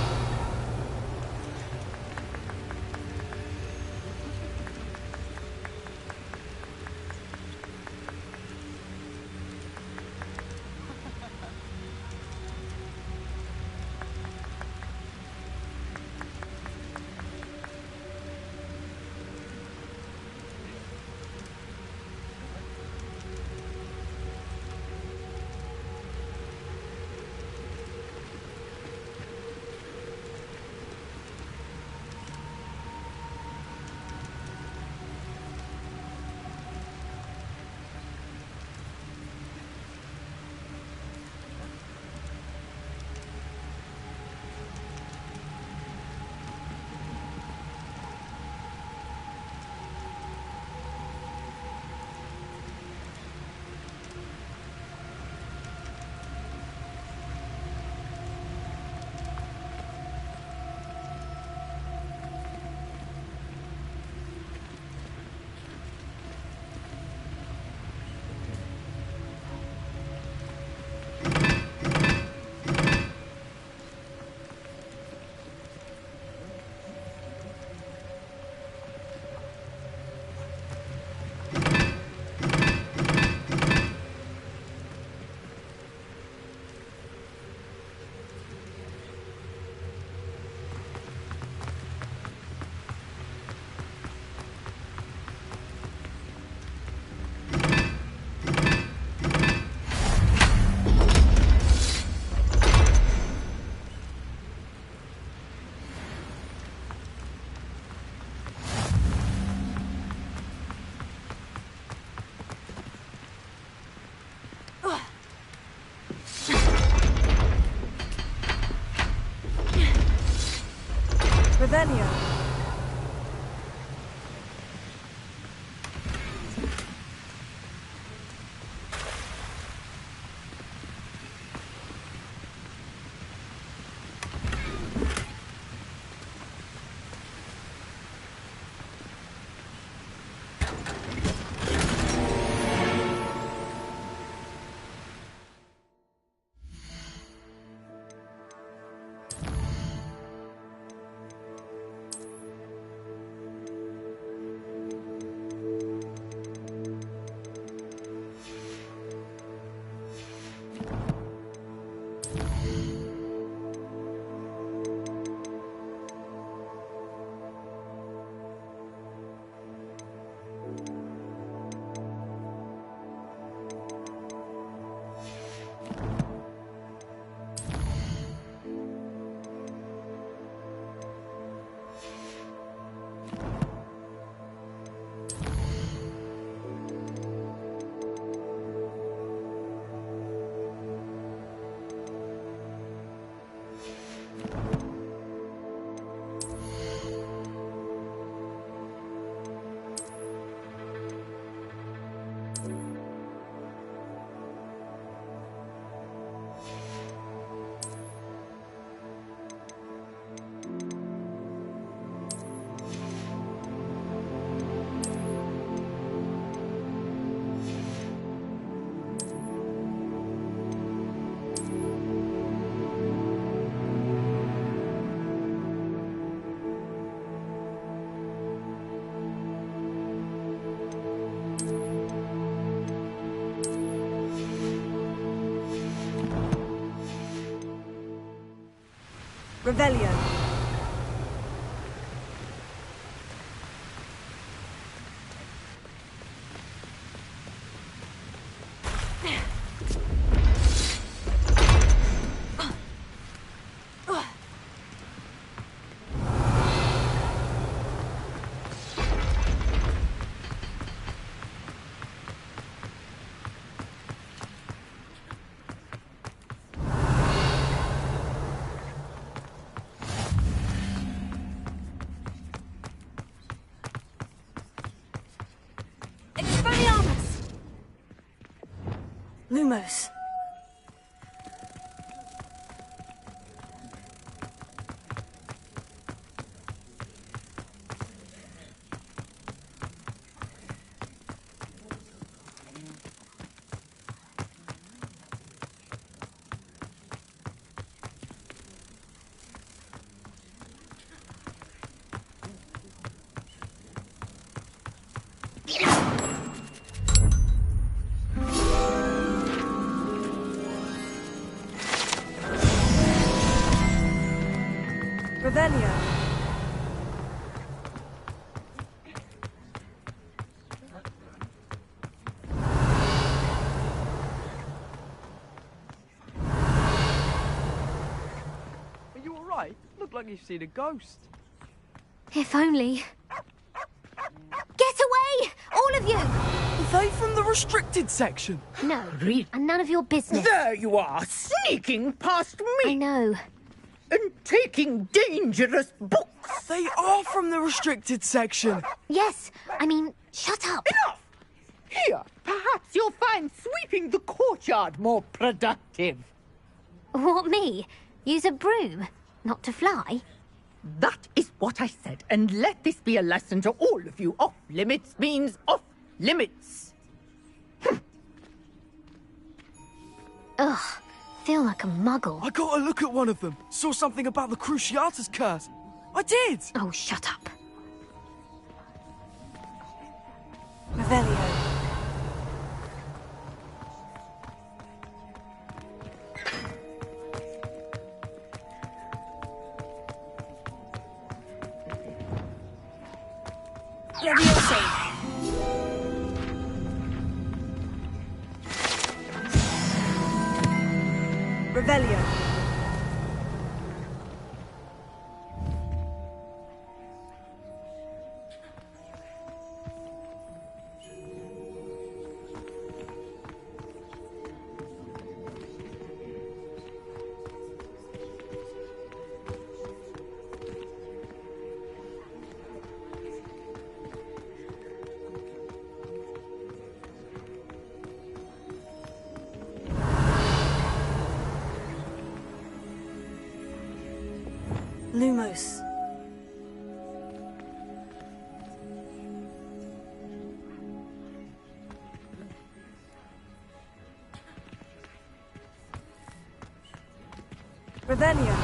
Revelio. Revelio. Lumos. look like you've seen a ghost. If only. Get away! All of you! Are they from the restricted section? No, and none of your business. There you are, sneaking past me! I know. And taking dangerous books! They are from the restricted section! Yes, I mean, shut up! Enough! Here, perhaps you'll find sweeping the courtyard more productive. What, me? Use a broom? Not to fly? That is what I said, and let this be a lesson to all of you. Off limits means off limits. Ugh, feel like a muggle. I got a look at one of them. Saw something about the Cruciatus curse. I did! Oh, shut up. Revelio. Leviosa. Revelio. Lumos. Revelio.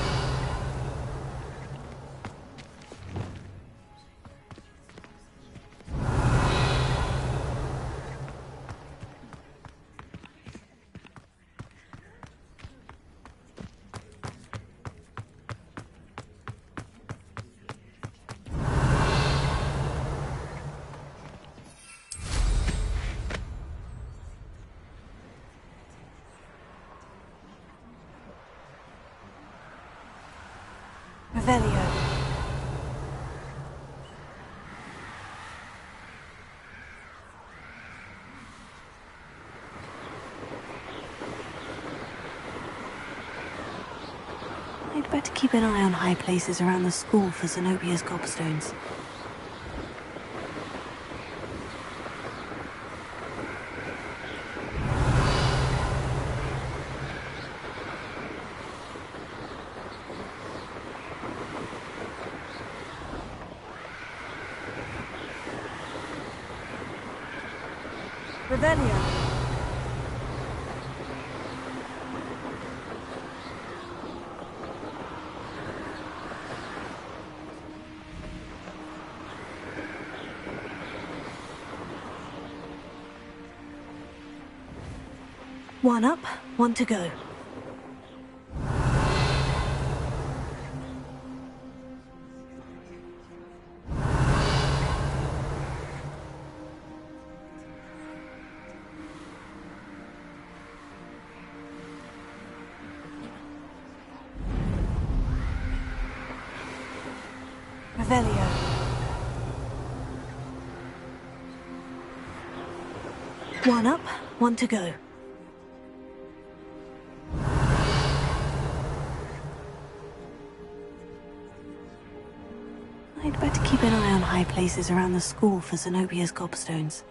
Revelio. I'd better keep an eye on high places around the school for Zenobia's gobstones. Revelio. One up, one to go. Revelio. One up, one to go. I'd better keep an eye on high places around the school for Zenobia's gobstones.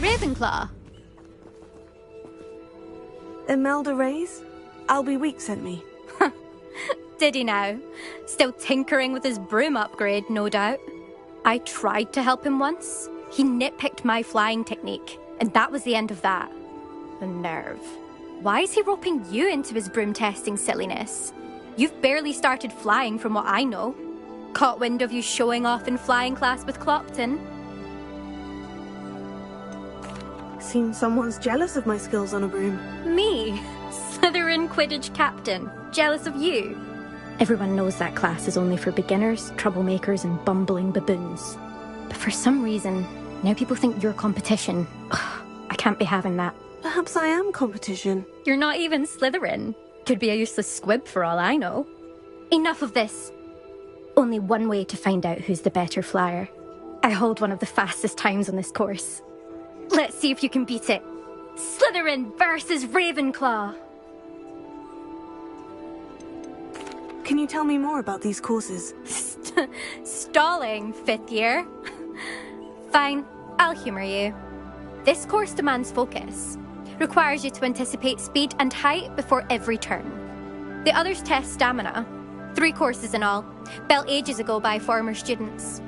Ravenclaw. Imelda Reyes? Albie Week sent me. Did he now? Still tinkering with his broom upgrade, no doubt. I tried to help him once. He nitpicked my flying technique, and that was the end of that. The nerve. Why is he roping you into his broom testing silliness? You've barely started flying from what I know. Caught wind of you showing off in flying class with Clopton. Seems someone's jealous of my skills on a broom. Me? Slytherin Quidditch captain. Jealous of you? Everyone knows that class is only for beginners, troublemakers, and bumbling baboons. But for some reason, now people think you're competition. Ugh, I can't be having that. Perhaps I am competition. You're not even Slytherin. Could be a useless squib for all I know. Enough of this. Only one way to find out who's the better flyer. I hold one of the fastest times on this course. Let's see if you can beat it. Slytherin versus Ravenclaw. Can you tell me more about these courses? Stalling, 5th year. Fine, I'll humour you. This course demands focus. Requires you to anticipate speed and height before every turn. The others test stamina. 3 courses in all, built ages ago by former students.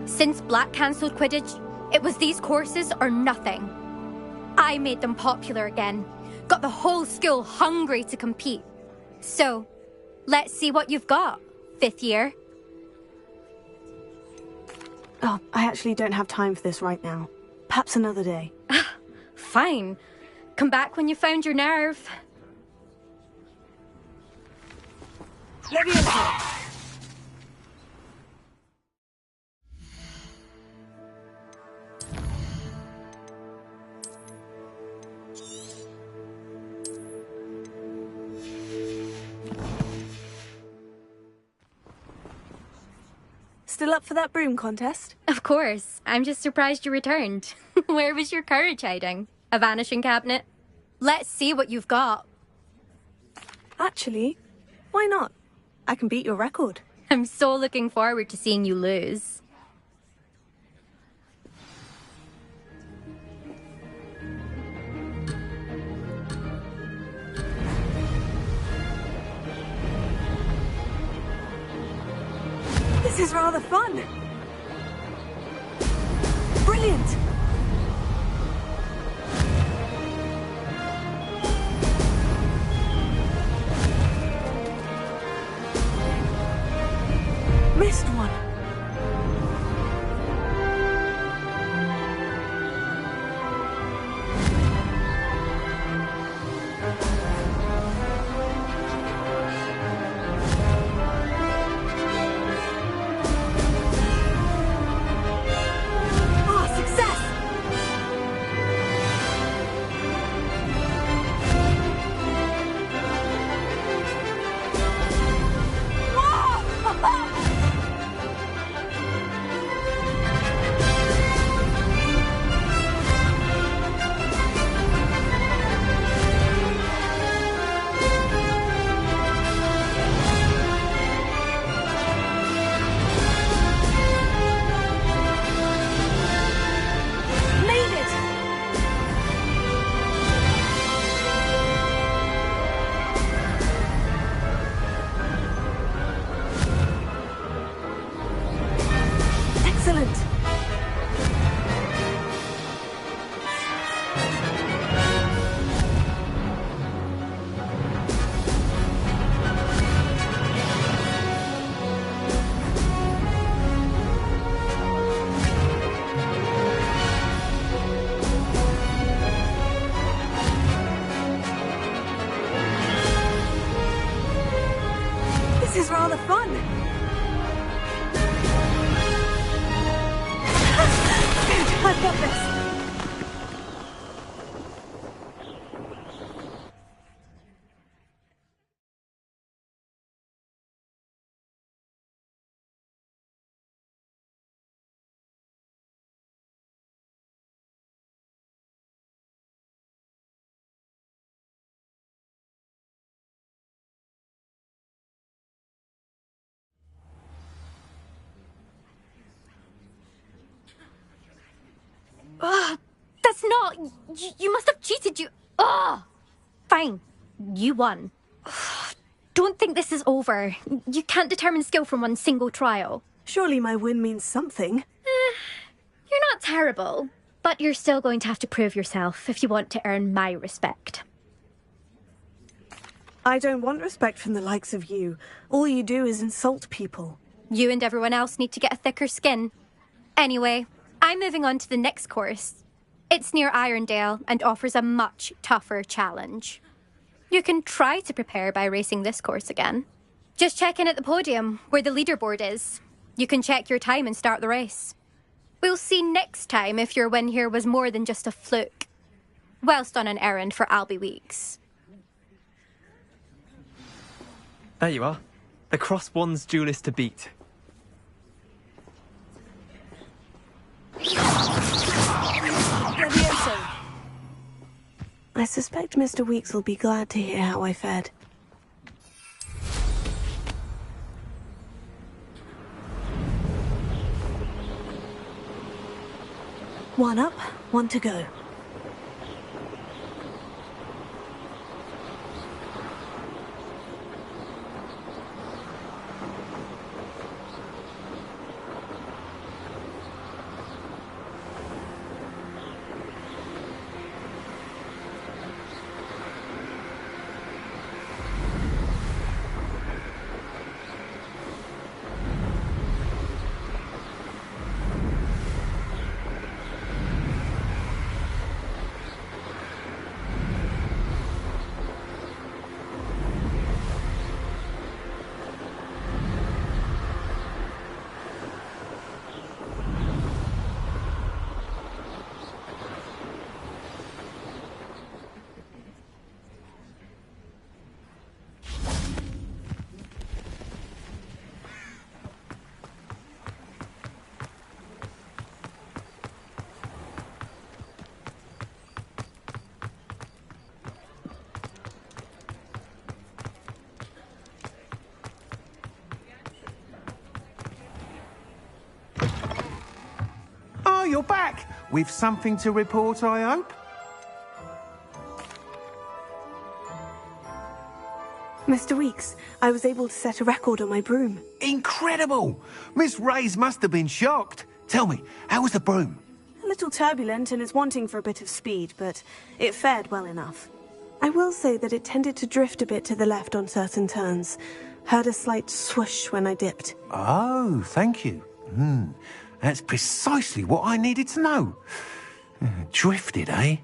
Since Black cancelled Quidditch, it was these courses or nothing. I made them popular again. Got the whole school hungry to compete. So, let's see what you've got, 5th year. Oh, I actually don't have time for this right now. Perhaps another day. Fine. Come back when you found your nerve. Leviosa! Still up for that broom contest? Of course. I'm just surprised you returned. Where was your courage hiding? A vanishing cabinet? Let's see what you've got. Actually, why not? I can beat your record. I'm so looking forward to seeing you lose. This is rather fun. Brilliant! Missed one. This is rather fun. I've got this. That's not... You must have cheated, you... Ugh! Fine. You won. Don't think this is over. You can't determine skill from one single trial. Surely my win means something. You're not terrible, but you're still going to have to prove yourself if you want to earn my respect. I don't want respect from the likes of you. All you do is insult people. You and everyone else need to get a thicker skin. Anyway, I'm moving on to the next course. It's near Irondale and offers a much tougher challenge. You can try to prepare by racing this course again. Just check in at the podium, where the leaderboard is. You can check your time and start the race. We'll see next time if your win here was more than just a fluke. Whilst on an errand for Albie Weeks. There you are. The Cross Wands duelist to beat. I suspect Mr. Weeks will be glad to hear how I fared. One up, one to go. You're back! With something to report, I hope? Mr. Weeks, I was able to set a record on my broom. Incredible! Miss Reyes must have been shocked. Tell me, how was the broom? A little turbulent and is wanting for a bit of speed, but it fared well enough. I will say that it tended to drift a bit to the left on certain turns. Heard a slight swoosh when I dipped. Oh, thank you. That's precisely what I needed to know. Drifted, eh?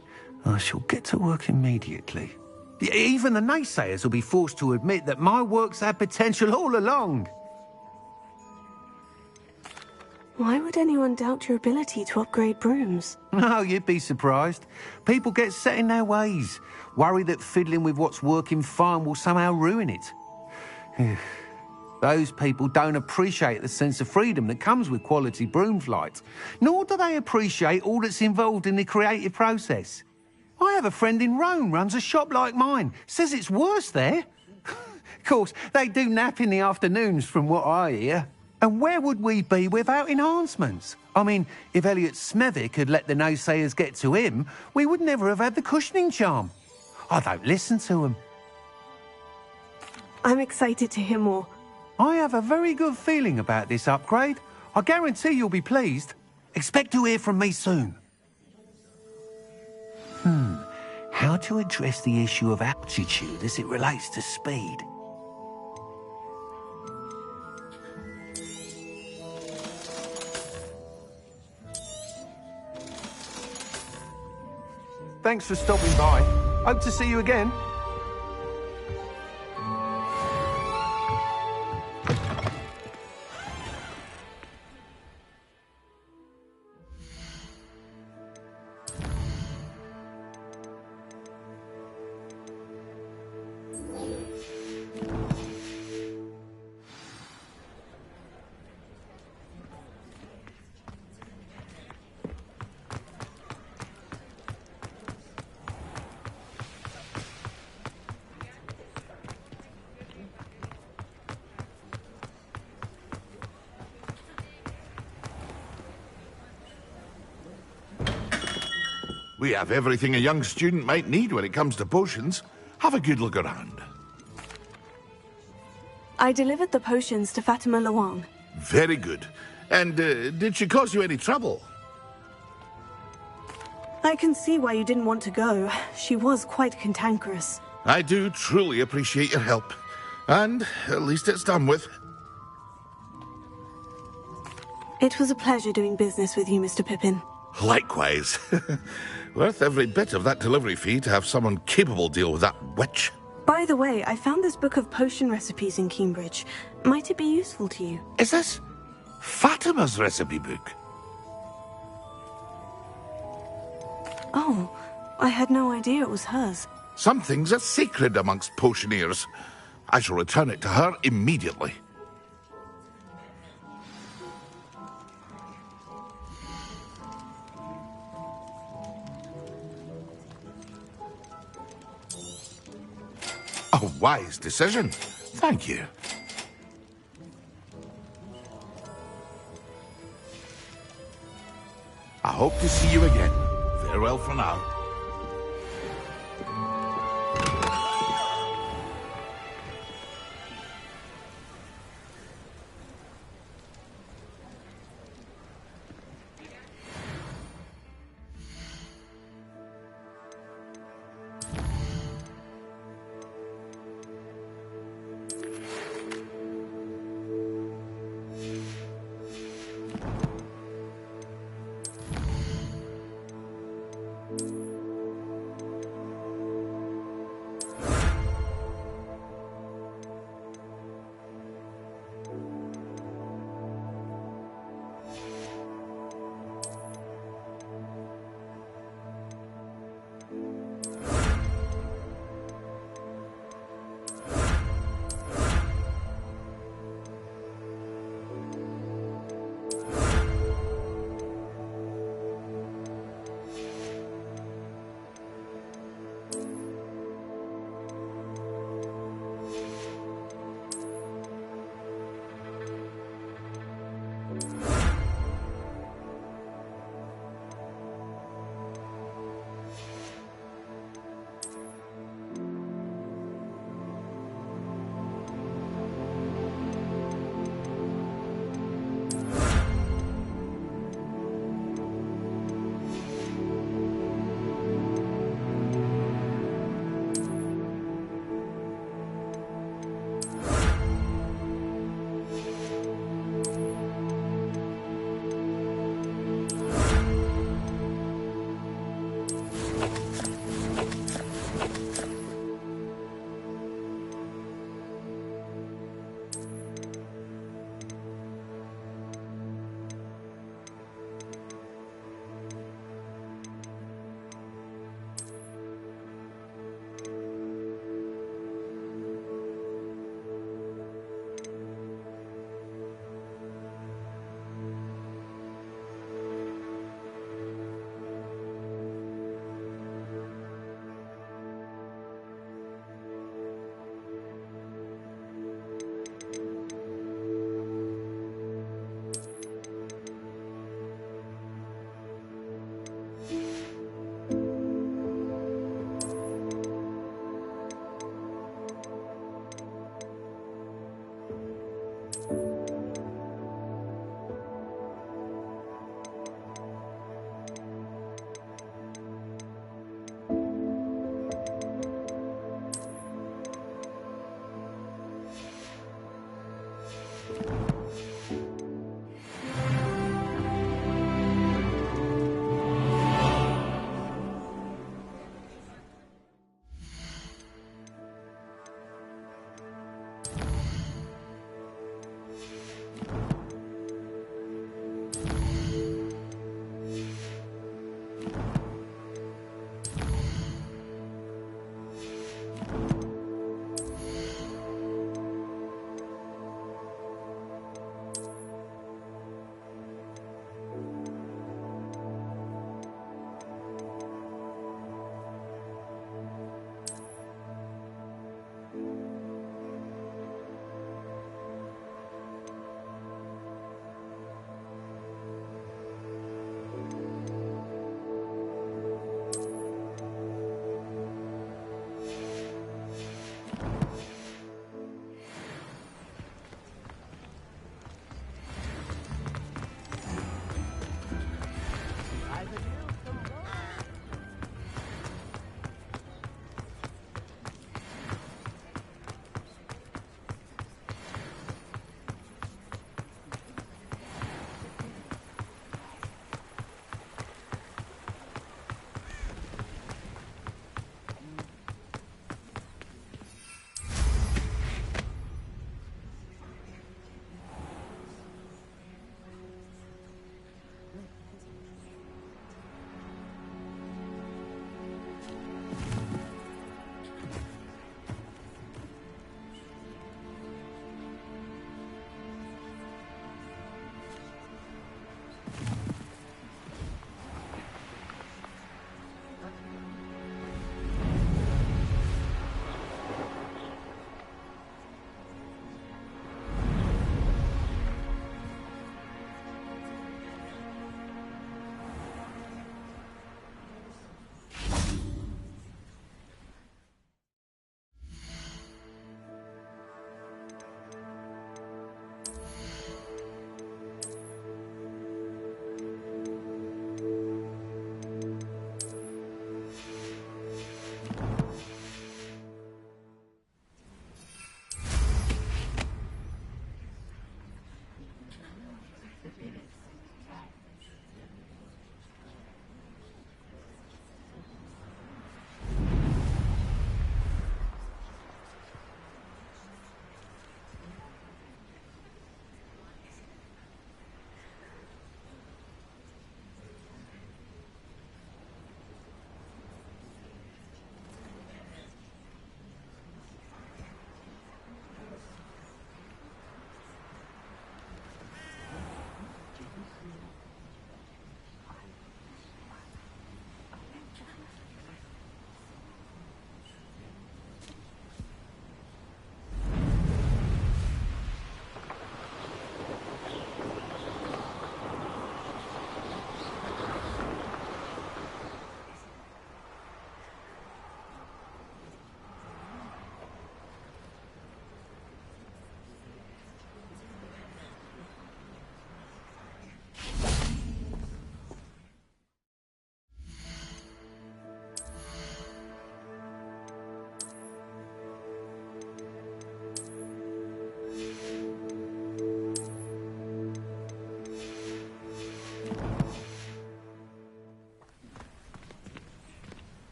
I shall get to work immediately. Even the naysayers will be forced to admit that my work's had potential all along. Why would anyone doubt your ability to upgrade brooms? No, you'd be surprised. People get set in their ways, worry that fiddling with what's working fine will somehow ruin it. Those people don't appreciate the sense of freedom that comes with quality broom flight, nor do they appreciate all that's involved in the creative process. I have a friend in Rome runs a shop like mine, says it's worse there. Of course, they do nap in the afternoons from what I hear. And where would we be without enhancements? I mean, if Elliot Smethwick had let the naysayers get to him, we would never have had the cushioning charm. I don't listen to them. I'm excited to hear more. I have a very good feeling about this upgrade. I guarantee you'll be pleased. Expect to hear from me soon. How to address the issue of altitude as it relates to speed? Thanks for stopping by. Hope to see you again. We have everything a young student might need when it comes to potions. Have a good look around. I delivered the potions to Fatima Luang. Very good. And did she cause you any trouble? I can see why you didn't want to go. She was quite cantankerous. I do truly appreciate your help. And at least it's done with. It was a pleasure doing business with you, Mr. Pippin. Likewise. Worth every bit of that delivery fee to have someone capable deal with that witch. By the way, I found this book of potion recipes in Cambridge. Might it be useful to you? Is this Fatima's recipe book? Oh, I had no idea it was hers. Some things are sacred amongst potioneers. I shall return it to her immediately. A wise decision. Thank you. I hope to see you again. Farewell for now.